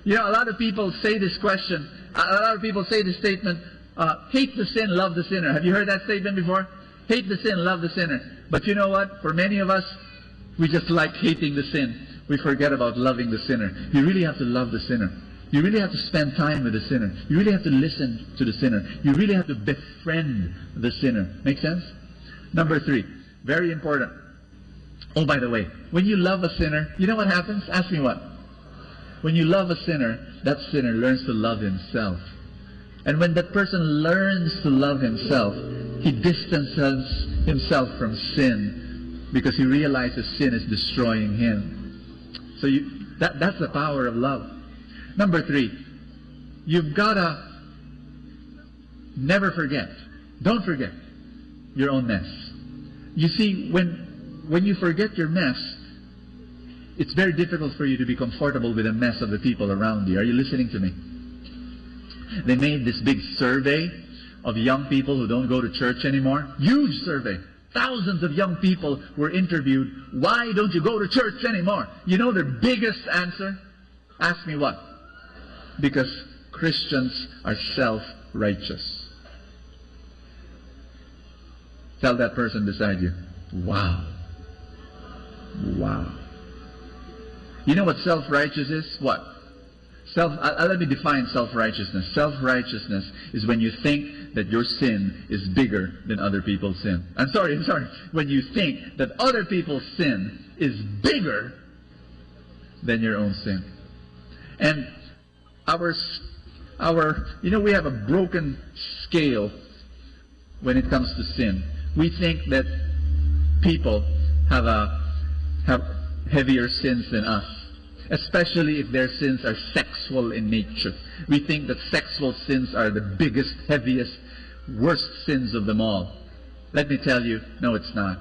Speaker 16: You know, a lot of people say this question, a lot of people say this statement, hate the sin, love the sinner. Have you heard that statement before? Hate the sin, love the sinner. But you know what? For many of us, we just like hating the sin. We forget about loving the sinner. You really have to love the sinner. You really have to spend time with the sinner. You really have to listen to the sinner. You really have to befriend the sinner. Make sense? Number 3, very important. Oh, by the way, when you love a sinner, you know what happens? Ask me what? When you love a sinner, that sinner learns to love himself. And when that person learns to love himself, he distances himself from sin because he realizes sin is destroying him. So that's the power of love. Number 3, you've got to never forget, don't forget your own mess. You see, when you forget your mess, it's very difficult for you to be comfortable with the mess of the people around you. Are you listening to me? They made this big survey of young people who don't go to church anymore. Huge survey. Thousands of young people were interviewed. Why don't you go to church anymore? You know their biggest answer? Ask me what? Because Christians are self-righteous. Tell that person beside you, wow. Wow. You know what self-righteous is? What? Let me define self-righteousness. Self-righteousness is when you think that your sin is bigger than other people's sin. I'm sorry. When you think that other people's sin is bigger than your own sin. And we have a broken scale when it comes to sin. We think that people have heavier sins than us, especially if their sins are sexual in nature. We think that sexual sins are the biggest, heaviest, worst sins of them all. Let me tell you, no, it's not.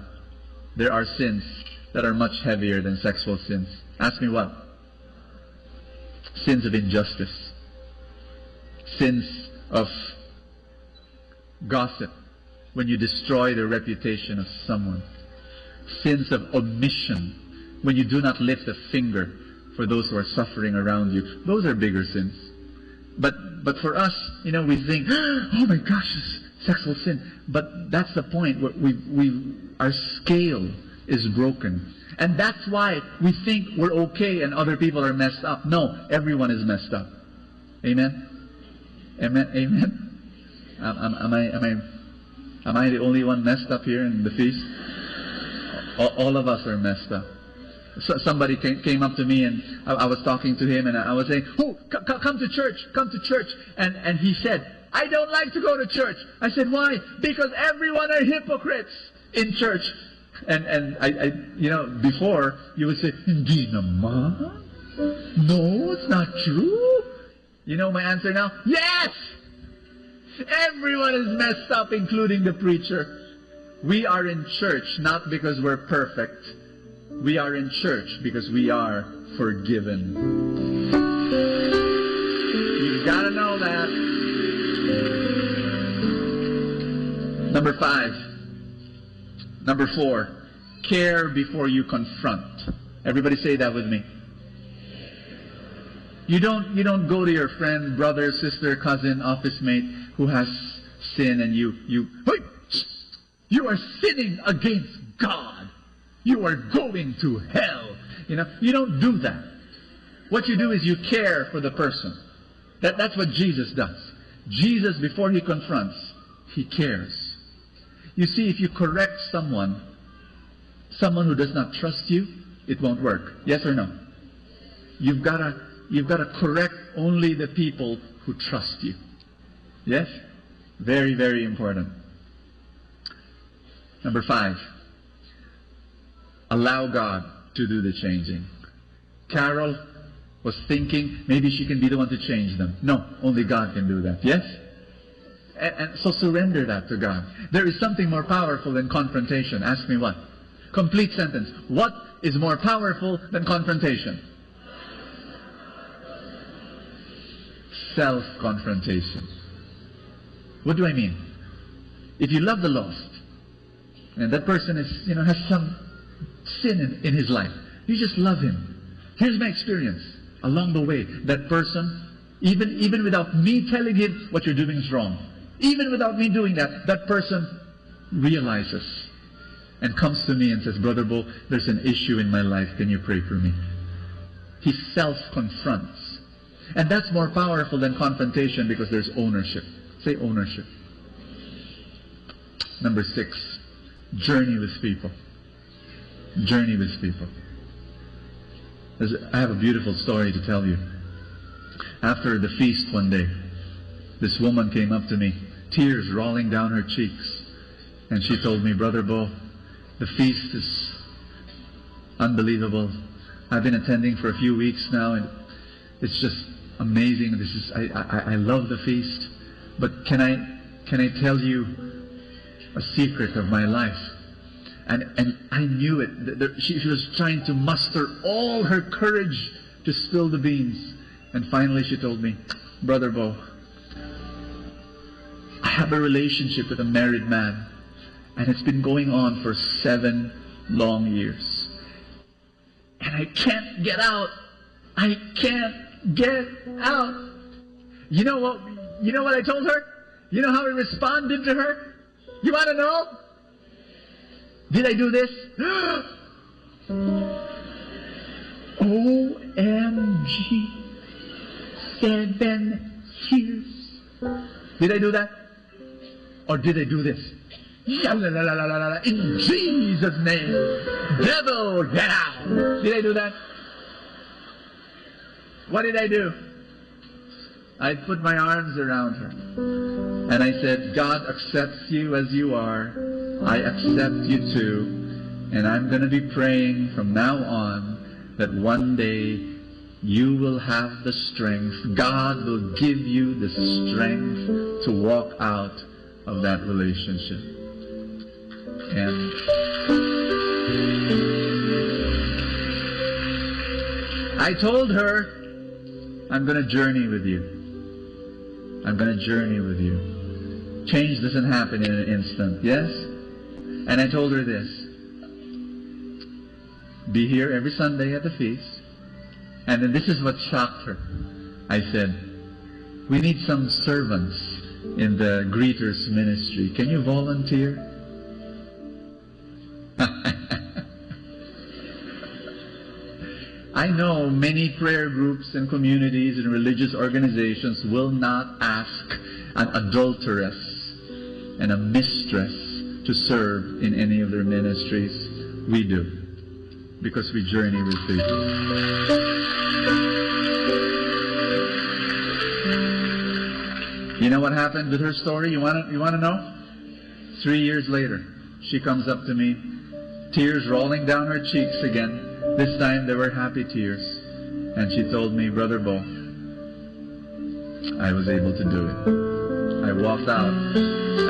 Speaker 16: There are sins that are much heavier than sexual sins. Ask me what? Sins of injustice. Sins of gossip, when you destroy the reputation of someone. Sins of omission, when you do not lift a finger for those who are suffering around you. Those are bigger sins. But for us, we think, oh my gosh, it's sexual sin. But that's the point. Our scale is broken. And that's why we think we're okay and other people are messed up. No, everyone is messed up. Amen? Amen? Amen? Am I the only one messed up here in the feast? All of us are messed up. So somebody came up to me and I was talking to him and I was saying, come to church, come to church. And he said, I don't like to go to church. I said, why? Because everyone are hypocrites in church. And I before you would say, hindi naman. No, it's not true. You know my answer now? Yes! Everyone is messed up, including the preacher. We are in church not because we're perfect. We are in church because we are forgiven. You've got to know that. Number 5. Number 4. Care before you confront. Everybody say that with me. You don't go to your friend, brother, sister, cousin, office mate who has sin and you are sinning against God. You are going to hell. You don't do that. What you do is you care for the person. That's what Jesus does. Jesus, before he confronts, he cares. You see, if you correct someone who does not trust you, it won't work. Yes or no? You've got to correct only the people who trust you. Yes? Very, very important. Number 5. Allow God to do the changing. Carol was thinking maybe she can be the one to change them. No, only God can do that. Yes? And so surrender that to God. There is something more powerful than confrontation. Ask me what? Complete sentence. What is more powerful than confrontation? Self-confrontation. What do I mean? If you love the lost, and that person is, has some sin in his life, you just love him. Here's my experience. Along the way, that person, even without me telling him what you're doing is wrong, even without me doing that, that person realizes and comes to me and says, Brother Bo, there's an issue in my life. Can you pray for me? He self-confronts. And that's more powerful than confrontation because there's ownership. Say ownership. Number 6, journey with people. Journey with people. I have a beautiful story to tell you. After the feast one day, this woman came up to me, tears rolling down her cheeks. And she told me, Brother Bo, the feast is unbelievable. I've been attending for a few weeks now, and it's just amazing. I love the feast. But can I tell you a secret of my life? And I knew it. She was trying to muster all her courage to spill the beans. And finally she told me, Brother Bo, I have a relationship with a married man. And it's been going on for 7 long years. And I can't get out. I can't get out. You know what I told her? You know how I responded to her? You want to know? Did I do this? OMG. 7 years. Did I do that? Or did I do this? In Jesus' name. Devil, get out. Did I do that? What did I do? I put my arms around her. And I said, God accepts you as you are. I accept you too. And I'm going to be praying from now on that one day you will have the strength. God will give you the strength to walk out of that relationship. And I told her, I'm going to journey with you. I'm going to journey with you. Change doesn't happen in an instant, yes? And I told her this. Be here every Sunday at the feast. And then this is what shocked her. I said, we need some servants in the greeters ministry. Can you volunteer? I know many prayer groups and communities and religious organizations will not ask an adulteress and a mistress to serve in any of their ministries. We do, because we journey with people. You know what happened with her story? You want to know? 3 years later, she comes up to me, tears rolling down her cheeks again. This time they were happy tears. And she told me, Brother Bo, I was able to do it. I walked out.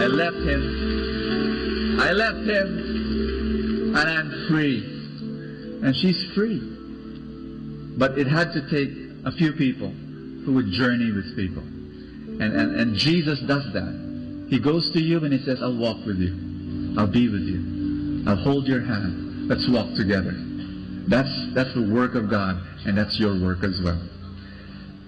Speaker 16: I left him. And I'm free. And she's free. But it had to take a few people who would journey with people. And Jesus does that. He goes to you and he says, I'll walk with you. I'll be with you. I'll hold your hand. Let's walk together. That's the work of God, and that's your work as well.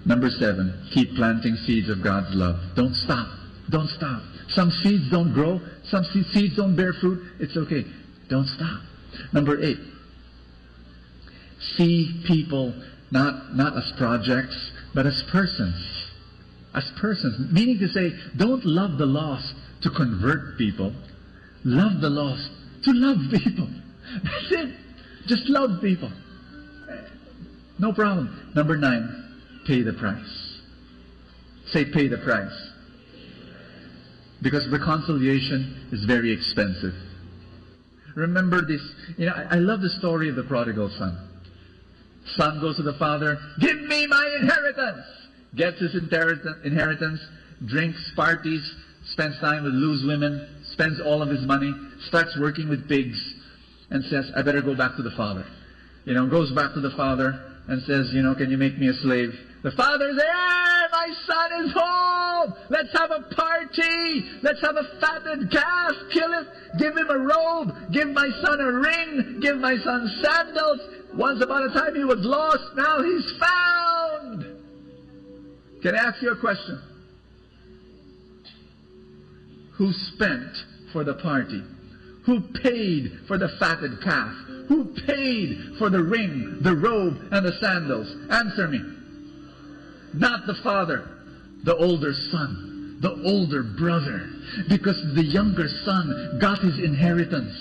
Speaker 16: Number 7, keep planting seeds of God's love. Don't stop. Don't stop. Some seeds don't grow. Some seeds don't bear fruit. It's okay. Don't stop. Number 8, see people not as projects, but as persons. As persons. Meaning to say, don't love the lost to convert people. Love the lost to love people. That's it. Just love people. No problem. Number 9, pay the price. Say, pay the price. Because reconciliation is very expensive. Remember this. I love the story of the prodigal son. Son goes to the father, give me my inheritance. Gets his inheritance, drinks, parties, spends time with loose women, spends all of his money, starts working with pigs, and says, I better go back to the father. Goes back to the father and says, can you make me a slave? The father says, hey, my son is home! Let's have a party! Let's have a fatted calf! Kill it! Give him a robe! Give my son a ring! Give my son sandals! Once upon a time he was lost, now he's found! Can I ask you a question? Who spent for the party? Who paid for the fatted calf? Who paid for the ring, the robe, and the sandals? Answer me. Not the father, the older son, the older brother. Because the younger son got his inheritance.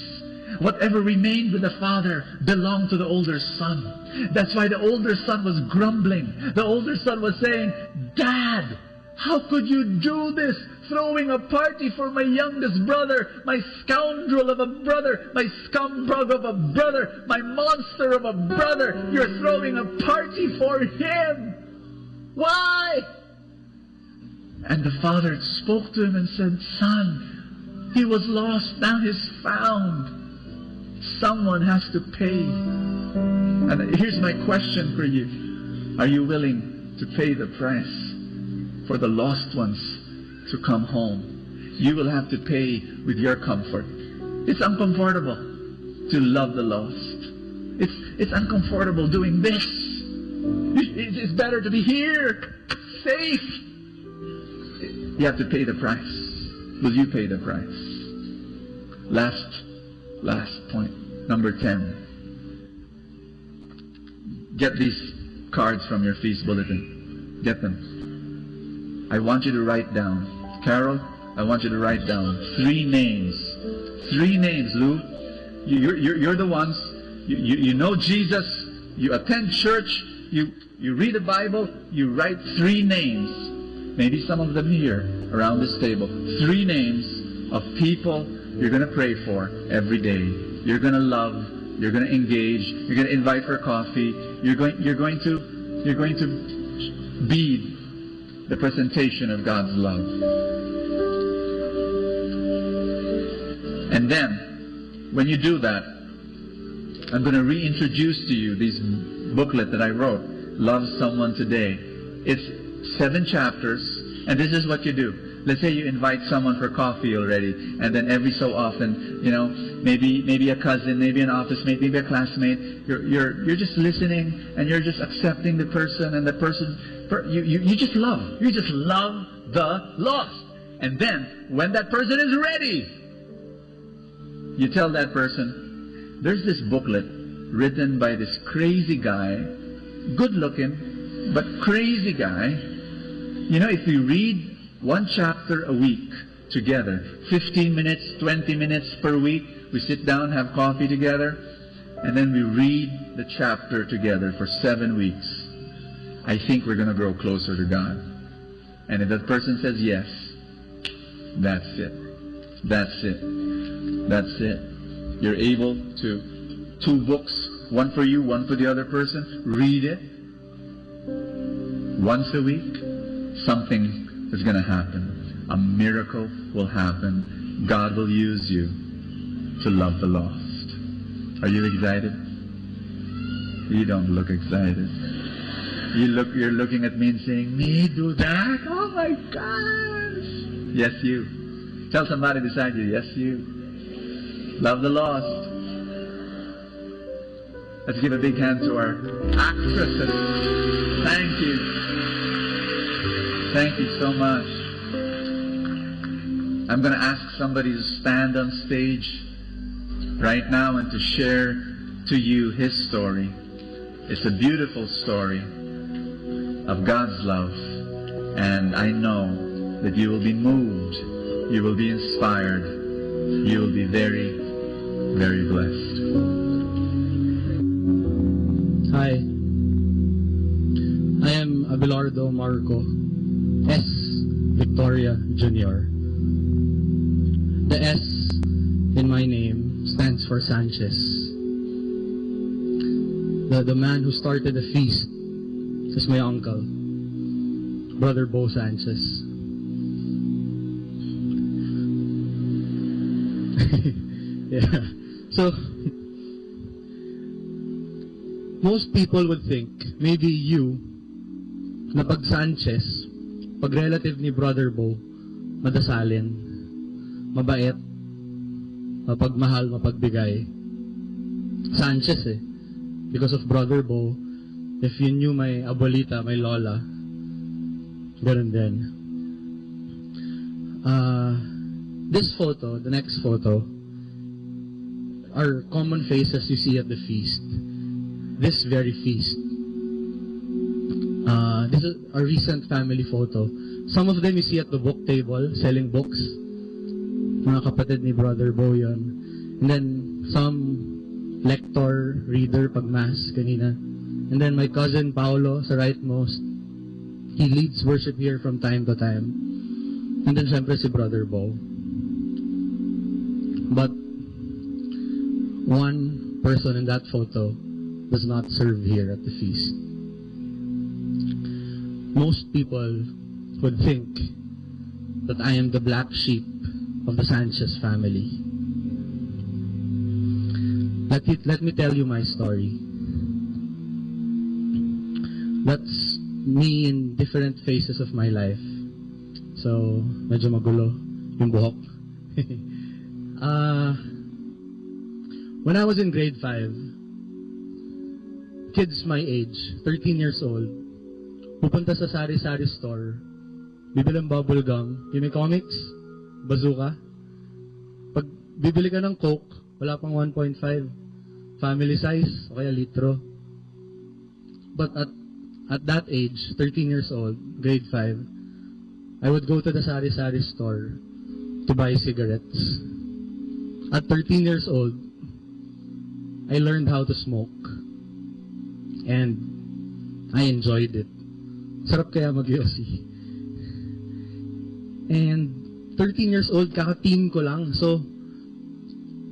Speaker 16: Whatever remained with the father belonged to the older son. That's why the older son was grumbling. The older son was saying, Dad, how could you do this? Throwing a party for my youngest brother, my scoundrel of a brother, my scumbag of a brother, my monster of a brother. You're throwing a party for him. Why? And the father spoke to him and said, Son, he was lost, now he's found. Someone has to pay. And here's my question for you. Are you willing to pay the price for the lost ones to come home? You will have to pay with your comfort. It's uncomfortable to love the lost. It's uncomfortable doing this. It's better to be here, safe. You have to pay the price. Will you pay the price? Last point, number 10. Get these cards from your feast bulletin. Get them. I want you to write down. Carol, I want you to write down 3 names. 3 names, Lou. You're the ones. You know Jesus. You attend church. You read the Bible. You write 3 names. Maybe some of them here around this table. 3 names of people you're going to pray for every day. You're going to love. You're going to engage. You're going to invite for coffee. You're going to be the presentation of God's love. And then, when you do that, I'm going to reintroduce to you this booklet that I wrote, Love Someone Today. It's 7 chapters, and this is what you do. Let's say you invite someone for coffee already, and then every so often, maybe a cousin, maybe an office mate, maybe a classmate, you're just listening, and you're just accepting the person, and the person, you just love. You just love the lost. And then, when that person is ready, you tell that person, there's this booklet written by this crazy guy, good looking, but crazy guy. If we read 1 chapter a week together, 15 minutes, 20 minutes per week, we sit down, have coffee together, and then we read the chapter together for 7 weeks. I think we're going to grow closer to God. And if that person says yes, that's it. That's it. That's it. You're able to, 2 books, one for you, one for the other person, read it once a week, something is going to happen. A miracle will happen. God will use you to love the lost. Are you excited? You don't look excited. You're looking at me and saying, me do that? Oh my gosh! Yes, you. Tell somebody beside you, yes, you. Love the lost. Let's give a big hand to our actresses. Thank you. Thank you so much. I'm going to ask somebody to stand on stage right now and to share to you his story. It's a beautiful story of God's love, and I know that you will be moved, you will be inspired, you will be very, very blessed.
Speaker 4: Hi, I am Abelardo Marco S. Victoria Jr. The S in my name stands for Sanchez. The man who started the feast is my uncle, Brother Bo Sanchez. Yeah. So, most people would think, maybe you, na pag Sanchez, pag relative ni Brother Bo, madasalin, mabait, mapagmahal, mapagbigay. Sanchez eh. Because of Brother Bo, if you knew my abuelita, my lola, ganun din. This photo, the next photo, are common faces you see at the feast. This very feast. This is a recent family photo. Some of them you see at the book table, selling books. Mga kapatid ni Brother Bo yun. And then, some lector, reader, pag mass, kanina. And then my cousin Paolo, sa rightmost, he leads worship here from time to time. And then syempre si Brother Bo. But one person in that photo does not serve here at the feast. Most people would think that I am the black sheep of the Sanchez family. Let me tell you my story. That's me in different phases of my life. So, medyo magulo yung buhok. When I was in grade 5, kids my age, 13 years old, pupunta sa sari-sari store, bibilang bubble gum, yung may comics, bazooka. Pag bibili ka ng Coke, wala pang 1.5, family size, o kaya litro. But at that age, 13 years old, grade 5, I would go to the sari-sari store to buy cigarettes. At 13 years old, I learned how to smoke. And I enjoyed it. Sarap kaya mag-yossi. And 13 years old, kaka-teen ko lang. So,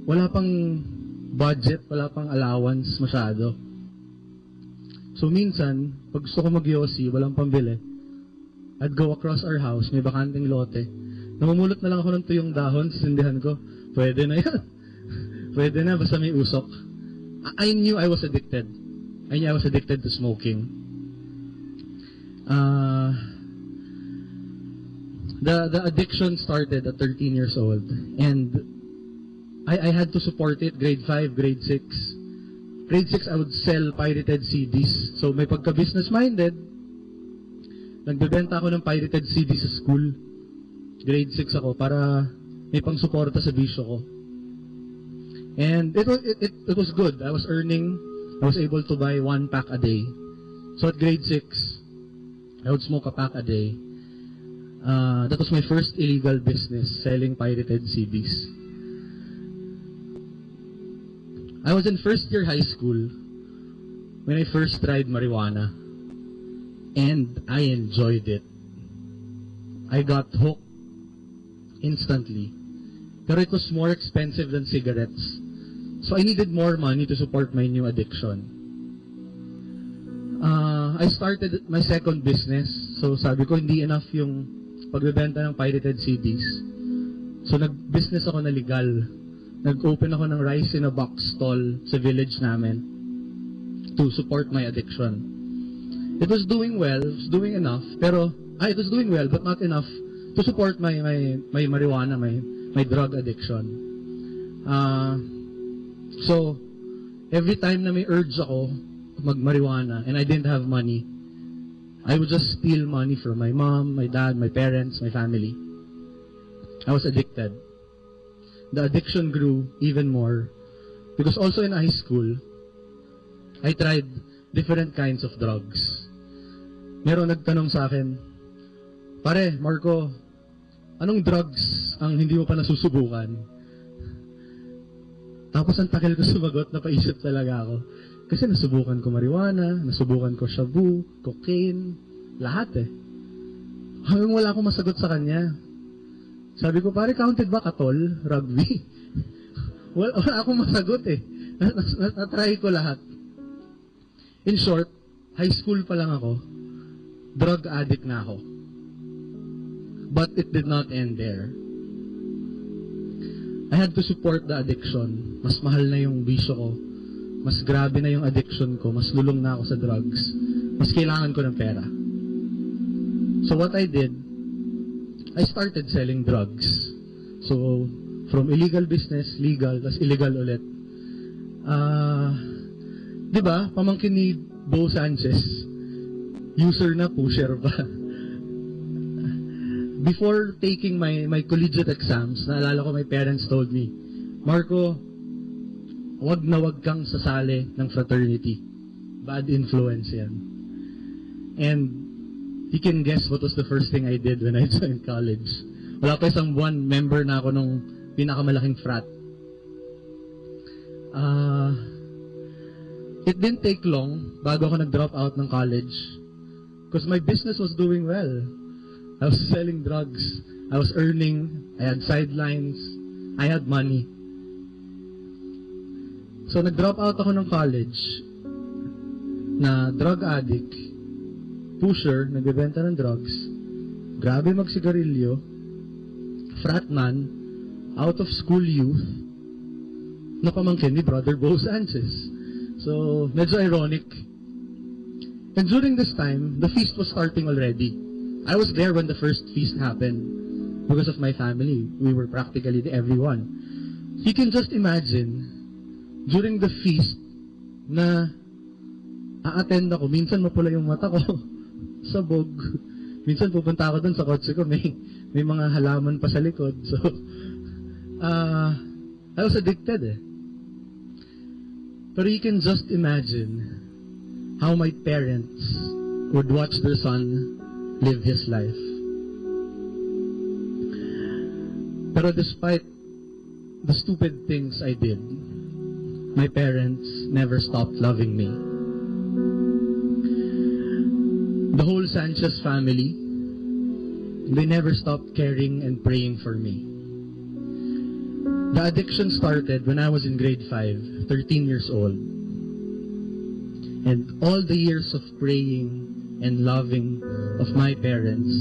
Speaker 4: wala pang budget, wala pang allowance masyado. So, minsan, pag gusto ko mag-yossi, walang pambili, I'd go across our house, may bakanting lote. Namumulot na lang ako ng tuyong dahon, sisindihan ko. Pwede na yan. Pwede na, basta may usok. I knew I was addicted. I knew I was addicted to smoking. The addiction started at 13 years old. And I had to support it, grade 5, grade 6. Grade 6, I would sell pirated CDs. So, may pagka-business-minded. Nagbebenta ako ng pirated CDs sa school. Grade 6 ako para may pang-suporta sa bisyo ko. And it was good. I was earning, I was able to buy 1 pack a day. So, at grade 6, I would smoke a pack a day. That was my first illegal business, selling pirated CDs. I was in first year high school when I first tried marijuana. And I enjoyed it. I got hooked instantly. Pero it was more expensive than cigarettes. So I needed more money to support my new addiction. I started my second business. So sabi ko, hindi enough yung pagbebenta ng pirated CDs. So nag-business ako na legal. Nag-open ako ng rice in a box stall sa village namin to support my addiction. It was doing well, it was doing enough, pero it was doing well but not enough to support my marijuana, my drug addiction. So every time na may urge ako mag-marijuana and I didn't have money, I would just steal money from my mom, my dad, my parents, my family. I was addicted. The addiction grew even more because also in high school, I tried different kinds of drugs. Meron nagtanong sa akin, pare, Marco, anong drugs ang hindi mo pa nasusubukan? Tapos ang takil ko sumagot, napaisip talaga ako. Kasi nasubukan ko marijuana, nasubukan ko shabu, cocaine, lahat eh. Hanggang wala akong masagot sa kanya. Sabi ko, pare, counted ba katol, rugby? wala akong masagot eh. Natry ko lahat. In short, high school pa lang ako, drug addict na ako. But it did not end there. I had to support the addiction. Mas mahal na yung bisyo ko. Mas grabe na yung addiction ko. Mas lulong na ako sa drugs. Mas kailangan ko ng pera. So what I did, I started selling drugs. So, from illegal business, legal, tas illegal ulit. Diba, pamangkin ni Bo Sanchez, user na, pusher pa. Before taking my collegiate exams, naalala ko my parents told me, Marco, wag na wag kang sasali ng fraternity. Bad influence yan. And you can guess what was the first thing I did when I joined college. Wala pa isang buwan, member na ako nung pinakamalaking frat. It didn't take long bago ako nag-drop out ng college because my business was doing well. I was selling drugs. I was earning. I had sidelines. I had money. So, nag-drop out ako ng college na drug addict, pusher, nagbebenta ng drugs, grabe magsigarilyo, fratman, out of school youth, na pamangkin ni Brother Bo Sanchez. So, medyo ironic. And during this time, the feast was starting already. I was there when the first feast happened because of my family. We were practically everyone. You can just imagine, during the feast, na a-attend ako, minsan mapula yung mata ko, sabog. Minsan pupunta ako dun sa kotse ko, may mga halaman pa sa likod. So, I was addicted eh. Pero you can just imagine how my parents would watch their son live his life. Pero despite the stupid things I did, my parents never stopped loving me. The whole Sanchez family, they never stopped caring and praying for me. The addiction started when I was in grade 5, 13 years old. And all the years of praying and loving of my parents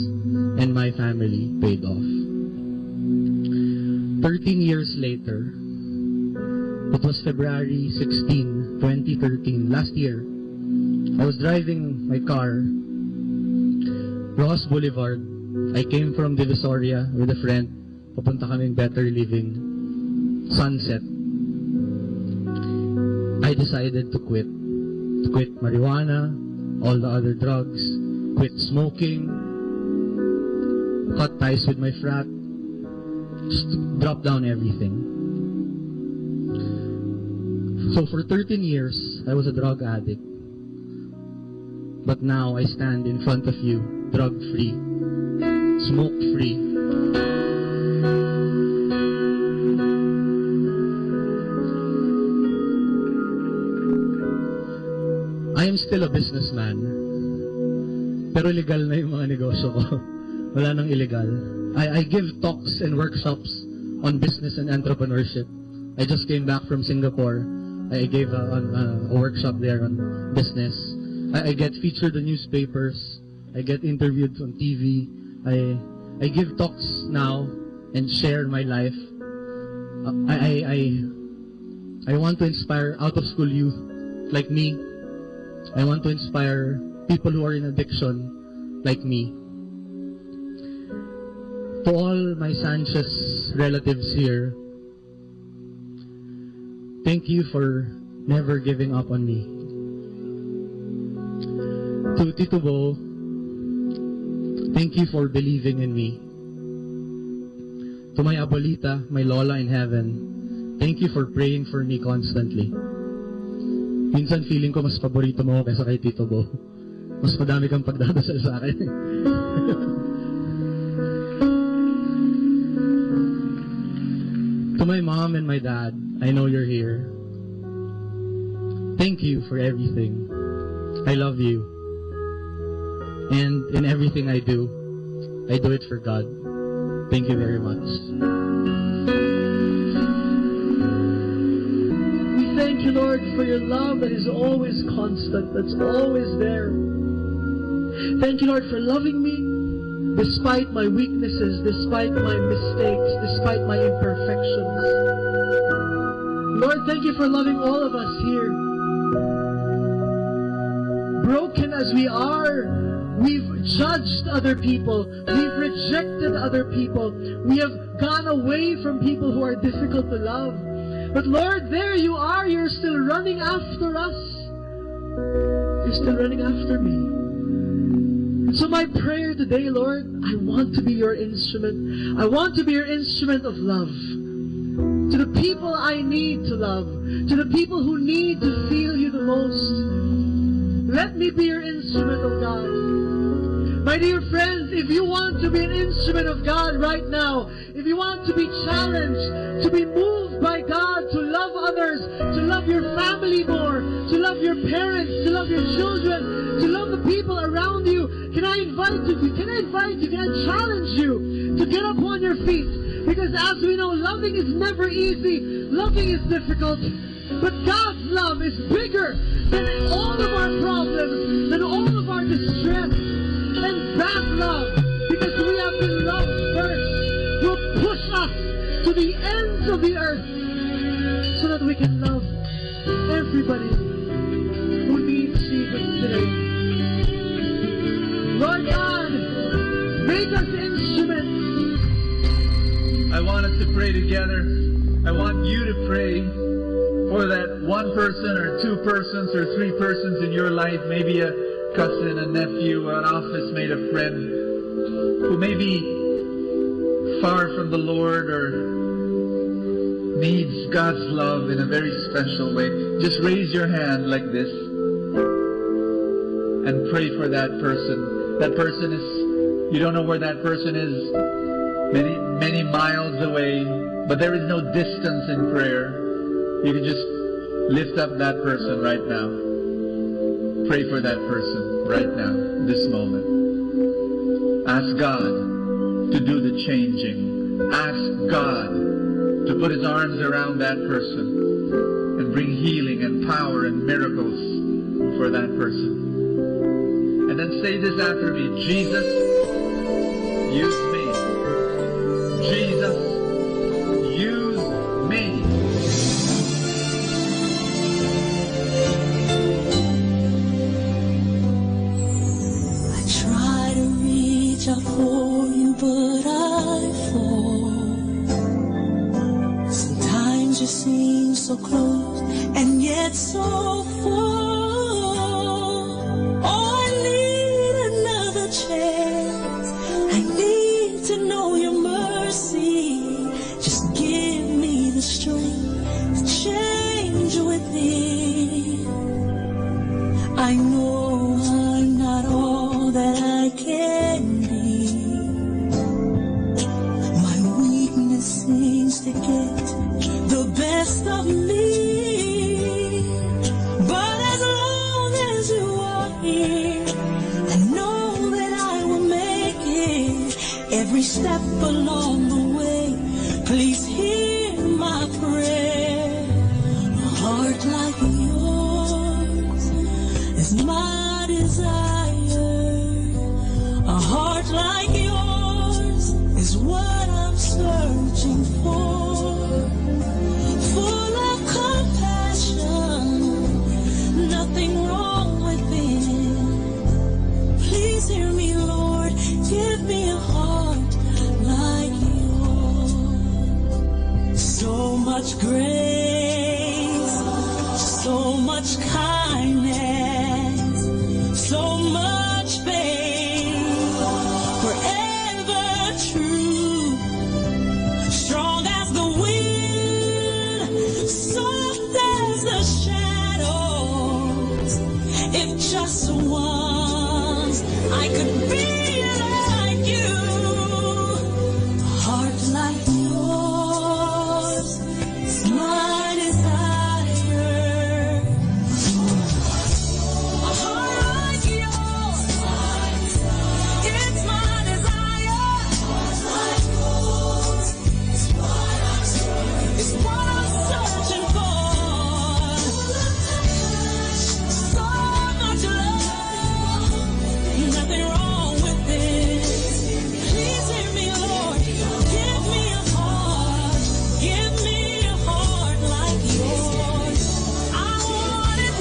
Speaker 4: and my family paid off. 13 years later, it was February 16, 2013, last year, I was driving my car, Ross Boulevard. I came from Divisoria with a friend. Papunta kaming Better Living. Sunset. I decided to quit. To quit marijuana, all the other drugs, quit smoking, cut ties with my frat, just drop down everything. So for 13 years, I was a drug addict. But now I stand in front of you, drug-free, smoke-free. I am still a businessman. Pero legal na yung mga negosyo ko. Wala nang illegal. I give talks and workshops on business and entrepreneurship. I just came back from Singapore. I gave a workshop there on business. I get featured in newspapers. I get interviewed on TV. I give talks now and share my life. I want to inspire out-of-school youth like me. I want to inspire people who are in addiction like me. To all my Sanchez relatives here, thank you for never giving up on me. To Tito Bo, thank you for believing in me. To my abuelita, my lola in heaven, thank you for praying for me constantly. Minsan feeling ko mas paborito mo ako kaysa kay Tito Bo. Mas madami kang pagdadasal sa akin. To my mom and my dad, I know you're here. Thank you for everything. I love you. And in everything I do it for God. Thank you very much.
Speaker 17: We thank you, Lord, for your love that is always constant, that's always there. Thank you, Lord, for loving me despite my weaknesses, despite my mistakes, despite my imperfections. Lord, thank you for loving all of us here. Broken as we are, we've judged other people. We've rejected other people. We have gone away from people who are difficult to love. But Lord, there you are. You're still running after us. You're still running after me. So my prayer today, Lord, I want to be your instrument. I want to be your instrument of love. To the people I need to love. To the people who need to feel you the most. Let me be your instrument of God. My dear friends, if you want to be an instrument of God right now, if you want to be challenged, to be moved by God, to love others, to love your family more, to love your parents, to love your children, to love the people around you, can I invite you, can I challenge you to get up on your feet? Because as we know, loving is never easy, loving is difficult. But God's love is bigger than all of our problems, than all of our distress, and that love, because we have been loved first, will push us to the ends of the earth so that we can love everybody who needs Jesus today. Lord God, make us instruments.
Speaker 16: I want us to pray together. I want you to pray for that one person or two persons or three persons in your life, maybe a cousin, a nephew, an office mate, a friend, who may be far from the Lord or needs God's love in a very special way. Just raise your hand like this and pray for that person. That person is, you don't know where that person is, many miles away, but there is no distance in prayer. You can just lift up that person right now. Pray for that person right now, this moment. Ask God to do the changing. Ask God to put His arms around that person and bring healing and power and miracles for that person. And then say this after me: Jesus, use me. Jesus, use me.
Speaker 6: Out for you, but I fall. Sometimes you seem so close and yet so far. Oh, I need another chance. I need to know your mercy. Just give me the strength to change within. I know I'm not all that I can be. Seems to get the best of me, but as long as you are here, I know that I will make it every step along the way. Please hear my prayer. A heart like yours is my desire. much kindness, so much faith, forever true, strong as the wind, soft as the shadows. If just once I could be like you, a heart like yours is my desire. A heart like yours, it's my desire. It's what I'm searching for. So much love, nothing wrong with this. Please hear me, Lord. Give me a heart. Give me a heart like yours. I want it.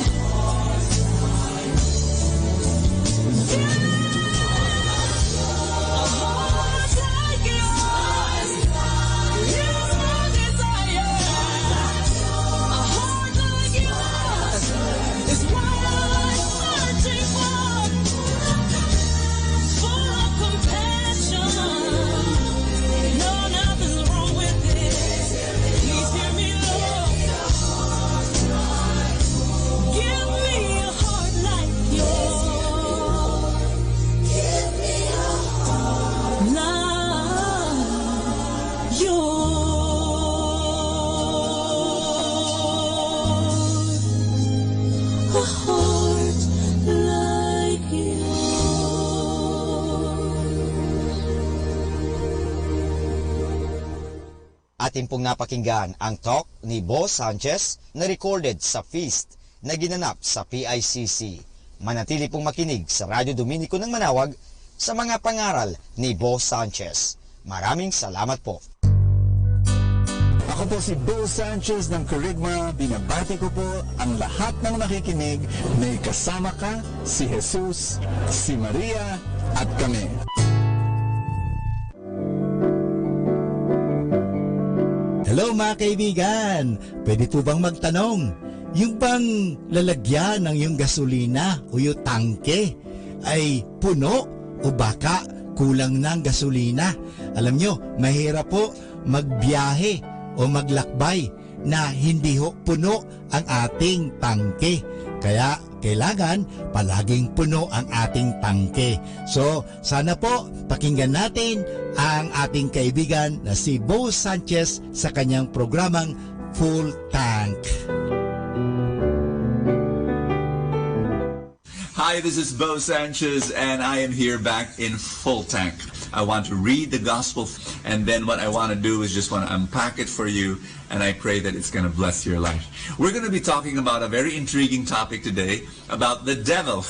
Speaker 6: A heart like yours is my desire. A heart like yours is what I'm searching for. Full of compassion. No, nothing's wrong with this. Please hear me, Lord. Give me a heart like yours. Give me a heart like yours. A heart like
Speaker 18: Atin pong napakinggan ang talk ni Bo Sanchez na recorded sa feast na ginanap sa PICC. Manatili pong makinig sa Radyo Dominico ng Manawag sa mga pangaral ni Bo Sanchez. Maraming salamat po.
Speaker 14: Ako po si Bo Sanchez ng Kerygma. Binabati ko po ang lahat ng nakikinig. May kasama ka, si Jesus, si Maria, at kami.
Speaker 2: Hello mga kaibigan! Pwede po bang magtanong? Yung bang lalagyan ng yung gasolina o yung tangke ay puno o baka kulang ng gasolina? Alam nyo, mahirap po magbiyahe o maglakbay na hindi ho puno ang ating tangke. Kaya kailangan palaging puno ang ating tangke. So sana po pakinggan natin ang ating kaibigan na si Bo Sanchez sa kanyang programang Full Tank.
Speaker 22: Hi, this is Bo Sanchez, and I am here back in Full Tank. I want to read the gospel, and then what I want to do is just want to unpack it for you, and I pray that it's going to bless your life. We're going to be talking about a very intriguing topic today, about the devil,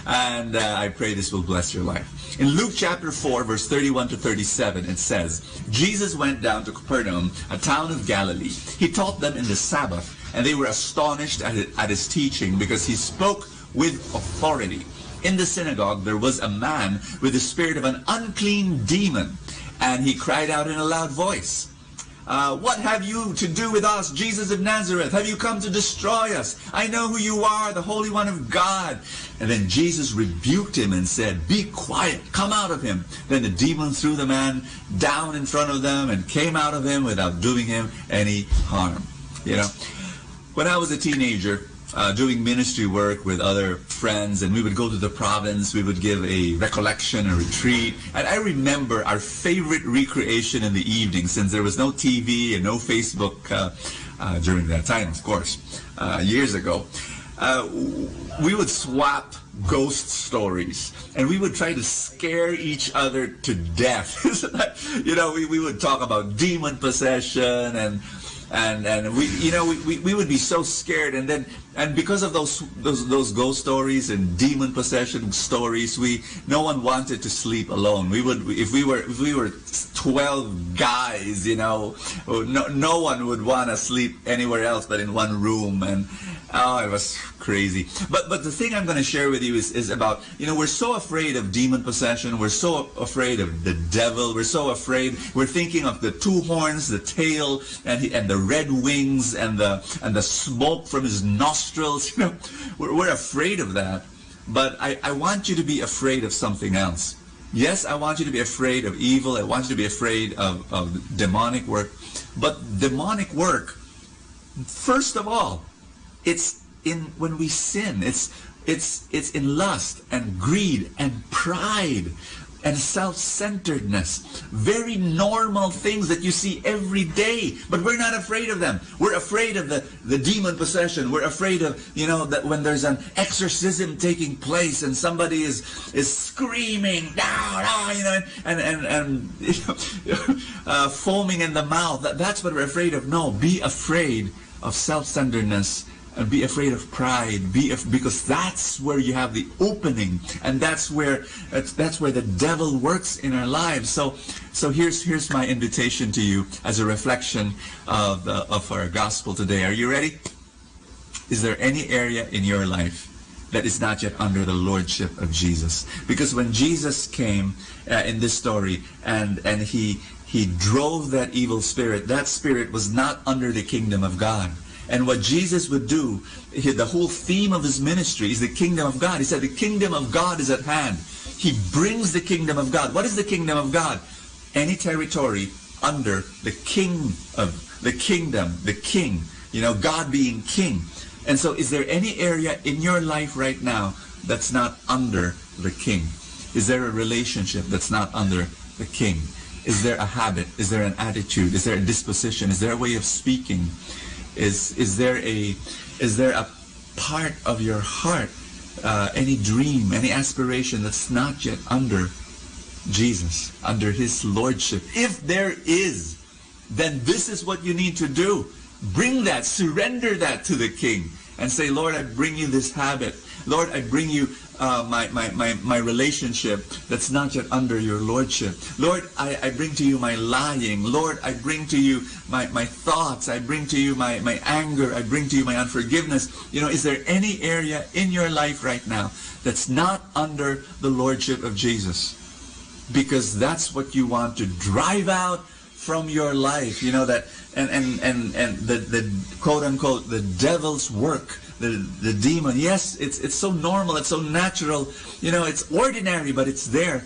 Speaker 22: and I pray this will bless your life. In Luke chapter 4, verse 31 to 37, it says, Jesus went down to Capernaum, a town of Galilee. He taught them in the Sabbath, and they were astonished at his teaching, because he spoke with authority. In the synagogue there was a man with the spirit of an unclean demon, and he cried out in a loud voice, what have you to do with us, Jesus of Nazareth? Have you come to destroy us? I know who you are, the Holy One of God. And then Jesus rebuked him and said, be quiet, come out of him. Then the demon threw the man down in front of them and came out of him without doing him any harm. You know, when I was a teenager, doing ministry work with other friends, and we would go to the province, we would give a recollection, a retreat, and I remember our favorite recreation in the evening, since there was no TV and no Facebook during that time, of course, years ago. We would swap ghost stories, and we would try to scare each other to death. You know, we would talk about demon possession, and we would be so scared, and because of those ghost stories and demon possession stories, no one wanted to sleep alone. If we were 12 guys, you know, no one would want to sleep anywhere else but in one room, Oh, it was crazy. But the thing I'm going to share with you is about, we're so afraid of demon possession. We're so afraid of the devil. We're so afraid. We're thinking of the two horns, the tail, and the red wings, and the smoke from his nostrils. We're afraid of that. But I want you to be afraid of something else. Yes, I want you to be afraid of evil. I want you to be afraid of demonic work. But demonic work, first of all, it's in when we sin. It's in lust and greed and pride and self-centeredness. Very normal things that you see every day, but we're not afraid of them. We're afraid of the demon possession. We're afraid of, that when there's an exorcism taking place and somebody is screaming, and foaming in the mouth. That's what we're afraid of. No, be afraid of self-centeredness. And be afraid of pride, because that's where you have the opening, and that's where the devil works in our lives. So here's my invitation to you as a reflection of our gospel today. Are you ready? Is there any area in your life that is not yet under the lordship of Jesus? Because when Jesus came in this story and he drove that evil spirit, that spirit was not under the kingdom of God. And what Jesus would do, the whole theme of his ministry is the kingdom of God. He said the kingdom of God is at hand. He brings the kingdom of God. What is the kingdom of God? Any territory under the king of the kingdom, the king, God being king. And so is there any area in your life right now that's not under the king? Is there a relationship that's not under the king? Is there a habit? Is there an attitude? Is there a disposition? Is there a way of speaking? Is there a part of your heart, any dream, any aspiration that's not yet under Jesus, under his lordship? If there is, then this is what you need to do. Bring that, surrender that to the king, and say, Lord, I bring you this habit. Lord, I bring you my relationship that's not yet under your lordship. Lord, I bring to you my lying. Lord, I bring to you my thoughts. I bring to you my anger. I bring to you my unforgiveness. Is there any area in your life right now that's not under the lordship of Jesus? Because that's what you want to drive out from your life. That and the quote unquote the devil's work. The demon, yes, it's so normal, it's so natural, it's ordinary, but it's there.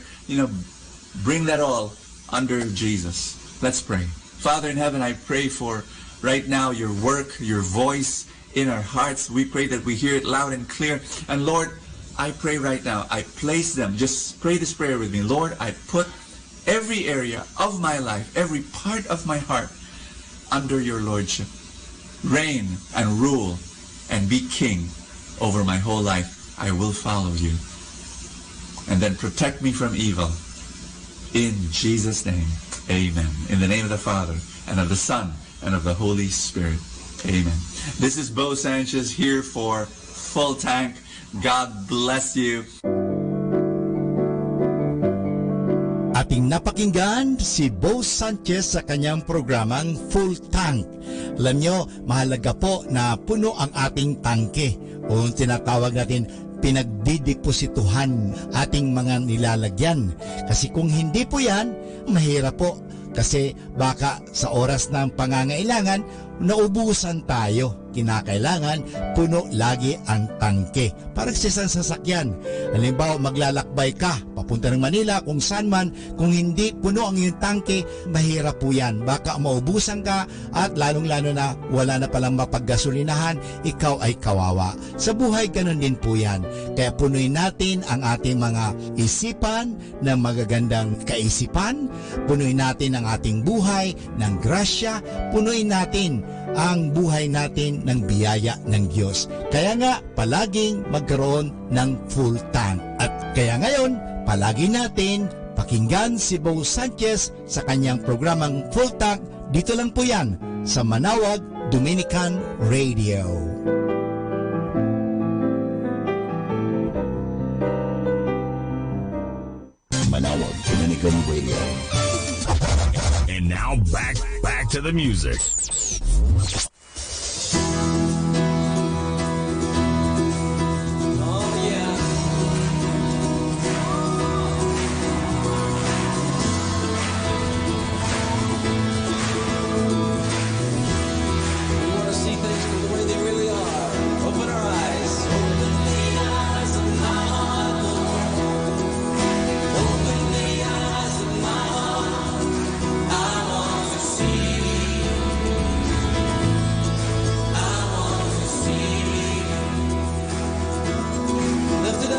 Speaker 22: Bring that all under Jesus. Let's pray. Father in heaven, I pray for right now your work, your voice in our hearts. We pray that we hear it loud and clear. And Lord, I pray right now, I place them. Just pray this prayer with me. Lord, I put every area of my life, every part of my heart under your lordship. Reign and rule and be king over my whole life. I will follow you. And then protect me from evil. In Jesus' name, amen. In the name of the Father, and of the Son, and of the Holy Spirit. Amen. This is Bo Sanchez here for Full Tank. God bless you.
Speaker 2: Ating napakinggan si Bo Sanchez sa kanyang programang Full Tank. Alam nyo, mahalaga po na puno ang ating tangke o tinatawag natin pinagdideposituhan ating mga nilalagyan. Kasi kung hindi po yan, mahirap po. Kasi baka sa oras ng pangangailangan, naubusan tayo. Kinakailangan, puno lagi ang tangke. Parang sa isang sasakyan. Halimbawa, maglalakbay ka, papunta ng Manila, kung saan man, kung hindi puno ang iyong tangke, mahirap po yan. Baka maubusan ka at lalong-lalo na wala na palang mapaggasolinahan, ikaw ay kawawa. Sa buhay, ganun din po yan. Kaya punuin natin ang ating mga isipan ng magagandang kaisipan, punuin natin ang ating buhay ng grasya, punuin natin ang buhay natin ng biyaya ng Diyos. Kaya nga, palaging magkaroon ng full tank. At kaya ngayon, palagi natin pakinggan si Bo Sanchez sa kanyang programang Full Tank. Dito lang po yan sa Manawag Dominican Radio.
Speaker 19: Manawag Dominican Radio. And now back to the music.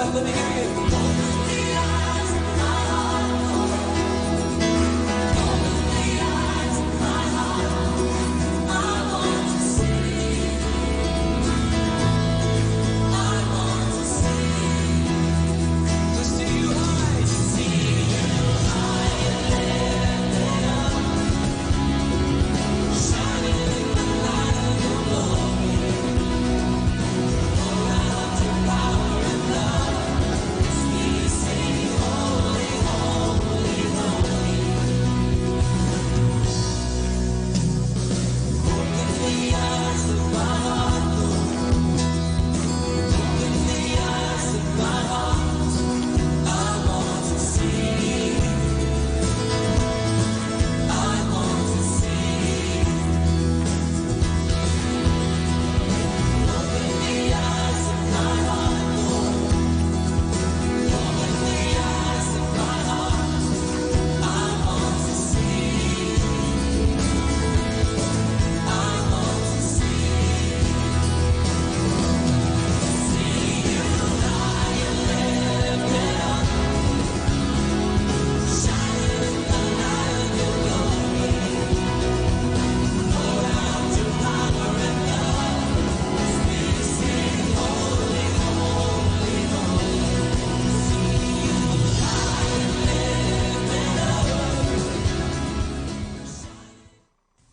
Speaker 8: loud, let me hear you.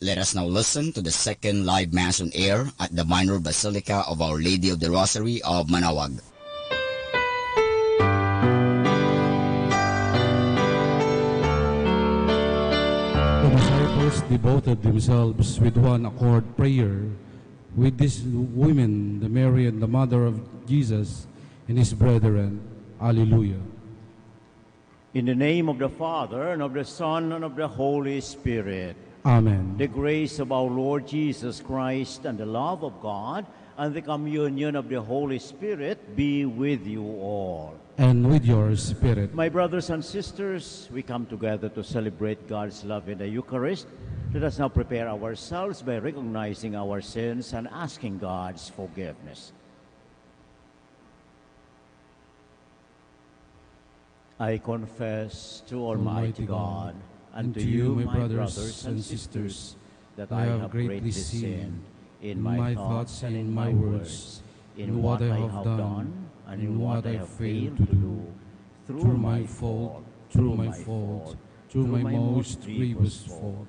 Speaker 11: Let us now listen to the second live Mass on air at the Minor Basilica of Our Lady of the Rosary of Manaoag.
Speaker 5: The disciples devoted themselves with one accord prayer with these women, the Mary and the mother of Jesus and his brethren. Alleluia.
Speaker 7: In the name of the Father, and of the Son, and of the Holy Spirit.
Speaker 5: Amen.
Speaker 7: The grace of our Lord Jesus Christ, and the love of God, and the communion of the Holy Spirit be with you all.
Speaker 5: And with your spirit.
Speaker 7: My brothers and sisters, we come together to celebrate God's love in the Eucharist. Let us now prepare ourselves by recognizing our sins and asking God's forgiveness. I confess to Almighty God and to you, my brothers and sisters, that I have greatly sinned in my thoughts and in my words, in what I have done and in what I have failed to do, through my fault, through my most grievous fault.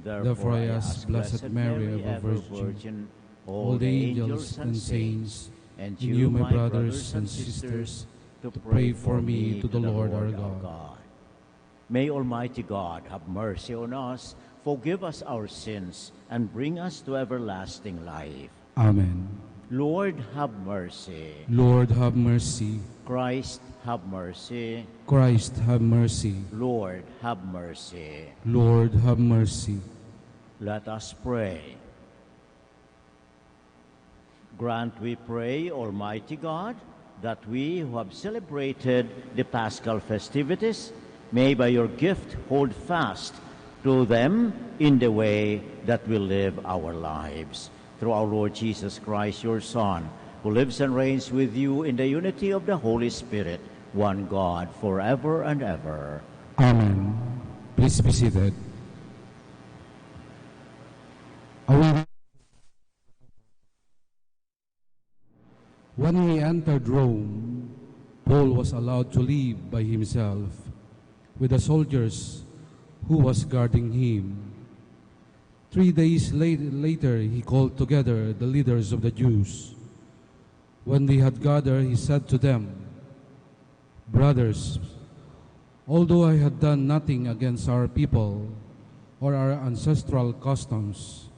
Speaker 7: Therefore I ask Blessed Mary, ever Virgin, all the angels and saints, and you, my brothers and sisters, to pray for me to the Lord our God. May Almighty God have mercy on us, forgive us our sins, and bring us to everlasting life.
Speaker 5: Amen.
Speaker 7: Lord, have mercy.
Speaker 5: Lord, have mercy.
Speaker 7: Christ, have mercy.
Speaker 5: Christ, have mercy.
Speaker 7: Lord, have mercy.
Speaker 5: Lord, have mercy.
Speaker 7: Let us pray. Grant, we pray, Almighty God, that we who have celebrated the Paschal festivities may by your gift hold fast to them in the way that we live our lives. Through our Lord Jesus Christ, your Son, who lives and reigns with you in the unity of the Holy Spirit, one God, forever and ever.
Speaker 5: Amen. Please be seated. When he entered Rome, Paul was allowed to leave by himself with the soldiers who was guarding him. 3 days later, he called together the leaders of the Jews. When they had gathered, he said to them, "Brothers, although I had done nothing against our people or our ancestral customs,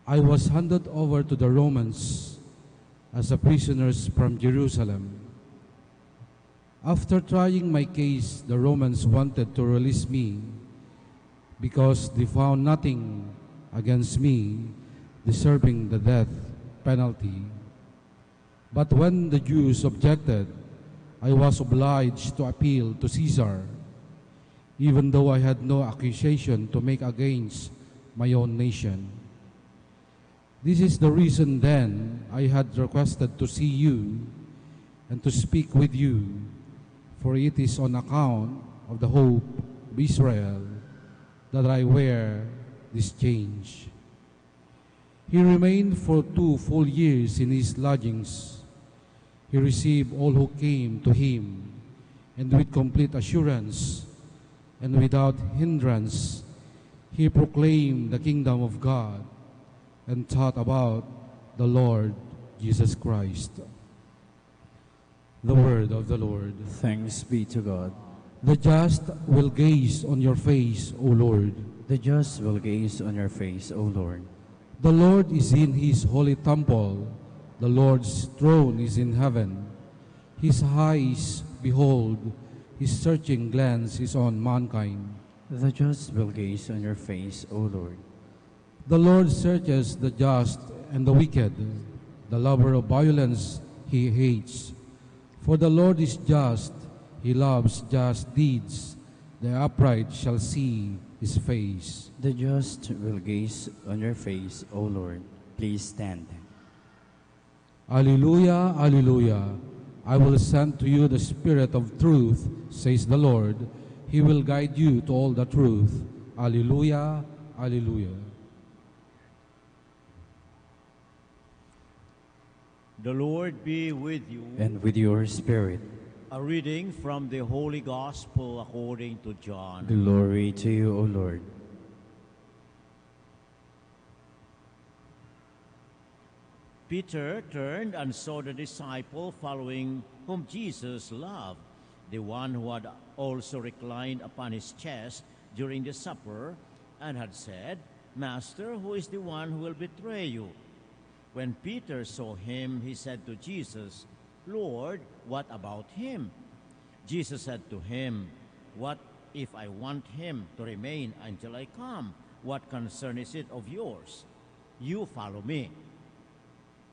Speaker 5: I was handed over to the Romans as a prisoner from Jerusalem. After trying my case, the Romans wanted to release me because they found nothing against me deserving the death penalty. But when the Jews objected, I was obliged to appeal to Caesar, even though I had no accusation to make against my own nation. This is the reason then I had requested to see you, and to speak with you, for it is on account of the hope of Israel that I wear this change. He remained for 2 full years in his lodgings. He received all who came to him, and with complete assurance and without hindrance, he proclaimed the kingdom of God and taught about the Lord Jesus Christ. The word of the Lord.
Speaker 1: Thanks be to God.
Speaker 5: The just will gaze on your face, O Lord.
Speaker 1: The just will gaze on your face, O Lord.
Speaker 5: The Lord is in his holy temple. The Lord's throne is in heaven. His eyes behold, his searching glance is on mankind.
Speaker 1: The just will gaze on your face, O Lord.
Speaker 5: The Lord searches the just and the wicked. The lover of violence he hates. For the Lord is just, he loves just deeds. The upright shall see his face.
Speaker 1: The just will gaze on your face, O Lord. Please stand.
Speaker 5: Alleluia, alleluia. I will send to you the Spirit of truth, says the Lord. He will guide you to all the truth. Alleluia, alleluia.
Speaker 13: The Lord be with you.
Speaker 1: And with your spirit.
Speaker 13: A reading from the Holy Gospel according to John.
Speaker 1: Glory to you, O Lord.
Speaker 13: Peter turned and saw the disciple following whom Jesus loved, the one who had also reclined upon his chest during the supper and had said, Master, who is the one who will betray you? When Peter saw him, he said to Jesus, Lord, what about him? Jesus said to him, What if I want him to remain until I come? What concern is it of yours? You follow me.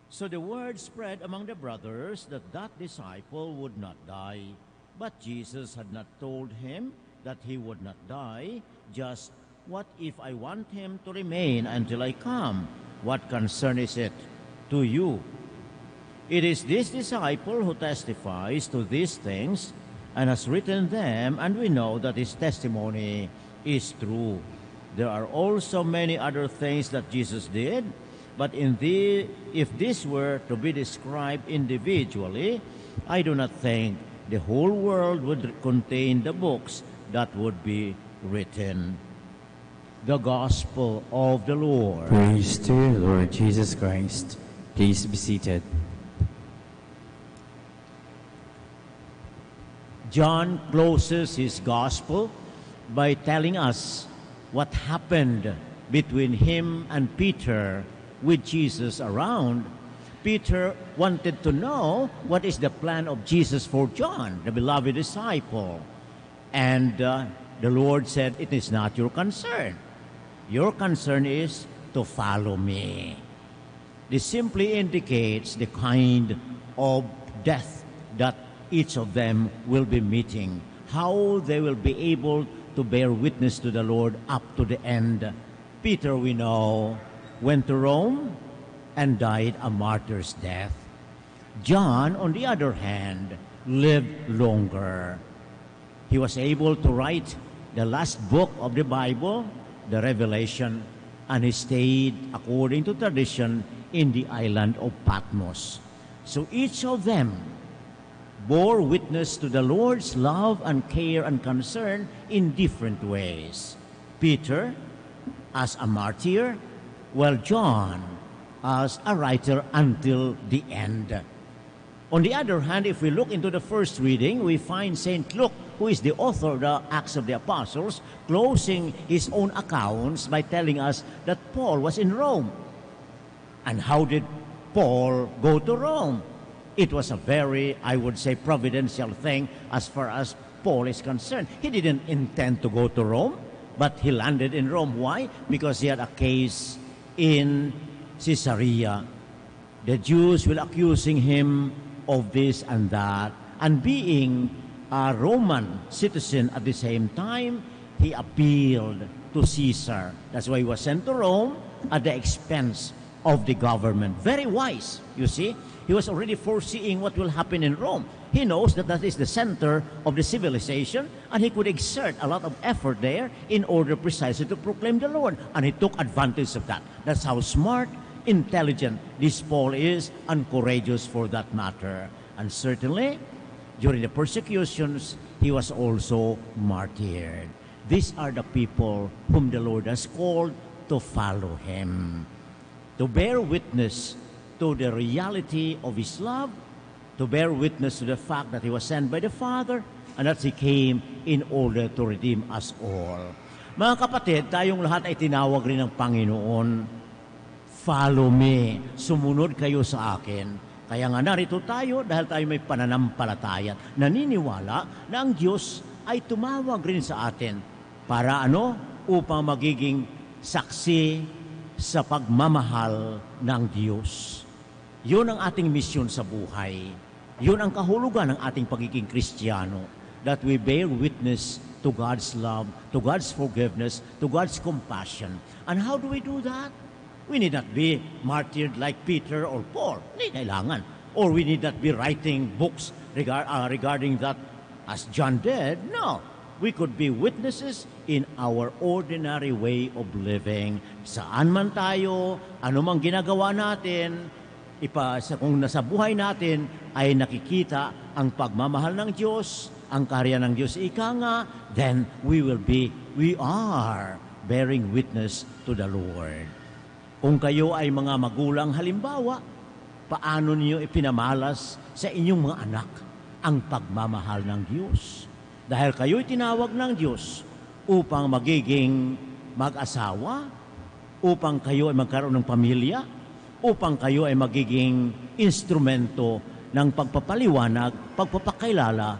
Speaker 13: So the word spread among the brothers that that disciple would not die. But Jesus had not told him that he would not die. Just, what if I want him to remain until I come? What concern is it to you? It is this disciple who testifies to these things and has written them, and we know that his testimony is true. There are also many other things that Jesus did, but if this were to be described individually, I do not think the whole world would contain the books that would be written. The Gospel of the Lord.
Speaker 1: Praise to you, Lord Jesus Christ. Please be seated.
Speaker 13: John closes his Gospel by telling us what happened between him and Peter with Jesus around. Peter wanted to know what is the plan of Jesus for John, the beloved disciple. And the Lord said, it is not your concern. Your concern is to follow me. This simply indicates the kind of death that each of them will be meeting, how they will be able to bear witness to the Lord up to the end. Peter, we know, went to Rome and died a martyr's death. John, on the other hand, lived longer. He was able to write the last book of the Bible, the Revelation, and he stayed, according to tradition, in the island of Patmos. So each of them bore witness to the Lord's love and care and concern in different ways. Peter, as a martyr, while John, as a writer until the end. On the other hand, if we look into the first reading, we find St. Luke, who is the author of the Acts of the Apostles, closing his own accounts by telling us that Paul was in Rome. And how did Paul go to Rome? It was a very, I would say, providential thing as far as Paul is concerned. He didn't intend to go to Rome, but he landed in Rome. Why? Because he had a case in Caesarea. The Jews were accusing him of this and that, and being a Roman citizen at the same time, he appealed to Caesar. That's why he was sent to Rome at the expense of the government. Very wise, you see. He was already foreseeing what will happen in Rome. He knows that that is the center of the civilization, and he could exert a lot of effort there in order precisely to proclaim the Lord. And he took advantage of that. That's how smart, intelligent this Paul is, and courageous for that matter. And certainly, during the persecutions, he was also martyred. These are the people whom the Lord has called to follow him, to bear witness to the reality of his love, to bear witness to the fact that he was sent by the Father, and that he came in order to redeem us all. Mga kapatid, tayong lahat ay tinawag rin ng Panginoon, follow me, sumunod kayo sa akin. Kaya nga narito tayo dahil tayo may pananampalataya, naniniwala na ang Diyos ay tumawag rin sa atin para upang magiging saksi sa pagmamahal ng Diyos. Yun ang ating misyon sa buhay. Yun ang kahulugan ng ating pagiging Kristiyano, that we bear witness to God's love, to God's forgiveness, to God's compassion. And how do we do that? We need not be martyred like Peter or Paul. Hindi kailangan. Or we need not be writing books regarding that as John did. No. We could be witnesses in our ordinary way of living. Saan man tayo, anumang ginagawa natin, kung nasa buhay natin ay nakikita ang pagmamahal ng Diyos, ang kaharian ng Diyos, then we are bearing witness to the Lord. Kung kayo ay mga magulang halimbawa, paano niyo ipinamalas sa inyong mga anak ang pagmamahal ng Diyos? Dahil kayo'y tinawag ng Diyos upang magiging mag-asawa, upang kayo ay magkaroon ng pamilya, upang kayo ay magiging instrumento ng pagpapaliwanag, pagpapakilala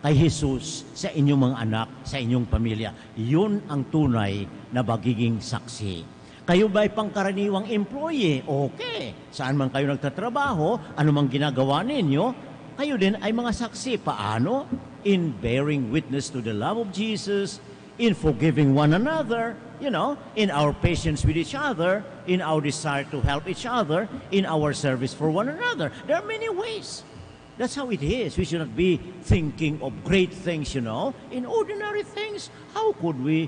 Speaker 13: kay Jesus sa inyong mga anak, sa inyong pamilya. Yun ang tunay na magiging saksi. Kayo ba ay pangkaraniwang employee? Okay. Saan man kayo nagtatrabaho, anumang ginagawa ninyo, kayo din ay mga saksi. Paano? In bearing witness to the love of Jesus, in forgiving one another, in our patience with each other, in our desire to help each other, in our service for one another. There are many ways. That's how it is. We should not be thinking of great things, In ordinary things, how could we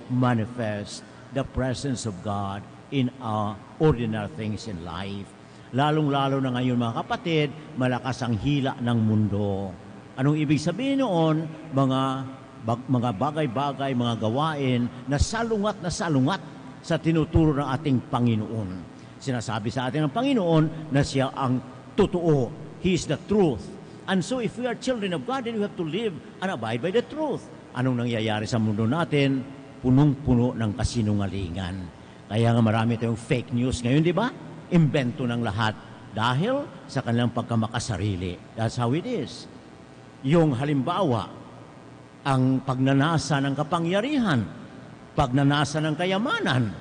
Speaker 13: manifest the presence of God in our ordinary things in life? Lalong-lalo na ngayon, mga kapatid, malakas ang hila ng mundo. Anong ibig sabihin noon? Mga bagay-bagay, mga gawain na salungat sa tinuturo ng ating Panginoon. Sinasabi sa atin ng Panginoon na siya ang totoo. He is the truth. And so if we are children of God, then we have to live and abide by the truth. Anong nangyayari sa mundo natin? Punong-puno ng kasinungalingan. Kaya nga marami tayong fake news ngayon, di ba? Imbento ng lahat dahil sa kanilang pagkamakasarili. That's how it is. Yung halimbawa, ang pagnanasa ng kapangyarihan, pagnanasa ng kayamanan,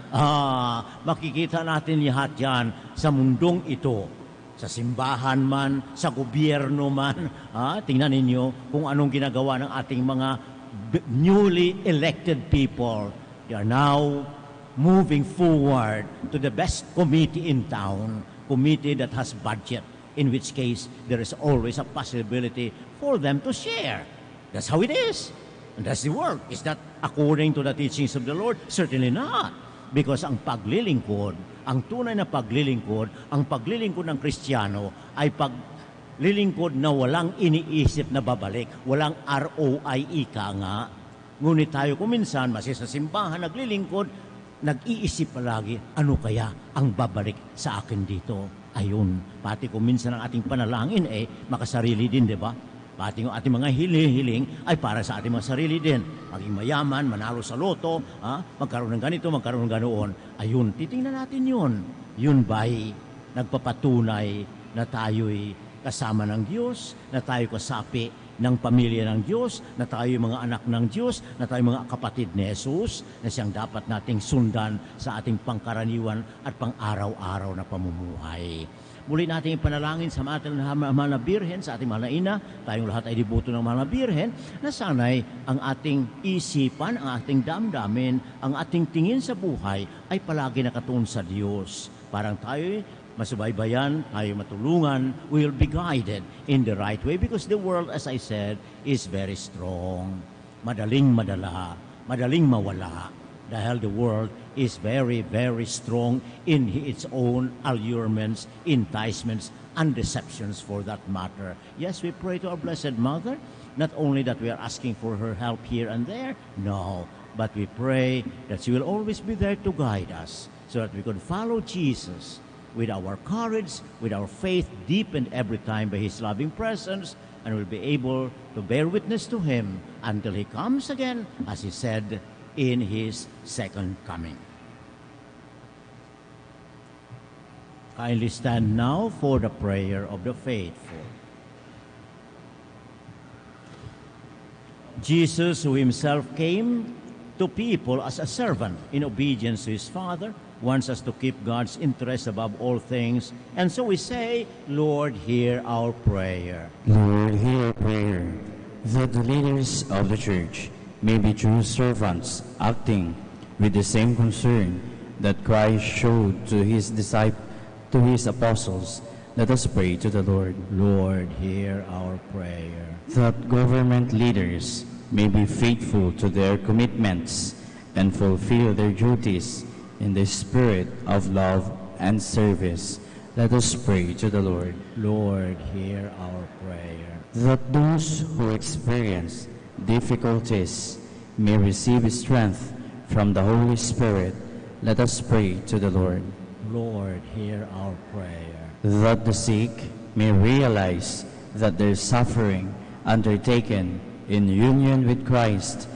Speaker 13: makikita natin lahat yan sa mundong ito. Sa simbahan man, sa gobyerno man, tingnan ninyo kung anong ginagawa ng ating mga newly elected people. They are now moving forward to the best committee in town, committee that has budget, in which case there is always a possibility for them to share. That's how it is. And that's the work. Is that according to the teachings of the Lord? Certainly not. Because ang paglilingkod, ang tunay na paglilingkod, ang paglilingkod ng Kristiyano ay paglilingkod na walang iniisip na babalik, walang ROI nga. Ngunit tayo kuminsan, sa simbahan naglilingkod, nag-iisip palagi, ano kaya ang babalik sa akin dito? Ayun, pati kuminsan ang ating panalangin makasarili din, di ba? Pati yung ating mga hiling ay para sa ating mga sarili din. Maging mayaman, manalo sa loto, magkaroon ng ganito, magkaroon ng ganoon. Ayun, titingnan natin yun. Yun ba'y nagpapatunay na tayo'y kasama ng Diyos, na tayo kasapi ng pamilya ng Diyos, na tayo mga anak ng Diyos, na tayo mga kapatid ni Jesus, na siyang dapat nating sundan sa ating pangkaraniwan at pang-araw-araw na pamumuhay. Muli natin ipanalangin sa ating mahal na Birhen, sa ating mahal na Ina, tayong lahat ay dibuto ng mahal na Birhen, na sanay ang ating isipan, ang ating damdamin, ang ating tingin sa buhay ay palagi nakatuon sa Diyos. Parang tayo masubaybayan, tayo matulungan, we will be guided in the right way because the world, as I said, is very strong. Madaling madala, madaling mawala. Dahil the world is very, very strong in its own allurements, enticements, and deceptions for that matter. Yes, we pray to our Blessed Mother, not only that we are asking for her help here and there, no, but we pray that she will always be there to guide us so that we could follow Jesus with our courage, with our faith deepened every time by His loving presence, and will be able to bear witness to Him until He comes again, as He said, in His second coming. Kindly stand now for the prayer of the faithful. Jesus, who Himself came to people as a servant in obedience to His Father, wants us to keep God's interest above all things. And so we say, Lord, hear our prayer.
Speaker 1: Lord, hear our prayer, that the leaders of the Church may be true servants, acting with the same concern that Christ showed to His disciples, to His apostles. Let us pray to the Lord.
Speaker 13: Lord, hear our prayer.
Speaker 1: That government leaders may be faithful to their commitments and fulfill their duties in the spirit of love and service. Let us pray to the Lord.
Speaker 13: Lord, hear our prayer.
Speaker 1: That those who experience difficulties may receive strength from the Holy Spirit. Let us pray to the Lord.
Speaker 13: Lord, hear our prayer.
Speaker 1: That the sick may realize that their suffering undertaken in union with Christ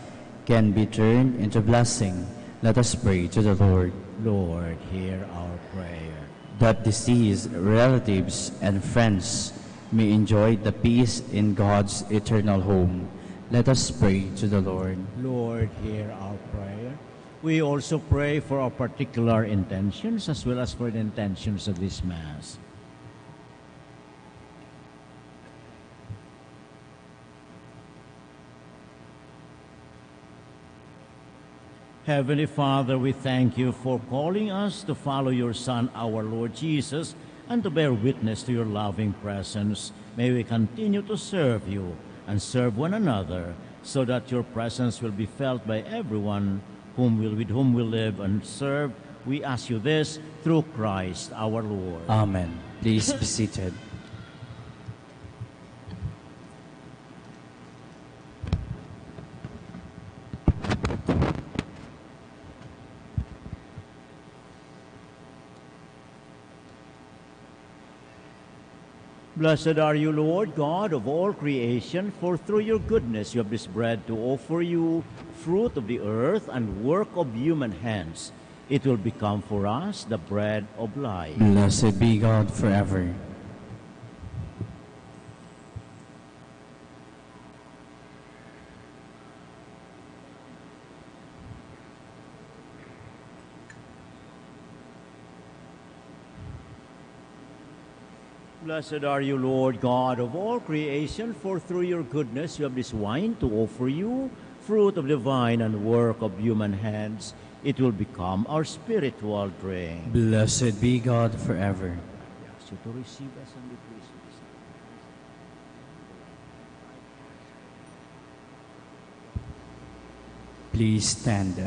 Speaker 1: can be turned into blessing. Let us pray to the Lord.
Speaker 13: Lord, hear our prayer.
Speaker 1: That deceased relatives and friends may enjoy the peace in God's eternal home. Let us pray to the Lord.
Speaker 13: Lord, hear our prayer. We also pray for our particular intentions as well as for the intentions of this Mass. Heavenly Father, we thank You for calling us to follow Your Son, our Lord Jesus, and to bear witness to Your loving presence. May we continue to serve You and serve one another, so that Your presence will be felt by everyone with whom we live and serve. We ask You this through Christ our Lord.
Speaker 1: Amen. Please be seated.
Speaker 13: Blessed are You, Lord, God of all creation, for through Your goodness You have this bread to offer You, fruit of the earth and work of human hands. It will become for us the bread of life.
Speaker 1: Blessed be God forever.
Speaker 13: Blessed are You, Lord, God of all creation, for through Your goodness You have this wine to offer You, fruit of the vine and work of human hands. It will become our spiritual drink.
Speaker 1: Blessed be God forever.
Speaker 13: I ask You to receive us and be pleased with us.
Speaker 1: Please stand.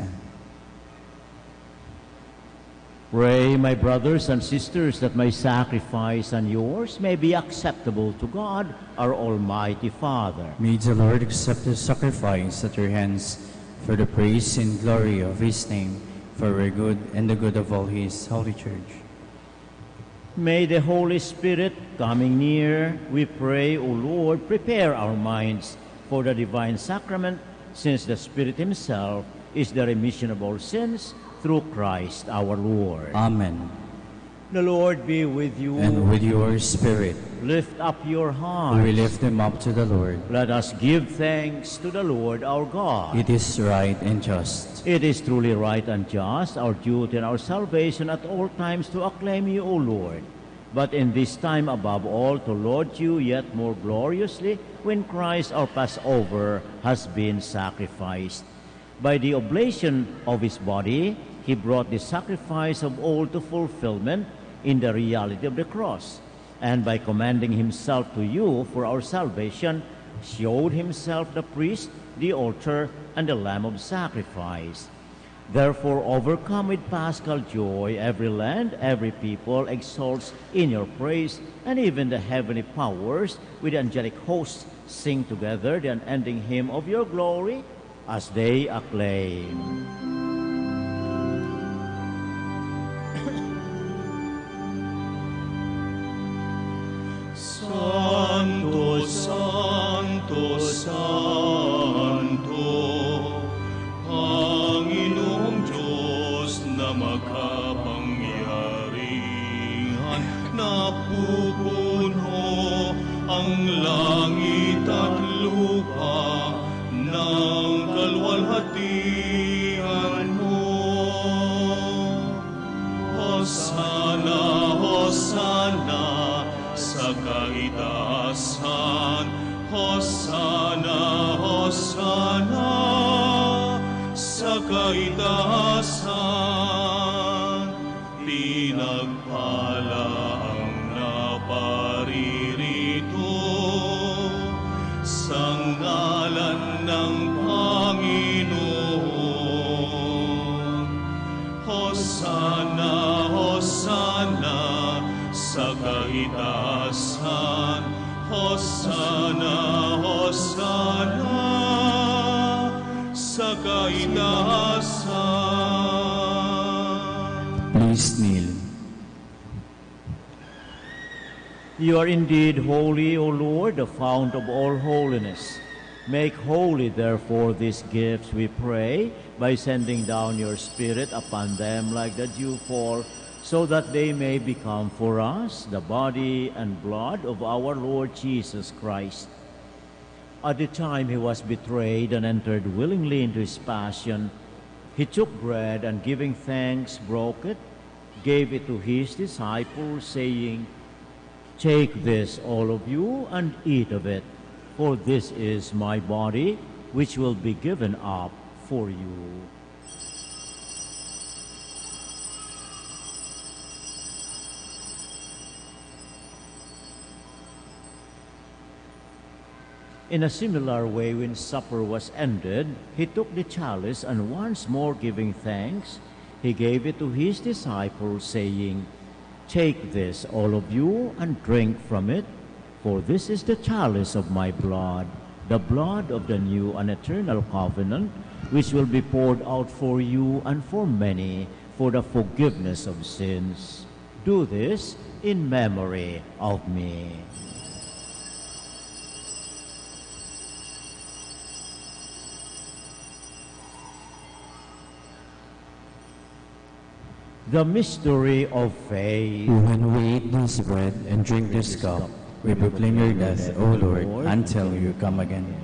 Speaker 13: Pray, my brothers and sisters, that my sacrifice and yours may be acceptable to God, our Almighty Father.
Speaker 1: May the Lord accept the sacrifice at Your hands for the praise and glory of His name, for our good and the good of all His holy Church.
Speaker 13: May the Holy Spirit, coming near, we pray, O Lord, prepare our minds for the divine sacrament, since the Spirit Himself is the remission of all sins, through Christ our Lord.
Speaker 1: Amen.
Speaker 13: The Lord be with you.
Speaker 1: And with your spirit.
Speaker 13: Lift up your hearts.
Speaker 1: We lift them up to the Lord.
Speaker 13: Let us give thanks to the Lord our God.
Speaker 1: It is right and just.
Speaker 13: It is truly right and just, our duty and our salvation at all times to acclaim You, O Lord. But in this time above all to laud You yet more gloriously when Christ our Passover has been sacrificed. By the oblation of His body, He brought the sacrifice of all to fulfillment, in the reality of the cross, and by commending himself to you for our salvation, showed himself the priest, the altar, and the lamb of sacrifice. Therefore, overcome with paschal joy, every land, every people exalts in your praise, and even the heavenly powers with the angelic hosts sing together the unending hymn of your glory as they acclaim.
Speaker 8: Santo, Santo, Santo, Panginoong Diyos na makapangyarihan, napupuno ang langit at lupa ng kalwalhatian mo. Hosana, Hosana, sa kaitaasan, Hosana, Hosana, sa kaitaasan. Pinagpala ang naparirito sa ngalan ng Panginoon. Hosana, Hosana, sa kaitaasan, Hosana, Hosana, sa kaitaasan.
Speaker 1: Please kneel.
Speaker 13: You are indeed holy, O Lord, the fount of all holiness. Make holy, therefore, these gifts, we pray, by sending down your Spirit upon them like the dewfall, so that they may become for us the body and blood of our Lord Jesus Christ. At the time he was betrayed and entered willingly into his passion, he took bread and giving thanks, broke it, gave it to his disciples, saying, "Take this, all of you, and eat of it, for this is my body, which will be given up for you." In a similar way, when supper was ended, he took the chalice, and once more giving thanks, he gave it to his disciples, saying, "Take this, all of you, and drink from it, for this is the chalice of my blood, the blood of the new and eternal covenant, which will be poured out for you and for many for the forgiveness of sins. Do this in memory of me." The mystery of faith.
Speaker 1: When we eat this bread and drink this cup, we proclaim your death, O Lord, until you come again.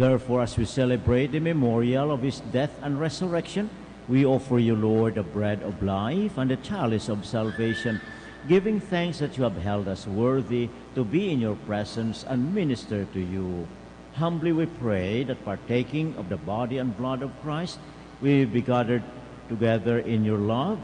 Speaker 13: Therefore, as we celebrate the memorial of his death and resurrection, we offer you, Lord, the bread of life and the chalice of salvation, giving thanks that you have held us worthy to be in your presence and minister to you. Humbly we pray that, partaking of the body and blood of Christ, we be gathered together in your love,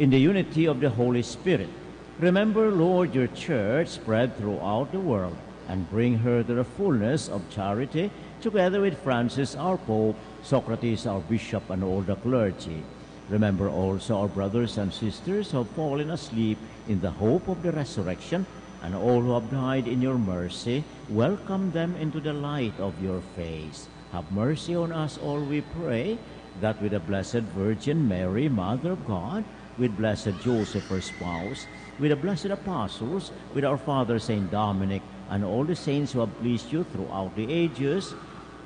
Speaker 13: in the unity of the Holy Spirit. Remember, Lord, your church spread throughout the world, and bring her to the fullness of charity, together with Francis, our Pope, Socrates, our Bishop, and all the clergy. Remember also our brothers and sisters who have fallen asleep in the hope of the resurrection, and all who have died in your mercy. Welcome them into the light of your face. Have mercy on us all, we pray, that with the Blessed Virgin Mary, Mother of God, with Blessed Joseph, her spouse, with the blessed apostles, with our Father Saint Dominic, and all the saints who have pleased you throughout the ages,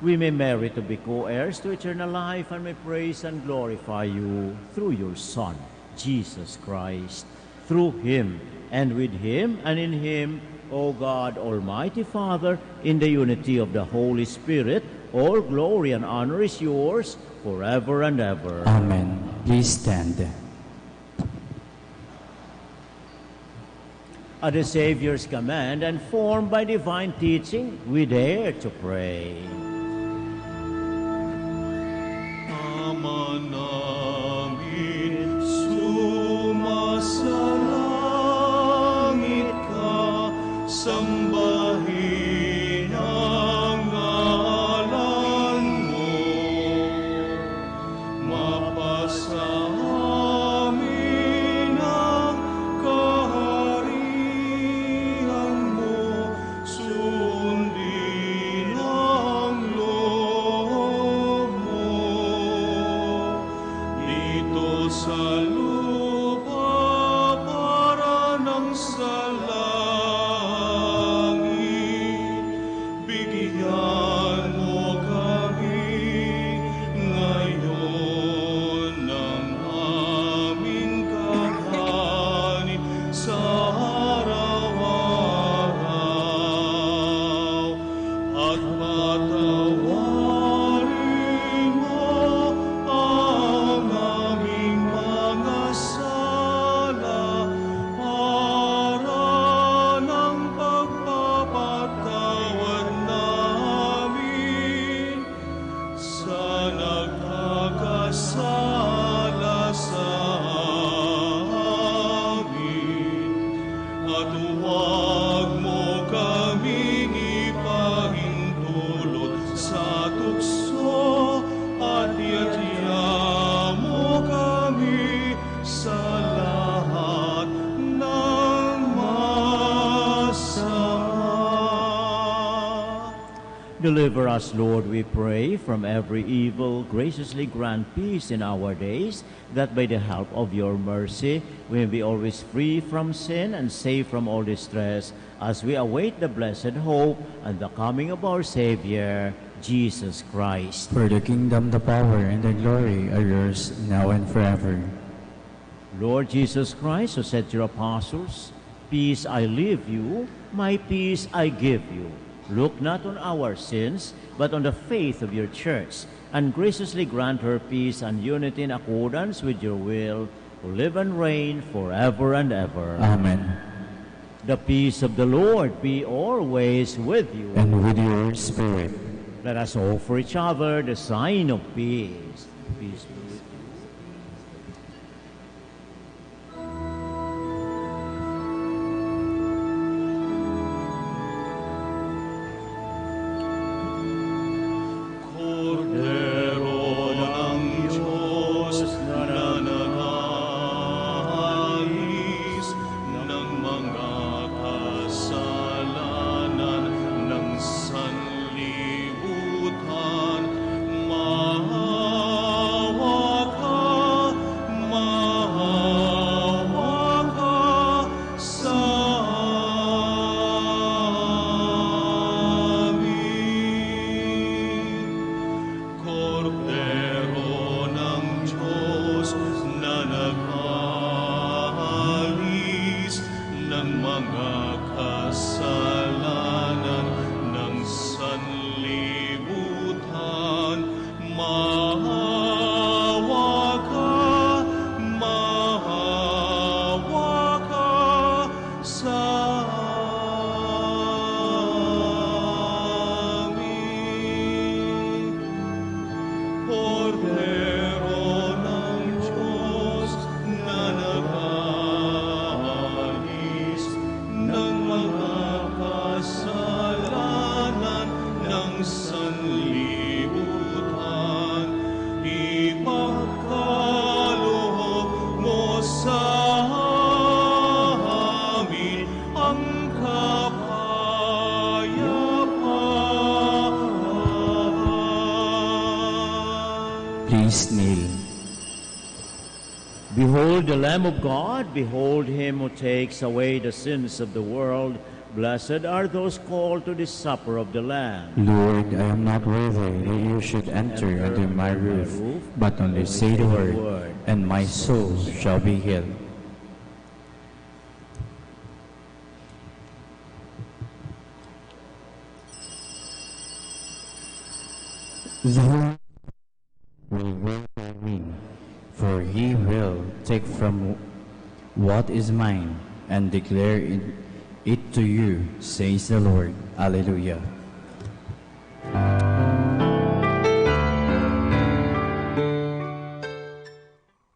Speaker 13: we may merit to be co-heirs to eternal life, and may praise and glorify you through your Son, Jesus Christ. Through him, and with him, and in him, O God, Almighty Father, in the unity of the Holy Spirit, all glory and honor is yours forever and ever.
Speaker 1: Amen. Please stand.
Speaker 13: At the Savior's command and formed by divine teaching, we dare to pray.
Speaker 8: Ama
Speaker 13: Deliver us, Lord, we pray, from every evil. Graciously grant peace in our days, that by the help of your mercy we may be always free from sin and safe from all distress, as we await the blessed hope and the coming of our Savior, Jesus Christ.
Speaker 1: For the kingdom, the power, and the glory are yours, now and forever.
Speaker 13: Lord Jesus Christ, who said to your apostles, "Peace I leave you, my peace I give you. Look not on our sins, but on the faith of your church, and graciously grant her peace and unity in accordance with your will, who live and reign forever and ever."
Speaker 1: Amen.
Speaker 13: The peace of the Lord be always with you.
Speaker 1: And with your spirit.
Speaker 13: Let us offer each other the sign of peace. Peace be with you.
Speaker 1: Please kneel.
Speaker 13: Behold the Lamb of God, behold him who takes away the sins of the world. Blessed are those called to the supper of the Lamb.
Speaker 1: Lord, I am not worthy that you should enter under my roof, but only say the word, and my soul shall be healed. The Lord will welcome me, for he will take from what is mine and declare it to you, says the Lord. Alleluia.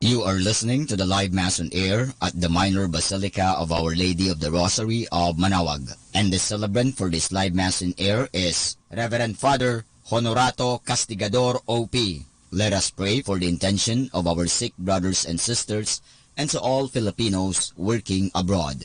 Speaker 11: You are listening to the live Mass on air at the Minor Basilica of Our Lady of the Rosary of Manaoag. And the celebrant for this live Mass on air is Reverend Father Honorato Castigador, O.P. Let us pray for the intention of our sick brothers and sisters and to all Filipinos working abroad.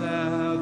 Speaker 9: That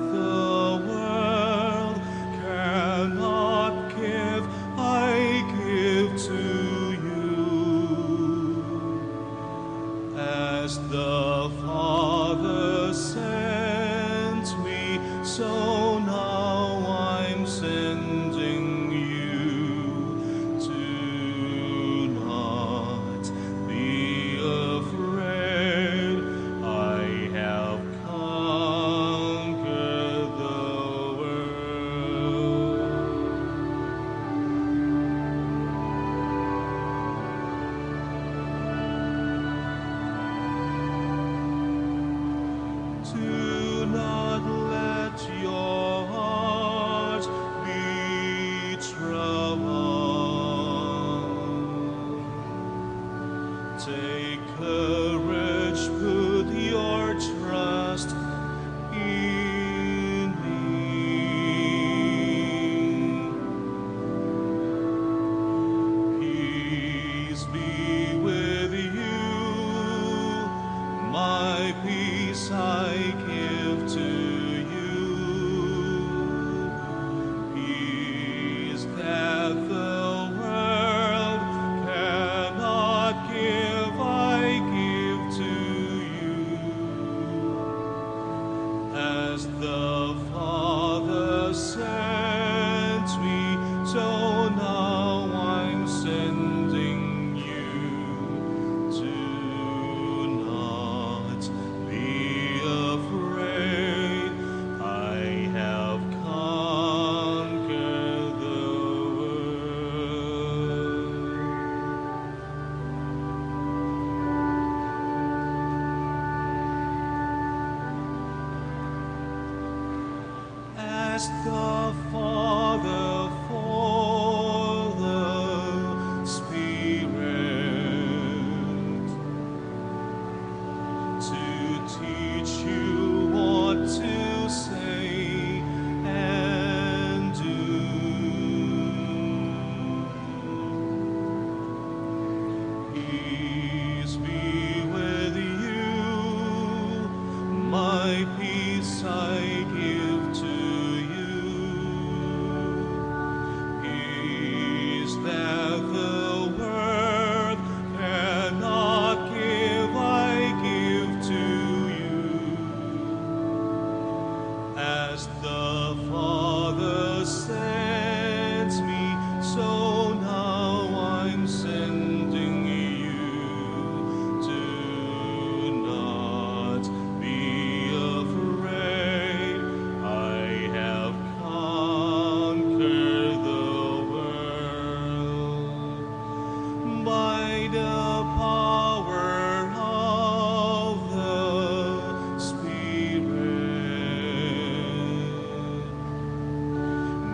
Speaker 9: As the Father sent me, so now I'm sending you. Do not be afraid. I have conquered the world. Ask the Father for the Spirit to teach you what to say and do. Peace be with you, my peace I give to you. Peace that the world cannot give, I give to you. As the Father sends me, so now I'm sending you. Do not be afraid. I have conquered the world by the power of the Spirit.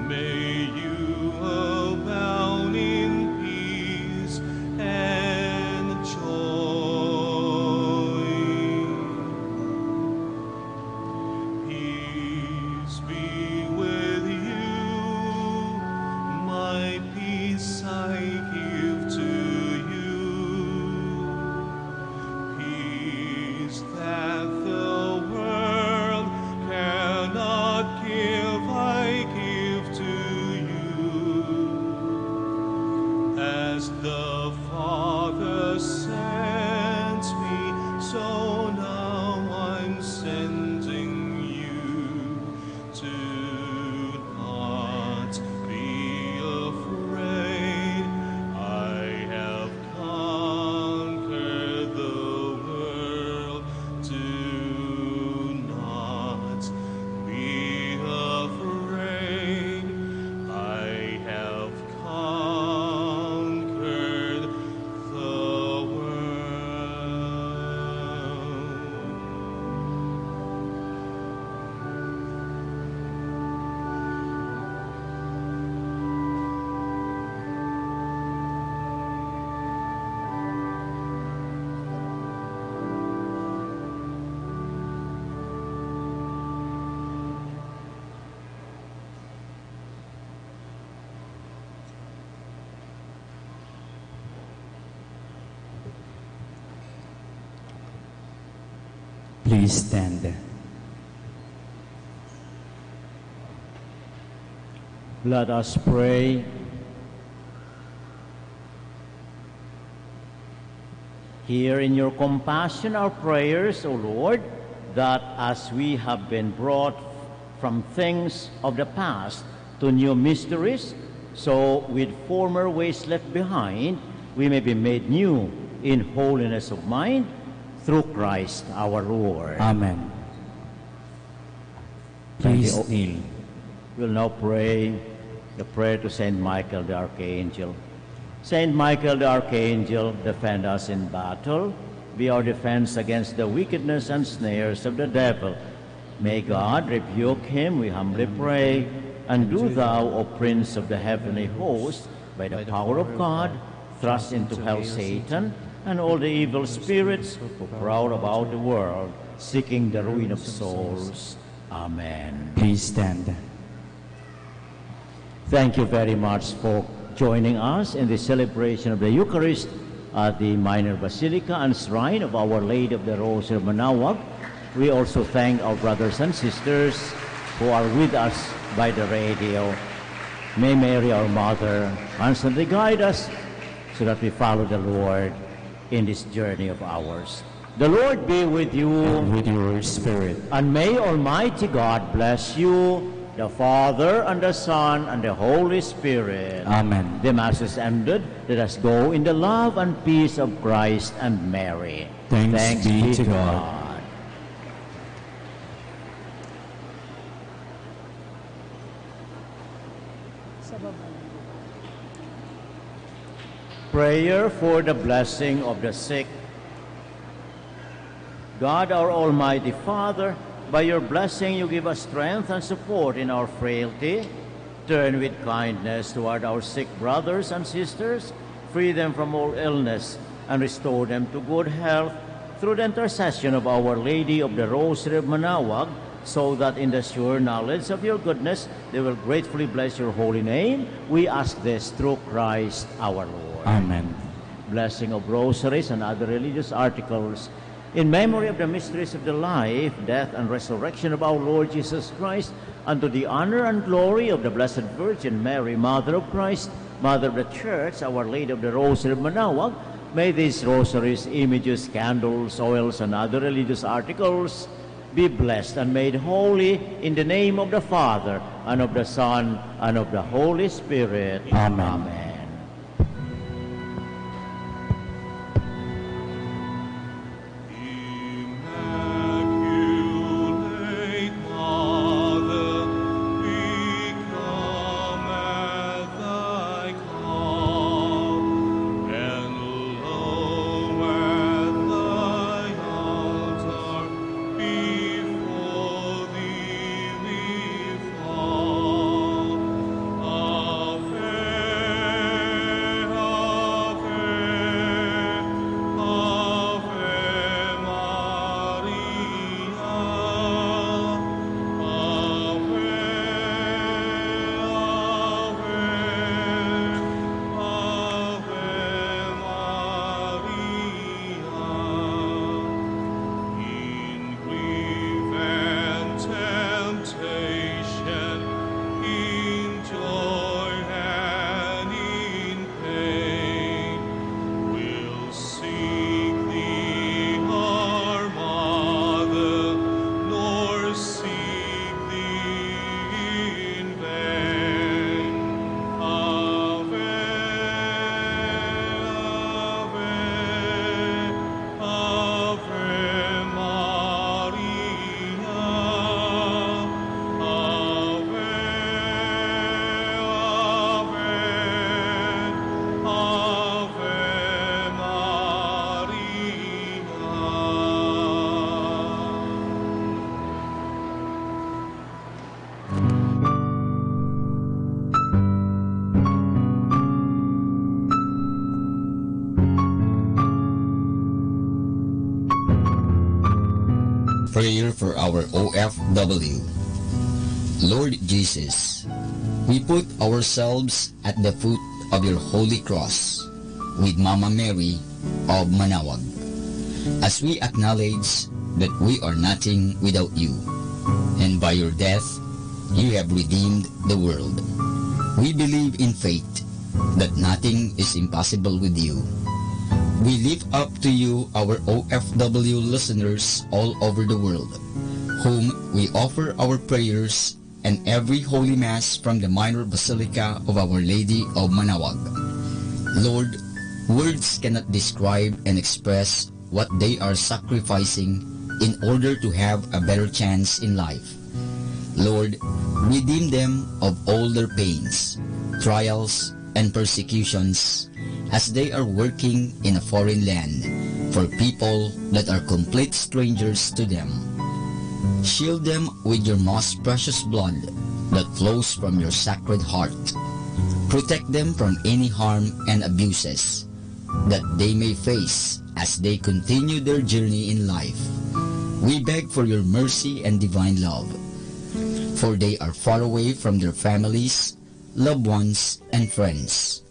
Speaker 9: May you abound in peace and joy. Peace be with you, my peace I give to you. Peace that the world cannot give, I give to you. As the Father sent me, so now I'm sending you. Do not be afraid. I have conquered the world. Do not be afraid. I have conquered the
Speaker 1: Please stand.
Speaker 13: Let us pray. Hear in your compassion our prayers, O Lord, that as we have been brought from things of the past to new mysteries, so with former ways left behind, we may be made new in holiness of mind through Christ our Lord.
Speaker 1: Amen. Please kneel.
Speaker 13: We'll now pray the prayer to Saint Michael the Archangel. Saint Michael the Archangel, defend us in battle. Be our defense against the wickedness and snares of the devil. May God rebuke him, we humbly pray. And do thou, O Prince of the heavenly host, by the power of God, thrust into hell Satan and all the evil spirits who prowl about the world, seeking the ruin of souls. Amen.
Speaker 1: Please stand.
Speaker 13: Thank you very much for joining us in the celebration of the Eucharist at the Minor Basilica and Shrine of Our Lady of the Rosary of Manaoag. We also thank our brothers and sisters who are with us by the radio. May Mary, our Mother, constantly guide us so that we follow the Lord in this journey of ours. The Lord be with you.
Speaker 1: And with your spirit.
Speaker 13: And may Almighty God bless you, the Father, and the Son, and the Holy Spirit.
Speaker 1: Amen.
Speaker 13: The Mass is ended. Let us go in the love and peace of Christ and Mary.
Speaker 1: Thanks be to God.
Speaker 13: Prayer for the blessing of the sick. God, our Almighty Father, by your blessing you give us strength and support in our frailty. Turn with kindness toward our sick brothers and sisters, free them from all illness, and restore them to good health through the intercession of Our Lady of the Rosary of Manaoag, so that in the sure knowledge of your goodness they will gratefully bless your holy name. We ask this through Christ our Lord.
Speaker 1: Amen.
Speaker 13: Blessing of rosaries and other religious articles in memory of the mysteries of the life, death, and resurrection of our Lord Jesus Christ, unto the honor and glory of the Blessed Virgin Mary, Mother of Christ, Mother of the Church, Our Lady of the Rosary of Manaoag. May these rosaries, images, candles, oils, and other religious articles be blessed and made holy in the name of the Father, and of the Son, and of the Holy Spirit.
Speaker 1: Amen.
Speaker 13: Amen.
Speaker 11: Prayer for our OFW. Lord Jesus, we put ourselves at the foot of your holy cross with Mama Mary of Manaoag, as we acknowledge that we are nothing without you, and by your death you have redeemed the world. We believe in faith that nothing is impossible with you. We lift up to you our OFW listeners all over the world, whom we offer our prayers and every Holy Mass from the Minor Basilica of Our Lady of Manaoag. Lord, words cannot describe and express what they are sacrificing in order to have a better chance in life. Lord, redeem them of all their pains, trials, and persecutions as they are working in a foreign land for people that are complete strangers to them. Shield them with your most precious blood that flows from your sacred heart. Protect them from any harm and abuses that they may face as they continue their journey in life. We beg for your mercy and divine love, for they are far away from their families, loved ones, and friends.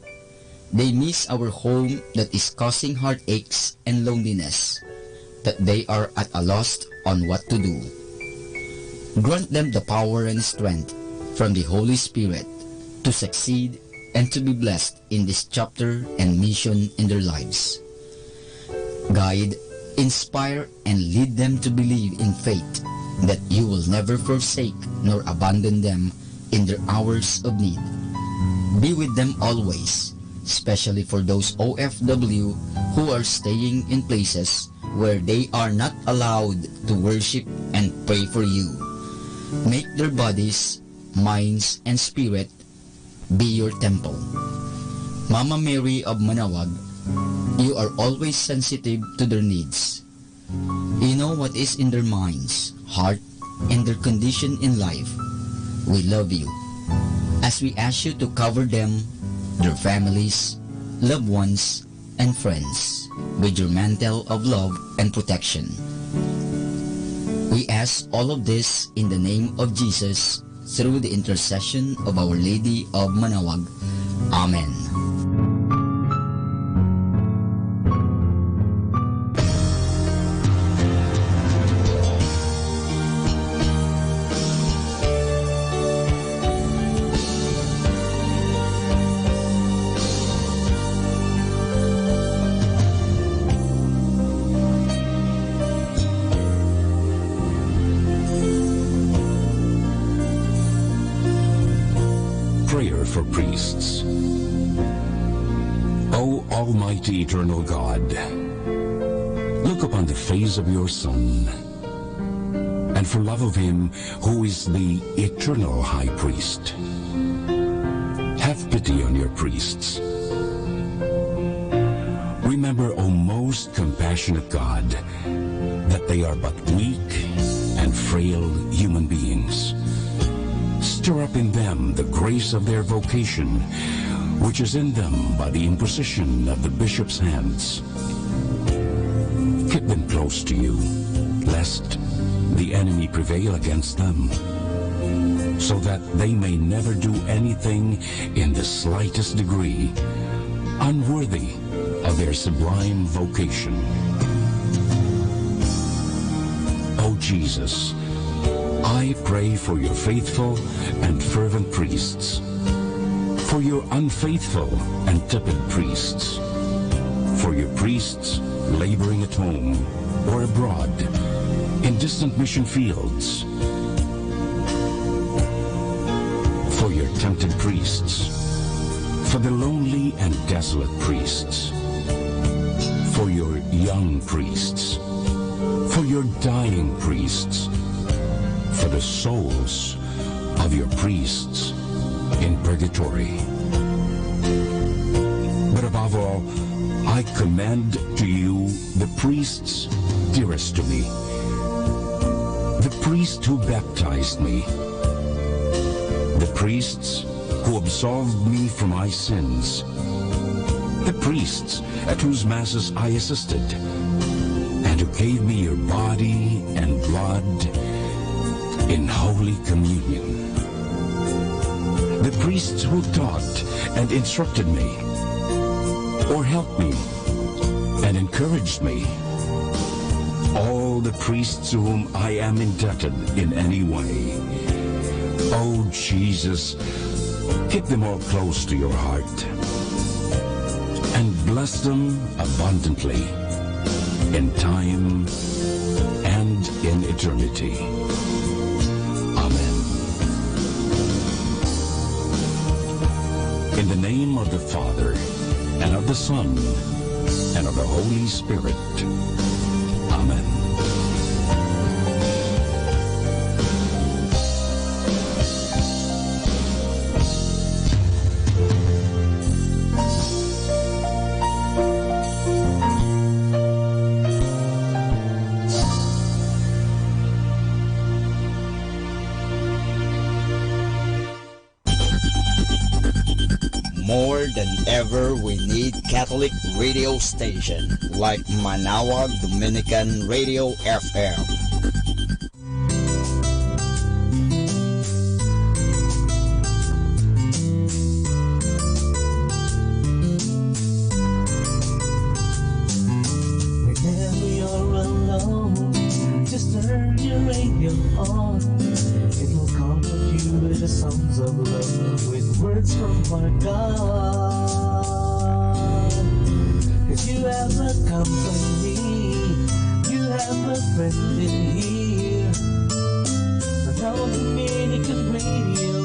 Speaker 11: They miss our home that is causing heartaches and loneliness, that they are at a loss on what to do. Grant them the power and strength from the Holy Spirit to succeed and to be blessed in this chapter and mission in their lives. Guide, Inspire and lead them to believe in faith that you will never forsake nor abandon them in their hours of need. Be with them always, especially for those OFW who are staying in places where they are not allowed to worship and pray for you. Make their bodies, minds, and spirit be your temple. Mama Mary of Manawag, you are always sensitive to their needs. You know what is in their minds, heart, and their condition in life. We love you. As we ask you to cover them, their families, loved ones, and friends with your mantle of love and protection. We ask all of this in the name of Jesus through the intercession of Our Lady of Manawag. Amen.
Speaker 12: For priests. O Almighty Eternal God, look upon the face of your Son, and for love of him who is the eternal High Priest, have pity on your priests. Remember, O most compassionate God, that they are but weak and frail human beings. Stir up in them the grace of their vocation, which is in them by the imposition of the bishop's hands. Keep them close to you, lest the enemy prevail against them, so that they may never do anything in the slightest degree unworthy of their sublime vocation. O Jesus, I pray for your faithful and fervent priests, for your unfaithful and tepid priests, for your priests laboring at home or abroad in distant mission fields, for your tempted priests, for the lonely and desolate priests, for your young priests, for your dying priests, for the souls of your priests in purgatory. But above all, I commend to you the priests dearest to me, the priest who baptized me, the priests who absolved me from my sins, the priests at whose masses I assisted, and who gave me your body and blood in Holy Communion. The priests who taught and instructed me, or helped me and encouraged me. All the priests to whom I am indebted in any way. Oh, Jesus, keep them all close to your heart and bless them abundantly in time and in eternity. In the name of the Father, and of the Son, and of the Holy Spirit. Amen.
Speaker 18: More than ever, we need Catholic radio station like Manawag Dominican Radio FM.
Speaker 8: Whenever you're alone, just turn your radio on. It will comfort you with the songs of love, with words from our God. 'Cause you have a company have a friend in here. Manawag Dominican Radio,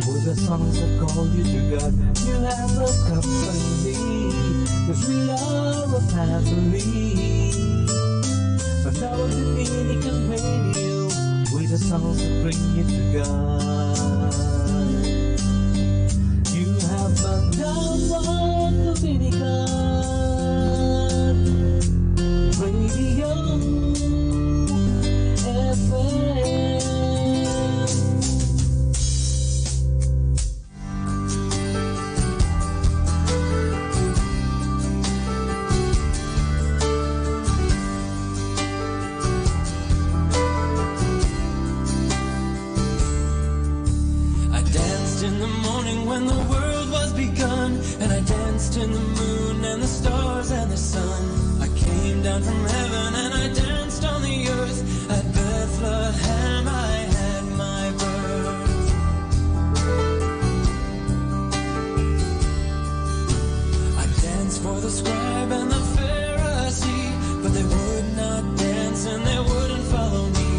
Speaker 8: with the songs that call you to God. You have a company, 'cause we are a family. Manawag Dominican Radio, with the songs that bring you to God. You have Manawag Dominican Radio FM.
Speaker 10: When the world was begun, and I danced in the moon and the stars and the sun. I came down from heaven and I danced on the earth. At Bethlehem I had my birth. I danced for the scribe and the Pharisee, but they would not dance and they wouldn't follow me.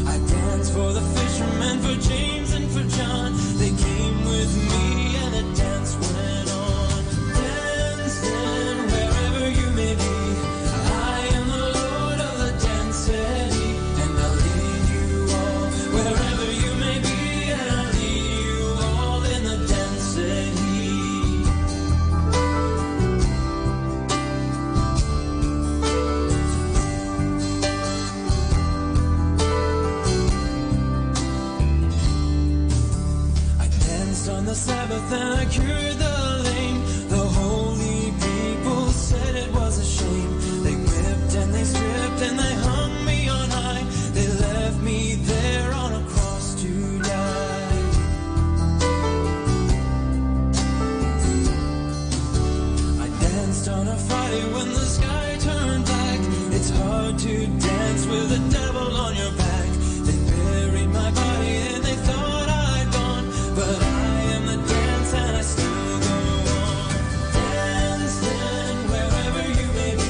Speaker 10: I danced for the fishermen, for James and for John. They came with me. Sabbath and I cured the lame. The holy people said it was a shame. They whipped and they stripped and they hung me on high. They left me there on a cross to die. I danced on a Friday when the sky turned black. It's hard to dance with the devil on your back. They buried my body and they thought I'd gone, but and I still go on dancing wherever you may be.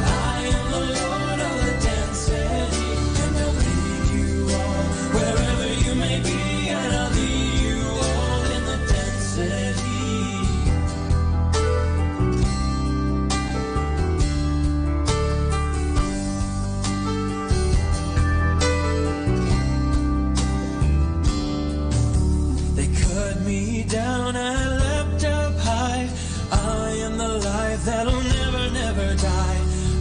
Speaker 10: I am the Lord of the dance city, and I'll lead you all wherever you may be, and I'll lead you all in the dance city. They cut me down and I leapt up high. I am the life that'll never, never die.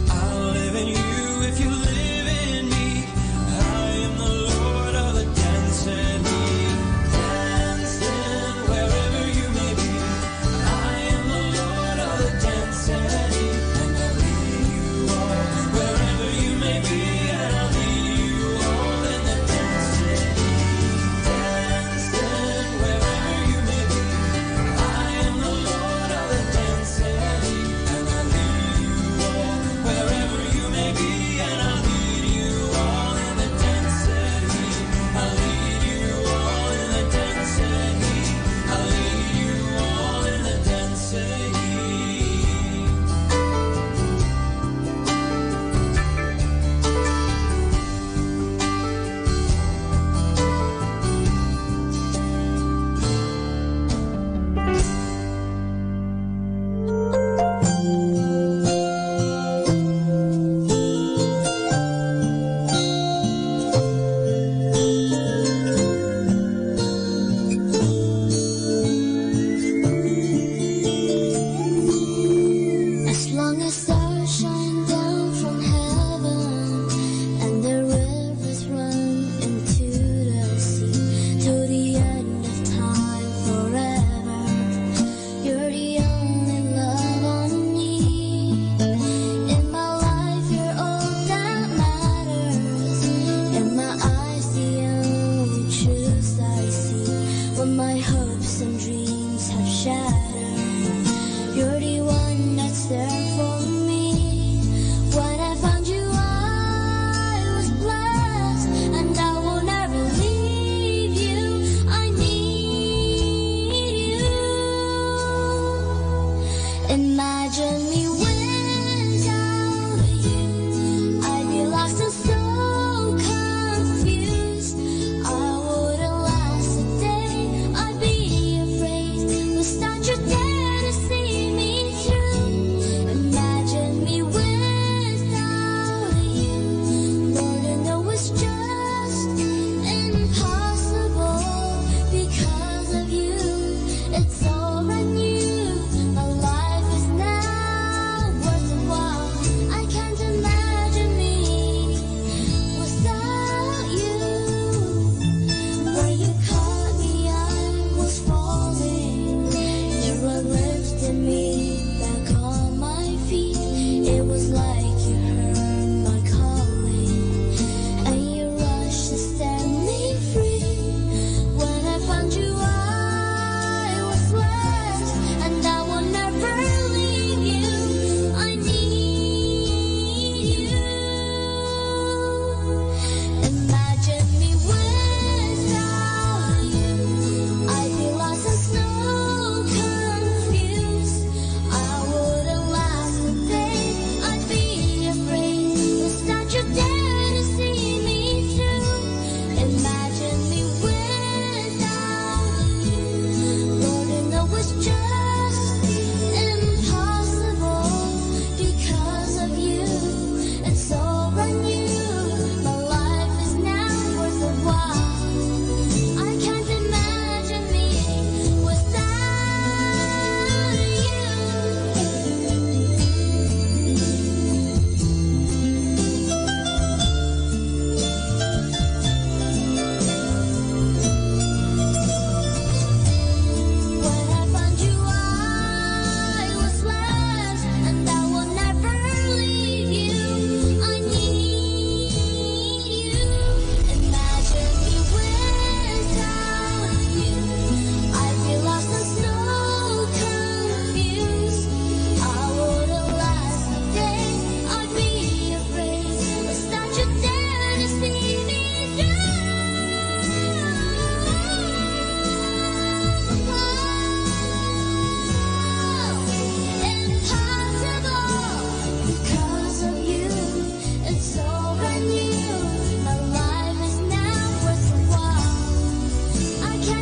Speaker 10: I'll live in you if you live in me. I am the Lord of the dance city. Dancing wherever you may be. I am the Lord of the dance city, and I'll lead you all wherever you may be, and I'll lead you all in the dance city. Dancing wherever you may be. I am the Lord of the dance city, and I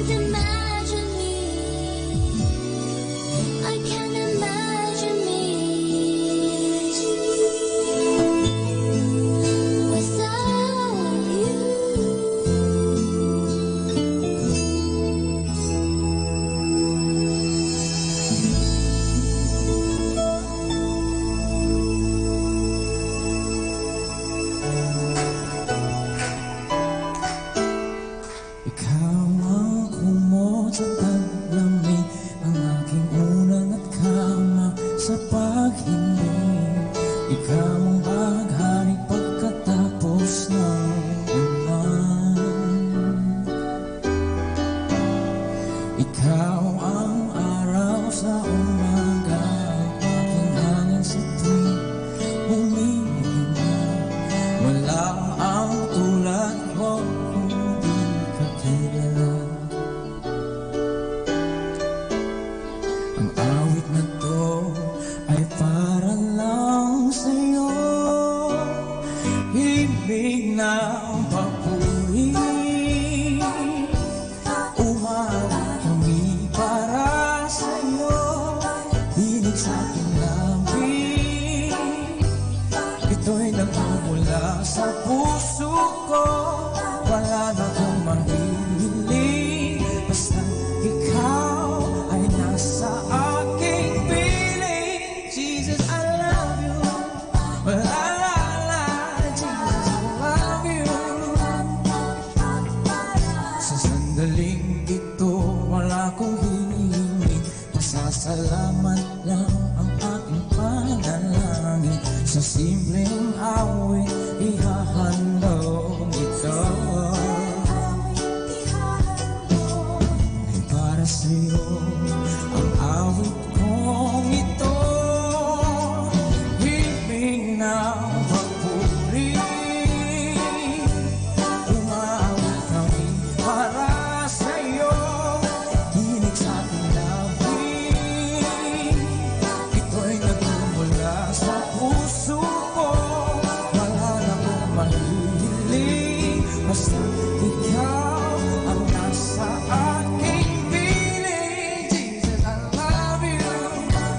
Speaker 6: can't imagine me. I can't imagine me without you.
Speaker 8: Ikaw ang kumot sa taglamig, ang aking unang at kama sa paghiling. Ikaw ang baghari pagkatapos ng ulan. Ikaw ang araw sa umaga, aking hangin sa tuwing humihinga. Wala ang tulad ko kung di ka kilala. Ang awit na to ay para lang sa'yo, himig ng papuri. Umawit kami para sa'yo, dinig sa aking labi. Ito'y nagmumula sa puso ko, wala na akong mahihiling, basta ikaw ay nasa aking piling. Jesus, I love you. Well, Jesus, I love you. Sa sandaling ito, wala akong hinihingi, masasalamat lang ang aking panalangin. Sa simpleng awit, ihahandog ito. Ay para sa'yo ang awit kong ito, himig ng papuri. Umawit kami para sa'yo, dinig sa ating labi. Ito'y nagmumula sa puso ko, wala na akong mahihiling, basta ikaw ang nasa aking piling. Jesus, I love you.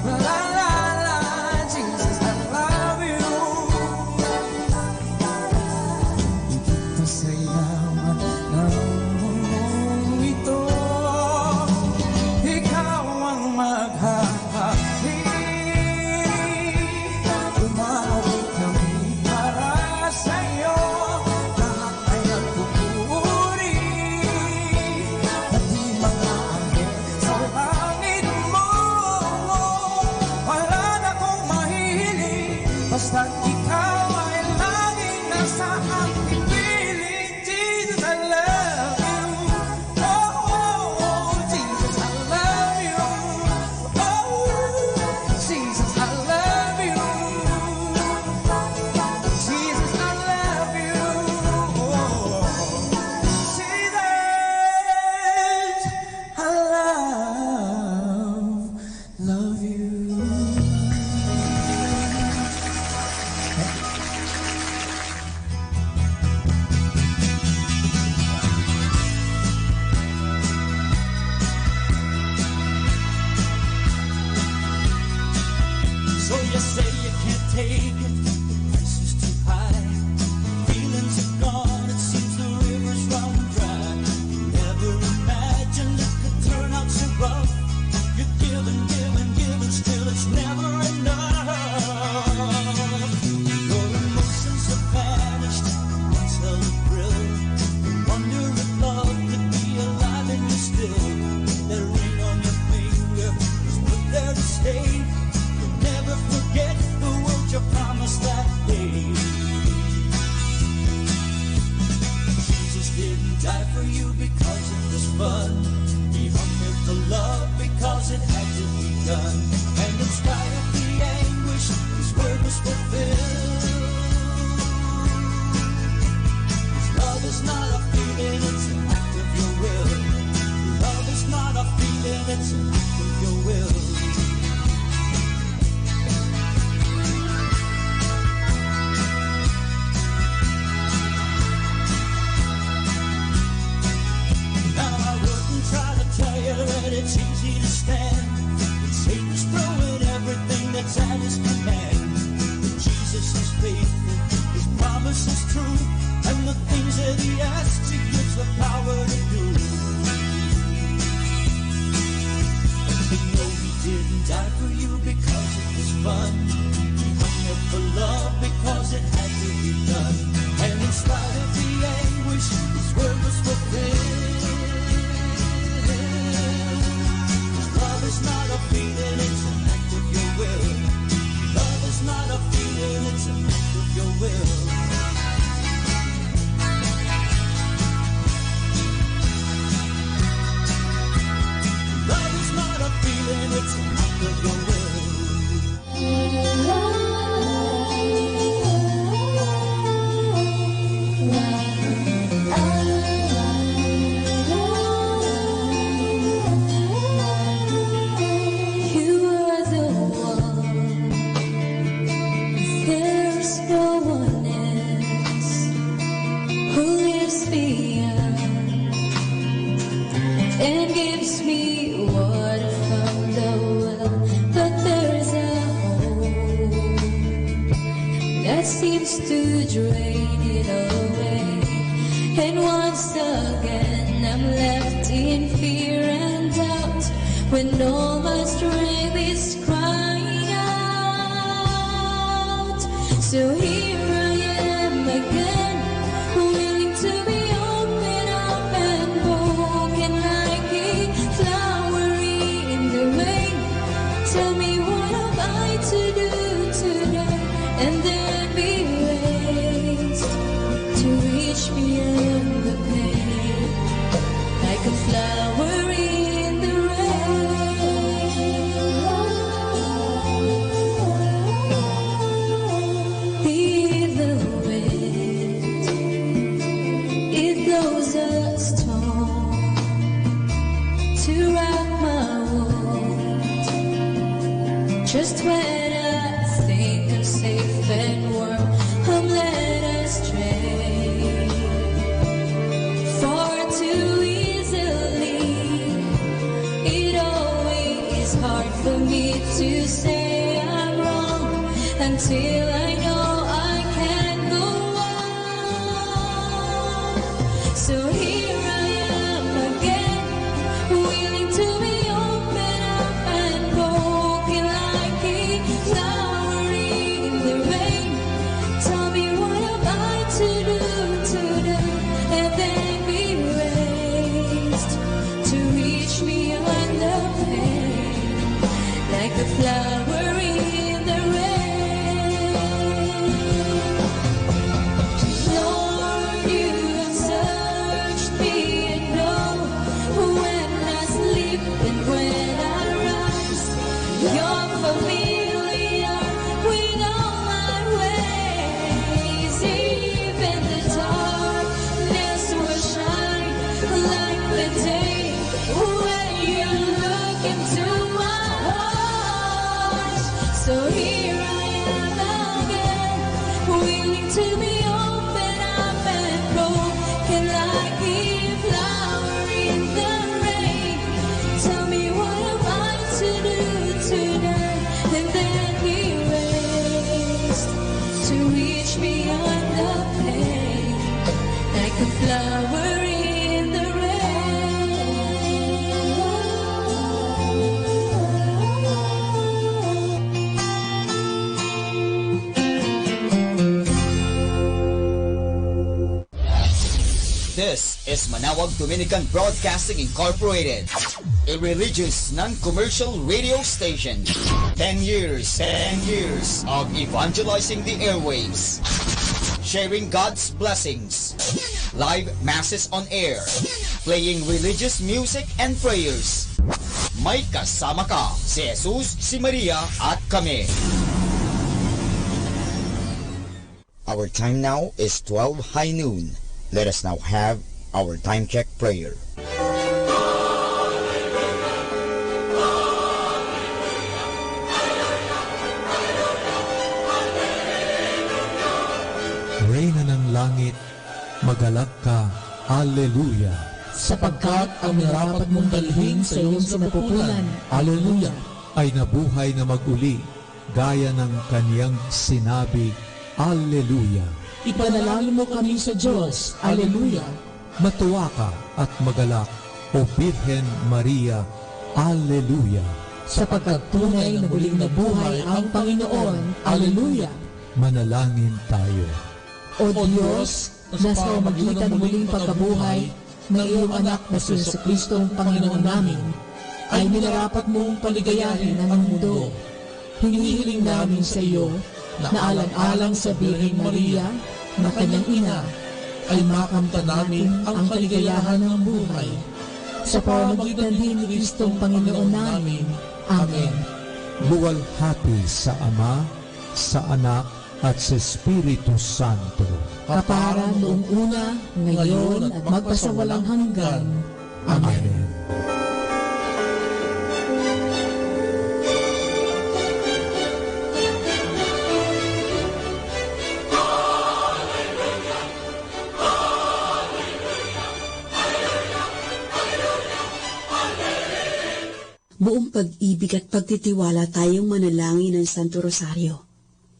Speaker 8: La la la, Jesus, I love you. Higit pa sa yaman ng mundong ito, ikaw ang maghahari. Umawit kami para sa'yo, lahat ay nagpupuri. Pati mga anghel sa langit mo, wala na akong mahihiling, basta ikaw ay laging nasa aking piling. Jesus, I love you. Oh, Jesus, I love you. Oh, Jesus, I love you. Jesus, I love you. Oh, Jesus, I love you.
Speaker 10: So you say you can't take it, the price is too high. Feelings are gone, it seems the river's run dry. Never imagined it could turn out so rough. You give and give and give and still it's never enough. Your emotions have vanished, once held a thrill. You wonder if love could be alive in you still. That ring on your finger was put there to stay. Never forget the words you promised that day. Jesus didn't die for you because it was fun. He hung there for love because it had to be done. And in spite of the anguish, his word was fulfilled. His love is not a feeling, it's an act of your will. Love is not a feeling, it's an act of your will. Now I wouldn't try it's easy to stand when Satan's throwing everything that's at his command. But Jesus is faithful, his promise is true, and the things that he asks, he gives the power to do. You know he didn't die for you because it was fun. He hung there for love because it had to be done. And in spite of the anguish, his word was fulfilled. Love is not a feeling, it's an act of your will. Love is not a feeling, it's an act of your will. Love is not a feeling, it's an act of your will.
Speaker 3: And gives me water from the well, but there's a hole that seems to drain it away. And once again I'm left in fear and doubt when all my strength is crying out. So here I am again, willing to be open up and broken like a flower in the rain. Tell me what have I to do today, and then be raised to reach beyond the pain, like a flower in the rain. Be the wind, it blows a storm to rock my world. Just when I think I'm safe and warm, I'm led astray far too easily. It always hard for me to say I'm wrong until I know I can't go on. So here I am again, willing to be open up and broken like a flower in the rain. Tell me what have I to do today, and then be raised to reach beyond the pain, like a flower in the rain. Lord, you have searched me and know when I sleep and when I rise. You're familiar with all my ways. Even the darkness will shine like the day when you look into my heart. So here I am again, willing to be open up and broken like a flower in the rain. Tell me what have I to do today, and then be raised to reach beyond the pain, like a flower in the
Speaker 18: This is Manawag Dominican Broadcasting Incorporated, a religious non-commercial radio station. 10 years of evangelizing the airwaves, sharing God's blessings, live masses on air, playing religious music and prayers. May kasama ka, si Jesus, si Maria, at kami. Our time now is 12 high noon. Let us now have our time check prayer.
Speaker 15: Reyna ng langit, magalak ka, Hallelujah. sapagkat ang minarapat mong dalhin sa iyong sinapupunan, Alleluia,
Speaker 20: ay nabuhay na mag-uli, gaya ng kaniyang sinabi, Alleluia.
Speaker 15: Ipanalangin mo kami sa Diyos, Alleluia.
Speaker 20: Matuwa ka at magalak, O Birhen Maria, Alleluia.
Speaker 15: Sapagkat tunay na muling nabuhay ang Panginoon, Alleluia.
Speaker 20: Manalangin tayo.
Speaker 15: O Diyos, na sa magitan muling pagkabuhay ng iyong anak na si Jesucristo ang Panginoon namin, ay minarapat mong paligayahin ang mundo. Hinihiling namin sa iyo na alang-alang sa Birhen Maria na kanyang ina, ay makamtan namin ang kaligayahan ng buhay. Sa pamamagitan din ni Kristong Panginoon namin. Amen.
Speaker 20: Luwalhati sa Ama, sa Anak, at sa Espiritu Santo.
Speaker 15: Kapara noong una, ngayon, at magpasawalang hanggan. Amen.
Speaker 23: Buong pag-ibig at pagtitiwala tayong manalangin ng Santo Rosario.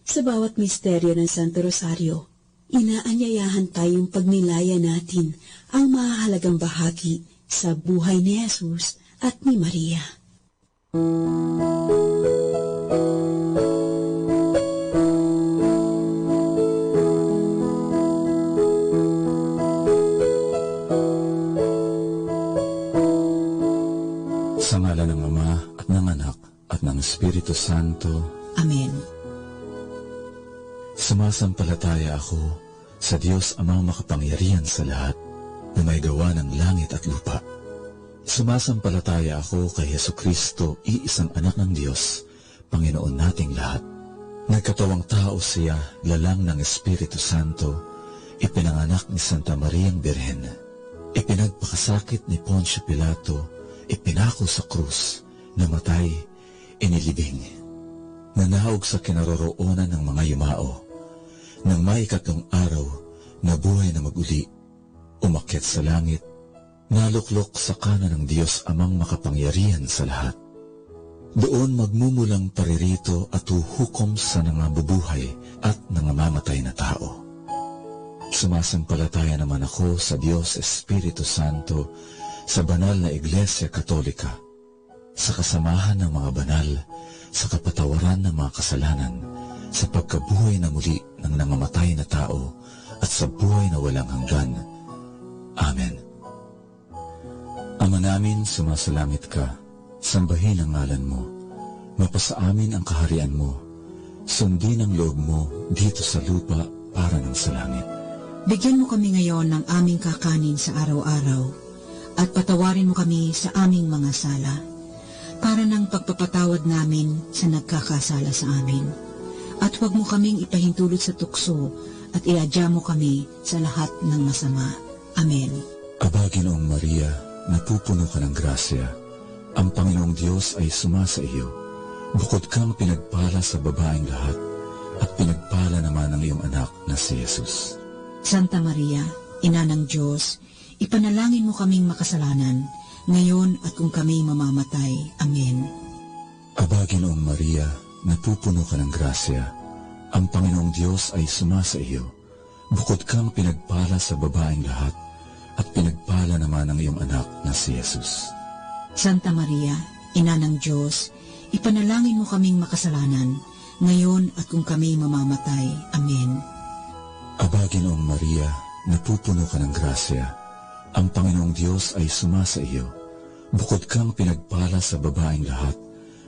Speaker 23: Sa bawat misteryo ng Santo Rosario, inaanyayahan tayong pagnilaya natin ang mahalagang bahagi sa buhay ni Jesus at ni Maria.
Speaker 24: Sa ngalan ng Ama at ng Anak at ng Espiritu Santo.
Speaker 23: Amen.
Speaker 24: Sumasampalataya ako sa Diyos Amang makapangyarihan sa lahat na may gawa ng langit at lupa. Sumasampalataya ako kay Jesucristo, iisang anak ng Diyos, Panginoon nating lahat. Nagkatawang tao siya, lalang ng Espiritu Santo, ipinanganak ni Santa Mariang Birhen, ipinagpakasakit ni Poncio Pilato, ipinako sa krus, namatay, inilibing, nanahog sa kinaroroonan ng mga yumao, nang may ikatlong araw, nabuhay na mag-uli, umakyat sa langit, naluklok sa kanan ng Diyos Amang makapangyarihan sa lahat. Doon magmumulang paririto at huhukom sa nangabubuhay at nangamamatay na tao. Sumasampalataya naman ako sa Diyos Espiritu Santo, sa banal na Iglesia Katolika, sa kasamahan ng mga banal, sa kapatawaran ng mga kasalanan, sa pagkabuhay na muli ng nangamatay na tao, at sa buhay na walang hanggan. Amen. Ama namin, sumasalamit ka, sambahin ang ngalan mo, mapasa amin ang kaharian mo, sundin ang loob mo dito sa lupa para ng sa langit.
Speaker 23: Bigyan mo kami ngayon ng aming kakanin sa araw-araw, at patawarin mo kami sa aming mga sala, para ng pagpapatawad namin sa nagkakasala sa amin. At huwag mo kaming ipahintulot sa tukso, at iadya mo kami sa lahat ng masama. Amen.
Speaker 24: Aba, Ginoong Maria, napupuno ka ng grasya. Ang Panginoong Diyos ay sumasa iyo. Bukod kang pinagpala sa babaeng lahat, at pinagpala naman ang iyong anak na si Jesus.
Speaker 23: Santa Maria, Ina ng Diyos, ipanalangin mo kaming makasalanan, ngayon at kung kami mamamatay. Amen.
Speaker 24: Aba, Ginoong Maria, napupuno ka ng grasya. Ang Panginoong Diyos ay sumasa iyo. Bukod kang pinagpala sa babaeng lahat, at pinagpala naman ang iyong anak na si Jesus.
Speaker 23: Santa Maria, Ina ng Diyos, ipanalangin mo kaming makasalanan, ngayon at kung kami mamamatay. Amen.
Speaker 24: Aba, Ginoong Maria, napupuno ka ng grasya. Ang Panginoong Diyos ay sumasa iyo. Bukod kang pinagpala sa babaeng lahat,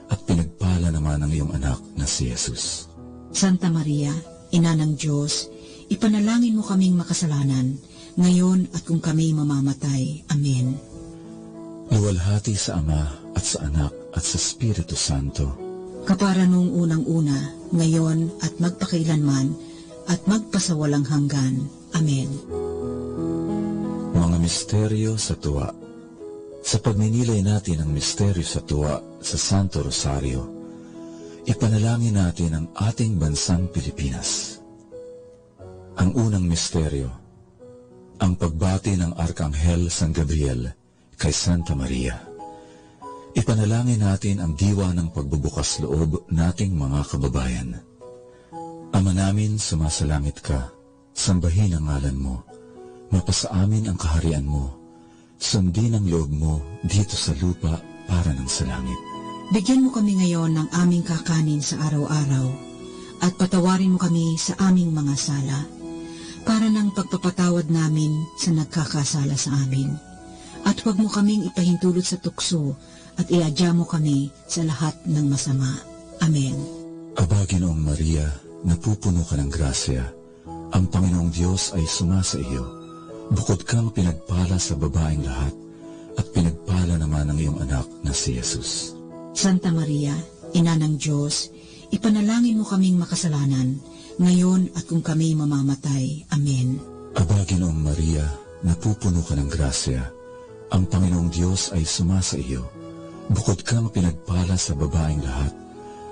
Speaker 24: at pinagpala naman ang iyong anak na si Jesus.
Speaker 23: Santa Maria, Ina ng Diyos, ipanalangin mo kaming makasalanan, ngayon at kung kami mamamatay. Amen.
Speaker 24: Luwalhati sa Ama at sa Anak at sa Espiritu Santo.
Speaker 23: Kapara noong unang-una, ngayon at magpakailanman, at magpasawalang hanggan. Amen.
Speaker 24: Mga misteryo sa tuwa. Sa pagninilay natin ang misteryo sa tuwa sa Santo Rosario, ipanalangin natin ang ating bansang Pilipinas. Ang unang misteryo, Ang pagbati ng Arkanghel San Gabriel kay Santa Maria. Ipanalangin natin ang diwa ng pagbubukas loob nating mga kababayan. Ama namin, sumasalangit ka, sambahin ang ngalan mo, mapasa amin ang kaharian mo, sundin ang loob mo dito sa lupa para ng sa langit.
Speaker 23: Bigyan mo kami ngayon ng aming kakanin sa araw-araw, at patawarin mo kami sa aming mga sala, para ng pagpapatawad namin sa nagkakasala sa amin. At huwag mo kaming ipahintulot sa tukso, at iadya mo kami sa lahat ng masama. Amen.
Speaker 24: Aba, Ginoong Maria, napupuno ka ng grasya, ang Panginoong Diyos ay sumasa iyo. Bukod kang pinagpala sa babaeng lahat, at pinagpala naman ang iyong anak na si Jesus.
Speaker 23: Santa Maria, Ina ng Diyos, ipanalangin mo kaming makasalanan, ngayon at kung kami mamamatay. Amen.
Speaker 24: Aba, Ginoong Maria, napupuno ka ng grasya, ang Panginoong Diyos ay sumasa iyo. Bukod kang pinagpala sa babaeng lahat,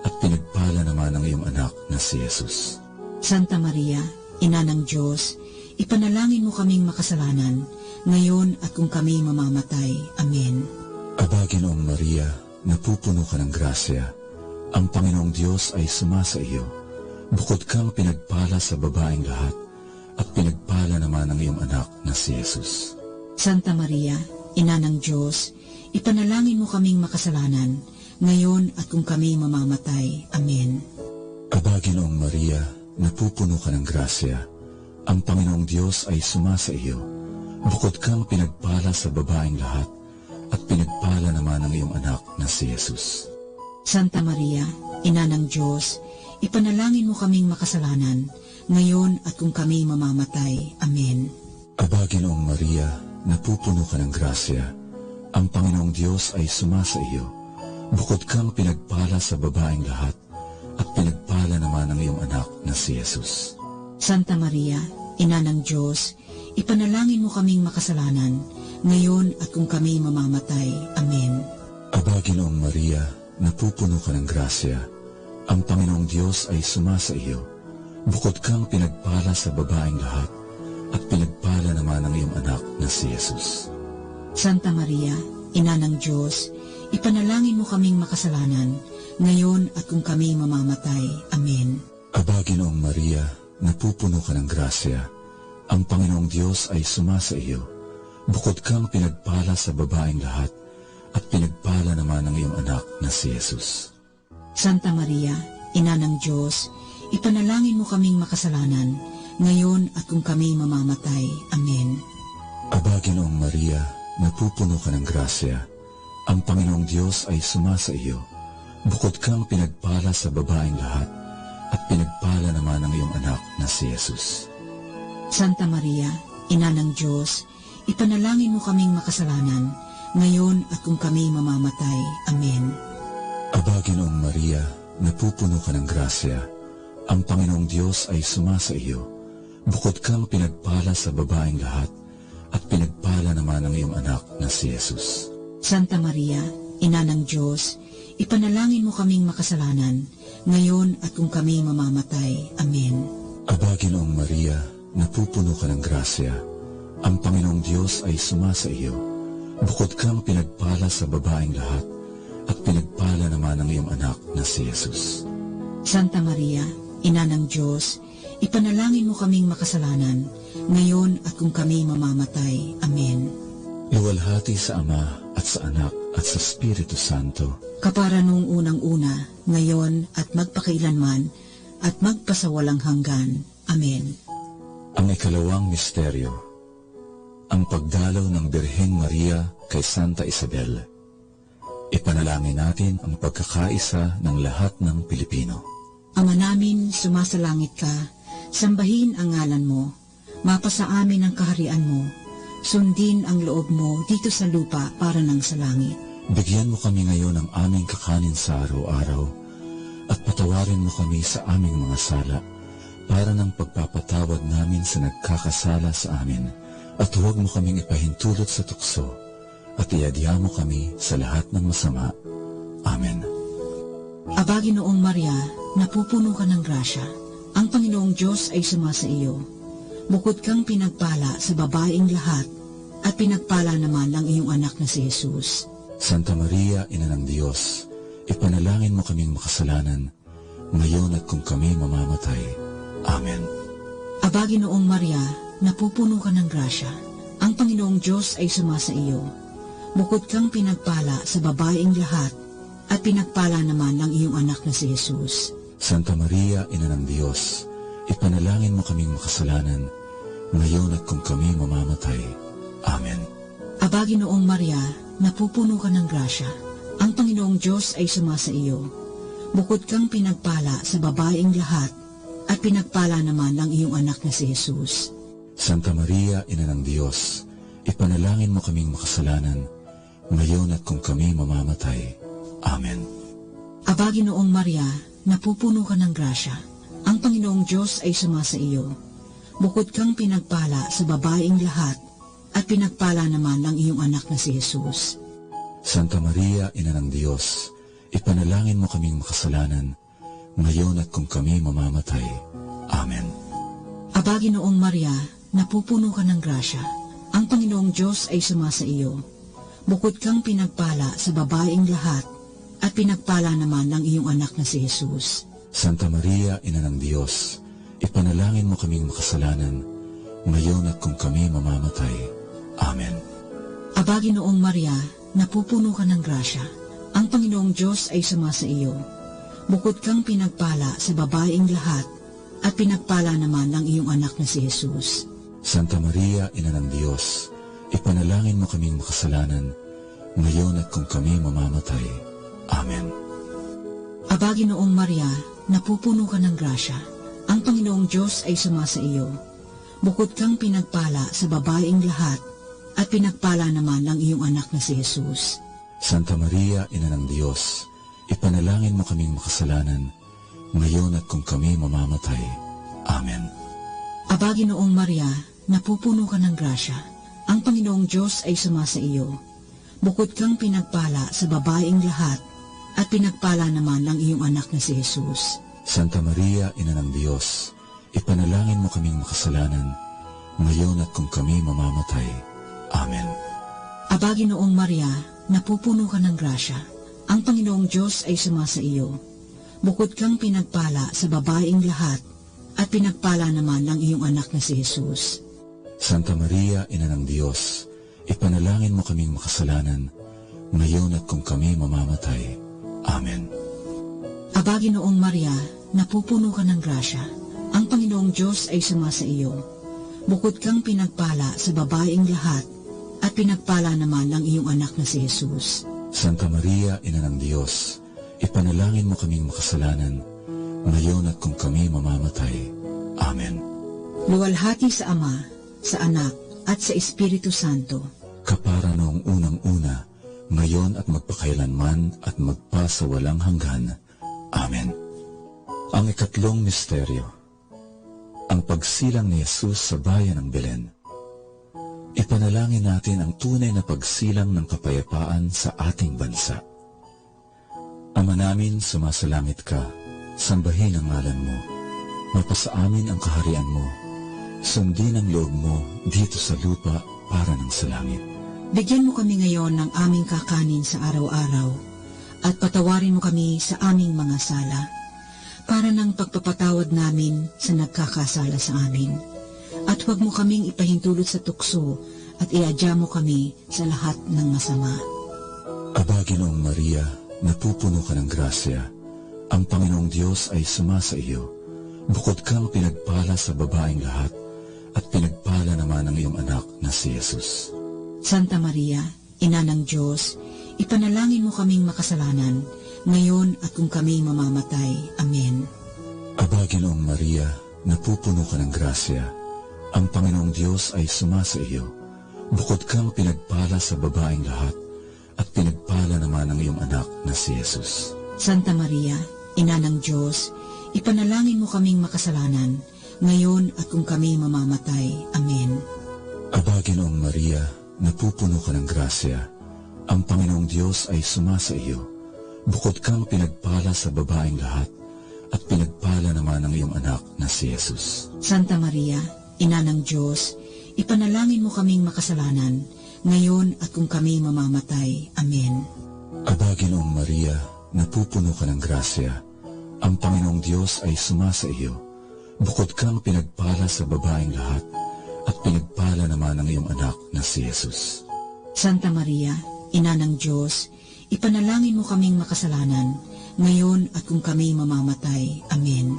Speaker 24: at pinagpala naman ang iyong anak na si Jesus.
Speaker 23: Santa Maria, Ina ng Diyos, ipanalangin mo kaming makasalanan, ngayon at kung kami mamamatay. Amen.
Speaker 24: Aba, Ginoong Maria, napupuno ka ng grasya, ang Panginoong Diyos ay sumasa iyo. Bukod kang pinagpala sa babaeng lahat, at pinagpala naman ang iyong anak na si Jesus.
Speaker 23: Santa Maria, Ina ng Diyos, ipanalangin mo kaming makasalanan, ngayon at kung kami mamamatay. Amen.
Speaker 24: Aba, Ginoong Maria, napupuno ka ng grasya, ang Panginoong Diyos ay sumasa iyo. Bukod kang pinagpala sa babaeng lahat, at pinagpala naman ang iyong anak na si Jesus.
Speaker 23: Santa Maria, Ina ng Diyos, ipanalangin mo kaming makasalanan, ngayon at kung kami mamamatay. Amen.
Speaker 24: Aba, Ginoong Maria, napupuno ka ng grasya, ang Panginoong Diyos ay sumasa iyo. Bukod kang pinagpala sa babaeng lahat, at pinagpala naman ang iyong anak na si Jesus.
Speaker 23: Santa Maria, Ina ng Diyos, ipanalangin mo kaming makasalanan, ngayon at kung kami mamamatay. Amen.
Speaker 24: Aba, Ginoong Maria, napupuno ka ng grasya, ang Panginoong Diyos ay sumasa iyo. Bukod kang pinagpala sa babaeng lahat, at pinagpala naman ang iyong anak na si Jesus.
Speaker 23: Santa Maria, Ina ng Diyos, ipanalangin mo kaming makasalanan, ngayon at kung kami mamamatay. Amen.
Speaker 24: Aba, Ginoong Maria, napupuno ka ng grasya, ang Panginoong Diyos ay sumasa iyo. Bukod kang pinagpala sa babaeng lahat, at pinagpala naman ang iyong anak na si Jesus.
Speaker 23: Santa Maria, Ina ng Diyos, ipanalangin mo kaming makasalanan, ngayon at kung kami mamamatay. Amen.
Speaker 24: Aba, Ginoong Maria, napupuno ka ng grasya, ang Panginoong Diyos ay sumasa iyo. Bukod kang pinagpala sa babaeng lahat, at pinagpala naman ang iyong anak na si Jesus.
Speaker 23: Santa Maria, Ina ng Diyos, ipanalangin mo kaming makasalanan, ngayon at kung kami mamamatay. Amen.
Speaker 24: Aba, Ginoong Maria, napupuno ka ng grasya, ang Panginoong Diyos ay sumasa iyo. Bukod kang pinagpala sa babaeng lahat, at pinagpala naman ang iyong anak na si Jesus.
Speaker 23: Santa Maria, Ina ng Diyos, ipanalangin mo kaming makasalanan, ngayon at kung kami mamamatay. Amen.
Speaker 24: Aba, Ginoong Maria, napupuno ka ng grasya, ang Panginoong Diyos ay sumasa iyo. Bukod kang pinagpala sa babaeng lahat, at pinagpala naman ang iyong anak na si Jesus.
Speaker 23: Santa Maria, Ina ng Diyos, ipanalangin mo kaming makasalanan, ngayon at kung kami mamamatay. Amen.
Speaker 24: Luwalhati sa Ama at sa Anak at sa Espiritu Santo,
Speaker 23: kapara nung unang-una, ngayon at magpakailanman, at magpasawalang hanggan. Amen.
Speaker 24: Ang ikalawang misteryo, ang pagdalaw ng Birheng Maria kay Santa Isabel. Ipanalangin natin ang pagkakaisa ng lahat ng Pilipino.
Speaker 23: Ama namin, sumasalangit ka, sambahin ang ngalan mo, mapasa amin ang kaharian mo, sundin ang loob mo dito sa lupa para ng sa langit.
Speaker 24: Bigyan mo kami ngayon ng aming kakanin sa araw-araw, at patawarin mo kami sa aming mga sala, para ng pagpapatawad namin sa nagkakasala sa amin, at huwag mo kaming ipahintulot sa tukso, at iadya mo kami sa lahat ng masama. Amen.
Speaker 23: Aba, Ginoong Maria, napupuno ka ng grasya, ang Panginoong Diyos ay sumasa iyo. Bukod kang pinagpala sa babaeng lahat, at pinagpala naman ang iyong anak na si Jesus.
Speaker 24: Santa Maria, Ina ng Diyos, ipanalangin mo kaming makasalanan, ngayon at kung kami mamamatay. Amen.
Speaker 23: Aba, Ginoong Maria, napupuno ka ng grasya. Ang Panginoong Diyos ay sumasa iyo. Bukod kang pinagpala sa babaeng lahat, at pinagpala naman ang iyong anak na si Jesus.
Speaker 24: Santa Maria, Ina ng Diyos, ipanalangin mo kaming makasalanan, ngayon at kung kami mamamatay. Amen.
Speaker 23: Aba, Ginoong Maria, napupuno ka ng grasya. Ang Panginoong Diyos ay sumasa iyo. Bukod kang pinagpala sa babaeng lahat, at pinagpala naman ang iyong anak na si Jesus.
Speaker 24: Santa Maria, Ina ng Diyos, ipanalangin mo kaming makasalanan, ngayon at kung kami mamamatay. Amen.
Speaker 23: Aba, Ginoong Maria, napupuno ka ng grasya. Ang Panginoong Diyos ay sumasa iyo. Bukod kang pinagpala sa babaeng lahat, at pinagpala naman ang iyong anak na si Jesus.
Speaker 24: Santa Maria, Ina ng Diyos, ipanalangin mo kaming makasalanan, ngayon at kung kami mamamatay. Amen.
Speaker 23: Aba, Ginoong Maria, napupuno ka ng grasya. Ang Panginoong Diyos ay sumasa iyo. Bukod kang pinagpala sa babaeng lahat, at pinagpala naman ang iyong anak na si Jesus.
Speaker 24: Santa Maria, Ina ng Diyos, ipanalangin mo kaming makasalanan, ngayon at kung kami mamamatay. Amen.
Speaker 23: Aba, Ginoong Maria, napupuno ka ng grasya. Ang Panginoong Diyos ay sumasa iyo. Bukod kang pinagpala sa babaeng lahat, at pinagpala naman ang iyong anak na si Jesus.
Speaker 24: Santa Maria, Ina ng Diyos, ipanalangin mo kaming makasalanan, ngayon at kung kami mamamatay. Amen.
Speaker 23: Aba, Ginoong Maria, napupuno ka ng grasya. Ang Panginoong Diyos ay sumasa iyo. Bukod kang pinagpala sa babaeng lahat, at pinagpala naman ang iyong anak na si Jesus.
Speaker 24: Santa Maria, Ina ng Diyos, ipanalangin mo kaming makasalanan, ngayon at kung kami mamamatay. Amen.
Speaker 23: Aba, Ginoong Maria, napupuno ka ng grasya. Ang Panginoong Diyos ay sumasa iyo. Bukod kang pinagpala sa babaeng lahat, at pinagpala naman ang iyong anak na si Jesus.
Speaker 24: Santa Maria, Ina ng Diyos, ipanalangin mo kaming makasalanan, ngayon at kung kami mamamatay. Amen.
Speaker 23: Aba, Ginoong Maria, napupuno ka ng grasya. Ang Panginoong Diyos ay sumasa iyo. Bukod kang pinagpala sa babaeng lahat, at pinagpala naman ang iyong anak na si Jesus.
Speaker 24: Santa Maria, Ina ng Diyos, ipanalangin mo kaming makasalanan, ngayon at kung kami mamamatay. Amen.
Speaker 23: Aba, Ginoong Maria, napupuno ka ng grasya. Ang Panginoong Diyos ay sumasa iyo. Bukod kang pinagpala sa babaeng lahat, at pinagpala naman ang iyong anak na si Jesus.
Speaker 24: Santa Maria, Ina ng Diyos, ipanalangin mo kaming makasalanan, ngayon at kung kami mamamatay. Amen.
Speaker 23: Luwalhati sa Ama, sa Anak, at sa Espiritu Santo.
Speaker 24: Kapara noong unang-una, ngayon at magpakailanman at magpasawalang hanggan. Amen. Ang ikatlong misteryo, ang pagsilang ni Jesus sa bayan ng Belen. Ipanalangin natin ang tunay na pagsilang ng kapayapaan sa ating bansa. Ama namin, sumasalangit ka, sambahin ang ngalan mo. Mapasa amin ang kaharian mo. Sundin ang loob mo dito sa lupa para ng sa langit.
Speaker 23: Bigyan mo kami ngayon ng aming kakanin sa araw-araw, at patawarin mo kami sa aming mga sala, para ng pagpapatawad namin sa nagkakasala sa amin. At huwag mo kaming ipahintulot sa tukso, at iadya mo kami sa lahat ng masama.
Speaker 24: Aba, Ginoong Maria, napupuno ka ng grasya. Ang Panginoong Diyos ay sumasa iyo. Bukod kang pinagpala sa babaeng lahat, at pinagpala naman ang iyong anak na si Jesus.
Speaker 23: Santa Maria, Ina ng Diyos, ipanalangin mo kaming makasalanan, ngayon at kung kami mamamatay. Amen.
Speaker 24: Aba, Ginoong Maria, napupuno ka ng grasya. Ang Panginoong Diyos ay sumasa iyo. Bukod kang pinagpala sa babaeng lahat, at pinagpala naman ang iyong anak na si Jesus.
Speaker 23: Santa Maria, Ina ng Diyos, ipanalangin mo kaming makasalanan, ngayon at kung kami mamamatay. Amen.
Speaker 24: Aba, Ginoong Maria, napupuno ka ng grasya. Ang Panginoong Diyos ay sumasa iyo. Bukod kang pinagpala sa babaeng lahat, at pinagpala naman ang iyong anak na si Jesus.
Speaker 23: Santa Maria, Ina ng Diyos, ipanalangin mo kaming makasalanan, ngayon at kung kami mamamatay. Amen.
Speaker 24: Aba, Ginoong Maria, napupuno ka ng grasya. Ang Panginoong Diyos ay sumasa iyo. Bukod kang pinagpala sa babaeng lahat, at pinagpala naman ang iyong anak na si Jesus.
Speaker 23: Santa Maria, Ina ng Diyos, ipanalangin mo kaming makasalanan, ngayon at kung kami mamamatay. Amen.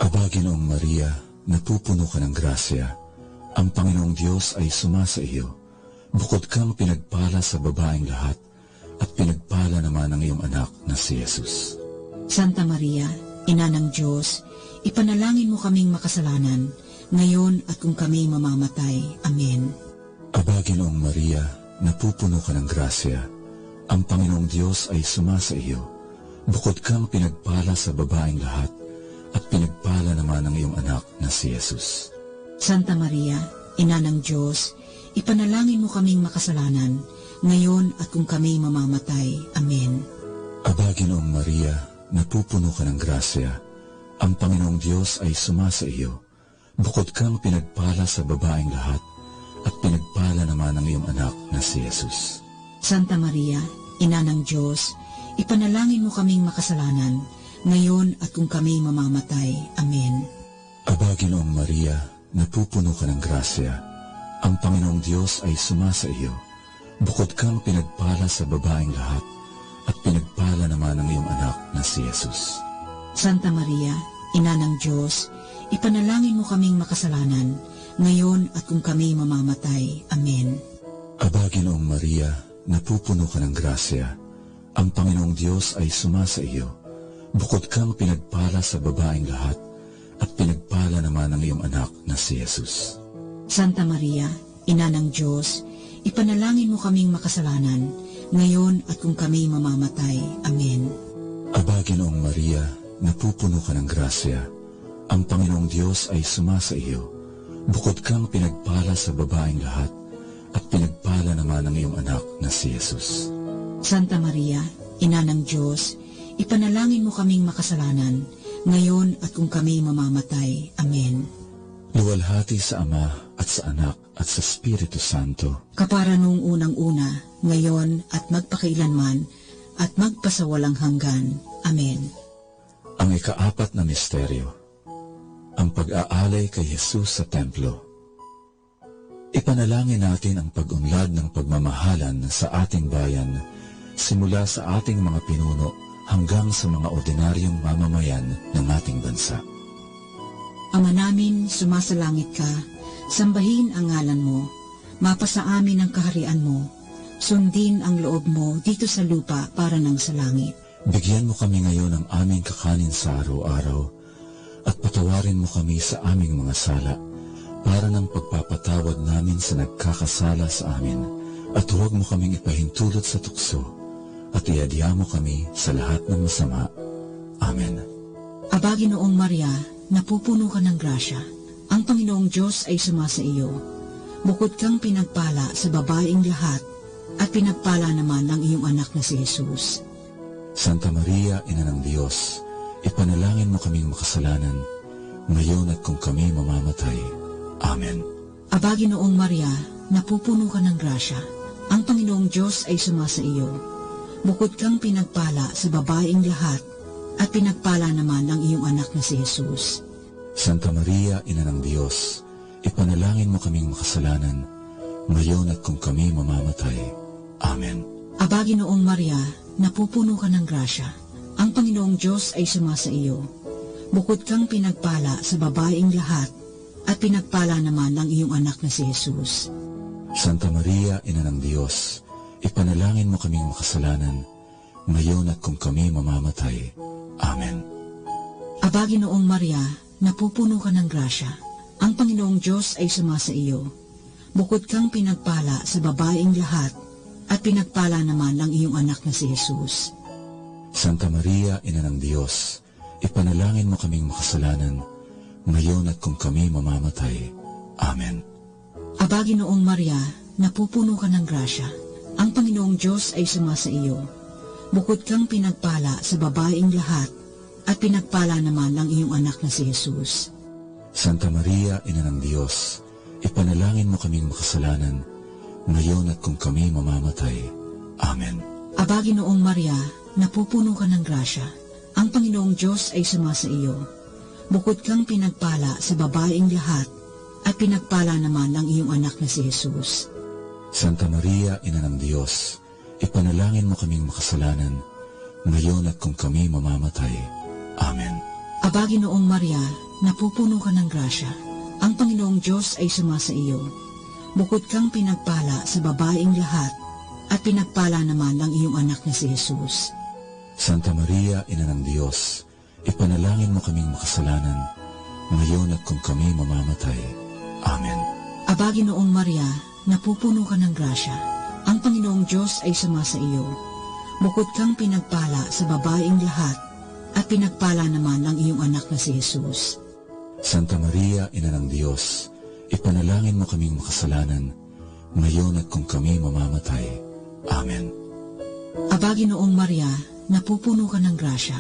Speaker 24: Aba, Ginoong Maria, napupuno ka ng grasya. Ang Panginoong Diyos ay sumasa iyo. Bukod kang pinagpala sa babaeng lahat, at pinagpala naman ang iyong anak na si Jesus.
Speaker 23: Santa Maria, Ina ng Diyos, ipanalangin mo kaming makasalanan, ngayon at kung kami mamamatay. Amen.
Speaker 24: Aba, Ginoong Maria, napupuno ka ng grasya. Ang Panginoong Diyos ay sumasa iyo. Bukod kang pinagpala sa babaeng lahat, at pinagpala naman ang iyong anak na si Jesus.
Speaker 23: Santa Maria, Ina ng Diyos, ipanalangin mo kaming makasalanan, ngayon at kung kami mamamatay. Amen.
Speaker 24: Aba, Ginoong Maria, napupuno ka ng grasya. Ang Panginoong Diyos ay sumasa iyo. Bukod kang pinagpala sa babaeng lahat, at pinagpala naman ang iyong anak na si Jesus.
Speaker 23: Santa Maria, Ina ng Diyos, ipanalangin mo kaming makasalanan, ngayon at kung kami mamamatay. Amen.
Speaker 24: Aba, Ginoong Maria, napupuno ka ng grasya. Ang Panginoong Diyos ay sumasa iyo. Bukod kang pinagpala sa babaeng lahat, at pinagpala naman ang iyong anak na si Jesus.
Speaker 23: Santa Maria, Ina ng Diyos, ipanalangin mo kaming makasalanan, ngayon at kung kami mamamatay. Amen.
Speaker 24: Aba, Ginoong Maria, napupuno ka ng grasya. Ang Panginoong Diyos ay sumasa iyo. Bukod kang pinagpala sa babaeng lahat, at pinagpala naman ang iyong anak na si Jesus.
Speaker 23: Santa Maria, Ina ng Diyos, ipanalangin mo kaming makasalanan, ngayon at kung kami mamamatay. Amen.
Speaker 24: Aba, Ginoong Maria, napupuno ka ng grasya. Ang Panginoong Diyos ay sumasa iyo. Bukod kang pinagpala sa babaeng lahat, at pinagpala naman ang iyong anak na si Jesus.
Speaker 23: Santa Maria, Ina ng Diyos, ipanalangin mo kaming makasalanan, ngayon at kung kami mamamatay. Amen.
Speaker 24: Luwalhati sa Ama at sa Anak at sa Espiritu Santo.
Speaker 23: Kapara noong unang-una, ngayon at magpakailanman, at magpasawalang hanggan. Amen.
Speaker 24: Ang ikaapat na misteryo, ang pag-aalay kay Jesus sa templo. Ipanalangin natin ang pag-unlad ng pagmamahalan sa ating bayan, simula sa ating mga pinuno hanggang sa mga ordinaryong mamamayan ng ating bansa.
Speaker 23: Ama namin, sumasalangit ka, sambahin ang ngalan mo, mapasa amin ang kaharian mo, sundin ang loob mo dito sa lupa para nang sa langit.
Speaker 24: Bigyan mo kami ngayon ng aming kakanin sa araw-araw, at patawarin mo kami sa aming mga sala, para ng pagpapatawad namin sa nagkakasala sa amin, at huwag mo kaming ipahintulot sa tukso, at iadya mo kami sa lahat ng masama. Amen.
Speaker 23: Aba, Ginoong Maria, napupuno ka ng grasya. Ang Panginoong Diyos ay sumasa iyo. Bukod kang pinagpala sa babaeng lahat, at pinagpala naman ang iyong anak na si Jesus.
Speaker 24: Santa Maria, Ina ng Diyos, ipanalangin mo kaming makasalanan, ngayon at kung kami mamamatay. Amen.
Speaker 23: Aba, Ginoong Maria, napupuno ka ng grasya. Ang Panginoong Diyos ay sumasa iyo. Bukod kang pinagpala sa babaeng lahat, at pinagpala naman ang iyong anak na si Jesus.
Speaker 24: Santa Maria, Ina ng Diyos, ipanalangin mo kaming makasalanan, ngayon at kung kami mamamatay. Amen.
Speaker 23: Aba, Ginoong Maria, napupuno ka ng grasya. Ang Panginoong Diyos ay sumasa iyo. Bukod kang pinagpala sa babaeng lahat, at pinagpala naman ang iyong anak na si Jesus.
Speaker 24: Santa Maria, Ina ng Diyos, ipanalangin mo kaming makasalanan, ngayon at kung kami mamamatay. Amen.
Speaker 23: Aba, Ginoong Maria, napupuno ka ng grasya. Ang Panginoong Diyos ay sumasa iyo. Bukod kang pinagpala sa babaeng lahat, at pinagpala naman ang iyong anak na si Jesus.
Speaker 24: Santa Maria, Ina ng Diyos, ipanalangin mo kaming makasalanan, ngayon at kung kami mamamatay. Amen.
Speaker 23: Aba, Ginoong Maria, napupuno ka ng grasya. Ang Panginoong Diyos ay sumasa iyo. Bukod kang pinagpala sa babaeng lahat, at pinagpala naman ang iyong anak na si Jesus.
Speaker 24: Santa Maria, Ina ng Diyos, ipanalangin mo kaming makasalanan, ngayon at kung kami mamamatay. Amen.
Speaker 23: Aba, Ginoong Maria, napupuno ka ng grasya. Ang Panginoong Diyos ay sumasa iyo. Bukod kang pinagpala sa babaeng lahat, at pinagpala naman ang iyong anak na si Jesus.
Speaker 24: Santa Maria, Ina ng Diyos, ipanalangin mo kaming makasalanan, ngayon at kung kami mamamatay. Amen.
Speaker 23: Aba, Ginoong Maria, napupuno ka ng grasya. Ang Panginoong Diyos ay sumasa iyo. Bukod kang pinagpala sa babaeng lahat, at pinagpala naman ang iyong anak na si Jesus.
Speaker 24: Santa Maria, Ina ng Diyos, ipanalangin mo kaming makasalanan, ngayon at kung kami mamamatay. Amen.
Speaker 23: Aba, Ginoong Maria, napupuno ka ng grasya. Ang Panginoong Diyos ay sumasa iyo. Bukod kang pinagpala sa babaeng lahat, at pinagpala naman ang iyong anak na si Jesus.
Speaker 24: Santa Maria, Ina ng Diyos, ipanalangin mo kaming makasalanan, ngayon at kung kami mamamatay. Amen.
Speaker 23: Aba, Ginoong Maria, napupuno ka ng grasya.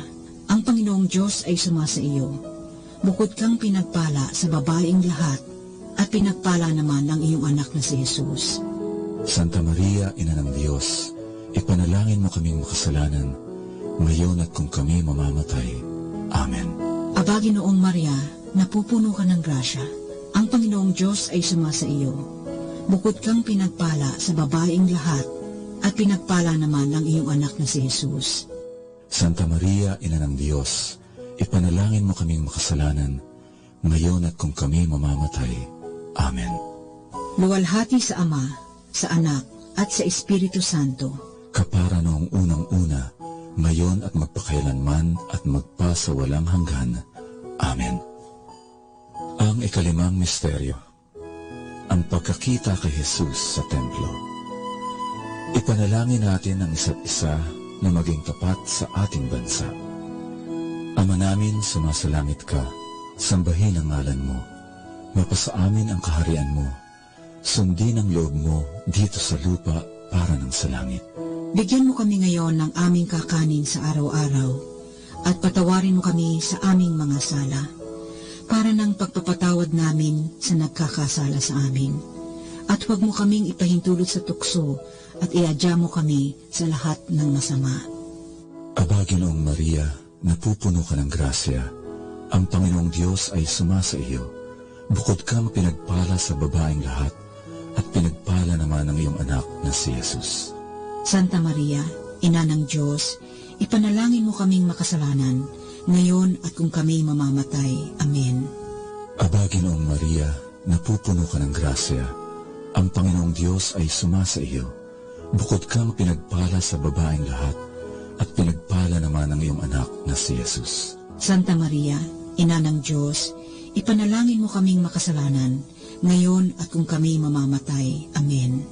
Speaker 23: Ang Panginoong Diyos ay sumasa iyo. Bukod kang pinagpala sa babaeng lahat, at pinagpala naman ang iyong anak na si Jesus.
Speaker 24: Santa Maria, Ina ng Diyos, ipanalangin mo kaming makasalanan, ngayon at kung kami mamamatay. Amen.
Speaker 23: Aba, Ginoong Maria, napupuno ka ng grasya. Ang Panginoong Diyos ay sumasa iyo. Bukod kang pinagpala sa babaeng lahat, at pinagpala naman ang iyong anak na si Jesus.
Speaker 24: Santa Maria, Ina ng Diyos, ipanalangin mo kaming makasalanan, ngayon at kung kami mamamatay. Amen.
Speaker 23: Luwalhati sa Ama, sa Anak, at sa Espiritu Santo.
Speaker 24: Kapara noong unang-una, ngayon at magpakailanman at magpasawalang hanggan. Amen. Ang ikalimang misteryo, ang pagkakita kay Jesus sa templo. Ipanalangin natin ang isa't isa na maging tapat sa ating bansa. Ama namin, sumasalangit ka, sambahin ang ngalan mo, mapasa amin ang kaharian mo, sundin ang loob mo dito sa lupa para ng sa langit.
Speaker 23: Bigyan mo kami ngayon ng aming kakanin sa araw-araw, at patawarin mo kami sa aming mga sala, para ng pagpapatawad namin sa nagkakasala sa amin. At huwag mo kaming ipahintulot sa tukso, at iadya mo kami sa lahat ng masama.
Speaker 24: Aba, Ginoong Maria, napupuno ka ng grasya, ang Panginoong Diyos ay sumasa iyo. Bukod kang pinagpala sa babaeng lahat, at pinagpala naman ang iyong anak na si Jesus.
Speaker 23: Santa Maria, Ina ng Diyos, ipanalangin mo kaming makasalanan, ngayon at kung kami mamamatay. Amen.
Speaker 24: Aba, Ginoong Maria, napupuno ka ng grasya, ang Panginoong Diyos ay sumasa iyo. Bukod kang pinagpala sa babaeng lahat, at pinagpala naman ang iyong anak na si Jesus.
Speaker 23: Santa Maria, Ina ng Diyos, ipanalangin mo kaming makasalanan, ngayon at kung kami mamamatay. Amen.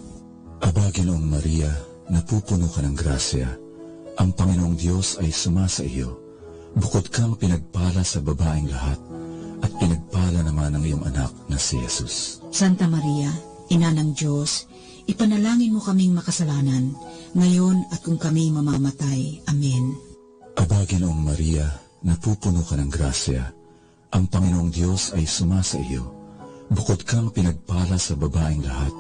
Speaker 24: Aba, Ginoong Maria, napupuno ka ng grasya, ang Panginoong Diyos ay sumasa iyo. Bukod kang pinagpala sa babaeng lahat, at pinagpala naman ang iyong anak na si Jesus.
Speaker 23: Santa Maria, Ina ng Diyos, ipanalangin mo kaming makasalanan, ngayon at kung kami mamamatay. Amen.
Speaker 24: Aba, Ginoong Maria, napupuno ka ng grasya, ang Panginoong Diyos ay sumasa iyo. Bukod kang pinagpala sa babaeng lahat,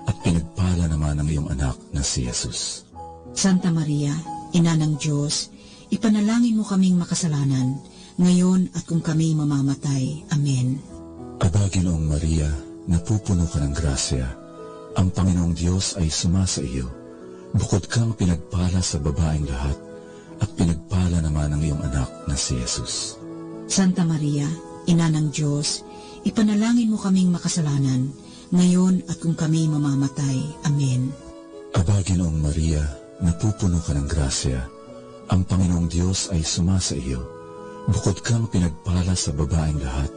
Speaker 24: at pinagpala naman ang iyong anak na si Jesus.
Speaker 23: Santa Maria, Ina ng Diyos, ipanalangin mo kaming makasalanan, ngayon at kung kami mamamatay. Amen.
Speaker 24: Aba, Ginoong Maria, napupuno ka ng grasya, ang Panginoong Diyos ay sumasa iyo. Bukod kang pinagpala sa babaeng lahat, at pinagpala naman ang iyong anak na si Jesus.
Speaker 23: Santa Maria, Ina ng Diyos, ipanalangin mo kaming makasalanan, ngayon at kung kami mamamatay. Amen.
Speaker 24: Aba, Ginoong Maria, napupuno ka ng grasya, ang Panginoong Diyos ay sumasa iyo. Bukod kang pinagpala sa babaeng lahat,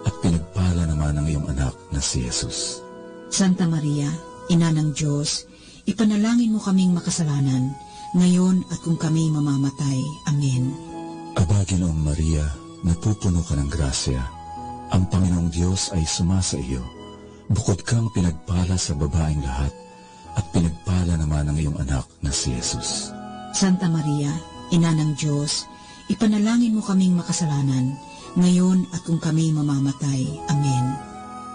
Speaker 24: at pinagpala naman ang iyong anak na si Jesus.
Speaker 23: Santa Maria, Ina ng Diyos, ipanalangin mo kaming makasalanan, ngayon at kung kami mamamatay. Amen.
Speaker 24: Aba, Ginoong Maria, napupuno ka ng grasya, ang Panginoong Diyos ay sumasa iyo. Bukod kang pinagpala sa babaeng lahat, at pinagpala naman ang iyong anak na si Jesus.
Speaker 23: Santa Maria, Ina ng Diyos, ipanalangin mo kaming makasalanan, ngayon at kung kami mamamatay. Amen.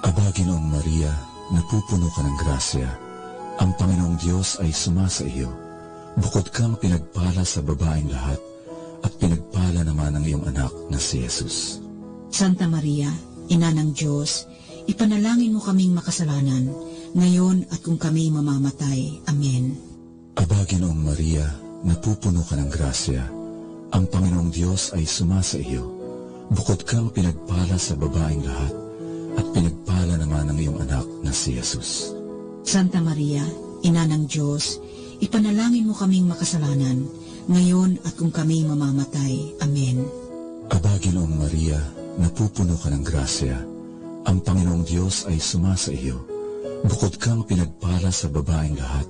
Speaker 24: Aba, Ginoong Maria, napupuno ka ng grasya. Ang Panginoong Diyos ay sumasa iyo. Bukod kang pinagpala sa babaeng lahat, at pinagpala naman ang iyong anak na si Jesus.
Speaker 23: Santa Maria, Ina ng Diyos, ipanalangin mo kaming makasalanan, ngayon at kung kami mamamatay. Amen.
Speaker 24: Aba, Ginoong Maria, napupuno ka ng grasya. Ang Panginoong Diyos ay sumasa iyo. Bukod kang pinagpala sa babaeng lahat, at pinagpala naman ang iyong anak na si Jesus.
Speaker 23: Santa Maria, Ina ng Diyos, ipanalangin mo kaming makasalanan, ngayon at kung kami mamamatay. Amen.
Speaker 24: Aba, Ginoong Maria, napupuno ka ng grasya. Ang Panginoong Diyos ay sumasa iyo. Bukod kang pinagpala sa babaeng lahat,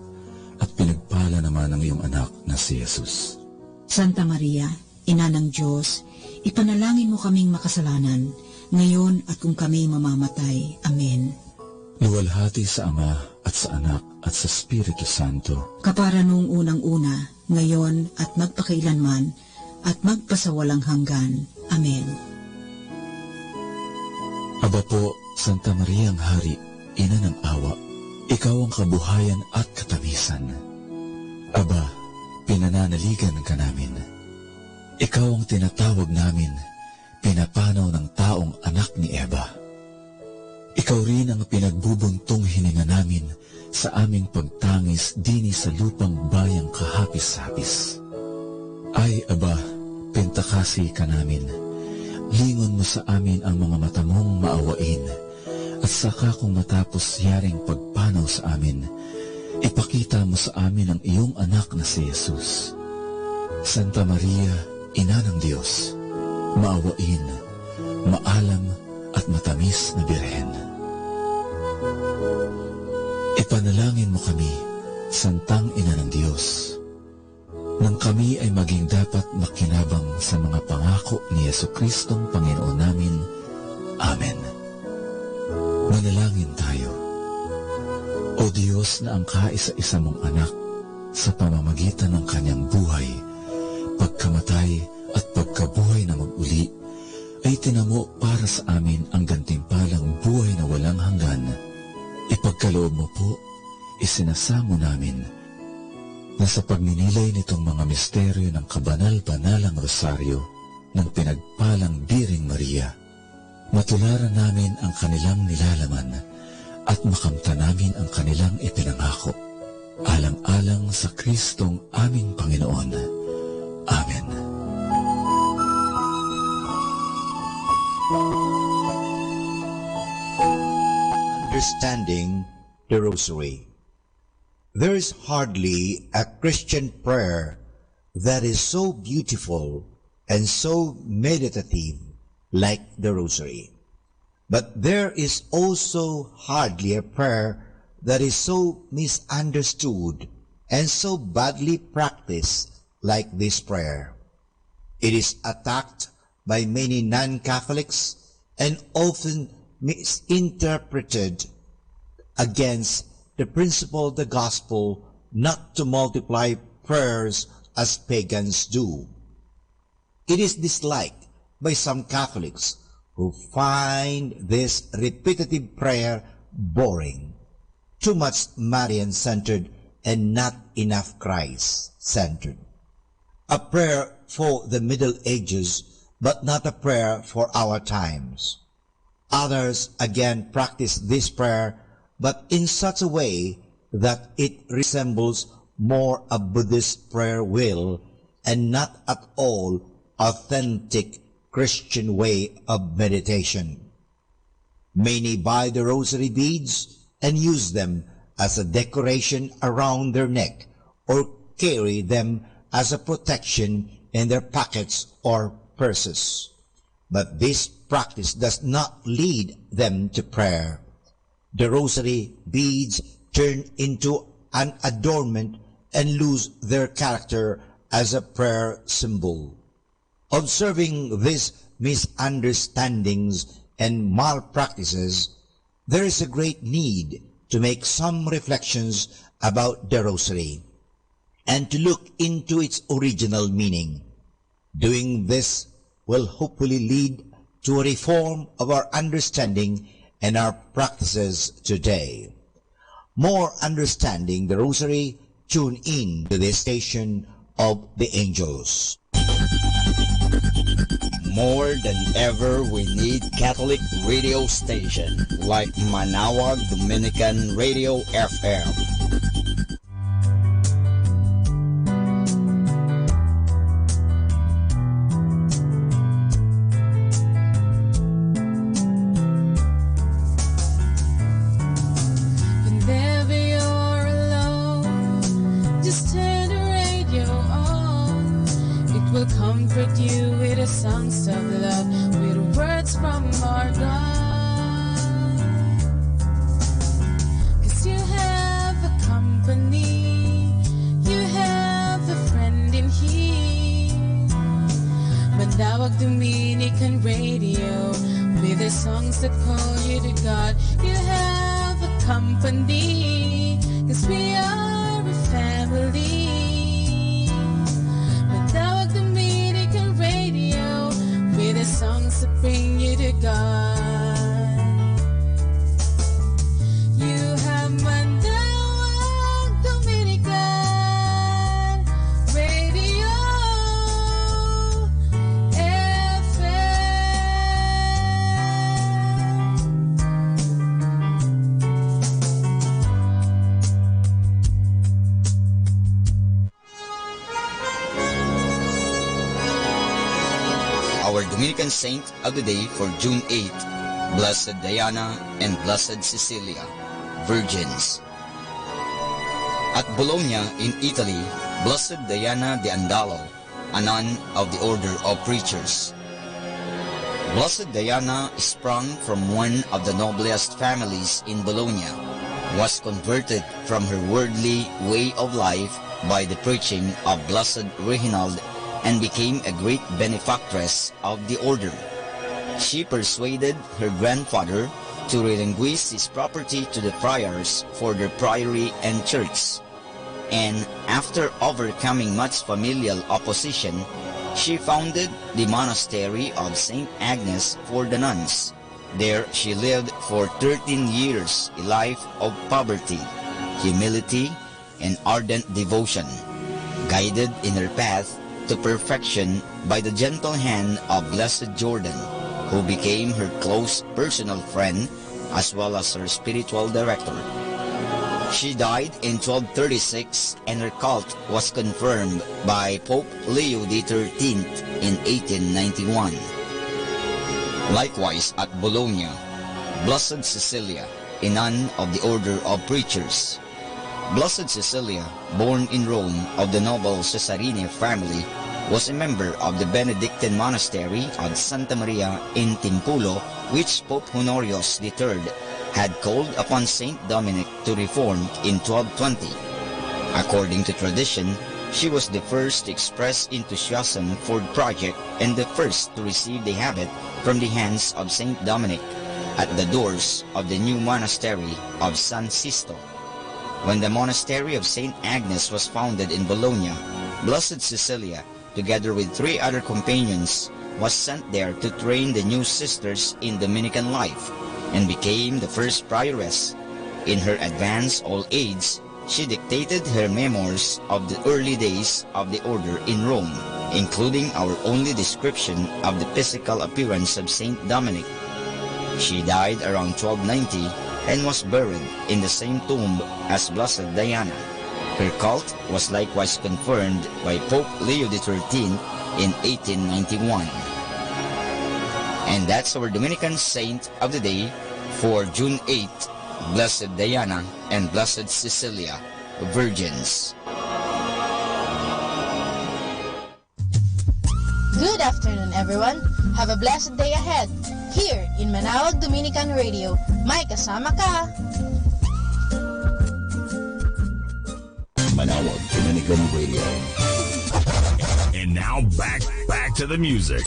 Speaker 24: at pinagpala naman ang iyong anak na si Jesus.
Speaker 23: Santa Maria, Ina ng Diyos, ipanalangin mo kaming makasalanan, ngayon at kung kami mamamatay. Amen.
Speaker 24: Luwalhati sa Ama at sa Anak at sa Espiritu Santo.
Speaker 23: Kapara noong unang-una, ngayon at magpakailanman, at magpasawalang hanggan. Amen.
Speaker 24: Aba po, Santa Maria ang Hari, Ina ng Awa, ikaw ang kabuhayan at katamisan. Aba, pinananaligan ka namin. Ikaw ang tinatawag namin, pinapanaw ng taong anak ni Eva. Ikaw rin ang pinagbubuntong hininga namin sa aming pagtangis dini sa lupang bayang kahapis-hapis. Ay, Aba, pintakasi ka namin. Lingon mo sa amin ang mga mata mong maawain, at saka kung matapos yaring pagpanaw sa amin, ipakita mo sa amin ang iyong anak na si Jesus. Santa Maria, Ina ng Diyos, maawain, maalam at matamis na Birhen. Ipanalangin mo kami, Santang Ina ng Diyos, nang kami ay maging dapat makinabang sa mga pangako ni Jesucristong Panginoon namin. Amen. Manalangin tayo. O Diyos na ang kaisa-isa mong anak, sa pamamagitan ng kanyang buhay, pagkamatay at pagkabuhay na mag-uli, ay tinamo para sa amin ang gantimpalang buhay na walang hanggan. Ipagkaloob mo po, isinasamo namin, na sa pagninilay nitong mga misteryo ng kabanal-banalang rosaryo ng pinagpalang Biring Maria, matularan namin ang kanilang nilalaman at makamta namin ang kanilang ipinangako, alang-alang sa Kristong aming Panginoon. Amen.
Speaker 2: Understanding the Rosary. There is hardly a Christian prayer that is so beautiful and so meditative like the Rosary. But there is also hardly a prayer that is so misunderstood and so badly practiced like this prayer. It is attacked by many non-Catholics and often misinterpreted against the principle of the gospel not to multiply prayers as pagans do. It is disliked by some Catholics who find this repetitive prayer boring, too much Marian-centered and not enough Christ-centered. A prayer for the Middle Ages, but not a prayer for our times. Others again practice this prayer, but in such a way that it resembles more a Buddhist prayer wheel and not at all authentic Christian way of meditation. Many buy the rosary beads and use them as a decoration around their neck or carry them as a protection in their pockets or purses. But this practice does not lead them to prayer. The rosary beads turn into an adornment and lose their character as a prayer symbol. Observing these misunderstandings and malpractices, there is a great need to make some reflections about the rosary and to look into its original meaning. Doing this will hopefully lead to a reform of our understanding and our practices today. More understanding the Rosary, tune in to this station of the angels.
Speaker 18: More than ever, we need Catholic radio station like Manawag Dominican Radio FM.
Speaker 3: Comfort you with the songs of love, with words from our God. 'Cause you have a company, you have a friend in here. Manawag Dominican Radio, with the songs that call you to God. You have a company, 'cause we are a family. The songs that bring you to God. You have Manawag Dominican Radio
Speaker 18: Our Dominican Saint of the Day for June 8, Blessed Diana and Blessed Cecilia, Virgins. At Bologna in Italy, Blessed Diana de Andalo, a nun of the Order of Preachers. Blessed Diana sprung from one of the noblest families in Bologna, was converted from her worldly way of life by the preaching of Blessed Reginald and became a great benefactress of the order. She persuaded her grandfather to relinquish his property to the friars for their priory and church, and after overcoming much familial opposition, she founded the monastery of St. Agnes for the nuns. There she lived for 13 years, a life of poverty, humility, and ardent devotion, guided in her path to perfection by the gentle hand of Blessed Jordan, who became her close personal friend as well as her spiritual director. She died in 1236 and her cult was confirmed by Pope Leo XIII in 1891. Likewise at Bologna, Blessed Cecilia, a nun of the Order of Preachers. Blessed Cecilia, born in Rome of the noble Cesarine family, was a member of the Benedictine monastery of Santa Maria in Timpulo, which Pope Honorius III had called upon Saint Dominic to reform in 1220. According to tradition, she was the first to express enthusiasm for the project and the first to receive the habit from the hands of Saint Dominic at the doors of the new monastery of San Sisto. When the monastery of St. Agnes was founded in Bologna, Blessed Cecilia, together with 3 other companions, was sent there to train the new sisters in Dominican life, and became the first prioress. In her advanced old age, she dictated her memoirs of the early days of the order in Rome, including our only description of the physical appearance of Saint Dominic. She died around 1290 and was buried in the same tomb as Blessed Diana. Her cult was likewise confirmed by Pope Leo XIII in 1891. And that's our Dominican Saint of the Day for June 8, Blessed Diana and Blessed Cecilia, Virgins.
Speaker 4: Good afternoon, everyone. Have a blessed day ahead. Here in Manawag Dominican Radio, may kasama ka.
Speaker 19: Manawag Dominican Radio. And now back to the music.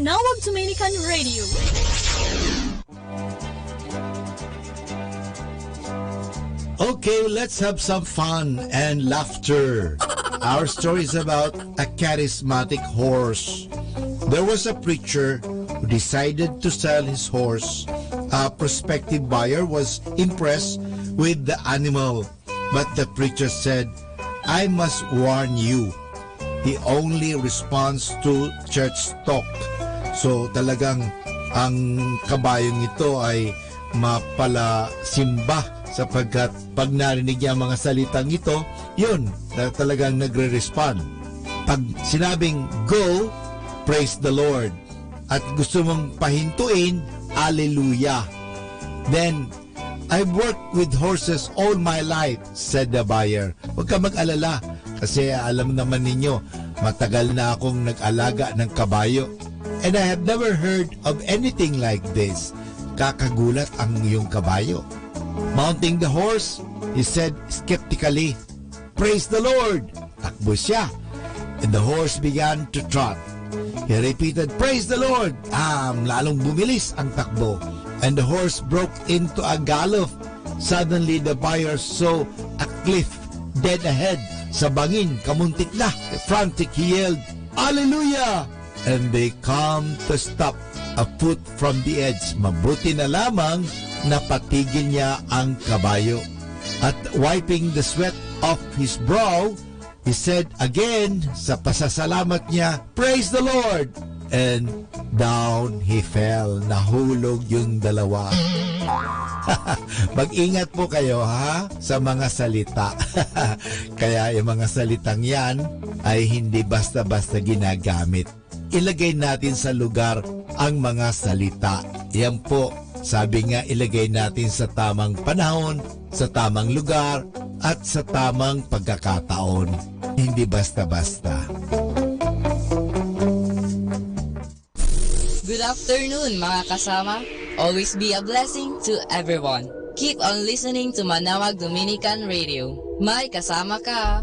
Speaker 14: Manawag Dominican Radio.
Speaker 2: Okay, let's have some fun and laughter. Our story is about a charismatic horse. There was a preacher who decided to sell his horse. A prospective buyer was impressed with the animal, but the preacher said, "I must warn you, he only responds to church talk." So talagang ang kabayong ito ay mapalasimba sapagkat pag narinig niya ang mga salitang ito, yun, talagang nagre-respond. Pag sinabing go, praise the Lord. At gusto mong pahintuin, Hallelujah. Then, "I've worked with horses all my life," said the buyer. Huwag ka mag-alala kasi alam naman ninyo, matagal na akong nag-alaga ng kabayo. "And I have never heard of anything like this." Kakagulat ang iyong kabayo. Mounting the horse, he said skeptically, "Praise the Lord!" Takbo siya. And the horse began to trot. He repeated, "Praise the Lord!" Lalong bumilis ang takbo. And the horse broke into a gallop. Suddenly, the buyer saw a cliff dead ahead. Sa bangin, kamuntik na. Frantic, he yelled, "Hallelujah!" And they come to stop a foot from the edge. Mabuti na lamang napatigil niya ang kabayo. At wiping the sweat off his brow, he said again sa pasasalamat niya, "Praise the Lord!" And down he fell. Nahulog yung dalawa. Mag-ingat po kayo sa mga salita. Kaya yung mga salitang yan ay hindi basta-basta ginagamit. Ilagay natin sa lugar ang mga salita. Yan po, sabi nga, ilagay natin sa tamang panahon, sa tamang lugar, at sa tamang pagkakataon. Hindi basta-basta.
Speaker 16: Good afternoon, mga kasama. Always be a blessing to everyone. Keep on listening to Manawag Dominican Radio. May kasama ka.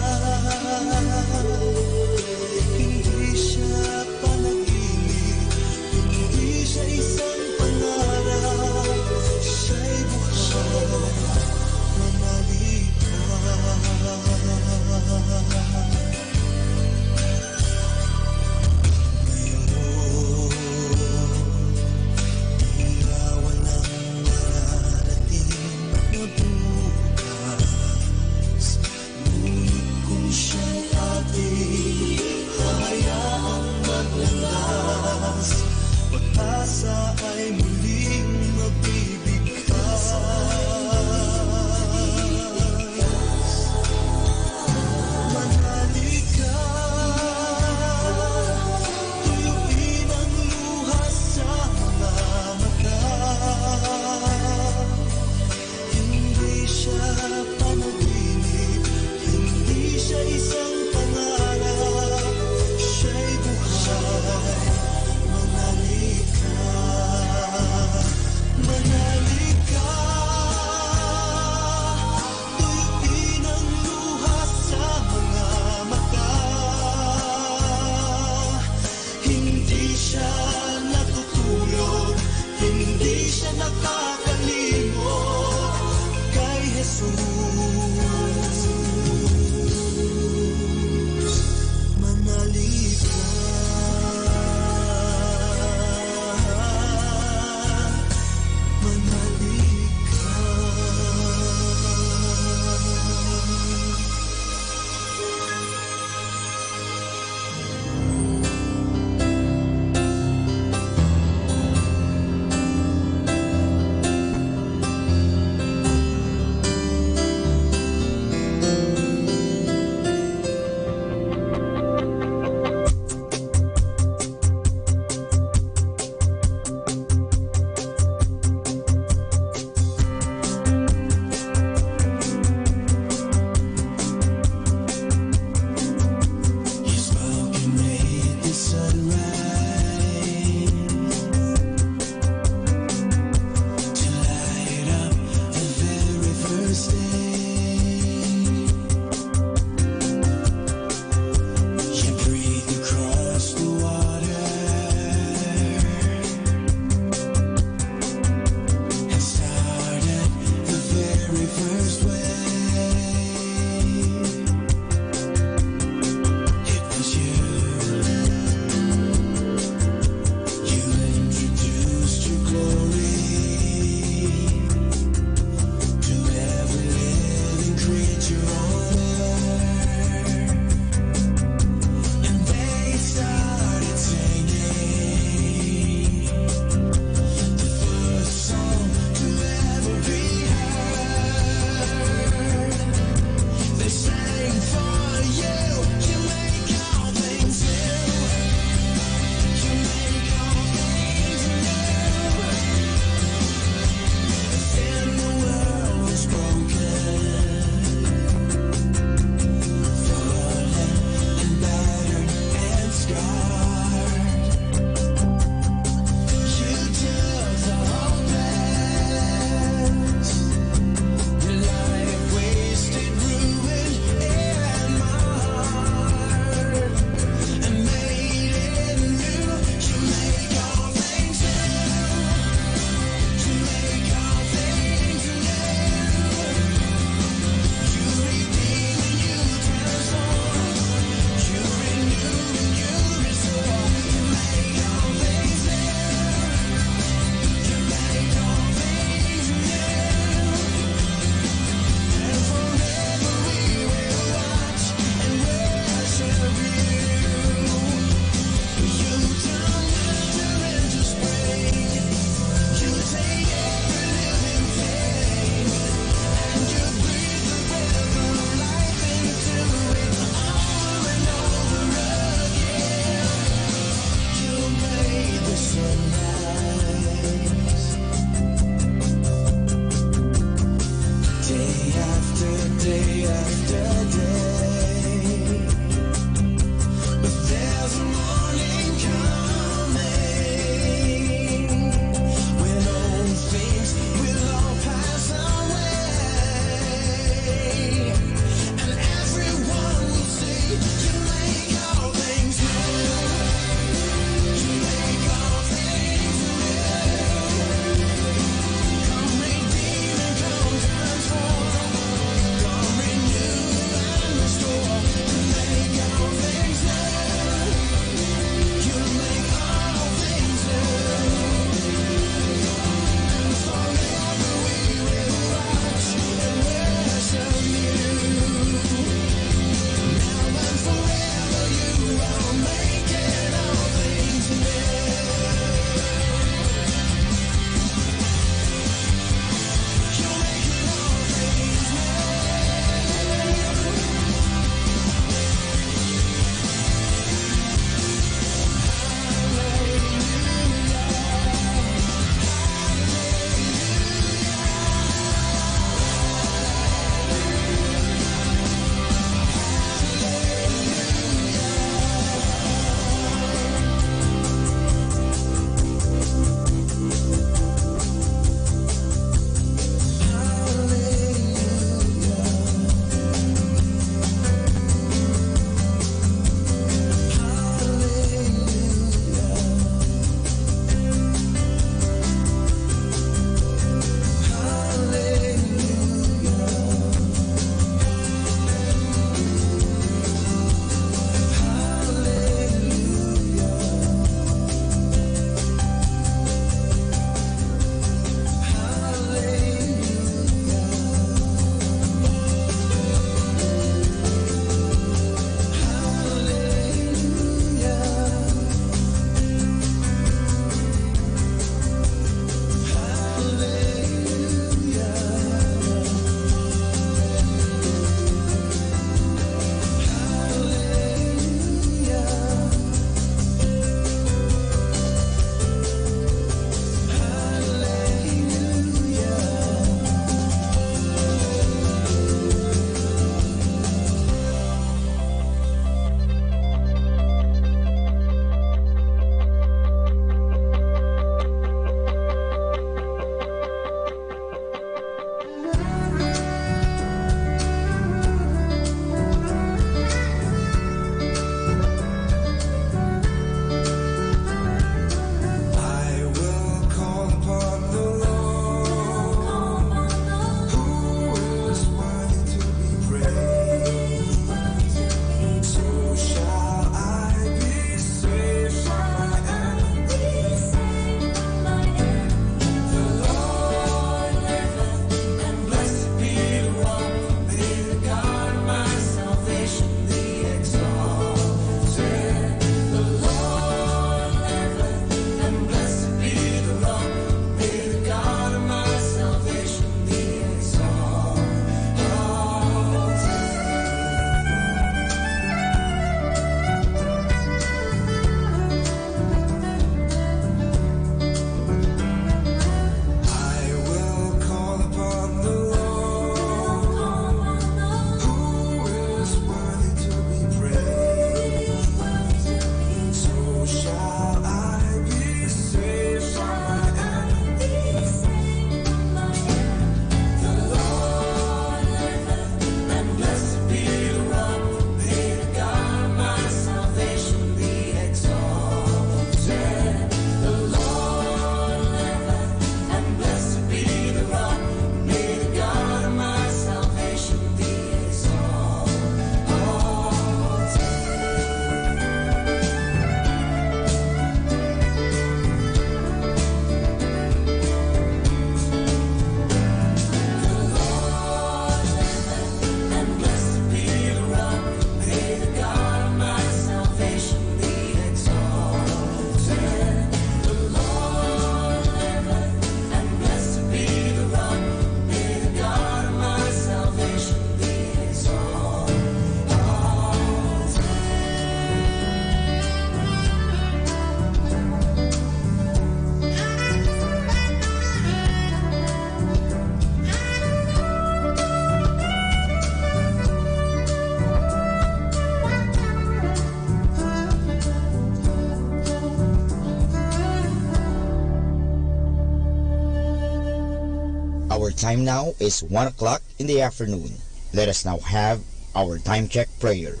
Speaker 18: Our time now is 1 o'clock in the afternoon. Let us now have our time check prayer.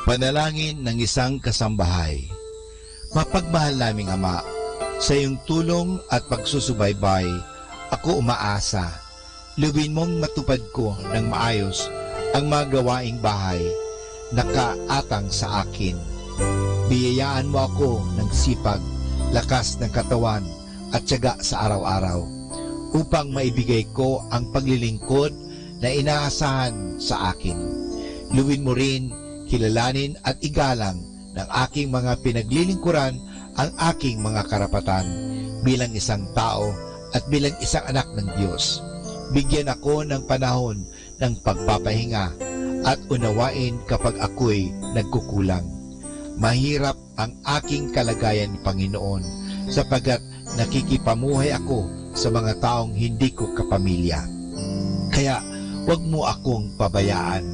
Speaker 2: Panalangin ng isang kasambahay. Mapagmahal naming Ama, sa iyong tulong at pagsusubaybay, ako umaasa. Luwin mong matupad ko ng maayos ang mga gawaing bahay na kaatang sa akin. Biyayaan mo ako ng sipag, lakas ng katawan at tiyaga sa araw-araw upang maibigay ko ang paglilingkod na inaasahan sa akin. Luwin mo rin, kilalanin at igalang ng aking mga pinaglilingkuran ang aking mga karapatan bilang isang tao at bilang isang anak ng Diyos. Bigyan ako ng panahon ng pagpapahinga at unawain kapag ako'y nagkukulang. Mahirap ang aking kalagayan, Panginoon, sapagkat nakikipamuhay ako sa mga taong hindi ko kapamilya. Kaya huwag mo akong pabayaan.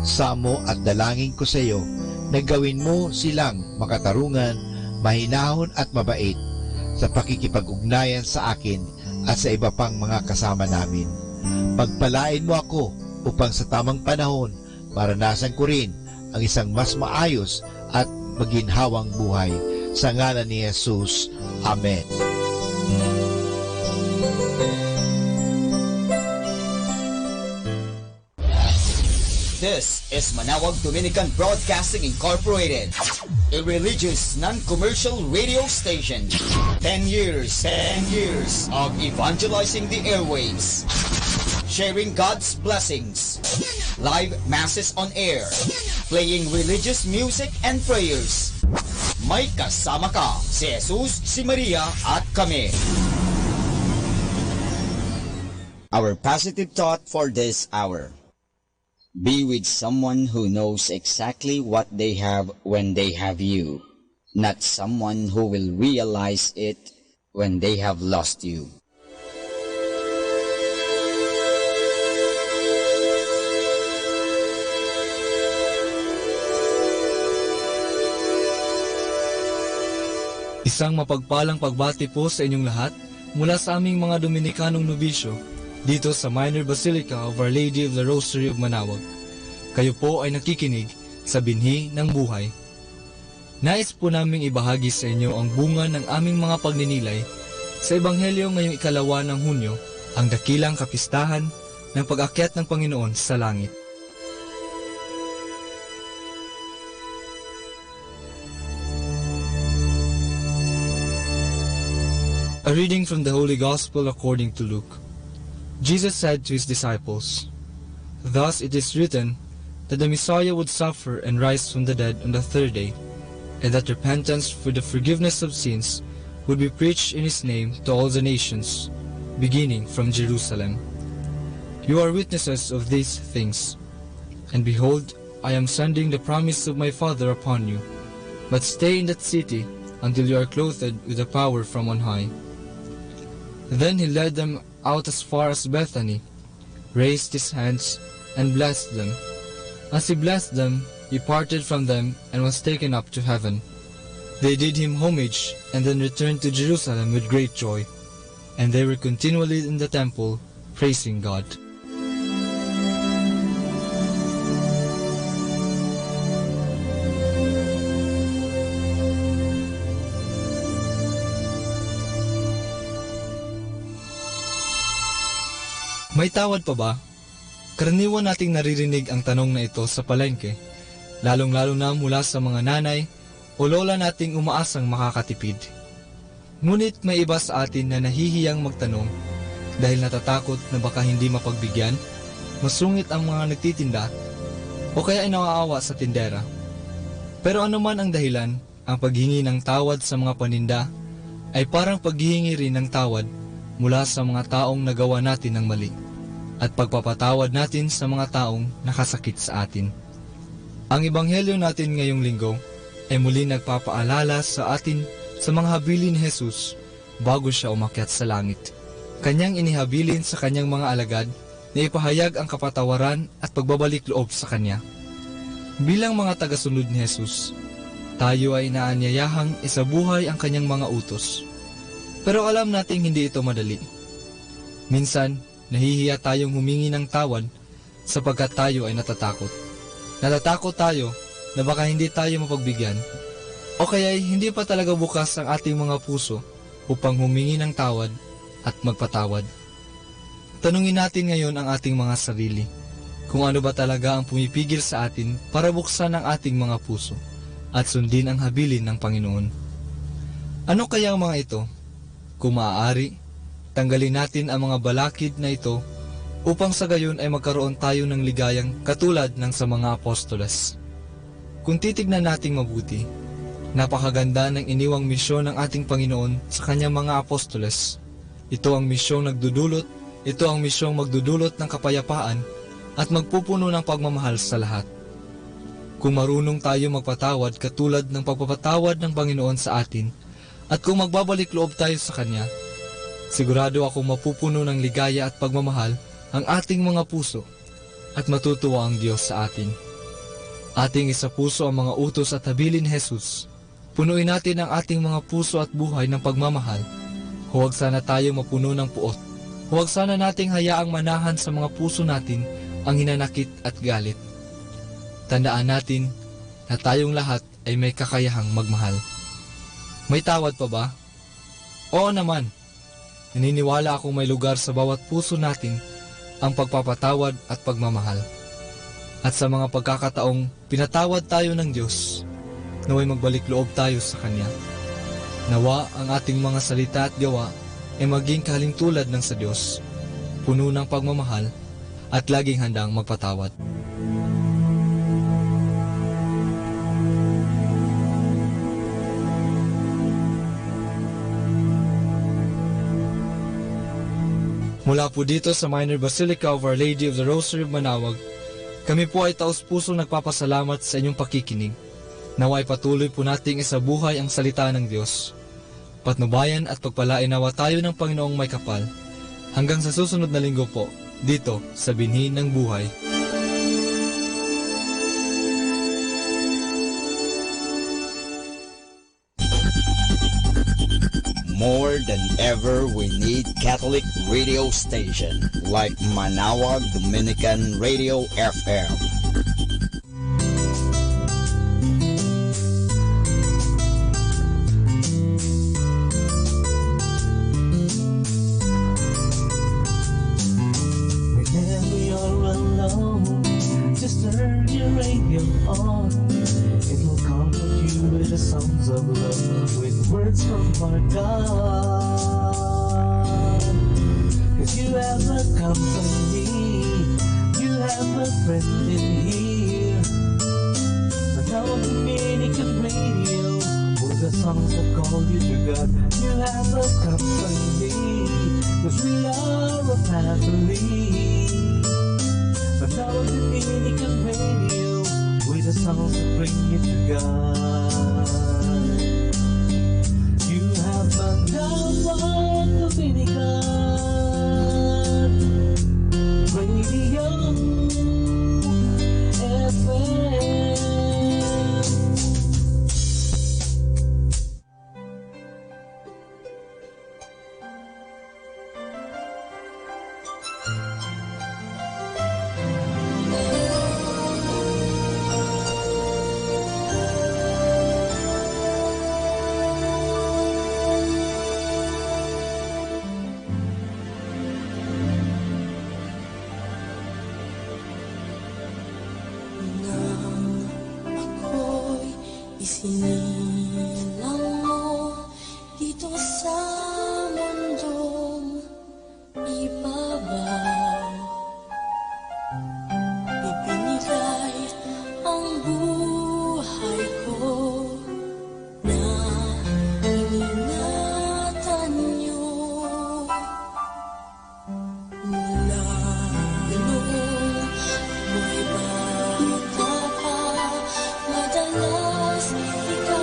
Speaker 2: Samo at dalangin ko sa iyo na gawin mo silang makatarungan, mahinahon at mabait sa pakikipag-ugnayan sa akin at sa iba pang mga kasama namin. Pagpalain mo ako upang sa tamang panahon maranasan ko rin ang isang mas maayos at maginhawang buhay. Sa ngalan ni Jesus. Amen.
Speaker 18: This is Manawag Dominican Broadcasting Incorporated, a religious, non-commercial radio station. 10 years of evangelizing the airwaves, sharing God's blessings, live masses on air, playing religious music and prayers. May kasama ka, si Jesus, si Maria, at kami. Our positive thought for this hour. Be with someone who knows exactly what they have when they have you, not someone who will realize it when they have lost you.
Speaker 7: Isang mapagpalang pagbati po sa inyong lahat mula sa aming mga Dominikanong nobisyo dito sa Minor Basilica of Our Lady of the Rosary of Manawag. Kayo po ay nakikinig sa Binhi ng Buhay. Nais po naming ibahagi sa inyo ang bunga ng aming mga pagninilay sa Ebanghelyo ngayong 2 ng Hunyo, ang dakilang kapistahan ng pag-akyat ng Panginoon sa langit. A reading from the Holy Gospel according to Luke. Jesus said to his disciples, "Thus it is written that the Messiah would suffer and rise from the dead on the third day, and that repentance for the forgiveness of sins would be preached in his name to all the nations, beginning from Jerusalem. You are witnesses of these things. And behold, I am sending the promise of my Father upon you, but stay in that city until you are clothed with the power from on high." Then he led them out as far as Bethany, raised his hands, and blessed them. As he blessed them, he parted from them and was taken up to heaven. They did him homage and then returned to Jerusalem with great joy, and they were continually in the temple, praising God. May tawad pa ba? Karaniwan nating naririnig ang tanong na ito sa palengke, lalong-lalo na mula sa mga nanay o lola nating umaasang makakatipid. Ngunit may iba sa atin na nahihiyang magtanong dahil natatakot na baka hindi mapagbigyan, masungit ang mga nagtitinda, o kaya ay naaawa sa tindera. Pero ano man ang dahilan, ang paghingi ng tawad sa mga paninda ay parang paghihingi rin ng tawad mula sa mga taong nagawa natin ng mali at pagpapatawad natin sa mga taong nakasakit sa atin. Ang ebanghelyo natin ngayong linggo ay muli nagpapaalala sa atin sa mga habilin ni Jesus bago siya umakyat sa langit. Kanyang inihabilin sa kanyang mga alagad na ipahayag ang kapatawaran at pagbabalik loob sa kanya. Bilang mga tagasunod ni Jesus, Tayo ay inaanyayahang isabuhay ang kanyang mga utos. Pero alam nating hindi ito madali. Minsan, nahihiya tayong humingi ng tawad sapagkat tayo ay natatakot. Natatakot tayo na baka hindi tayo mapagbigyan o kaya hindi pa talaga bukas ang ating mga puso upang humingi ng tawad at magpatawad. Tanungin natin ngayon ang ating mga sarili kung ano ba talaga ang pumipigil sa atin para buksan ang ating mga puso at sundin ang habilin ng Panginoon. Ano kaya ang mga ito? Kung maaari, tanggalin natin ang mga balakid na ito upang sa gayon ay magkaroon tayo ng ligayang katulad ng sa mga apostoles. Kung titignan nating mabuti, napakaganda ng iniwang misyon ng ating Panginoon sa kanyang mga apostoles. Ito ang misyong magdudulot ng kapayapaan at magpupuno ng pagmamahal sa lahat. Kung marunong tayo magpatawad katulad ng pagpapatawad ng Panginoon sa atin, at kung magbabalik loob tayo sa Kanya, sigurado akong mapupuno ng ligaya at pagmamahal ang ating mga puso at matutuwa ang Diyos sa atin. Ating isapuso ang mga utos at habilin ni Jesus. Punuin natin ang ating mga puso at buhay ng pagmamahal. Huwag sana tayo mapuno ng puot. Huwag sana nating hayaang manahan sa mga puso natin ang hinanakit at galit. Tandaan natin na tayong lahat ay may kakayahang magmahal. May tawad pa ba? Oo naman. Naniniwala akong may lugar sa bawat puso natin ang pagpapatawad at pagmamahal. At sa mga pagkakataong pinatawad tayo ng Diyos, naway magbalik loob tayo sa Kanya. Nawa ang ating mga salita at gawa ay maging kahalintulad ng sa Diyos, puno ng pagmamahal at laging handang magpatawad. Mula po dito sa Minor Basilica of Our Lady of the Rosary of Manaoag, kami po ay taos-pusong nagpapasalamat sa inyong pakikinig. Naway patuloy po nating isabuhay ang salita ng Diyos. Patnubayan at pagpalain nawa tayo ng Panginoong may kapal. Hanggang sa susunod na linggo po, dito sa Binhi ng Buhay.
Speaker 18: More than ever, we need Catholic radio station like Manaoag Dominican Radio FM.
Speaker 8: Whenever you're alone, just turn your radio on. It will comfort you with the songs of love, with words from our God. 'Cause you have a company, you have a friend in here. Manaoag Dominican Radio, with the songs that call you to God. You have a company, 'cause we are a family. Manaoag Dominican Radio, with the songs that bring you to God. You have Manaoag Dominican Radio FM.
Speaker 6: Isinilang mo dito sa mundong ibabaw. Ibinigay ang buhay ko na iningatan niyo. Mula noong may bata pa, madalas ikaw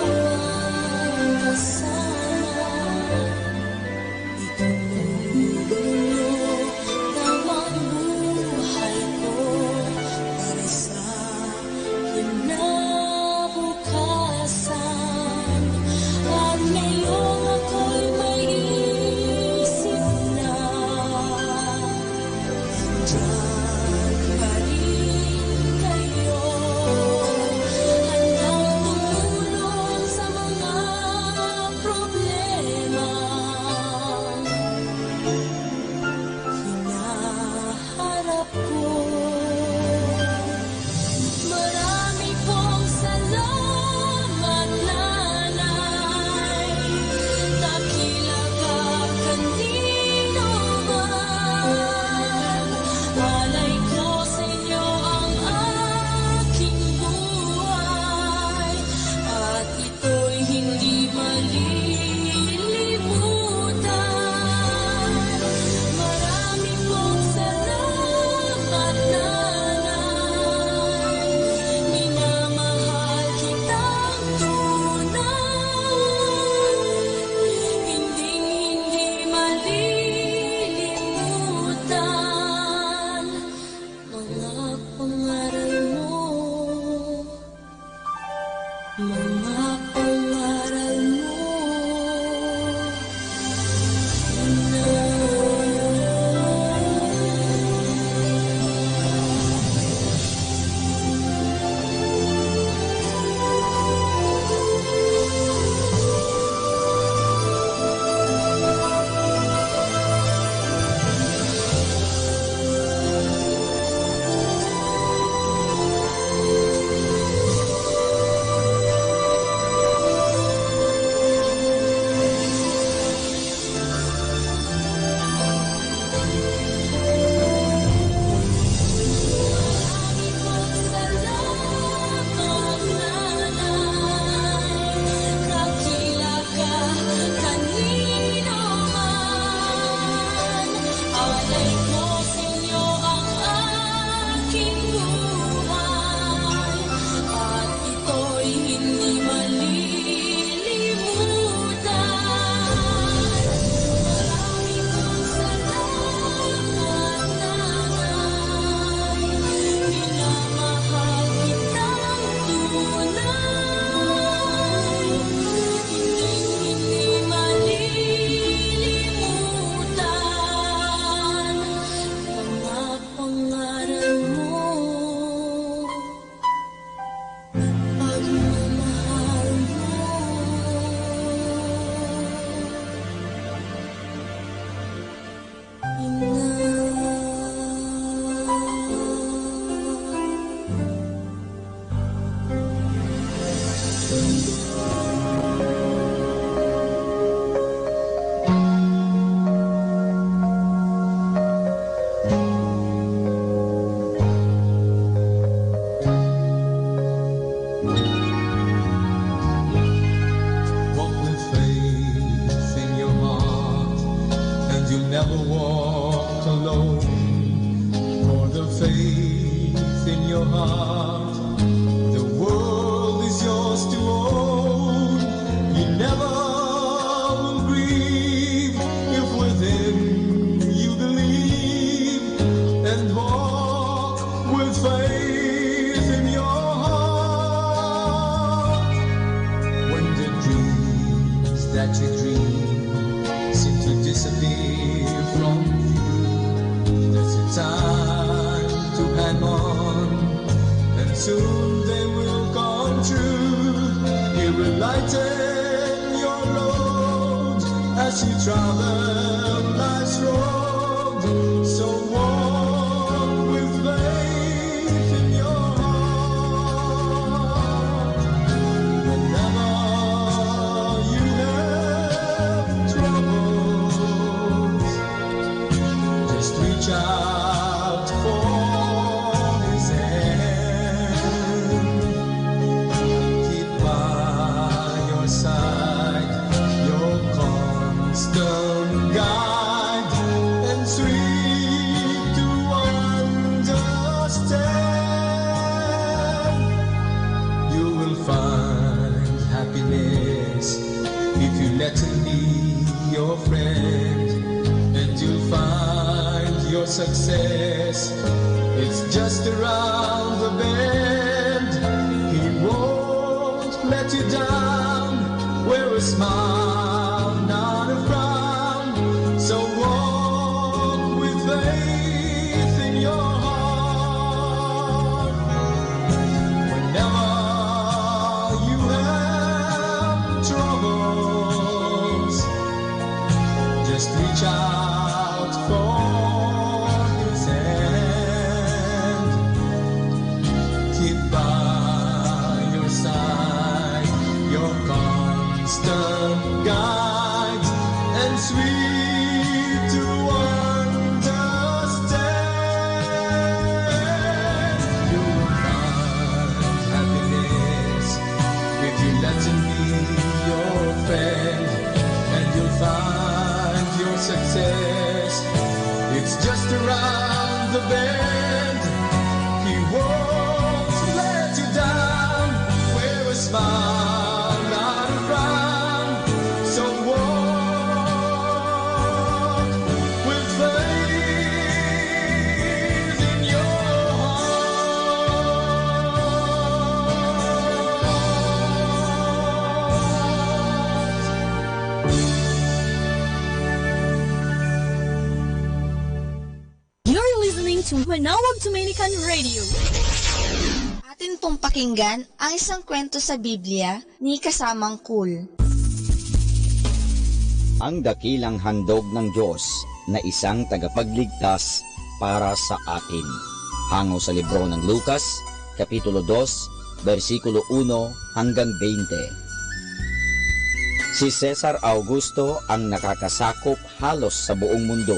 Speaker 8: you'll never walk alone. For the faith in your heart, the world is yours to own. You never will grieve if within you believe and walk with faith in your heart. When the dreams that you dream seem to disappear from you, there's a time to hang on, and soon they will come true. He will lighten your load as you travel life's road. So walk with faith in your heart. Whenever you have troubles, just reach out for His hand. Keep by your side, your constant guide, and sweet to understand. You will find happiness if you let Him be your friend, and you'll find your success. It's just around the bend. He won't let you down. Wear a smile, not a frown. So walk with faith in your heart. Whenever you have troubles, just reach out for His hand. Keep by your side, your constant guide, and sweet to understand. You will find happiness if you let Him be your friend, and you'll find your success. It's just around the bend. He won't let you down. Wear a smile, not a frown. So walk with faith in your
Speaker 14: You're listening to Manawag Dominican Radio.
Speaker 4: Atin pong pakinggan ang isang kwento sa Biblia ni Kasamang Cool.
Speaker 18: Ang dakilang handog ng Diyos na isang tagapagligtas para sa atin. Hango sa libro ng Lucas, Kapitulo 2, versikulo 1 hanggang 20. Si Cesar Augusto ang nakakasakop halos sa buong mundo.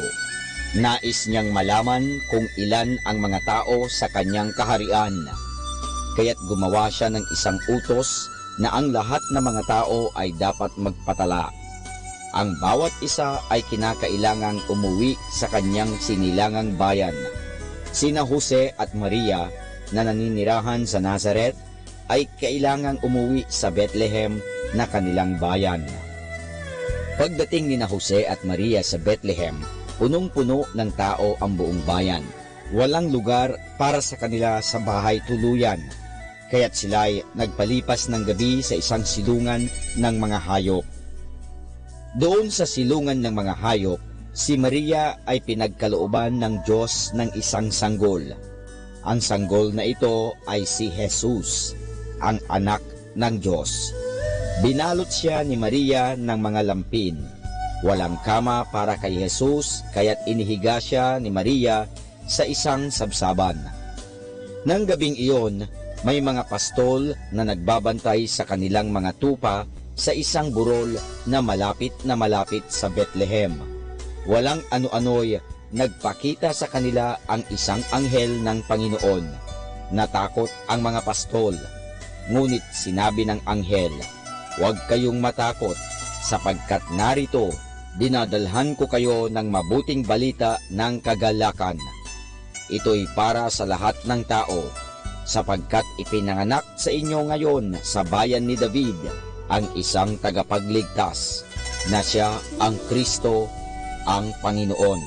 Speaker 18: Nais niyang malaman kung ilan ang mga tao sa kanyang kaharian. Kaya't gumawa siya ng isang utos na ang lahat ng mga tao ay dapat magpatala. Ang bawat isa ay kinakailangang umuwi sa kanyang sinilangang bayan. Sina Jose at Maria na naninirahan sa Nazareth ay kailangang umuwi sa Bethlehem na kanilang bayan. Pagdating ni na Jose at Maria sa Bethlehem, punong-puno ng tao ang buong bayan. Walang lugar para sa kanila sa bahay tuluyan, kaya't sila'y nagpalipas ng gabi sa isang silungan ng mga hayop. Doon sa silungan ng mga hayop, si Maria ay pinagkalooban ng Diyos ng isang sanggol. Ang sanggol na ito ay si Jesus, ang anak ng Diyos. Binalot siya ni Maria ng mga lampin. Walang kama para kay Jesus, kaya't inihiga siya ni Maria sa isang sabsaban. Nang gabing iyon, may mga pastol na nagbabantay sa kanilang mga tupa sa isang burol na malapit sa Bethlehem. Walang ano-ano'y nagpakita sa kanila ang isang anghel ng Panginoon. Natakot ang mga pastol, ngunit sinabi ng anghel, "Huwag kayong matakot, sapagkat narito dinadalhan ko kayo ng mabuting balita ng kagalakan. Ito'y para sa lahat ng tao, sapagkat ipinanganak sa inyo ngayon sa bayan ni David ang isang tagapagligtas, na siya ang Kristo, ang Panginoon.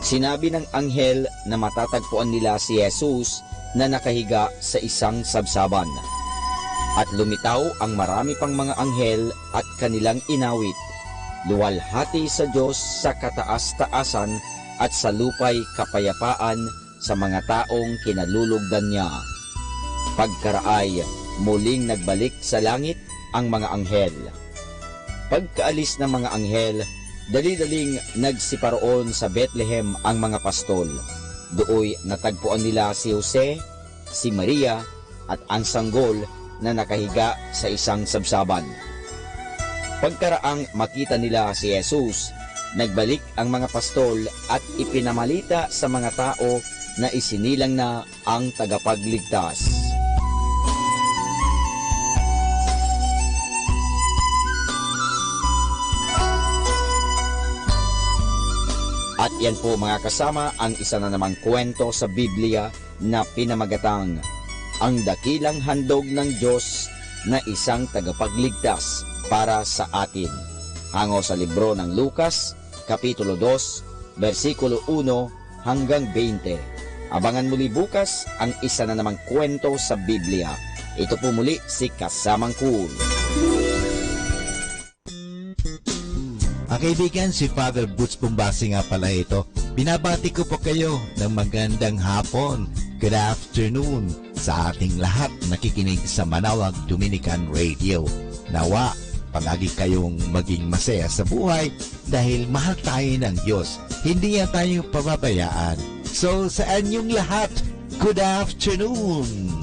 Speaker 18: Sinabi ng anghel na matatagpuan nila si Jesus na nakahiga sa isang sabsaban. At lumitaw ang marami pang mga anghel at kanilang inawit, luwalhati sa Diyos sa kataas-taasan at sa lupay kapayapaan sa mga taong kinalulugdan niya. Pagkaraay, muling nagbalik sa langit ang mga anghel. Pagkaalis ng mga anghel, dali-daling nagsiparoon sa Bethlehem ang mga pastol. Dooy natagpuan nila si Jose, si Maria at ang sanggol na nakahiga sa isang sabsaban. Pagkaraang makita nila si Jesus, nagbalik ang mga pastol at ipinamalita sa mga tao na isinilang na ang tagapagligtas. At yan po mga kasama ang isa na namang kwento sa Biblia na pinamagatang ang dakilang handog ng Diyos na isang tagapagligtas para sa atin. Hango sa libro ng Lucas, Kapitulo 2, versikulo 1 hanggang 20. Abangan muli bukas ang isa na namang kwento sa Biblia. Ito po muli si Kasamang Cool.
Speaker 2: Ang kaibigan, si Father Boots Pumbasi nga pala ito. Binabati ko po kayo ng magandang hapon. Good afternoon sa ating lahat nakikinig sa Manawag Dominican Radio. Nawa, palagi kayong maging masaya sa buhay dahil mahal tayo ng Diyos. Hindi niya tayo pababayaan. So, sa inyong lahat, good afternoon!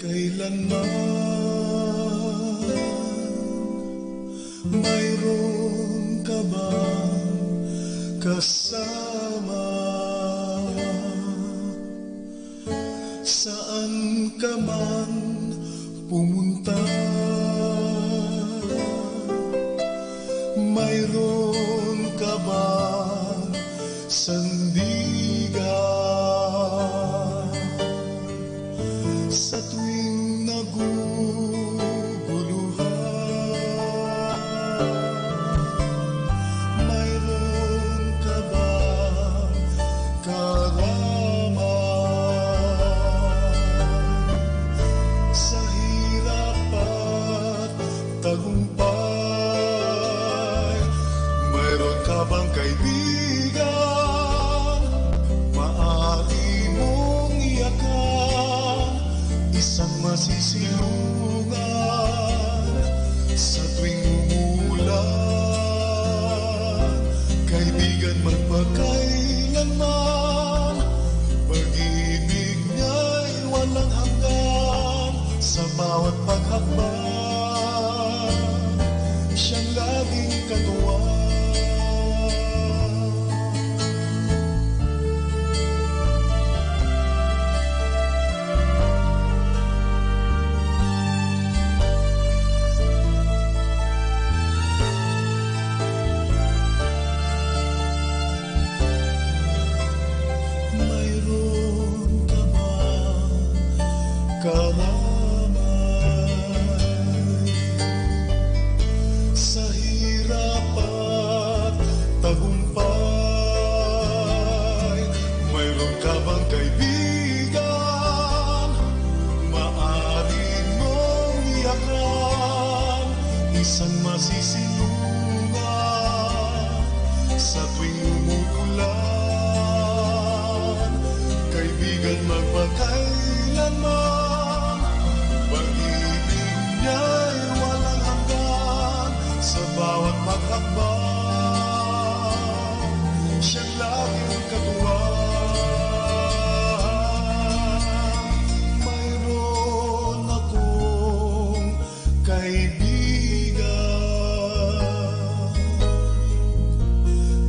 Speaker 5: Magpakailanman, kaibigan magpakailanman. hakbang, siyang laging katuwang. Mayroon akong kaibigan,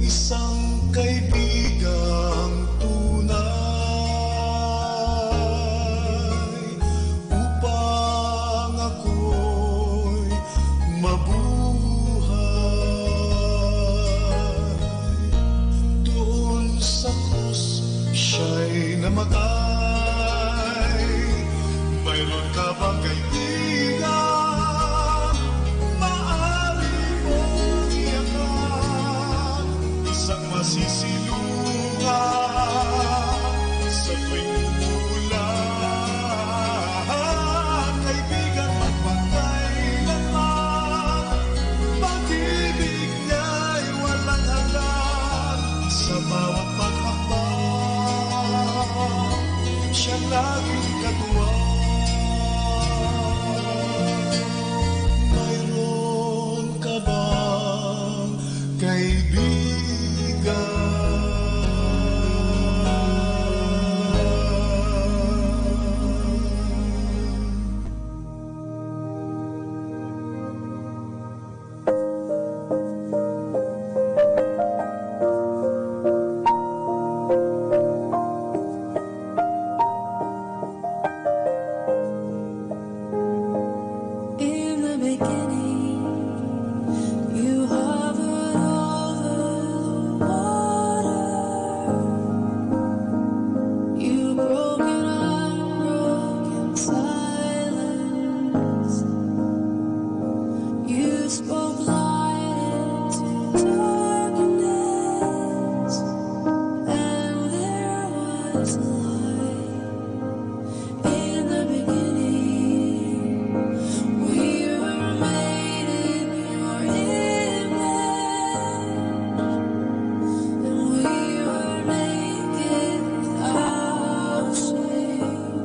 Speaker 5: isang kaibigang tunay, upang ako'y mabuhay. Doon sa krus siya'y namatay. Mayroon ka bang kaibigan maaari mong iyakan, isang masisilungan sa tuwing umuulan? Kaibigan, magpagkailanman, pag-ibig niya'y walang hanggan. Sa bawat paghakbang, siyang laging katuwang. Mayroon ka bang
Speaker 6: In the beginning, you hovered over the water. You broke an unbroken silence. You spoke light into darkness, and there was light. In the beginning, we were made in your image, and we were naked without shame.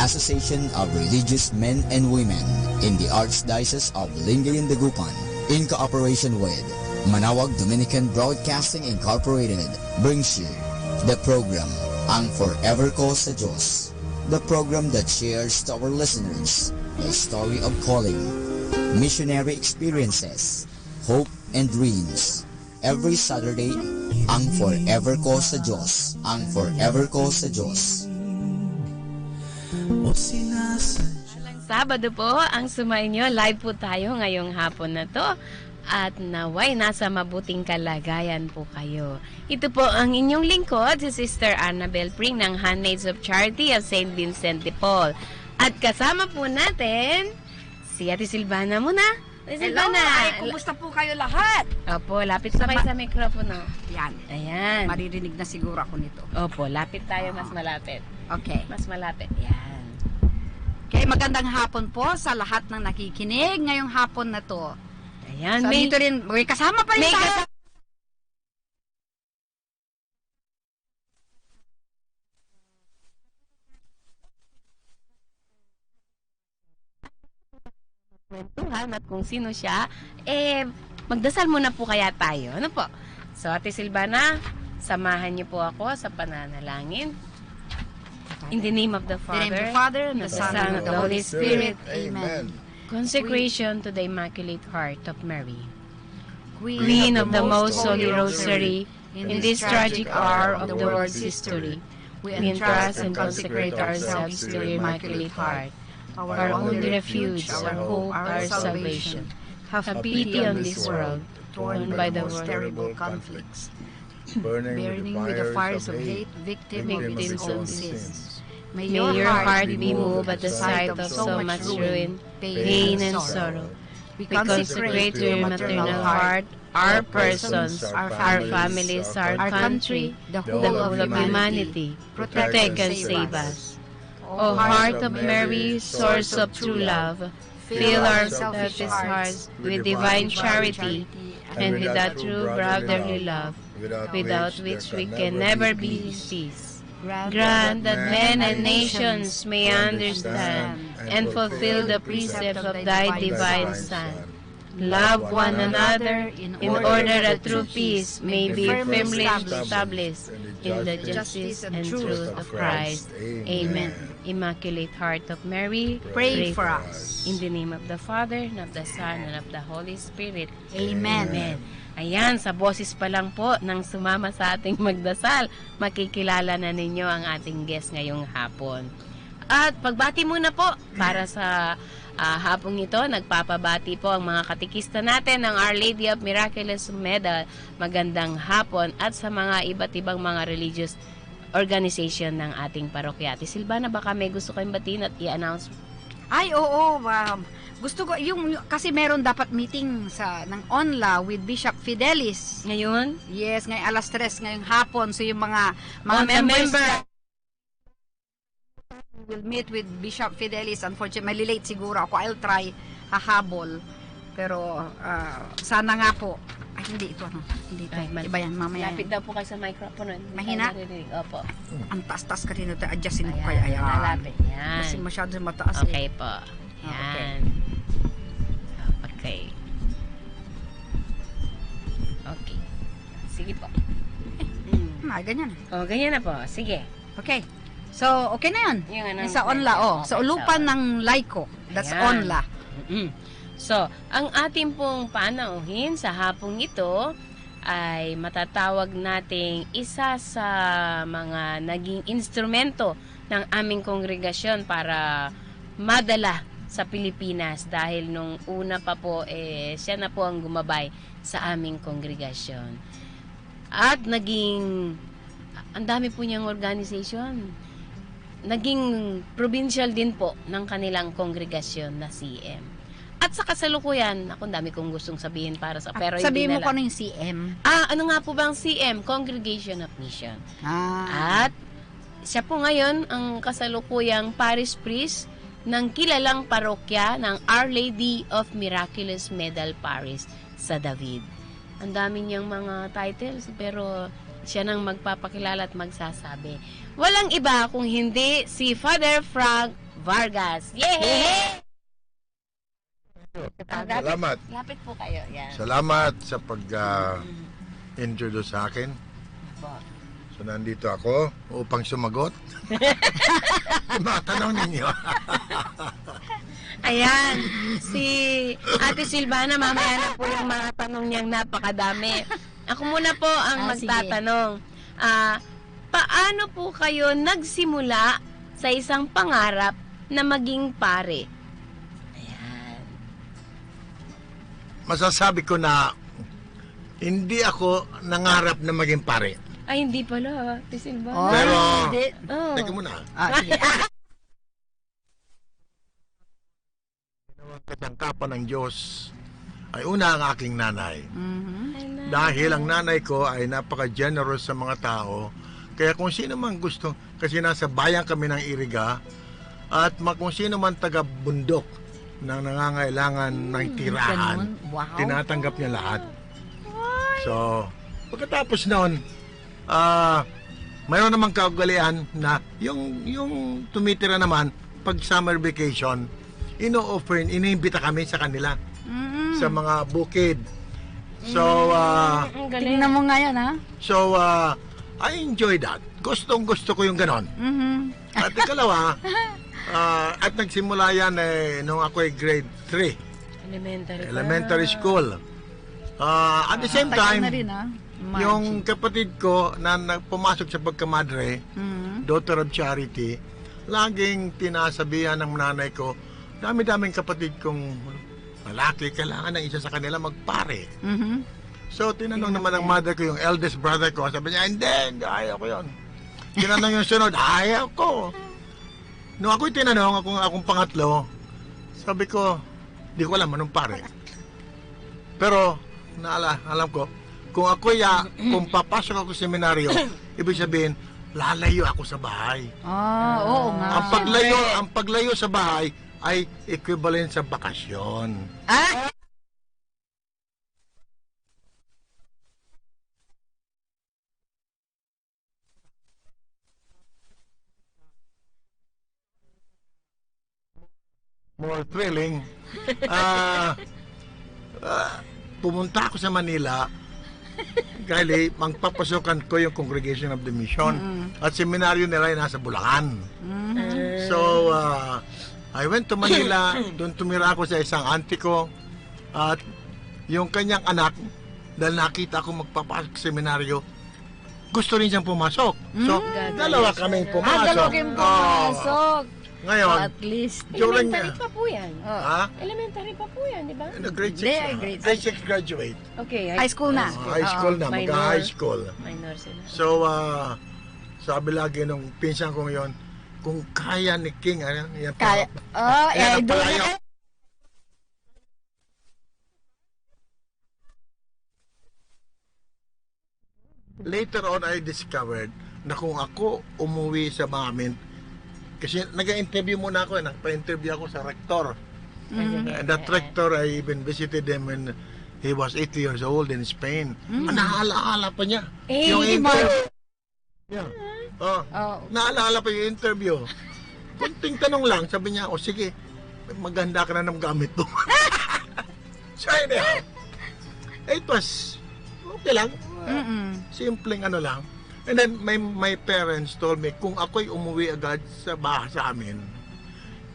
Speaker 11: Association of Religious Men and Women in the Archdiocese of Lingayen Dagupan, in cooperation with Manawag Dominican Broadcasting Incorporated, brings you the program Ang Forever Ko sa Diyos, the program that shares to our listeners the story of calling, missionary experiences, hope and dreams. Every Saturday, Ang Forever Ko sa Diyos, Ang Forever Ko sa Diyos.
Speaker 9: Sabado po ang sumainyo. Live po tayo ngayong hapon na to. At naway nasa mabuting kalagayan po kayo. Ito po ang inyong lingkod, si Sister Annabel Pring ng Handmaids of Charity of St. Vincent de Paul. At kasama po natin si Ate Silvana muna.
Speaker 17: Hello, ay, kumusta po kayo lahat?
Speaker 9: Opo, lapit po kayo sa mikropono.
Speaker 17: Yan.
Speaker 9: Ayan.
Speaker 17: Maririnig na siguro ako nito.
Speaker 9: Opo, lapit tayo, mas malapit.
Speaker 17: Okay.
Speaker 9: Mas malapit. Yan.
Speaker 17: Okay, magandang hapon po sa lahat ng nakikinig ngayong hapon na to.
Speaker 9: Ayan,
Speaker 17: so, dito rin, may kasama pa rin tayo.
Speaker 9: Kwentuhan at kung sino siya, magdasal muna po kaya tayo. Ano po? So, Ate Silvana, samahan niyo po ako sa pananalangin. In the name of the Father, and the Son, and the Holy Spirit. Amen. Consecration to the Immaculate Heart of Mary. Queen of the Most Holy Rosary, in this tragic hour of the world's history, we entrust and consecrate ourselves to your Immaculate Heart, our only refuge, our hope, our salvation. Have pity on this world, torn by the most terrible conflicts,
Speaker 17: burning with the fires of hate, victims of all sins.
Speaker 9: May your heart be moved at the sight of so much ruin, pain, and sorrow. We consecrate to your maternal heart our persons, our families, our country, the whole of humanity. Protect and save us. O Heart of Mary, source of true love, fill our selfish hearts with divine charity and with that true brotherly love, without which we can never be peace. Grant that men and nations may understand and fulfill the precepts of thy divine Son. Love one another in order that true peace may be firmly established in the justice and truth of Christ. Amen. Immaculate Heart of Mary,
Speaker 17: pray for us.
Speaker 9: In the name of the Father, and of the Son, and of the Holy Spirit.
Speaker 17: Amen.
Speaker 9: Amen. Ayan, sa boses pa lang po nang sumama sa ating magdasal, makikilala na ninyo ang ating guest ngayong hapon. At pagbati muna po para sa hapong ito, nagpapabati po ang mga katikista natin ng Our Lady of Miraculous Medal. Magandang hapon at sa mga iba't ibang mga religious organization ng ating parokya. Ate Silvana, baka may gusto kayong batiin at i-announce?
Speaker 17: Ay, oo. Gusto ko, kasi meron dapat meeting ng ONLA with Bishop Fidelis.
Speaker 9: Ngayon?
Speaker 17: Yes, ngayon alas 3 ngayong hapon. So yung mga members will meet with Bishop Fidelis. Unfortunately, malilate siguro ako. I'll try hahabol. Pero sana nga po. Ay, hindi ito. Hindi ito. Iba yan, mamaya.
Speaker 9: Lapit daw po kayo sa microphone.
Speaker 17: Mahina?
Speaker 9: Opo.
Speaker 17: Ang taas-taas ka rin ito. Adjustin ko kaya. Ayan.
Speaker 9: Malapit yan.
Speaker 17: Kasi masyado mataas.
Speaker 9: Okay po. Yan. Okay. Okay. Sige po.
Speaker 17: Ganyan.
Speaker 9: Ganyan na po. Sige.
Speaker 17: Okay. So, okay na yun. Yung sa ONLA, sa ulupan ng Laiko. That's ONLA.
Speaker 9: So, ang ating pong panauhin sa hapong ito ay matatawag nating isa sa mga naging instrumento ng aming kongregasyon para madala sa Pilipinas dahil nung una pa po siya na po ang gumabay sa aming kongregasyon. At ang dami po niyang organization. Naging provincial din po ng kanilang kongregasyon na CM. At sa kasalukuyan, ako dami kong gustong sabihin para sa pero
Speaker 17: sabihin mo kung ano yung CM.
Speaker 9: Ano nga po ba ang CM? Congregation of Mission. At siya po ngayon ang kasalukuyang parish priest ng kilalang parokya ng Our Lady of Miraculous Medal Parish sa David. Ang dami niyang mga titles pero siya nang magpapakilala at magsasabi. Walang iba kung hindi si Father Frank Vargas. Yay!
Speaker 1: Salamat.
Speaker 9: Lapit po kayo. Yan.
Speaker 1: Salamat sa pag-introduce sa akin. So, nandito ako upang sumagot. Mga tanong ninyo.
Speaker 9: Ayan, si Ate Silvana, mamaya na po yung mga tanong niyang napakadami. Ako muna po ang magtatanong. Paano po kayo nagsimula sa isang pangarap na maging pare?
Speaker 1: Masasabi ko na hindi ako nangarap na maging pare.
Speaker 9: Ay, hindi pala, Ate Silvana.
Speaker 1: Pero,
Speaker 9: teka
Speaker 1: muna. Kasangkapan ng Diyos ay una ang aking nanay. Dahil ang nanay ko ay napaka-generous sa mga tao. Kaya kung sino man gusto, kasi nasa bayan kami ng Iriga, at kung sino man taga-bundok na nangangailangan ng tirahan, tinatanggap niya lahat. So, pagkatapos noon, mayroon namang kaugalian na yung tumitira naman pag summer vacation, iniimbita kami sa kanila sa mga bukid. So,
Speaker 17: tingnan mo ngayon, ha?
Speaker 1: So, I enjoy that. Gustong-gusto ko yung ganon. At ikalawa, at nagsimula yan nung ako ay grade 3. Elementary school. At the same time, yung kapatid ko na pumasok sa pagkamadre, Daughter of Charity, laging tinasabihan ng nanay ko, dami-daming kapatid kong lalaki, kailangan ng isa sa kanila magpare. So, tinanong naman ng mother ko, yung eldest brother ko, sabi niya, hindi, ayaw ko yun. Tinanong yung sunod, ayaw ko. Nung ako'y tinanong, akong pangatlo, sabi ko, di ko alam anong pare. Pero, alam ko, kung kung papasok ako sa seminaryo, ibig sabihin, lalayo ako sa bahay.
Speaker 17: Oo nga.
Speaker 1: Ang paglayo sa bahay ay equivalent sa bakasyon. More thrilling. Pumunta ako sa Manila dahil magpapasokan ko yung Congregation of the Mission at seminaryo nila ay nasa Bulacan. So, I went to Manila, doon tumira ako sa isang auntie ko at yung kanyang anak, dahil nakita ko magpapasok sa seminaryo, gusto rin siyang pumasok. So, dalawa kaming pumasok.
Speaker 17: Dalawa kaming pumasok.
Speaker 1: Ngayon,
Speaker 17: at least.
Speaker 9: Elementary pa po yan.
Speaker 1: Elementary
Speaker 9: pa po yan, di ba?
Speaker 1: Grade 6. Grade 6 graduate.
Speaker 9: Okay.
Speaker 17: High school na.
Speaker 1: High school na, mag-high school.
Speaker 9: Minor sila.
Speaker 1: So, sabi lagi nung pinsan ko ngayon, kung kaya ni King, yan
Speaker 17: kaya.
Speaker 1: Later on, I discovered na kung ako umuwi sa Mamin, kasi nag-interview muna ako, nagpa-interview ako sa rector. And that rector, I even visited him when he was 80 years old in Spain. Naalaala pa niya. Yung interview. Naalaala pa yung interview. Kunting tanong lang, sabi niya, sige, maganda ka na ng gamit mo. So, anyhow, it was okay lang. Simpleng ano lang. And then my parents told me kung ako'y umuwi agad sa bahay sa amin,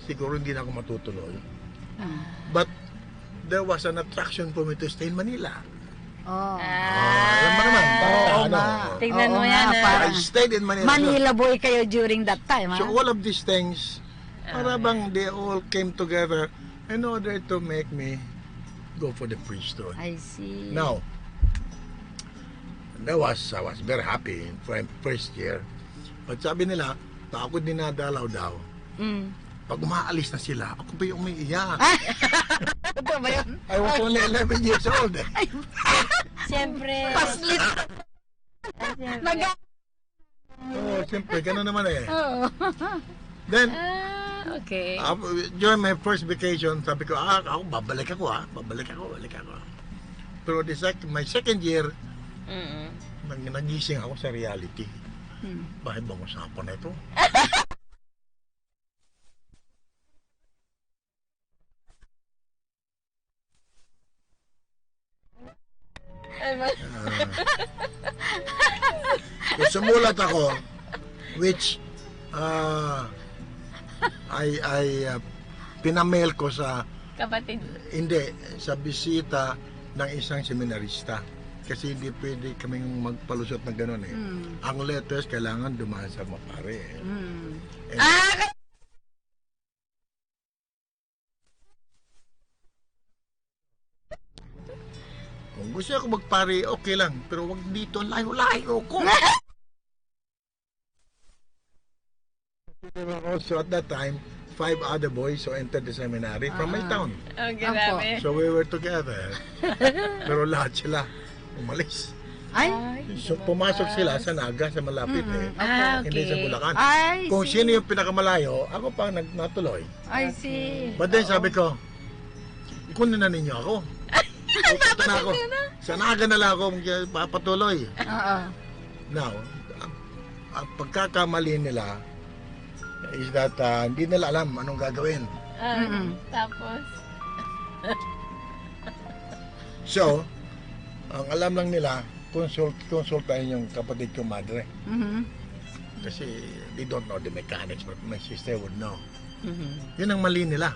Speaker 1: siguro hindi na ako matutuloy. But there was an attraction for me to stay in Manila. Alam mo naman.
Speaker 9: Tingnan mo yan.
Speaker 1: I stayed in Manila.
Speaker 17: Manila boy kayo during that time.
Speaker 1: So all of these things, parang they all came together in order to make me go for the priesthood.
Speaker 17: I see.
Speaker 1: Now, I was very happy in first year. But sabi nila, ako dinadalaw daw. Pag umaalis na sila, ako ba yung umiiyak?
Speaker 17: Ito ba yun?
Speaker 1: I was only 11 years old.
Speaker 9: Siyempre.
Speaker 17: Paslit.
Speaker 1: Siyempre, gano'n naman eh. Then,
Speaker 9: okay.
Speaker 1: During my first vacation, sabi ko, ako, babalik ako. Pero my second year, nagising ako sa reality. Bakit bang usapan na ito? Kung sumulat ako, which pinamail ko sa
Speaker 9: Kapatid.
Speaker 1: hindi, sa bisita ng isang seminarista. Kasi hindi pwede kaming magpalusot ng gano'n eh. Ang letters kailangan dumaan sa mapare eh. Kung gusto ako magpare, okay lang. Pero wag dito, layo-layo ko. Also at that time, 5 other boys who entered the seminary from my town.
Speaker 9: Oh, grabe.
Speaker 1: So we were together. Pero lahat sila umalis. So pumasok sila sa Naga, sa malapit eh. Hindi sa Bulacan. Kung sino yung pinakamalayo, ako pa natuloy.
Speaker 17: I see.
Speaker 1: But then sabi ko, kunin na ninyo ako. Pupunta na ako. Sa Naga na lang ako papatuloy. Now, ang pagkakamali nila is that hindi nila alam anong gagawin.
Speaker 9: Tapos?
Speaker 1: So, ang alam lang nila, konsultahin yung kapatid ko madre. Kasi they don't know the mechanics, but my sister would know. Yun ang mali nila.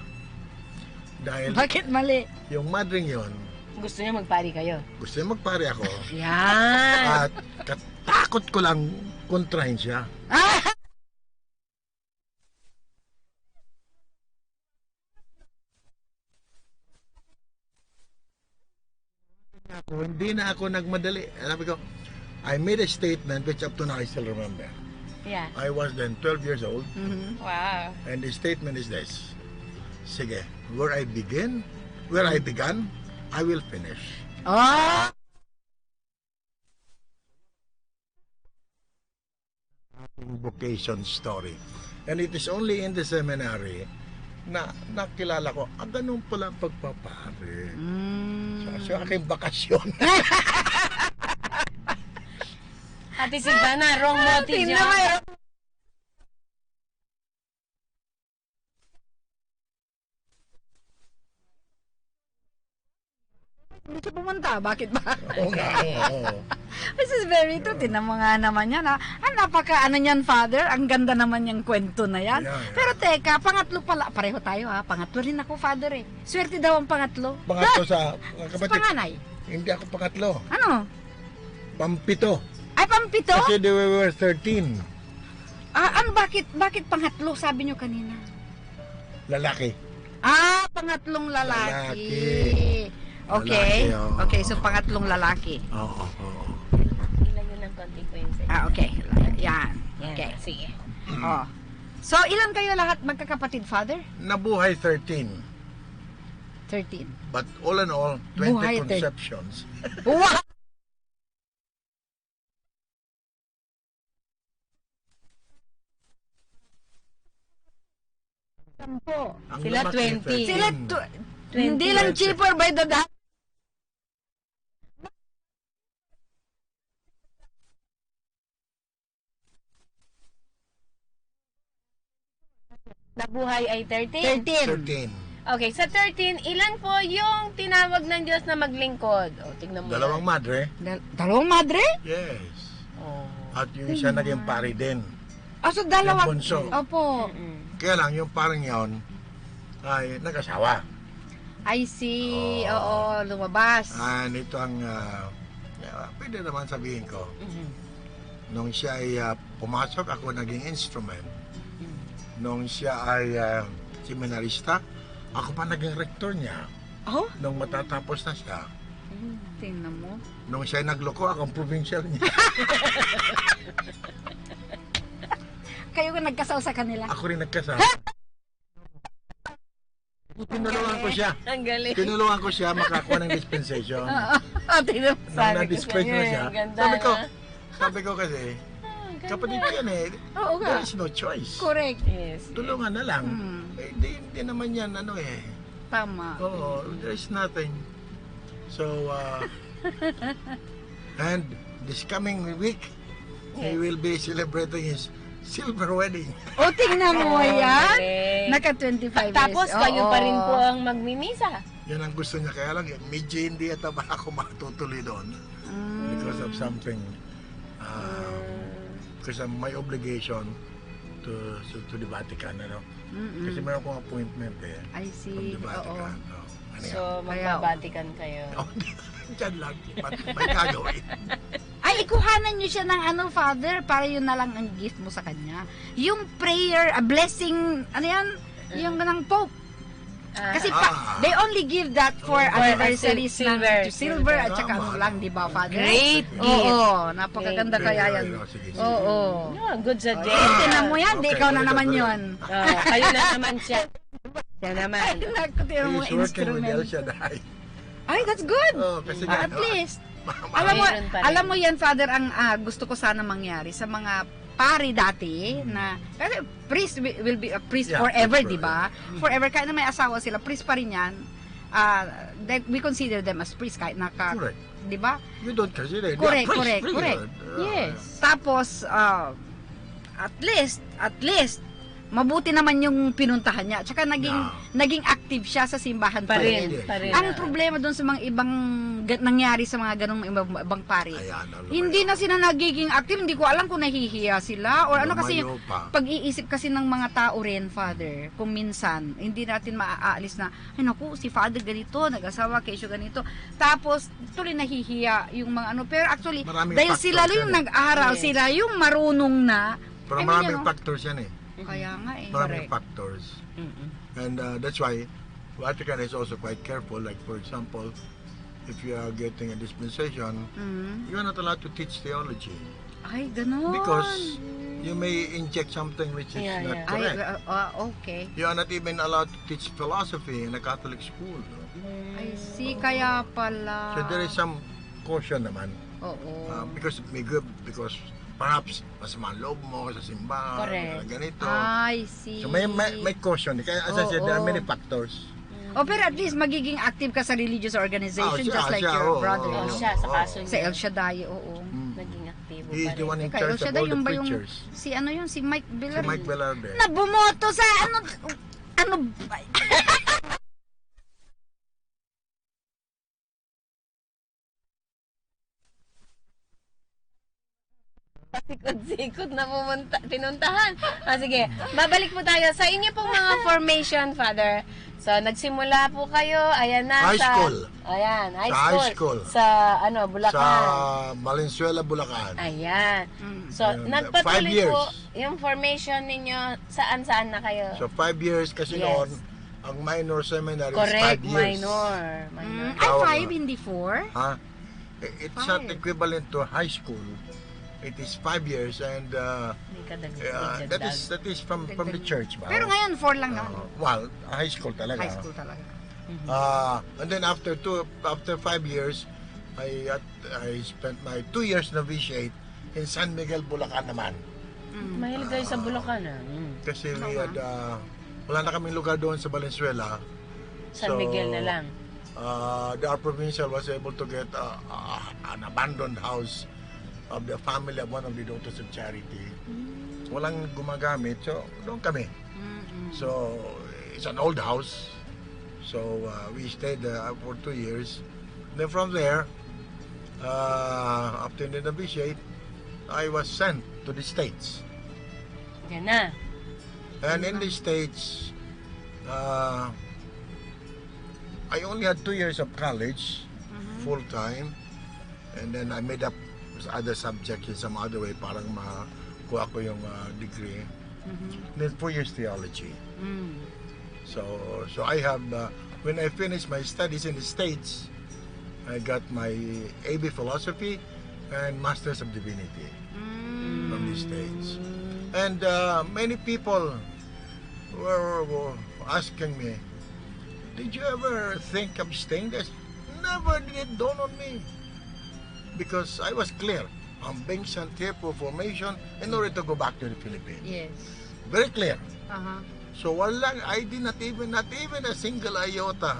Speaker 1: Dahil
Speaker 17: bakit mali?
Speaker 1: Yung madring yun,
Speaker 9: gusto niya magpari kayo?
Speaker 1: Gusto niya magpari ako.
Speaker 9: Yan!
Speaker 1: At katakot ko lang kontrahin siya. Hindi na ako nagmadali. Sabi ko, I made a statement which up to now I still remember.
Speaker 9: Yeah.
Speaker 1: I was then 12 years old.
Speaker 9: Wow.
Speaker 1: And the statement is this. Sige, where I began, I will finish. Vocation story. And it is only in the seminary na nakilala ko, ganun pala ang pagpapare. So aking bakasyon.
Speaker 9: Ate Silvana, wrong motive niya.
Speaker 17: Hindi siya pumunta. Bakit ba?
Speaker 1: Oo nga, oo.
Speaker 17: This is very true. Tinan mo nga naman yan. Napaka ano niyan, Father. Ang ganda naman yung kwento na yan. Pero teka, pangatlo pala. Pareho tayo ha. Pangatlo rin ako, Father eh. Swerte daw ang pangatlo.
Speaker 1: Pangatlo sa
Speaker 17: kapatid. Sa panganay.
Speaker 1: Hindi ako pangatlo.
Speaker 17: Ano?
Speaker 1: Pampito.
Speaker 17: Ay, pampito?
Speaker 1: Kasi we were 13.
Speaker 17: Bakit pangatlo? Sabi nyo kanina.
Speaker 1: Lalaki.
Speaker 17: Pangatlong lalaki.
Speaker 1: Okay.
Speaker 17: Okay, so pangatlong lalaki.
Speaker 1: Oo.
Speaker 9: Ilan yun ang consequence?
Speaker 17: Okay. Yan. Okay.
Speaker 9: Sige.
Speaker 17: So, ilan kayo lahat magkakapatid, Father?
Speaker 1: Nabuhay 13.
Speaker 17: 13.
Speaker 1: But all in all, 20
Speaker 17: Buhay
Speaker 1: conceptions.
Speaker 17: Wow!
Speaker 9: Sila 20.
Speaker 17: Sila hindi lang cheaper by the dozen.
Speaker 9: Nabuhay ay 13?
Speaker 1: 13.
Speaker 9: Okay, sa 13, ilan po yung tinawag ng Diyos na maglingkod? Tignan mo.
Speaker 1: Dalawang madre.
Speaker 17: Dalawang madre?
Speaker 1: Yes. At yung isa naging pari din.
Speaker 17: So dalawa.
Speaker 1: Yung bunso.
Speaker 17: Opo.
Speaker 1: Kaya lang, yung paring yun ay nag-asawa.
Speaker 17: I see. Oo, lumabas.
Speaker 1: Ito ang, pwede naman sabihin ko. Nung siya ay pumasok, ako naging instrument. Nung siya ay seminarista, ako pa naging rector niya. Nung matatapos na siya.
Speaker 17: Tingnan mo.
Speaker 1: Nung siya ay nagloko, ako ang provincial niya.
Speaker 17: Kayo ka nagkasal sa kanila?
Speaker 1: Ako rin nagkasal. Tinulungan ko siya.
Speaker 9: Ang galing.
Speaker 1: Tinulungan ko siya makakuha ng dispensation.
Speaker 17: Tingnan mo.
Speaker 1: Nung na-dispense na siya, sabi ko kasi, kapatid ko yan eh. There is no choice.
Speaker 17: Correct.
Speaker 9: Yes.
Speaker 1: Tulungan na lang. Hindi naman yan
Speaker 17: Tama.
Speaker 1: Oo, there is nothing. So, and this coming week, he will be celebrating his silver wedding.
Speaker 17: Tingnan mo yan. Naka-25 years.
Speaker 9: Tapos kayo pa rin po ang magmimisa.
Speaker 1: Yan ang gusto niya. Kaya lang, medyo hindi ata ba ako matutuloy doon. Because of something because my obligation to the Vatican, ano? Kasi meron akong appointment eh.
Speaker 17: I see.
Speaker 1: From the Vatican.
Speaker 9: So, magpa-Vatican kayo.
Speaker 1: Diyan lang. May gagawin.
Speaker 17: Ay, ikuhanan niyo siya ng ano, Father, para yun na lang ang gift mo sa kanya. Yung prayer, a blessing, ano yan? Yung ng Pope. Kasi they only give that for anniversaries
Speaker 9: silver.
Speaker 17: Silver at saka ano lang, di ba, Father?
Speaker 9: Great gift.
Speaker 17: Oo, napakaganda kaya yan. Oo.
Speaker 9: Good sa day.
Speaker 17: Tinan mo yan, di ikaw na naman yun.
Speaker 9: Kayo na naman siya. Siya naman.
Speaker 17: Tinan mo
Speaker 1: He's working with El
Speaker 17: instrument.
Speaker 1: Shaddai.
Speaker 17: Ay, that's good.
Speaker 1: Kasi
Speaker 17: At least. Alam mo yan, Father, ang gusto ko sana mangyari sa mga pari dati na kasi priest will be a priest forever, di ba? Forever, kahit na may asawa sila, priest pa rin yan. We consider them as priest kahit
Speaker 1: Correct.
Speaker 17: di ba?
Speaker 1: You don't consider it.
Speaker 17: Correct.
Speaker 9: Yes.
Speaker 17: Tapos at least mabuti naman yung pinuntahan niya. Tsaka naging active siya sa simbahan pa rin. Ang problema doon sa mga ibang nangyari sa mga ganong ibang pari. Hindi na sila nagiging active. Hindi ko alam kung nahihiya sila or ano kasi pag-iisip kasi ng mga tao rin, Father. Kung minsan, hindi natin maaalis na, ay naku, si Father ganito, nag-asawa, kesyo ganito. Tapos, tuloy nahihiya yung mga ano. Pero actually, dahil sila yung nag-aral, sila yung marunong na.
Speaker 1: Pero maraming factors yan eh.
Speaker 17: Kaya nga eh.
Speaker 1: Maraming factors. And that's why Vatican is also quite careful. Like for example, if you are getting a dispensation, you are not allowed to teach theology.
Speaker 17: Ay, ganun.
Speaker 1: Because you may inject something which is not correct.
Speaker 17: Okay.
Speaker 1: You are not even allowed to teach philosophy in a Catholic school.
Speaker 17: I see, kaya pala.
Speaker 1: So there is some caution naman. Because it may good, because perhaps masama ang loob mo sa simbahan, ganito.
Speaker 17: I see.
Speaker 1: So may caution. Kaya as I said, there are many factors.
Speaker 17: Pero at least magiging active ka sa religious organization just like your brother.
Speaker 9: Siya, sa kaso niya.
Speaker 17: Sa El Shaddai,
Speaker 9: Naging aktibo
Speaker 1: He is the one in
Speaker 17: El
Speaker 1: charge of
Speaker 17: Shaddai,
Speaker 1: all the
Speaker 17: yung ba yung,
Speaker 1: preachers.
Speaker 17: si Mike Velarde.
Speaker 1: Si Mike Velarde.
Speaker 17: Na bumoto sa ano ba?
Speaker 9: Sikot na pinuntahan. Sige, babalik po tayo sa inyo pong mga formation, Father. So, nagsimula po kayo, ayan na
Speaker 1: High school.
Speaker 9: Ayan, high school. Sa Bulacan.
Speaker 1: Sa Valenzuela, Bulacan.
Speaker 9: Ayan. So, nagpatuloy po yung formation ninyo, saan-saan na kayo?
Speaker 1: So, 5 years kasi noon, ang minor seminary is 5 years.
Speaker 9: Minor.
Speaker 17: Ay, 5, hindi 4?
Speaker 1: Ha? It's not equivalent to high school. It is 5 years and that is from the church.
Speaker 17: Pero ngayon 4 lang na.
Speaker 1: Well, high school talaga. And then after 5 years, I spent my 2 years novitiate in San Miguel, Bulacan naman.
Speaker 9: Mahilig kayo sa Bulacan
Speaker 1: Kasi we had wala na kaming lugar doon sa Valenzuela.
Speaker 9: San Miguel na lang.
Speaker 1: Our provincial was able to get an abandoned house of the family of one of the Daughters of Charity. Walang gumagamit, so doon kami. So it's an old house, so we stayed for 2 years. Then from there, after the novitiate, I was sent to the States.
Speaker 9: Yan na.
Speaker 1: And in the States, I only had 2 years of college, full time, and then I made up other subjects in some other way, parang makuha ko yung degree. Then 4 years theology. So I have, when I finished my studies in the States, I got my AB Philosophy and Masters of Divinity from the States. And many people were asking me, did you ever think of staying there? Never did it dawn on me. Because I was clear, I'm being sent here for formation in order to go back to the Philippines.
Speaker 17: Yes.
Speaker 1: Very clear. So I did not even a single iota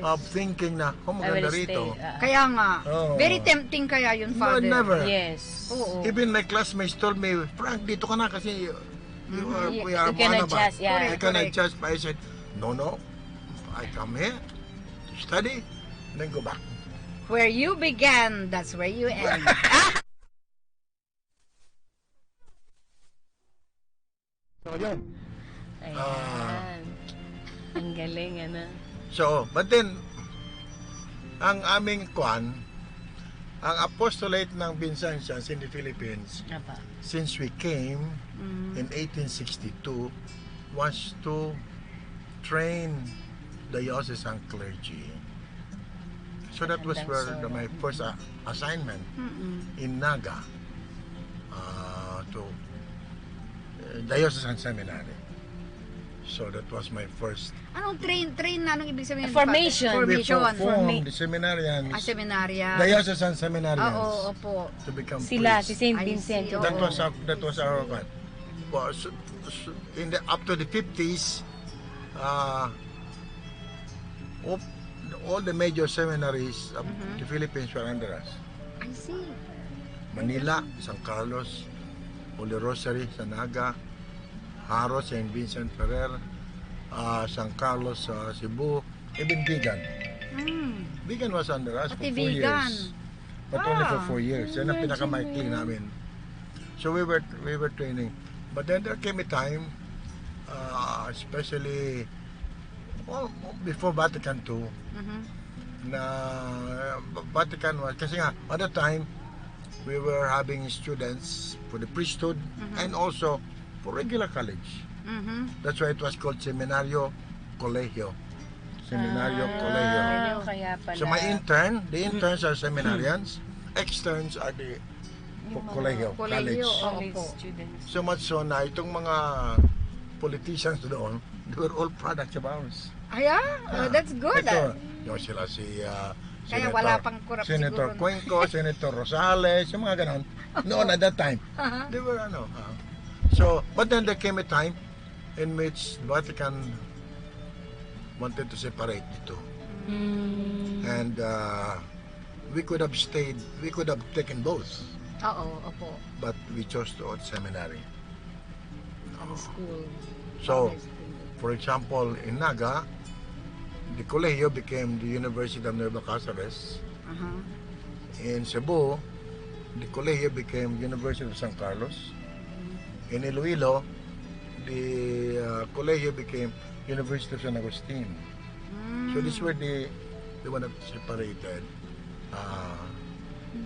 Speaker 1: of thinking na, maganda rito.
Speaker 17: Kaya nga, very tempting kaya yun, Father.
Speaker 1: No, never.
Speaker 9: Yes.
Speaker 1: Even my classmates told me, Frank, dito ka na kasi we are
Speaker 9: you can adjust.
Speaker 1: I can adjust. But I said, no, I come here to study and then go back.
Speaker 17: Where you began, that's where you end.
Speaker 1: So, yun.
Speaker 9: Ayan. Ang galing, ano?
Speaker 1: So, but then, ang aming kwan, ang apostolate ng Vincentians in the Philippines, since we came in 1862, was to train the diocesan clergy. So that was where my first assignment in Naga, to diocesan seminary. So that was my first.
Speaker 17: Anong train na? Anong ibig sabihin?
Speaker 9: Formation.
Speaker 1: We formed the seminarians.
Speaker 17: Seminarians.
Speaker 1: Diocesan seminarians.
Speaker 17: Oo, opo.
Speaker 1: To become
Speaker 9: Sila,
Speaker 1: priests.
Speaker 9: si St. Vincent.
Speaker 1: That was our one. Well, so in the up to the 50s, all the major seminaries of the Philippines were under us.
Speaker 17: I see.
Speaker 1: Manila, San Carlos, Holy Rosary, San Naga, Haro, St. Vincent Ferrer, San Carlos, Cebu, even Bigan. Bigan was under us for 4 years. But only for 4 years. Yan ang pinakamaikli namin. So we were training. But then there came a time, especially before Vatican II, na Vatican was, kasi nga, at the time, we were having students for the priesthood and also for regular college. That's why it was called Seminario Colegio. Seminario Colegio.
Speaker 9: Kaya pala.
Speaker 1: So my the interns are seminarians, externs are the Colegio, college.
Speaker 9: Students.
Speaker 1: So much so na itong mga politicians doon, they were all products of ours.
Speaker 17: That's good.
Speaker 1: Ito, yung sila si
Speaker 17: Kaya wala pang kurap
Speaker 1: Senator
Speaker 17: siguro.
Speaker 1: Cuenco, Senator Rosales, yung mga ganon. Noon at that time, they were so, but then there came a time in which Vatican wanted to separate the two. And we could have taken both.
Speaker 17: Opo.
Speaker 1: But we chose to go to seminary.
Speaker 17: School.
Speaker 1: So, for example, in Naga, the Colegio became the University of Nueva Cáceres. In Cebu, the Colegio became University of San Carlos. In Iloilo, the Colegio became University of San Agustin. So these were the one that separated.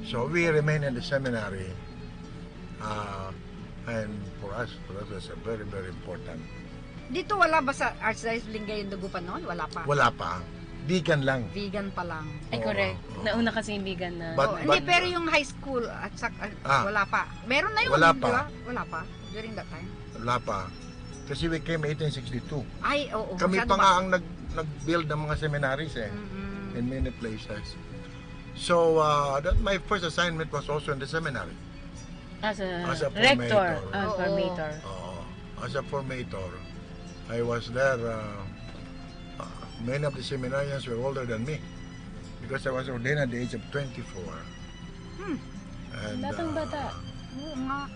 Speaker 1: So we remain in the seminary, and for us it's a very, very important.
Speaker 17: Dito wala ba sa Archdiocese Lingay yung Dagupan noon? Wala pa.
Speaker 1: Wala pa. Vegan lang.
Speaker 17: Vegan pa lang.
Speaker 9: Ay, correct. Nauna kasi yung vegan na.
Speaker 17: Hindi, pero yung high school at wala pa. Meron na yun,
Speaker 1: wala pa.
Speaker 17: Diba? Wala pa. During that time.
Speaker 1: Wala pa. Kasi we came 1862.
Speaker 17: Ay, oo.
Speaker 1: Kami pa nga ang nag-build ng mga seminaries in many places. So, that my first assignment was also in the seminary.
Speaker 9: As a
Speaker 1: rector.
Speaker 9: Formator.
Speaker 1: As a formator. I was there. Many of the seminarians were older than me because I was ordained at the age of 24. And,
Speaker 9: Batang-bata.
Speaker 17: Oo nga.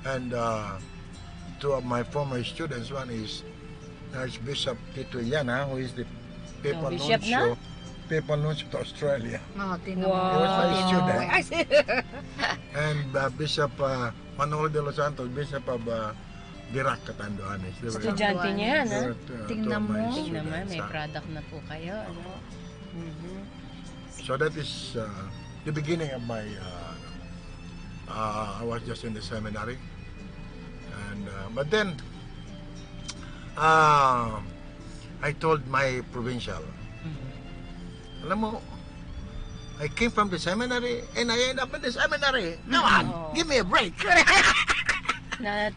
Speaker 1: And two of my former students, one is Archbishop Tito Yana, who is the Papal Nuncio to Australia. He was my student. And Bishop Manolo de los Santos, Bishop of Dirac, Catanduanes.
Speaker 9: Estudyante niya yan, ha?
Speaker 17: Tingnan mo.
Speaker 9: Tingnan mo, may product na po kayo. Ano?
Speaker 1: So that is the beginning of my, I was just in the seminary. And, but then, I told my provincial, alam mo, I came from the seminary and I ended up in the seminary. Come on, give me a break.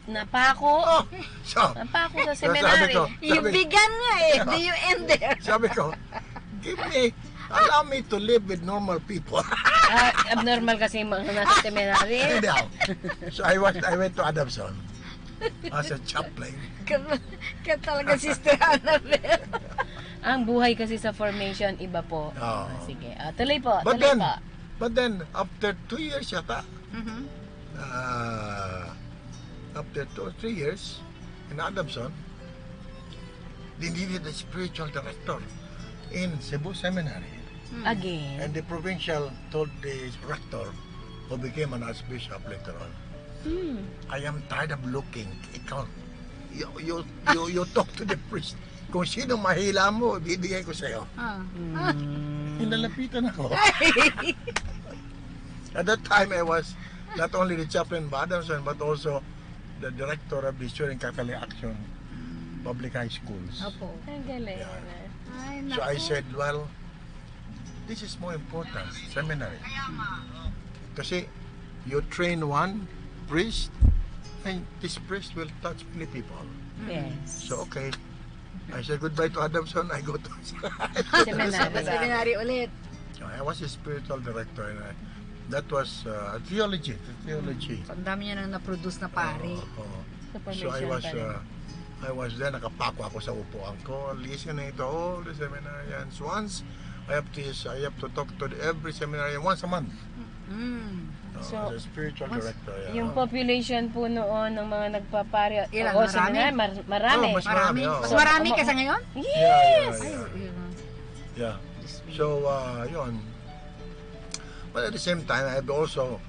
Speaker 9: Napako. Napako sa seminary.
Speaker 17: You began nga eh. Do you end there?
Speaker 1: Sabi ko, allow me to live with normal people.
Speaker 9: Abnormal kasi mga nasa seminary.
Speaker 1: So I went to Adamson as a chaplain.
Speaker 17: Kaya talaga Sister Annabel.
Speaker 9: Ang buhay kasi sa formation, iba po. Sige. Tuloy po.
Speaker 1: But then, after 2 years yata, after 2 or 3 years in Adamson, they needed a spiritual director in Cebu Seminary.
Speaker 9: Again.
Speaker 1: And the provincial told the rector, who became an archbishop later on, I am tired of looking. Ikaw you talk to the priest. Kung sino mahila mo, bibigay ko sa'yo. Hinalapitan ako. At that time, I was not only the chaplain of Adamson, but also the director of the Student Catholic Action Public High Schools.
Speaker 9: Opo. Ang galing.
Speaker 1: So I said, well, this is more important, seminary. Kasi you train one priest, and this priest will touch many people.
Speaker 9: Yes.
Speaker 1: So okay, I said goodbye to Adamson. I go to
Speaker 17: Seminary ulit.
Speaker 1: I was a spiritual director, and that was theology.
Speaker 17: So, ang dami niya nang na-produce na pare.
Speaker 1: So I was then nakapako ako sa upuan ko, listening to all the seminarians. Once I have to talk to every seminarian once a month.
Speaker 9: So,
Speaker 1: as a spiritual director.
Speaker 9: Yung population po noon ng mga nagpapari,
Speaker 17: Ilan?
Speaker 9: Marami.
Speaker 1: Mas marami.
Speaker 17: Mas marami kaysa ngayon?
Speaker 9: Yes!
Speaker 1: Yeah. So, yun. But at the same time, I also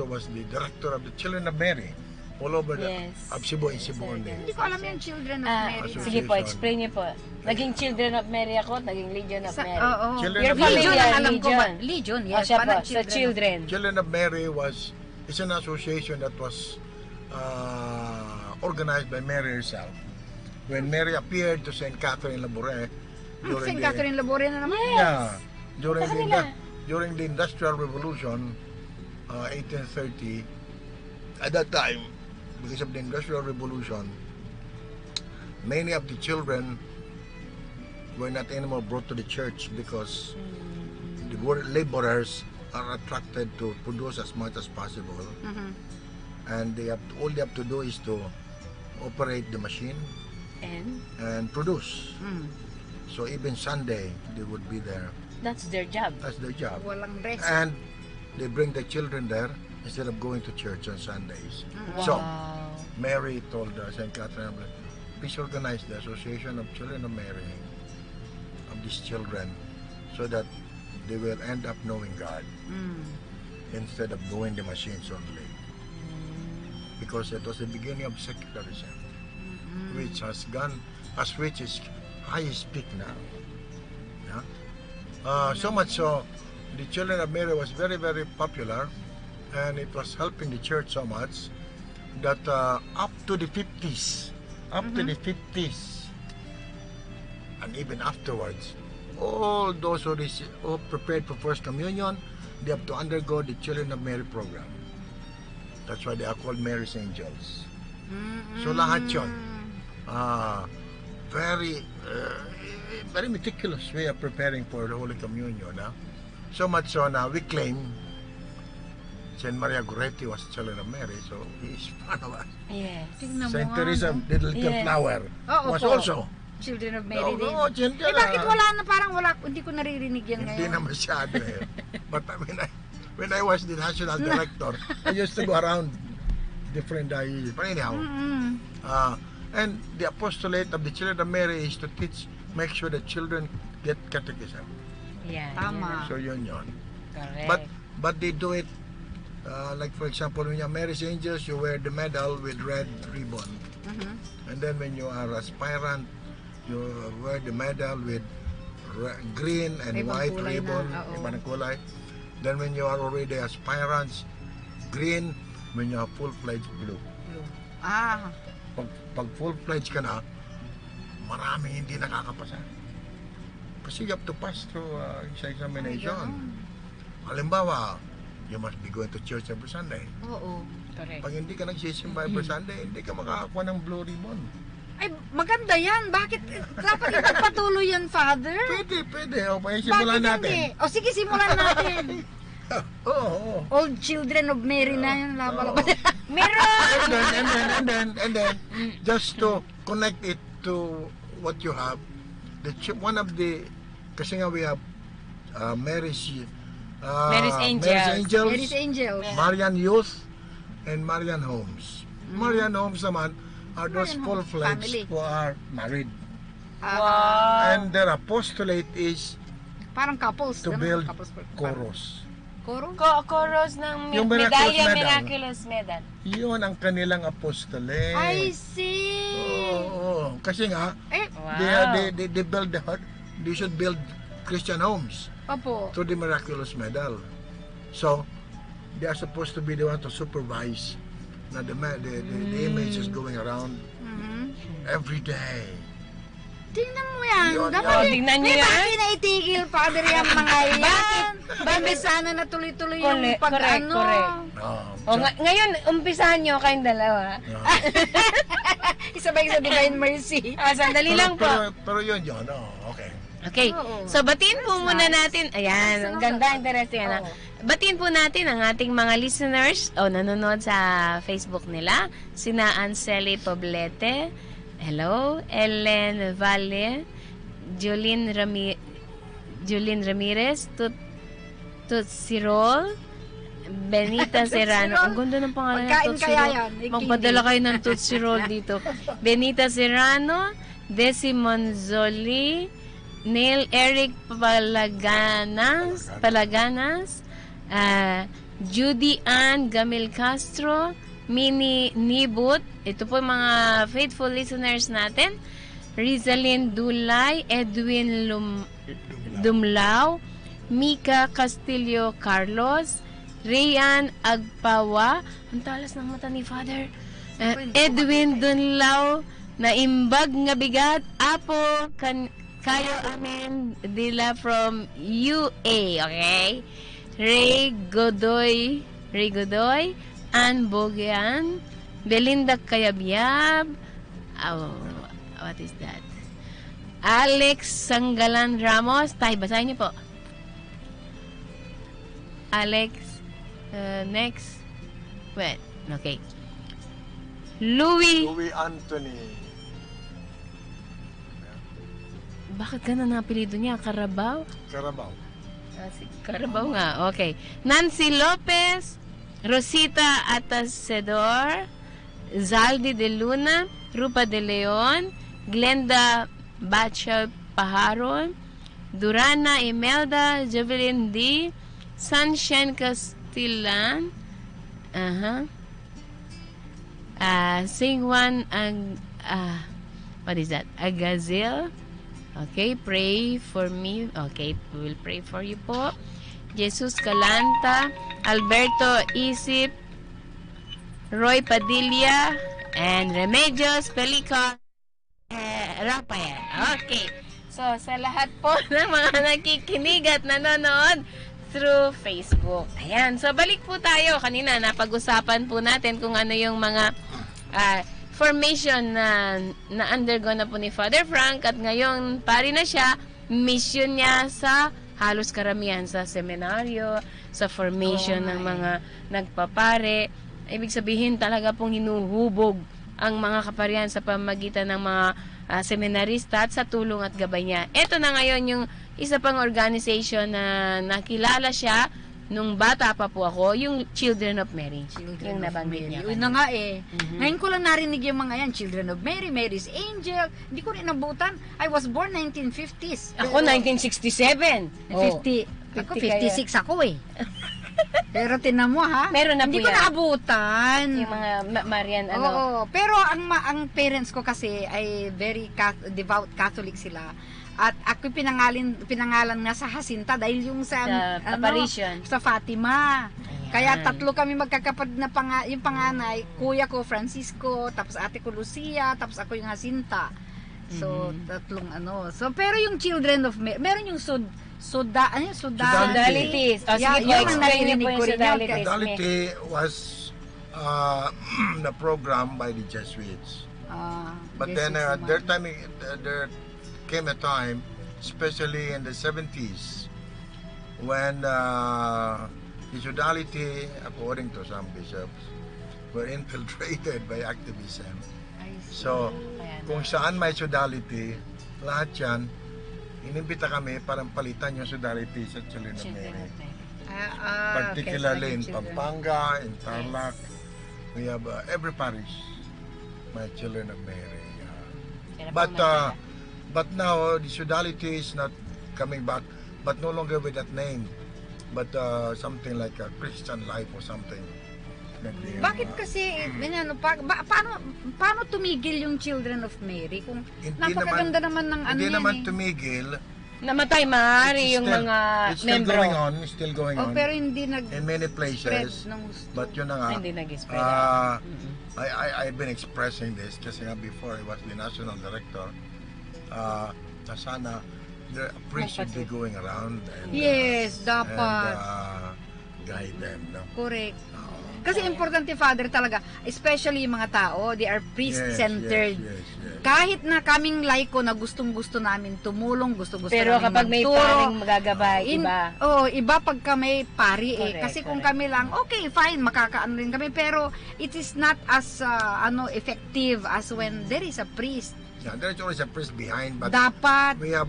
Speaker 1: was the director of the Children of Mary all over the Cebu and Cebu only.
Speaker 17: Hindi ko alam yung Children of Mary.
Speaker 9: Sige po, explain niyo po. Naging Children of Mary ako, naging Legion of Mary.
Speaker 1: Your
Speaker 17: Legion ang alam ko ba? Legion, yes.
Speaker 9: Siya po, sa Children.
Speaker 1: Children of Mary is an association that was organized by Mary herself. When Mary appeared to St. Catherine Labouré
Speaker 17: St. Catherine Labouré na naman?
Speaker 1: Yeah. During the Industrial Revolution, 1830, at that time, because of the Industrial Revolution, many of the children were not anymore brought to the church because the laborers are attracted to produce as much as possible. And all they have to do is to operate the machine and produce. So even Sunday, they would be there.
Speaker 9: That's their job.
Speaker 1: That's their job.
Speaker 17: Walang rest.
Speaker 1: And they bring the children there instead of going to church on Sundays.
Speaker 9: Wow.
Speaker 1: So, Mary told St. Catherine, please organize the Association of Children of Mary, of these children, so that they will end up knowing God instead of going the machines only. Because it was the beginning of secularism, which has gone, which is highest peak now. Yeah? So much so, the Children of Mary was very, very popular, and it was helping the church so much that up to the 50s, and even afterwards, all those who prepared for First Communion, they have to undergo the Children of Mary program. That's why they are called Mary's Angels. So lahat yun. Very meticulous way of preparing for the Holy Communion. So much so now we claim Saint Maria Goretti was Children of Mary, so he is one of us.
Speaker 9: Yes.
Speaker 1: Saint Teresa, little flower, was also
Speaker 17: Children of Mary din.
Speaker 1: Children.
Speaker 17: Bakit wala na, parang wala, hindi ko naririnig yan ngayon.
Speaker 1: Hindi na masyado eh. But when I was the national director, I used to go around different dioceses. But anyhow, and the apostolate of the Children of Mary is to make sure the children get catechism.
Speaker 9: Yeah.
Speaker 17: Tama.
Speaker 1: So yun.
Speaker 9: Correct.
Speaker 1: But they do it, like for example, when you're Mary's Angels, you wear the medal with red ribbon. And then when you are aspirant, you wear the medal with green and white ribbon, ibang kulay. Then when you are already aspirants, green. When you are full-fledged, blue. Pag full-fledged ka na, maraming hindi nakakapasa. Kasi you have to pass through examination. Halimbawa, you must be going to church every Sunday.
Speaker 17: Oo.
Speaker 9: Correct.
Speaker 1: Pag hindi ka nagsisimba every Sunday, hindi ka makakakuha ng blue ribbon.
Speaker 17: Ay, maganda yan. Bakit? Dapat ipagpatuloy yan, Father?
Speaker 1: Pwede. O, simulan natin.
Speaker 17: Hindi? O, sige, simulan natin.
Speaker 1: Oo.
Speaker 17: Old Children of Mary na yan.
Speaker 9: Meron!
Speaker 1: And then, just to connect it to what you have, one of the, kasi nga we have Mary's Angels, Marian Youth, and Marian Homes. Marian Homes naman are those full-fledged who are married.
Speaker 9: Wow!
Speaker 1: And their apostolate is
Speaker 17: parang couples
Speaker 1: to build chorus.
Speaker 9: Chorus ng
Speaker 1: Yung
Speaker 9: medalya,
Speaker 1: Miraculous
Speaker 9: Miraculous Medal.
Speaker 1: Yun ang kanilang apostolate.
Speaker 17: I see.
Speaker 1: Oo. Kasi nga,
Speaker 9: Wow.
Speaker 1: they build they should build Christian homes
Speaker 17: Opo.
Speaker 1: to the Miraculous Medal. So, they are supposed to be the one to supervise na the image is going around every day.
Speaker 17: Tingnan mo yan.
Speaker 1: Yun,
Speaker 17: Dapat
Speaker 1: yun.
Speaker 9: Tingnan nyo
Speaker 17: may
Speaker 9: yan.
Speaker 17: bakit naitigil, Father, yung mga yan. Bakit sana na tuloy-tuloy yung pag-ano.
Speaker 9: Ngayon, umpisahan nyo kayong dalawa.
Speaker 17: Isabay sa Divine Mercy.
Speaker 9: Sandali lang po.
Speaker 1: Pero yun, okay.
Speaker 9: Okay, so batiin po muna natin. Ayan, ang ganda, interesting. Batiin po natin ang ating mga listeners o nanonood sa Facebook nila. Sina Anseli Poblete, hello, Ellen Valle, Jolene Ramirez, Tutsirol, Benita Serrano. Ang ganda ng pangalan ng
Speaker 17: Pagkain kaya
Speaker 9: Tutsirol.
Speaker 17: yan,
Speaker 9: Magpadala kayo ng Tutsirol dito. Benita Serrano, Desi Monzoli, Neil Eric Palaganas, Judy Ann Gamil Castro, Mini Nibut, ito po yung mga faithful listeners natin, Rizalyn Dulay, Edwin Dumlao, Mika Castillo Carlos, Rian Agpawa, ang talas ng mata ni Father, Edwin Dunlao, Naimbag nga bigat, Apo, kayo amin dila from UA, okay? Ray Godoy, Ann Bogian, Belinda Kayabyab, what is that? Alex Sanggalan Ramos, basahin niyo po. Alex, next. Wait, okay. Louis
Speaker 1: Anthony.
Speaker 9: Bakit ganun ang apelido niya? Carabao?
Speaker 1: Carabao.
Speaker 9: Carabao nga, okay. Nancy Lopez, Rosita Atasedor, Zaldi de Luna, Rupa de Leon, Glenda Bachel Paharon, Durana Imelda, Javelin D, Sunshine Castillan, Singwan what is that? Agazil. Okay, pray for me. Okay, we will pray for you po. Jesus Calanta, Alberto Isip, Roy Padilla, and Remedios Pelico, Rafael. Okay. So, sa lahat po ng mga nakikinig at nanonood through Facebook. Ayan. So, balik po tayo. Kanina, napag-usapan po natin kung ano yung mga formation na undergo na po ni Father Frank at ngayon pari na siya, mission niya sa halos karamihan sa seminaryo, sa formation ng mga nagpapare. Ibig sabihin talaga pong hinuhubog ang mga kaparian sa pamamagitan ng mga seminarista at sa tulong at gabay niya. Ito na ngayon yung isa pang organization na nakilala siya nung bata pa po ako, yung Children of Mary. Yung nabanggit niya.
Speaker 17: Yun na nga eh. Ngayon ko lang narinig yung mga yan, Children of Mary, Mary's Angel. Hindi ko rin nabutan. I was born 1950s.
Speaker 9: Ako, 1967.
Speaker 17: 50. Ako, 56 ako eh. Pero tinan mo ha.
Speaker 9: Meron na
Speaker 17: hindi
Speaker 9: po
Speaker 17: ko
Speaker 9: yan.
Speaker 17: naabutan.
Speaker 9: Yung mga Marian, ano.
Speaker 17: Oo. Pero ang parents ko kasi ay very devout Catholic sila. At ako pinangalan nga sa Jacinta dahil yung sa
Speaker 9: apparition.
Speaker 17: Sa Fatima. Ayan. Kaya tatlo kami magkakapatid na yung panganay, kuya ko Francisco, tapos ate ko Lucia, tapos ako yung Jacinta. So tatlong ano. So pero yung Children of Mary, meron yung
Speaker 9: Sodalities.
Speaker 17: Oh, sige po, explain niyo po yung Sodalities.
Speaker 1: Sodality was the program by the Jesuits. But then there came a time, especially in the 70s, when the Sodality, according to some bishops, were infiltrated by activism. So, kung saan may Sodality, lahat yan, inimbita kami para palitan yung Sodality sa Children of Mary. Particularly in Pampanga, in Tarlac, we have every parish, my Children of Mary. But now the Sodality is not coming back, but no longer with that name. but something like a Christian life or something.
Speaker 17: Bakit kasi, paano tumigil yung Children of Mary? Kung napakaganda naman ng ano
Speaker 1: hindi
Speaker 17: yan
Speaker 1: naman
Speaker 17: eh.
Speaker 1: tumigil.
Speaker 9: Namatay maaari yung mga
Speaker 1: It's still
Speaker 9: membro.
Speaker 1: going on, it's still going on.
Speaker 17: Pero hindi
Speaker 1: in many places. But yun na nga.
Speaker 9: Hindi nag-spread.
Speaker 1: I've been expressing this kasi nga before I was the national director. Na sana the priest should be going around and
Speaker 17: yes, dapat
Speaker 1: and, guide them, no?
Speaker 17: Correct. Kasi importante, Father, talaga, especially yung mga tao, they are priest-centered.
Speaker 1: Yes.
Speaker 17: Kahit na kaming laiko na gustong-gusto namin tumulong, gusto-gusto
Speaker 9: Pero
Speaker 17: namin
Speaker 9: kapag may
Speaker 17: magturo,
Speaker 9: paring magagabay, iba.
Speaker 17: Iba pagka may pari eh.
Speaker 9: Correct,
Speaker 17: Kasi kung kami lang, okay, fine, makakaano rin kami. Pero it is not as effective as when there is a priest.
Speaker 1: Yeah, there's always a priest behind, but
Speaker 17: dapat
Speaker 1: we have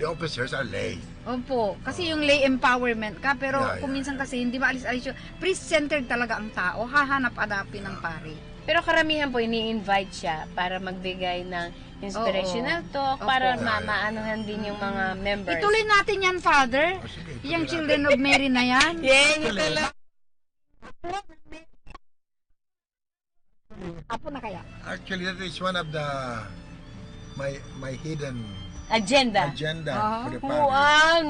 Speaker 1: the officers are lay.
Speaker 17: Opo, kasi yung lay empowerment ka, pero
Speaker 1: Yeah,
Speaker 17: kung minsan kasi hindi maalis-alis yun, priest-centered talaga ang tao, hahanap-hanapin ng pari.
Speaker 9: Pero karamihan po ini-invite siya para magbigay ng inspirational talk, para maanuhan din yung mga members.
Speaker 17: Ituloy natin yan, Father. Yung Children of Mary na yan. Apo na kaya?
Speaker 1: Actually, that is one of the my hidden
Speaker 9: agenda
Speaker 1: for the parish.
Speaker 9: Wow,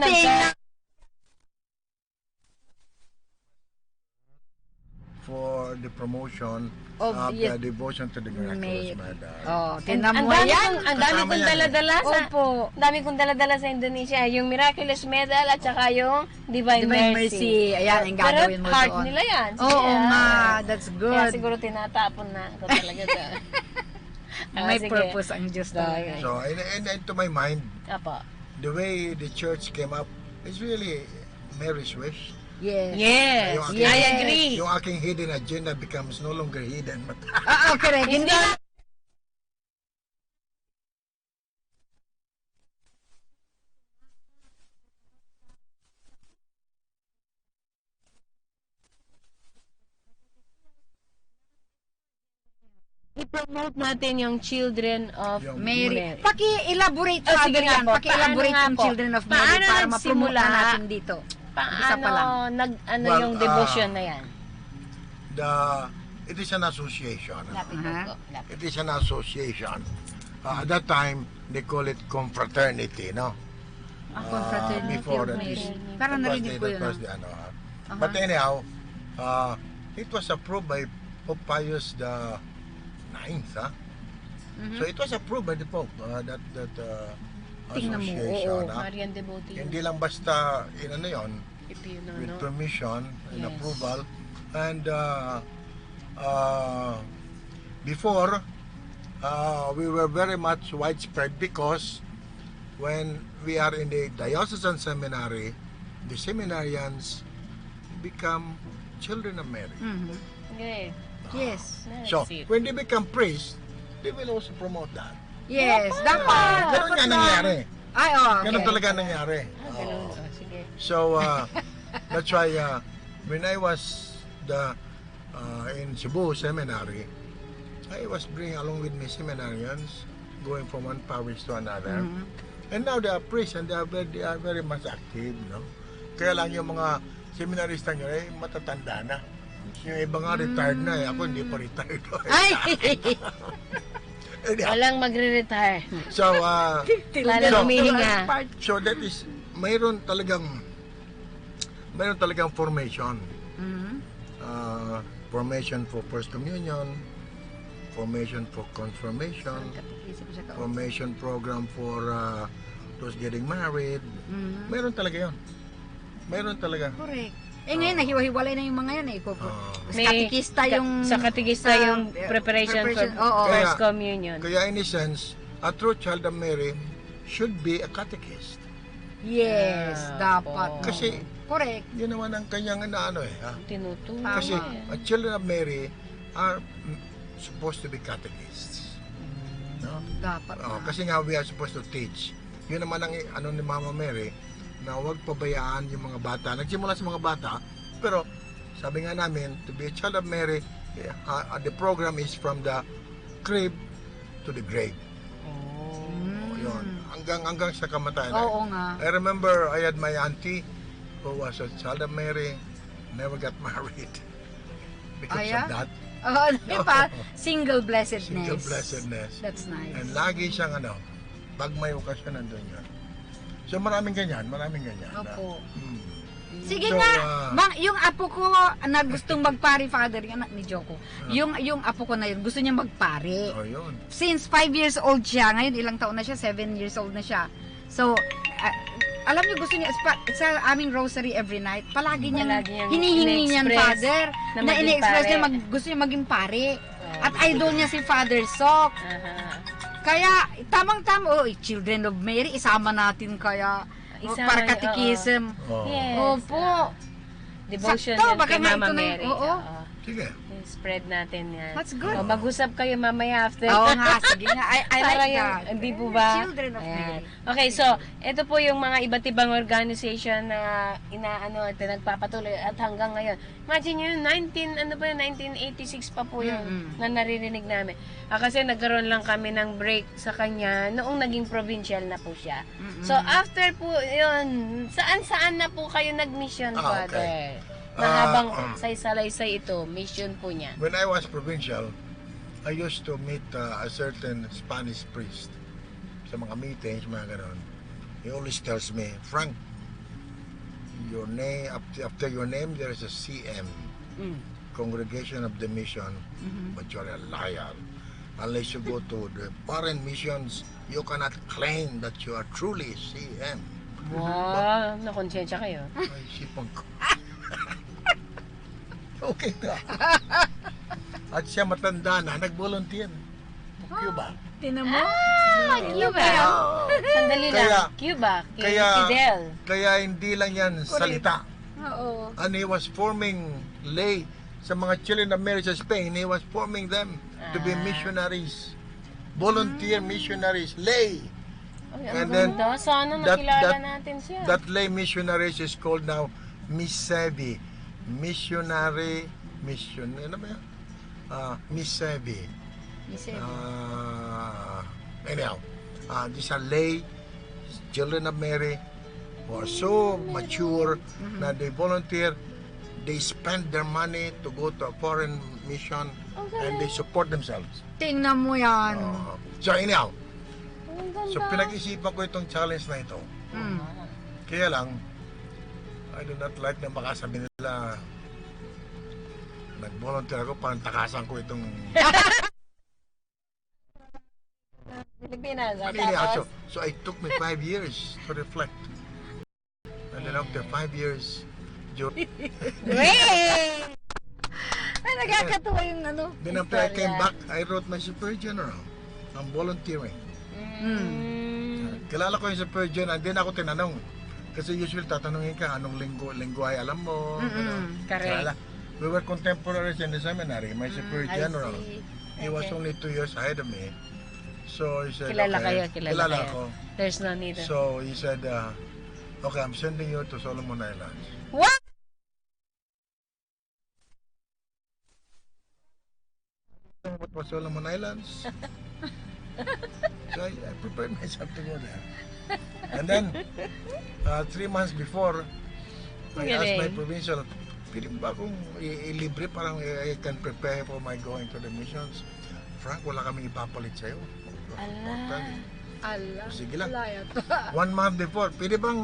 Speaker 1: for the promotion of the devotion to the miraculous mother.
Speaker 17: Tinan mo yan.
Speaker 9: Ang dami kong dala-dala sa dami kong dala-dala sa Indonesia, yung Miraculous Medal at saka yung Divine Mercy.
Speaker 17: Ayan, ang gagawin mo doon.
Speaker 9: Pero heart nila yan.
Speaker 17: Oo nga, that's good.
Speaker 9: Kaya siguro tinatapon na ako talaga doon.
Speaker 17: May purpose ang Diyos talaga.
Speaker 1: So, and to my mind,
Speaker 9: the
Speaker 1: way the church came up is really Mary's wish.
Speaker 17: Yes,
Speaker 9: I agree.
Speaker 1: Yung aking hidden agenda becomes no longer hidden. But
Speaker 17: correct. Hindi na.
Speaker 9: I-promote natin yung Children of Mary.
Speaker 17: Paki-elaborate Father yan. Paki-elaborate yung Children of Mary para ma-promote na natin dito.
Speaker 9: Paano yung devotion na yan?
Speaker 1: It is an association. It is an association. At that time, they call it confraternity, no?
Speaker 17: Confraternity
Speaker 1: before
Speaker 17: of
Speaker 1: that
Speaker 17: Mary.
Speaker 1: is,
Speaker 17: Parang narinig ko yun.
Speaker 1: But anyhow, it was approved by Pope Pius the Ninth, So it was approved by the Pope, that association.
Speaker 9: Marian Devotee.
Speaker 1: Hindi lang basta ano yon, with permission and approval. And before, we were very much widespread because when we are in the diocesan seminary, the seminarians become Children of Mary.
Speaker 9: Okay.
Speaker 17: Yes.
Speaker 1: So, when they become priests, they will also promote that.
Speaker 17: Yes, dapat.
Speaker 1: Ganun nga nangyari.
Speaker 17: Okay.
Speaker 1: Ganun talaga nangyari.
Speaker 9: Sige.
Speaker 1: So, that's why when I was in Cebu Seminary, I was bringing along with me seminarians going from one parish to another. And now they are priests and they are very much active, no? Kaya lang yung mga seminarista nyo matatanda na. Yung iba nga retired na ako hindi pa retired.
Speaker 9: Walang magre-retire.
Speaker 1: So,
Speaker 9: humihinga.
Speaker 1: So that is, mayroon talagang formation. Formation for First Communion, formation for confirmation, formation program for those getting married. Mayroon talaga yun. Mayroon talaga.
Speaker 17: Correct. Ngayon, nahiwa-hiwalay na yung mga yan eh. Katikista yung...
Speaker 9: Sa katikista yung preparation for First Communion.
Speaker 1: Kaya in a sense, a true child of Mary should be a catechist.
Speaker 17: Yes, dapat.
Speaker 1: Kasi,
Speaker 17: correct.
Speaker 1: Yun naman ang kanyang
Speaker 9: tinuturo.
Speaker 1: Kasi, a children of Mary are supposed to be catechists. No?
Speaker 17: Dapat.
Speaker 1: Kasi nga, we are supposed to teach. Yun naman ang ni Mama Mary, na huwag pabayaan yung mga bata. Nagsimula sa mga bata, pero sabi nga namin, to be a child of Mary, the program is from the crib to the grave. Yun. Hanggang sa kamatayan.
Speaker 17: Oo nga.
Speaker 1: I remember I had my auntie who was a child of Mary, never got married because
Speaker 17: yeah?
Speaker 1: of that.
Speaker 17: Oh, di ba? Single blessedness.
Speaker 1: Single blessedness.
Speaker 17: That's nice.
Speaker 1: And lagi siyang pag may okasyon nandun yun. So maraming ganyan.
Speaker 17: Opo.
Speaker 1: Mm.
Speaker 17: Sige
Speaker 1: So,
Speaker 17: nga, yung apo ko na gustong magpari, Father, yung anak ni Joko. Yung apo ko na yun, gusto niya magpari.
Speaker 1: Oh, yun.
Speaker 17: Since 5 years old siya, ngayon ilang taon na siya, 7 years old na siya. So, alam niyo, gusto niya, sa aming rosary every night, palagi niyang hinihingi niyan, Father, na ini-express niya, gusto niya maging pari. At idol niya si Father Sok. Kaya, tamang-tama, Children of Mary, isama natin kaya. Para katikism.
Speaker 9: Yes.
Speaker 17: Opo.
Speaker 9: Devotion
Speaker 17: Sakto,
Speaker 9: yan
Speaker 17: baka
Speaker 9: kay
Speaker 17: nga
Speaker 9: Mama
Speaker 17: ito na
Speaker 9: Mary.
Speaker 17: Oo.
Speaker 1: Sige.
Speaker 9: Spread natin yan.
Speaker 17: That's good.
Speaker 9: Mag-usap kayo mamaya after.
Speaker 17: Oo nga, sige nga. I
Speaker 9: Para
Speaker 17: like
Speaker 9: yung,
Speaker 17: that.
Speaker 9: hindi po ba?
Speaker 17: Children of Mary.
Speaker 9: Okay, so, ito po yung mga iba't ibang organization na nagpapatuloy at hanggang ngayon. Imagine nyo yun, 1986 pa po yun na naririnig namin. Kasi nagkaroon lang kami ng break sa kanya noong naging provincial na po siya. So, after po yun, saan-saan na po kayo nag-mission, Father?
Speaker 1: Okay.
Speaker 9: Mahabang say-salaysay ito, mission po niya.
Speaker 1: When I was provincial, I used to meet a certain Spanish priest sa mga meetings, mga ganon. He always tells me, Frank, your name, after your name, there is a CM, Congregation of the Mission, but you're a liar. Unless you go to the foreign missions, you cannot claim that you are truly CM.
Speaker 9: Wow, nakonsensya kayo.
Speaker 1: Ay, sipang ko. Okay na. At siya matanda na, nag-volunteer. Cuba.
Speaker 17: Tinan mo?
Speaker 9: Cuba. Sandali lang. Cuba. Fidel.
Speaker 1: Kaya hindi lang yan salita.
Speaker 17: Oo.
Speaker 1: And he was forming lay sa mga children of Mary sa Spain. He was forming them to be missionaries. Volunteer missionaries. Lay.
Speaker 9: And then, sana makilala natin siya.
Speaker 1: That lay missionaries is called now Misevi. Missionary mission. Ano ba yan? Misevi. Anyhow, these are lay children of Mary who are so mature na they volunteer, they spend their money to go to a foreign mission and they support themselves.
Speaker 17: Tingnan mo yan.
Speaker 1: So anyhow, so pinag-isipan ko itong challenge na ito. Kaya lang, I do not like na baka sabi nila nag-volunteer ako, parang takasan ko itong
Speaker 9: Pilipinas.
Speaker 1: So I took me 5 years to reflect. And then after 5 years,
Speaker 17: Ay, nagkakatuwa yung
Speaker 1: Then after I came back, I wrote my Superior General. I'm volunteering. Kilala ko yung Superior General, and then ako tinanong. Kasi usually tatanungin ka, anong linggo ay alam mo?
Speaker 9: Correct.
Speaker 1: We were contemporaries in the seminary. My Superior General, he was only 2 years ahead of me. So he said,
Speaker 9: kilala
Speaker 1: okay,
Speaker 9: kayo.
Speaker 1: ako.
Speaker 9: There's no need.
Speaker 1: So he said, okay, I'm sending you to Solomon Islands.
Speaker 9: What?
Speaker 1: What was Solomon Islands? So I prepared myself to go there. And then, 3 months before, I asked my provincial, pwede ba akong ilibre, parang I can prepare for my going to the missions. Frank, wala kaming ipapalit sa'yo. Sige lang. 1 month before, pwede bang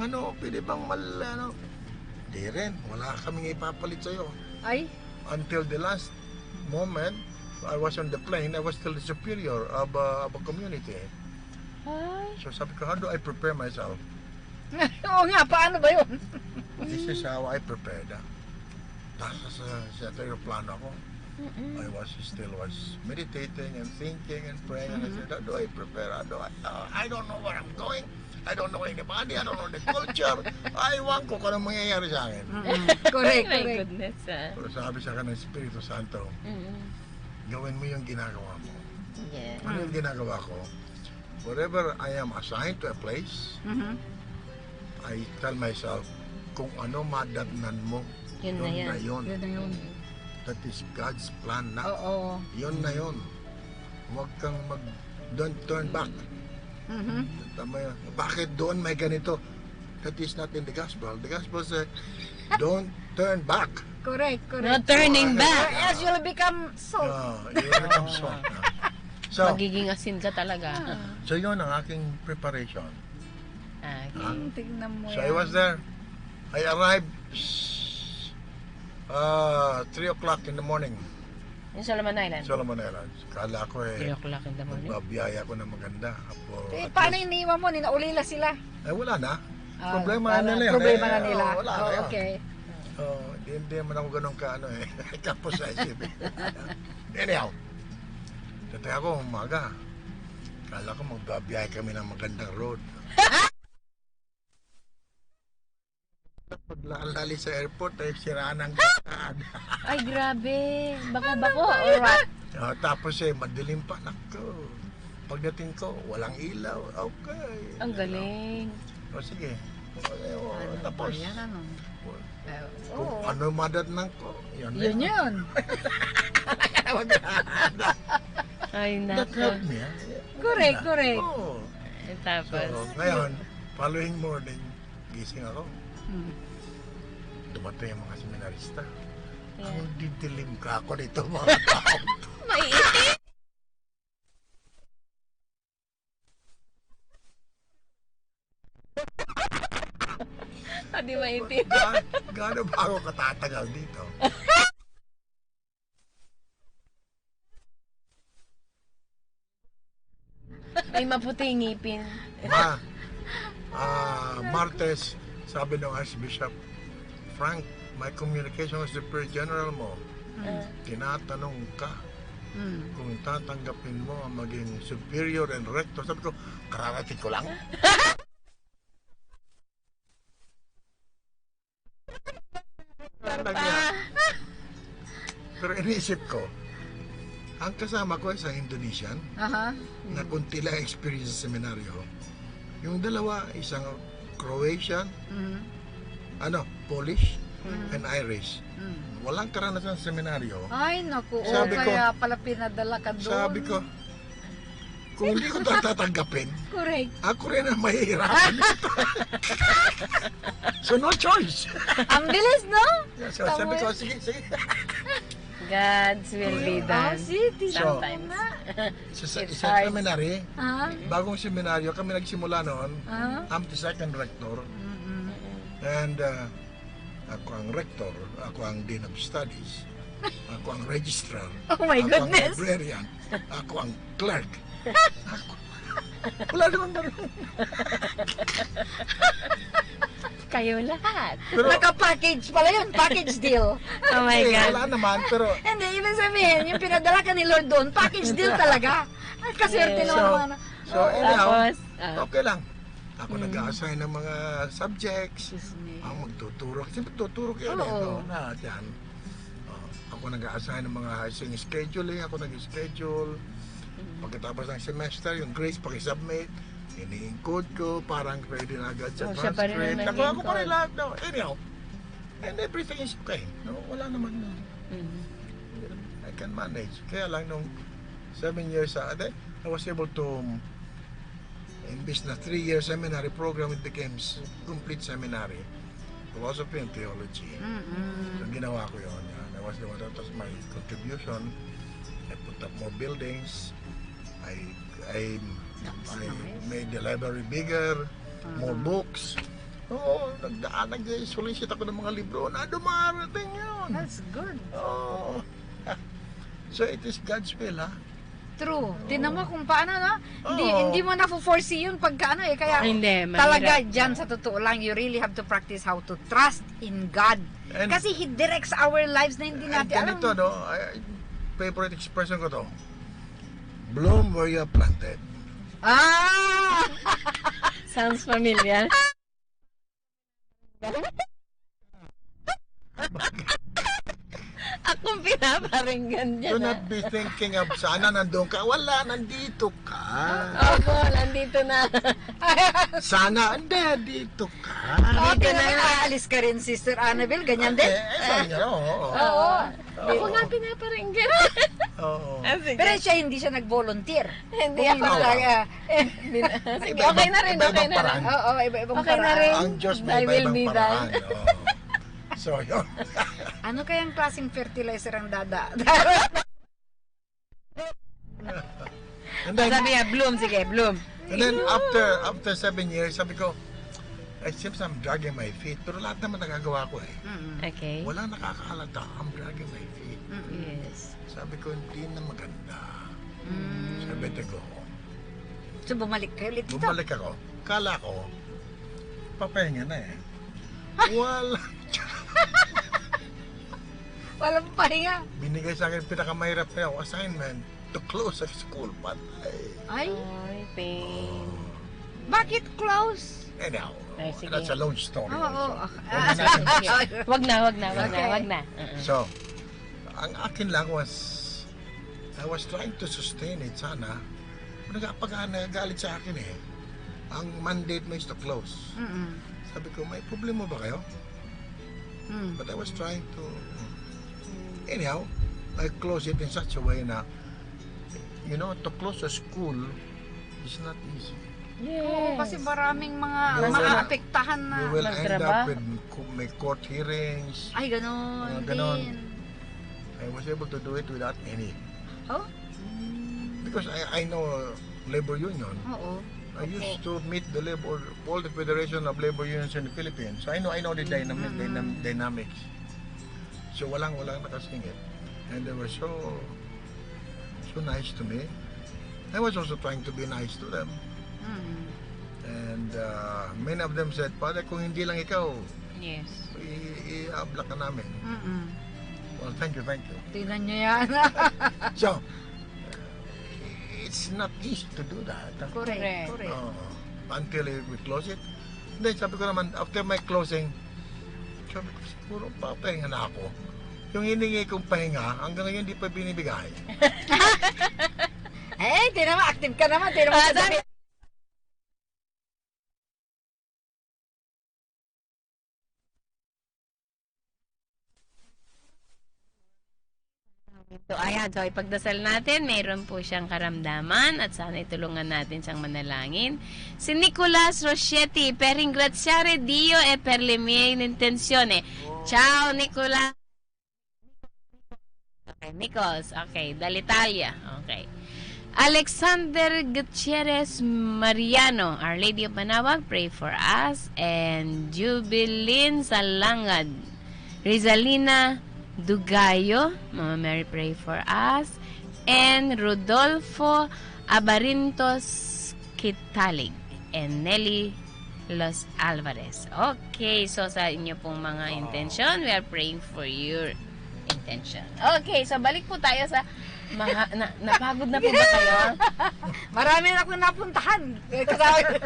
Speaker 1: di rin, wala kaming ipapalit sa'yo.
Speaker 17: Ay?
Speaker 1: Until the last moment, I was on the plane, I was still the superior of a community. So sabi ko, how do I prepare myself?
Speaker 17: Oo nga, paano ba yun?
Speaker 1: This is how I prepared. Tapos sa plano ko, I was meditating and thinking and praying, and I said, how do I prepare? I don't know where I'm going. I don't know anybody. I don't know the culture. Iwan ko kung anong mangyayari sa akin.
Speaker 17: Correct.
Speaker 9: My goodness.
Speaker 1: Pero sabi sa akin ng Espiritu Santo, gawin mo yung ginagawa mo.
Speaker 9: Yeah.
Speaker 1: Ano yung ginagawa ko? Wherever I am assigned to a place, I tell myself, kung ano madatnan mo, yun na yun. That is God's plan na. Yun na yun. Huwag kang don't turn back. Tama yun. Bakit doon may ganito? that is not in the gospel. The gospel says, don't turn back.
Speaker 17: Correct.
Speaker 9: No turning back.
Speaker 17: Else you'll become salt.
Speaker 1: You will become salt. So,
Speaker 9: Magiging asin ka talaga.
Speaker 1: so yun ang aking preparation.
Speaker 9: Okay.
Speaker 17: Tignan mo
Speaker 1: So I was there. I arrived 3 o'clock in the morning.
Speaker 9: In Solomon Island?
Speaker 1: Solomon Islands. Kala ko
Speaker 9: 3 o'clock in the morning.
Speaker 1: magbabiyaya ko na maganda.
Speaker 17: Paano iniwan mo? Ninaulila sila?
Speaker 1: Wala na. Problema na nila yun.
Speaker 17: Problema na nila.
Speaker 1: Wala na yun.
Speaker 17: Okay.
Speaker 1: Hindi naman ako ganun ka-possessive. Anyhow, tatay ako umaga. Kala ko magbabiyaya kami ng magandang road. Paglalali sa airport ay siraan ng kataan.
Speaker 9: Ay, grabe. Bako-bako or what?
Speaker 1: Tapos madilim pa. Nako. Pagdating ko, walang ilaw. Okay.
Speaker 9: Ang galing.
Speaker 1: Sige. Tapos.
Speaker 17: Yan ano.
Speaker 1: Kung ano madatnang ko.
Speaker 17: Yun.
Speaker 9: Ay,
Speaker 1: That
Speaker 9: nako.
Speaker 1: helped me.
Speaker 17: Correct.
Speaker 9: Tapos.
Speaker 1: So, ngayon, following morning, gising ako. Dumating yung mga seminarista. Ang didilim ka ako nito mga tao.
Speaker 9: Maiitim. Hindi maiitim.
Speaker 1: Gaano ba ako katatagal dito?
Speaker 9: Ay, maputi yung ngipin.
Speaker 1: Martes, sabi ng Archbishop, Frank, my communication with the Superior General mo, tinatanong ka kung tatanggapin mo ang maging superior and rector. Sabi ko, kararating ko lang. Pero iniisip ko, ang kasama ko ay sa Indonesian, na kunti lang experience sa seminaryo. Yung dalawa, isang Croatian, Polish, and Irish. Walang karanasan sa seminaryo.
Speaker 17: Ay, naku.
Speaker 1: Sabi ko,
Speaker 17: kaya pala pinadala ka doon.
Speaker 1: Sabi ko, kung hindi ko tatanggapin,
Speaker 17: correct.
Speaker 1: Ako rin ang mahihirapan dito. So no choice.
Speaker 17: Ang bilis, no?
Speaker 1: So sabi ko, sige.
Speaker 9: God's will be done. Sometimes.
Speaker 1: Sa seminary, bagong seminaryo, kami nagsimula noon. I'm the second rector. And ako ang rector, ako ang dean of studies, ako ang registrar,
Speaker 17: oh my
Speaker 1: ako
Speaker 17: goodness.
Speaker 1: ang librarian, ako ang clerk. Wala naman ba rin?
Speaker 9: Kayo lahat.
Speaker 1: Pero,
Speaker 17: naka-package pala yun, package deal.
Speaker 9: Oh my God.
Speaker 1: Wala naman, pero...
Speaker 17: Hindi, ibig sabihin, yung pinadala ka ni Lord doon, package deal talaga. Ay, kaswerte naman.
Speaker 1: So, anyhow,
Speaker 9: Tapos,
Speaker 1: okay lang. Ako nag-a-assign ng mga subjects. Ako magtuturo. Siyempre, tuturo kayo rin. Yan. Ako nag-a-assign ng mga sing scheduling. Ako nag-schedule. Pagkatapos ng semester, yung grades pakisubmit. Ini-encode ko. Parang ready na agad sa transcript. Ako pa rin lahat. Anyhow. And everything is okay. No, wala naman. I can manage. Kaya lang nung 7 years I was able to imbis na 3-year seminary program, it became complete seminary, philosophy and theology. So ginawa ko yun. That was my contribution. I put up more buildings. I made the library bigger, more books. Nag-solicit ako ng mga libro na dumarating yun.
Speaker 17: That's good.
Speaker 1: So it is God's will, ha?
Speaker 17: True. Tinan mo kung paano, no? Hindi mo na-foresee yun pagka kaya
Speaker 9: hindi,
Speaker 17: talaga dyan sa totoo lang, you really have to practice how to trust in God. And, kasi He directs our lives na hindi natin alam.
Speaker 1: Ganito, no? Favorite expression ko to. Bloom where you are planted.
Speaker 9: Sounds familiar. Akong pinaparinggan dyan.
Speaker 1: Do not be thinking of sana nandun ka. Wala, nandito ka.
Speaker 9: Opo, nandito na.
Speaker 1: Sana, hindi, dito ka.
Speaker 17: Dito na aalis ka rin, Sister Annabelle. Ganyan din.
Speaker 1: Oo.
Speaker 9: Ako nga pinaparinggan.
Speaker 1: Oo.
Speaker 17: Pero hindi siya nag-volunteer.
Speaker 9: Hindi
Speaker 17: Kung
Speaker 9: ako.
Speaker 17: talaga.
Speaker 9: Sige, okay na rin, okay na rin.
Speaker 17: Oo, iba-ibang
Speaker 9: Okay na
Speaker 17: paraan.
Speaker 9: rin.
Speaker 1: Ang Diyos may
Speaker 9: I will
Speaker 1: iba-ibang
Speaker 9: be
Speaker 1: paraan. Oo. So, yun.
Speaker 17: Ano kayang klaseng fertilizer ang dada?
Speaker 1: And then,
Speaker 9: Sabi niya, bloom, sige, bloom.
Speaker 1: and then after 7 years, sabi ko, it seems I'm dragging my feet. Pero lahat naman nagagawa ko eh.
Speaker 9: Okay.
Speaker 1: Walang nakakaalata. I'm dragging my feet.
Speaker 9: Yes.
Speaker 1: Sabi ko, hindi na maganda. Sabi ko,
Speaker 17: So, bumalik kayo ulit dito?
Speaker 1: bumalik ako. Kala ko, papahinga na eh. Wala.
Speaker 17: Walang pahinga.
Speaker 1: Binigay sa akin pinakamahirap na yung assignment to close a school. Patay.
Speaker 17: Ay,
Speaker 9: pain.
Speaker 17: bakit close?
Speaker 1: Anyhow,
Speaker 9: Ay, sige.
Speaker 1: that's a long story.
Speaker 17: Oo.
Speaker 9: Wag na.
Speaker 17: Okay.
Speaker 1: So, ang akin lang was, I was trying to sustain it sana. Nagagalit sa akin eh. Ang mandate mo is to close. Sabi ko, may problema ba kayo? But I was trying to... Anyhow, I close it in such a way na, you know, to close a school is not easy.
Speaker 17: Oo, kasi maraming mga
Speaker 1: You will-
Speaker 17: maapektahan na.
Speaker 1: You will end up with may court hearings.
Speaker 17: Ay, ganon.
Speaker 1: Mga ganon.
Speaker 17: din.
Speaker 1: I was able to do it without any.
Speaker 17: Oh?
Speaker 1: Because I know labor union.
Speaker 17: Oo.
Speaker 1: I used to meet the labor, all the Federation of Labor Unions in the Philippines. So I know the dynamics. So walang nakasingit. And they were so nice to me. I was also trying to be nice to them. And many of them said, Father, kung hindi lang ikaw,
Speaker 9: Yes.
Speaker 1: i-abla ka namin. Well, thank you.
Speaker 17: Tingnan niyo yan.
Speaker 1: So, it's not easy to do that.
Speaker 17: Correct.
Speaker 1: Until we close it. Then sabi ko naman, after my closing, sabi ko, siguro papahinga na ako. Yung hiningi kong pahinga, hanggang ngayon hindi pa binibigay.
Speaker 17: Di naman, active ka naman. Di naman sabi.
Speaker 9: So, ayan. So, ipagdasal natin. Mayroon po siyang karamdaman at sana itulungan natin siyang manalangin. Si Nicolas Rochetti, per ringraziare Dio e per le mie intenzioni. Ciao, Nicolas. Okay, Nichols. Okay, dall'Italia. Okay. Alexander Gutierrez Mariano, Our Lady of Manawag, pray for us. And Jubilin Salangad, Rizalina Dugayo, Mama Mary, pray for us. And Rodolfo Abarintos Kitalig and Nelly Los Alvarez. Okay, so sa inyo pong mga intention, we are praying for your intention. Okay, so balik po tayo sa napagod na po ba kayo?
Speaker 17: Marami na akong napuntahan. Kasama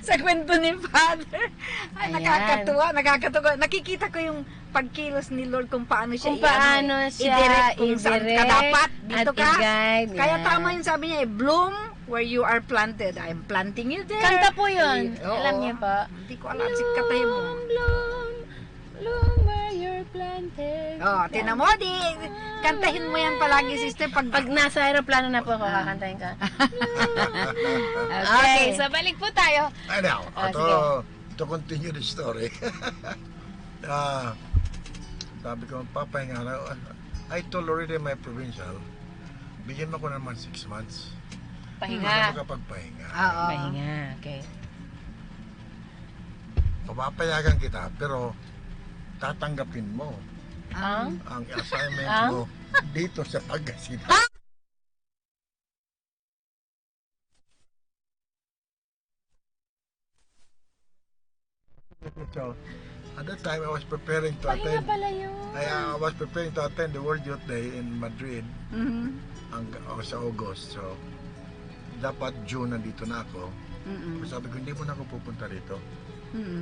Speaker 17: sa kwento ni Father. Ay,
Speaker 9: Ayan.
Speaker 17: nakakatuwa. Nakikita ko yung pagkilos ni Lord kung paano siya
Speaker 9: Kung paano siya
Speaker 17: i-direct kung saan ka
Speaker 9: i-direct
Speaker 17: dapat. Dito
Speaker 9: at
Speaker 17: ka.
Speaker 9: i-guide,
Speaker 17: Kaya
Speaker 9: yeah.
Speaker 17: tama yung sabi niya, bloom where you are planted. I'm planting you there.
Speaker 9: Kanta po yun.
Speaker 17: Oo.
Speaker 9: Alam niyo po?
Speaker 17: Hindi ko alam. Sikatay mo.
Speaker 9: Bloom where you're planted.
Speaker 17: Oh, tinan mo, kantahin mo yan palagi, sister. Pag
Speaker 9: nasa aeroplano na po ako, kakantahin ka. Okay, so balik po tayo.
Speaker 1: I know.
Speaker 9: sige.
Speaker 1: To continue the story. Sabi ko, papahinga na. I told already my provincial, bigyan mo ko naman 6 months.
Speaker 9: Pahinga.
Speaker 1: Para makapagpahinga.
Speaker 9: Pahinga, okay.
Speaker 1: Papapayagan kita, pero tatanggapin mo ang assignment mo dito sa Pangasinan. So, at that time, I was preparing to attend. I was preparing to attend the World Youth Day in Madrid sa August. So, dapat June nandito na ako. Sabi ko, hindi mo na ako pupunta rito.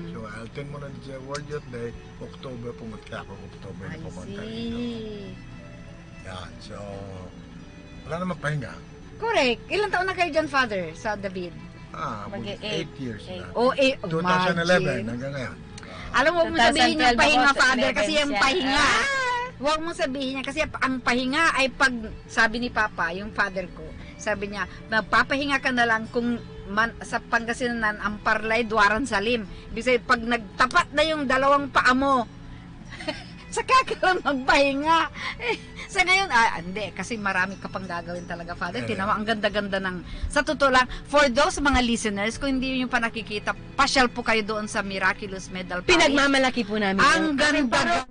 Speaker 1: So, I'll attend mo na sa World Youth Day. October, pumunta ako. October na pumunta rito. Yan. So, wala naman pahinga.
Speaker 17: correct. Ilang taon na kayo dyan, Father, sa David?
Speaker 1: Mag-8 years na.
Speaker 17: Oh,
Speaker 1: 2011 hanggang ngayon.
Speaker 17: Alam mo, sabihin yung pahinga, Father, kasi yung pahinga. Huwag mong sabihin niya kasi ang pahinga ay pag, sabi ni Papa, yung father ko, sabi niya, magpapahinga ka na lang kung sa Pangasinan ang parlay duwaran salim. Ibig sabihin, pag nagtapat na yung dalawang paa mo, saka ka lang magpahinga. Sa ngayon, hindi, kasi marami ka pang gagawin talaga, Father. Tinawa, ang ganda-ganda ng, sa totoo lang, for those mga listeners, kung hindi nyo pa nakikita, pasyal po kayo doon sa Miraculous Medal Parish.
Speaker 9: Pinagmamalaki po namin.
Speaker 17: Ang ganda.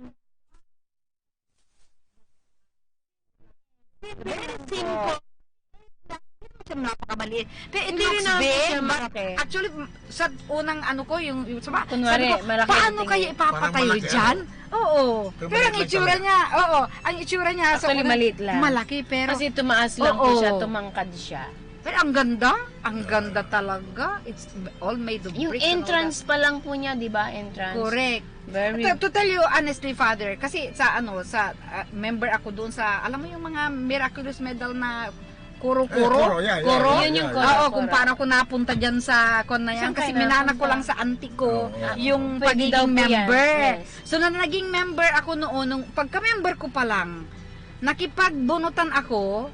Speaker 17: Very simple. Siyang napakamaliit. Pero it
Speaker 9: Hindi
Speaker 17: looks
Speaker 9: rin naman
Speaker 17: big.
Speaker 9: siya malaki.
Speaker 17: Actually, sa unang ano ko, yung
Speaker 9: Kunwari,
Speaker 17: sabi ko,
Speaker 9: malaki
Speaker 17: paano
Speaker 9: ang tingin.
Speaker 17: kaya ipapatayo
Speaker 1: Parang malaki,
Speaker 17: dyan? Oo.
Speaker 1: Pero
Speaker 17: Pero ang
Speaker 1: maliit
Speaker 17: itsura
Speaker 1: lang
Speaker 17: niya, ang itsura niya
Speaker 9: Actually,
Speaker 17: unang-
Speaker 9: maliit lang.
Speaker 17: Malaki, pero...
Speaker 9: Kasi tumaas lang po
Speaker 17: Oo.
Speaker 9: siya, tumangkad siya.
Speaker 17: Pero ang ganda talaga. It's all made of
Speaker 9: Yung
Speaker 17: bricks and all
Speaker 9: entrance pa lang po niya, di ba? Entrance.
Speaker 17: Correct.
Speaker 9: Very...
Speaker 17: To tell you honestly, Father, kasi sa member ako doon sa, alam mo yung mga Miraculous Medal na kuro-kuro?
Speaker 1: Kuro, yeah.
Speaker 9: Yun yung kuro.
Speaker 17: Oo, kung paano ako napunta dyan sa kon na yan.
Speaker 9: Saan
Speaker 17: Kasi
Speaker 9: kayo
Speaker 17: minanak ko
Speaker 9: napunta?
Speaker 17: lang sa auntie ko yung
Speaker 9: Pwede daw
Speaker 17: pagiging
Speaker 9: po yan.
Speaker 17: member.
Speaker 9: Yes.
Speaker 17: So, na naging member ako noon, nung pagka-member ko pa lang, nakipagbunutan ako,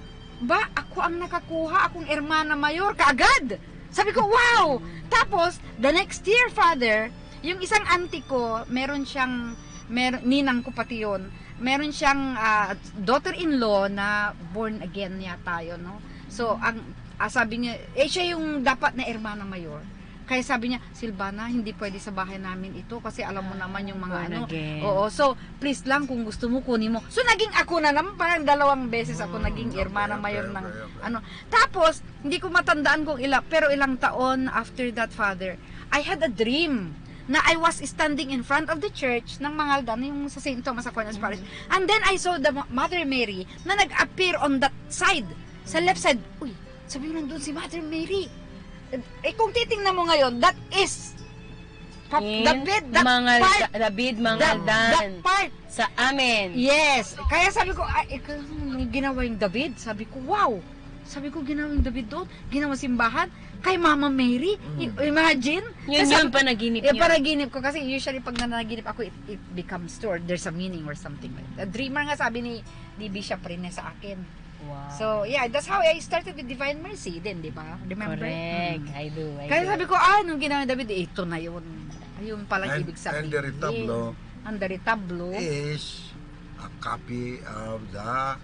Speaker 17: ako ang nakakuha, akong Hermana Mayor, kaagad. Sabi ko, wow! Tapos, the next year, Father, yung isang auntie ko, meron siyang, ninang ko pati yun, meron siyang daughter-in-law na born again yata yun, no? So, sabi niya, siya yung dapat na Hermana Mayor. Kaya sabi niya, Silvana, hindi pwede sa bahay namin ito kasi alam mo naman yung mga
Speaker 9: born again.
Speaker 17: Oo, so, please lang, kung gusto mo, kunin mo. So, naging ako na naman, parang 2 beses ako naging Hermana Mayor ng, Tapos, hindi ko matandaan kung pero ilang taon after that, Father, I had a dream na I was standing in front of the church ng Mangaldan, yung sa St. Thomas Aquinas Parish. And then I saw the Mother Mary na nag-appear on that side, sa left side. Uy, sabi mo nandun si Mother Mary. Kung titingnan mo ngayon, that is David
Speaker 9: Mangaldan.
Speaker 17: That part.
Speaker 9: Sa amin.
Speaker 17: Yes. Kaya sabi ko, ginawa yung David. Sabi ko, wow. Sabi ko, ginawa yung David doon. Ginawa simbahan. Kay Mama Mary. Imagine.
Speaker 9: Yun panaginip niyo.
Speaker 17: Panaginip ko. Kasi usually pag nanaginip ako, it becomes stored. There's a meaning or something like that. A dreamer nga sabi ni Bishop Rene sa akin.
Speaker 9: Wow.
Speaker 17: So, yeah, that's how I started with Divine Mercy din, di ba? Remember?
Speaker 9: Correct. I do.
Speaker 17: Kaya sabi ko, nung ginawa ni David, ito na yun. Ayun palang ibig sabihin.
Speaker 1: And the retablo
Speaker 17: And the retablo
Speaker 1: is a copy of the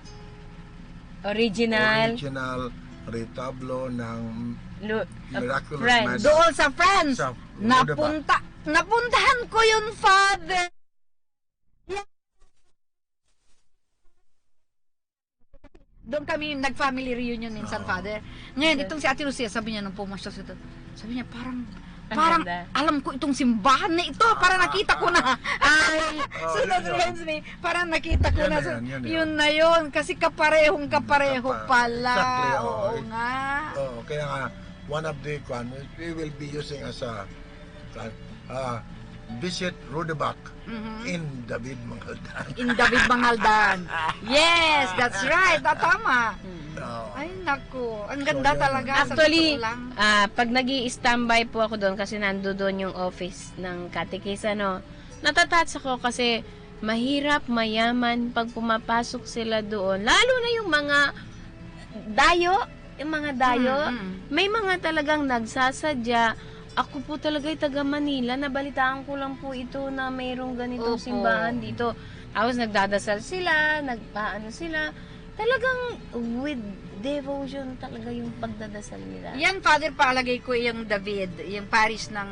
Speaker 9: original
Speaker 1: retablo ng Miraculous
Speaker 9: France.
Speaker 1: Medal.
Speaker 17: Doon sa France.
Speaker 1: Sa
Speaker 17: Napuntahan ko yun, Father. Doon kami nag-family reunion minsan, Father. Ngayon, itong si Ate Lucia, sabi niya nung pumasok siya, sabi niya, parang alam ko itong simbahan na ito, parang nakita ko na. So that reminds me, parang nakita ko na. Yun na yun, kasi kapareho pala. Oo nga.
Speaker 1: Kaya nga, one of the we will be using as a visit Rodebach in David Mangaldan.
Speaker 17: In David Mangaldan. Yes, that's right. Tama. Ay, naku. Ang ganda talaga.
Speaker 9: Actually, pag nag-i-standby po ako doon kasi nando doon yung office ng catechist, natatats ako kasi mahirap, mayaman pag pumapasok sila doon. Lalo na yung mga dayo, may mga talagang nagsasadya. Ako po talaga ay taga Manila, nabalitaan ko lang po ito na mayroong ganitong simbahan dito. Tapos nagdadasal sila, nagpaano sila. Talagang with devotion talaga yung pagdadasal nila.
Speaker 17: Yan, Father, palagay ko yung David, yung parish ng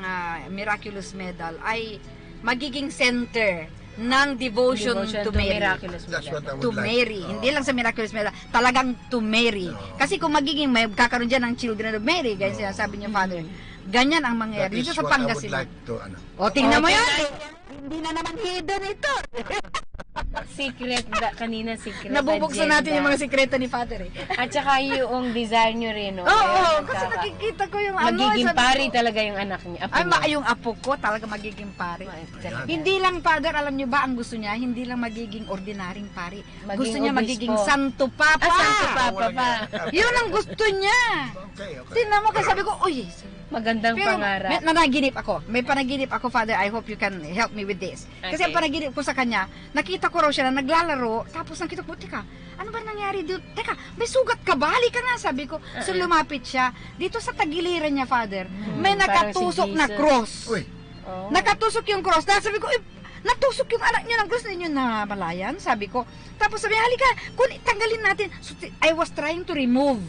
Speaker 17: Miraculous Medal, ay magiging center ng devotion to Mary. To Mary. Hindi lang sa Miraculous Medal, talagang to Mary. Kasi kung magiging may kakaroon dyan ng Children of Mary, guys, sinasabi niyo, Father, ganyan ang mangyayari dito sa Pangasinan. Tingnan mo yan! Hindi na naman hidden ito.
Speaker 9: Secret, kanina secret.
Speaker 17: Nabubuksan natin yung mga sikreto ni Father.
Speaker 9: At saka yung desire nyo rin.
Speaker 17: Oo, kasi nakikita ko yung
Speaker 9: magiging pari talaga yung anak niya.
Speaker 17: Yung apo ko talaga magiging pari. Hindi lang, Father, alam nyo ba ang gusto niya? Hindi lang magiging ordinaryong pari. Gusto niya magiging Santo Papa.
Speaker 9: Santo Papa pa.
Speaker 17: Yun ang gusto niya. Tingnan mo, kasi sabi ko,
Speaker 9: Magandang pangarap.
Speaker 17: May panaginip ako. May panaginip ako, Father. I hope you can help me with this. Kasi
Speaker 9: Okay.
Speaker 17: ang panaginip ko sa kanya, nakita ko raw siya na naglalaro, tapos nakita ko, teka, ano ba nangyari dito? Teka, may sugat ka ba? Halika nga, sabi ko. So lumapit siya. Dito sa tagiliran niya, Father, may
Speaker 9: parang si
Speaker 17: nakatusok na
Speaker 9: Jesus.
Speaker 17: cross.
Speaker 1: Uy.
Speaker 9: Oh.
Speaker 17: Nakatusok yung cross. Tapos sabi ko, natusok yung anak niyo ng cross, ninyo na malayan, sabi ko. Tapos sabi, halika, tanggalin natin. So, I was trying to remove.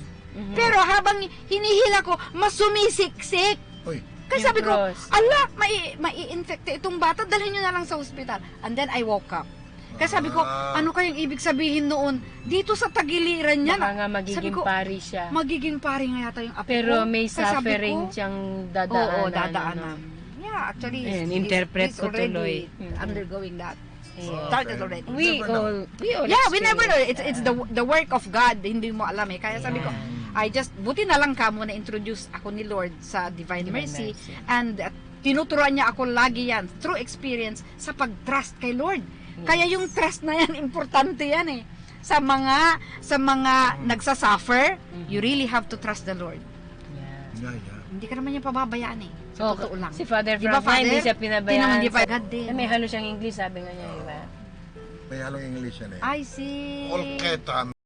Speaker 17: Pero habang hinihila ko, mas sumisiksik.
Speaker 1: Uy.
Speaker 17: Kasi
Speaker 9: Yung
Speaker 17: sabi ko,
Speaker 9: cross.
Speaker 17: ala, mai-infect itong bata, dalhin nyo na lang sa ospital. And then I woke up. Kasi sabi ko, ano kayang ibig sabihin noon? Dito sa tagiliran niya.
Speaker 9: Baka nga
Speaker 17: sabi
Speaker 9: magiging
Speaker 17: ko,
Speaker 9: pari siya.
Speaker 17: magiging pari nga yata yung apo
Speaker 9: Pero
Speaker 17: ko.
Speaker 9: may
Speaker 17: Kaya sabi
Speaker 9: suffering
Speaker 17: ko,
Speaker 9: siyang dadaanan.
Speaker 17: Oo, dadaanan. Yeah, actually,
Speaker 9: Ayan, interpret
Speaker 17: he's
Speaker 9: ko tuloy.
Speaker 17: already undergoing that. So,
Speaker 9: Yeah.
Speaker 17: started already.
Speaker 9: We all
Speaker 17: Yeah, we never know. It's the work of God. Hindi mo alam eh. Kaya sabi ko, buti na lang ka mo na-introduce ako ni Lord sa Divine Mercy. And tinuturuan niya ako lagi yan, through experience, sa pag-trust kay Lord. Kaya yung trust na yan, importante yan eh. Sa mga nagsasuffer, you really have to trust the Lord.
Speaker 1: Yeah.
Speaker 17: Hindi ka naman niya pababayaan eh. Sa totoo lang.
Speaker 9: Si Father
Speaker 17: Di ba,
Speaker 9: Frank, hindi
Speaker 17: Father?
Speaker 9: siya pinabayaan.
Speaker 17: Di naman di pa God din.
Speaker 9: May halo siyang English, sabi nga niya, di ba?
Speaker 1: May halong English yan eh.
Speaker 17: I see.
Speaker 1: Olketan.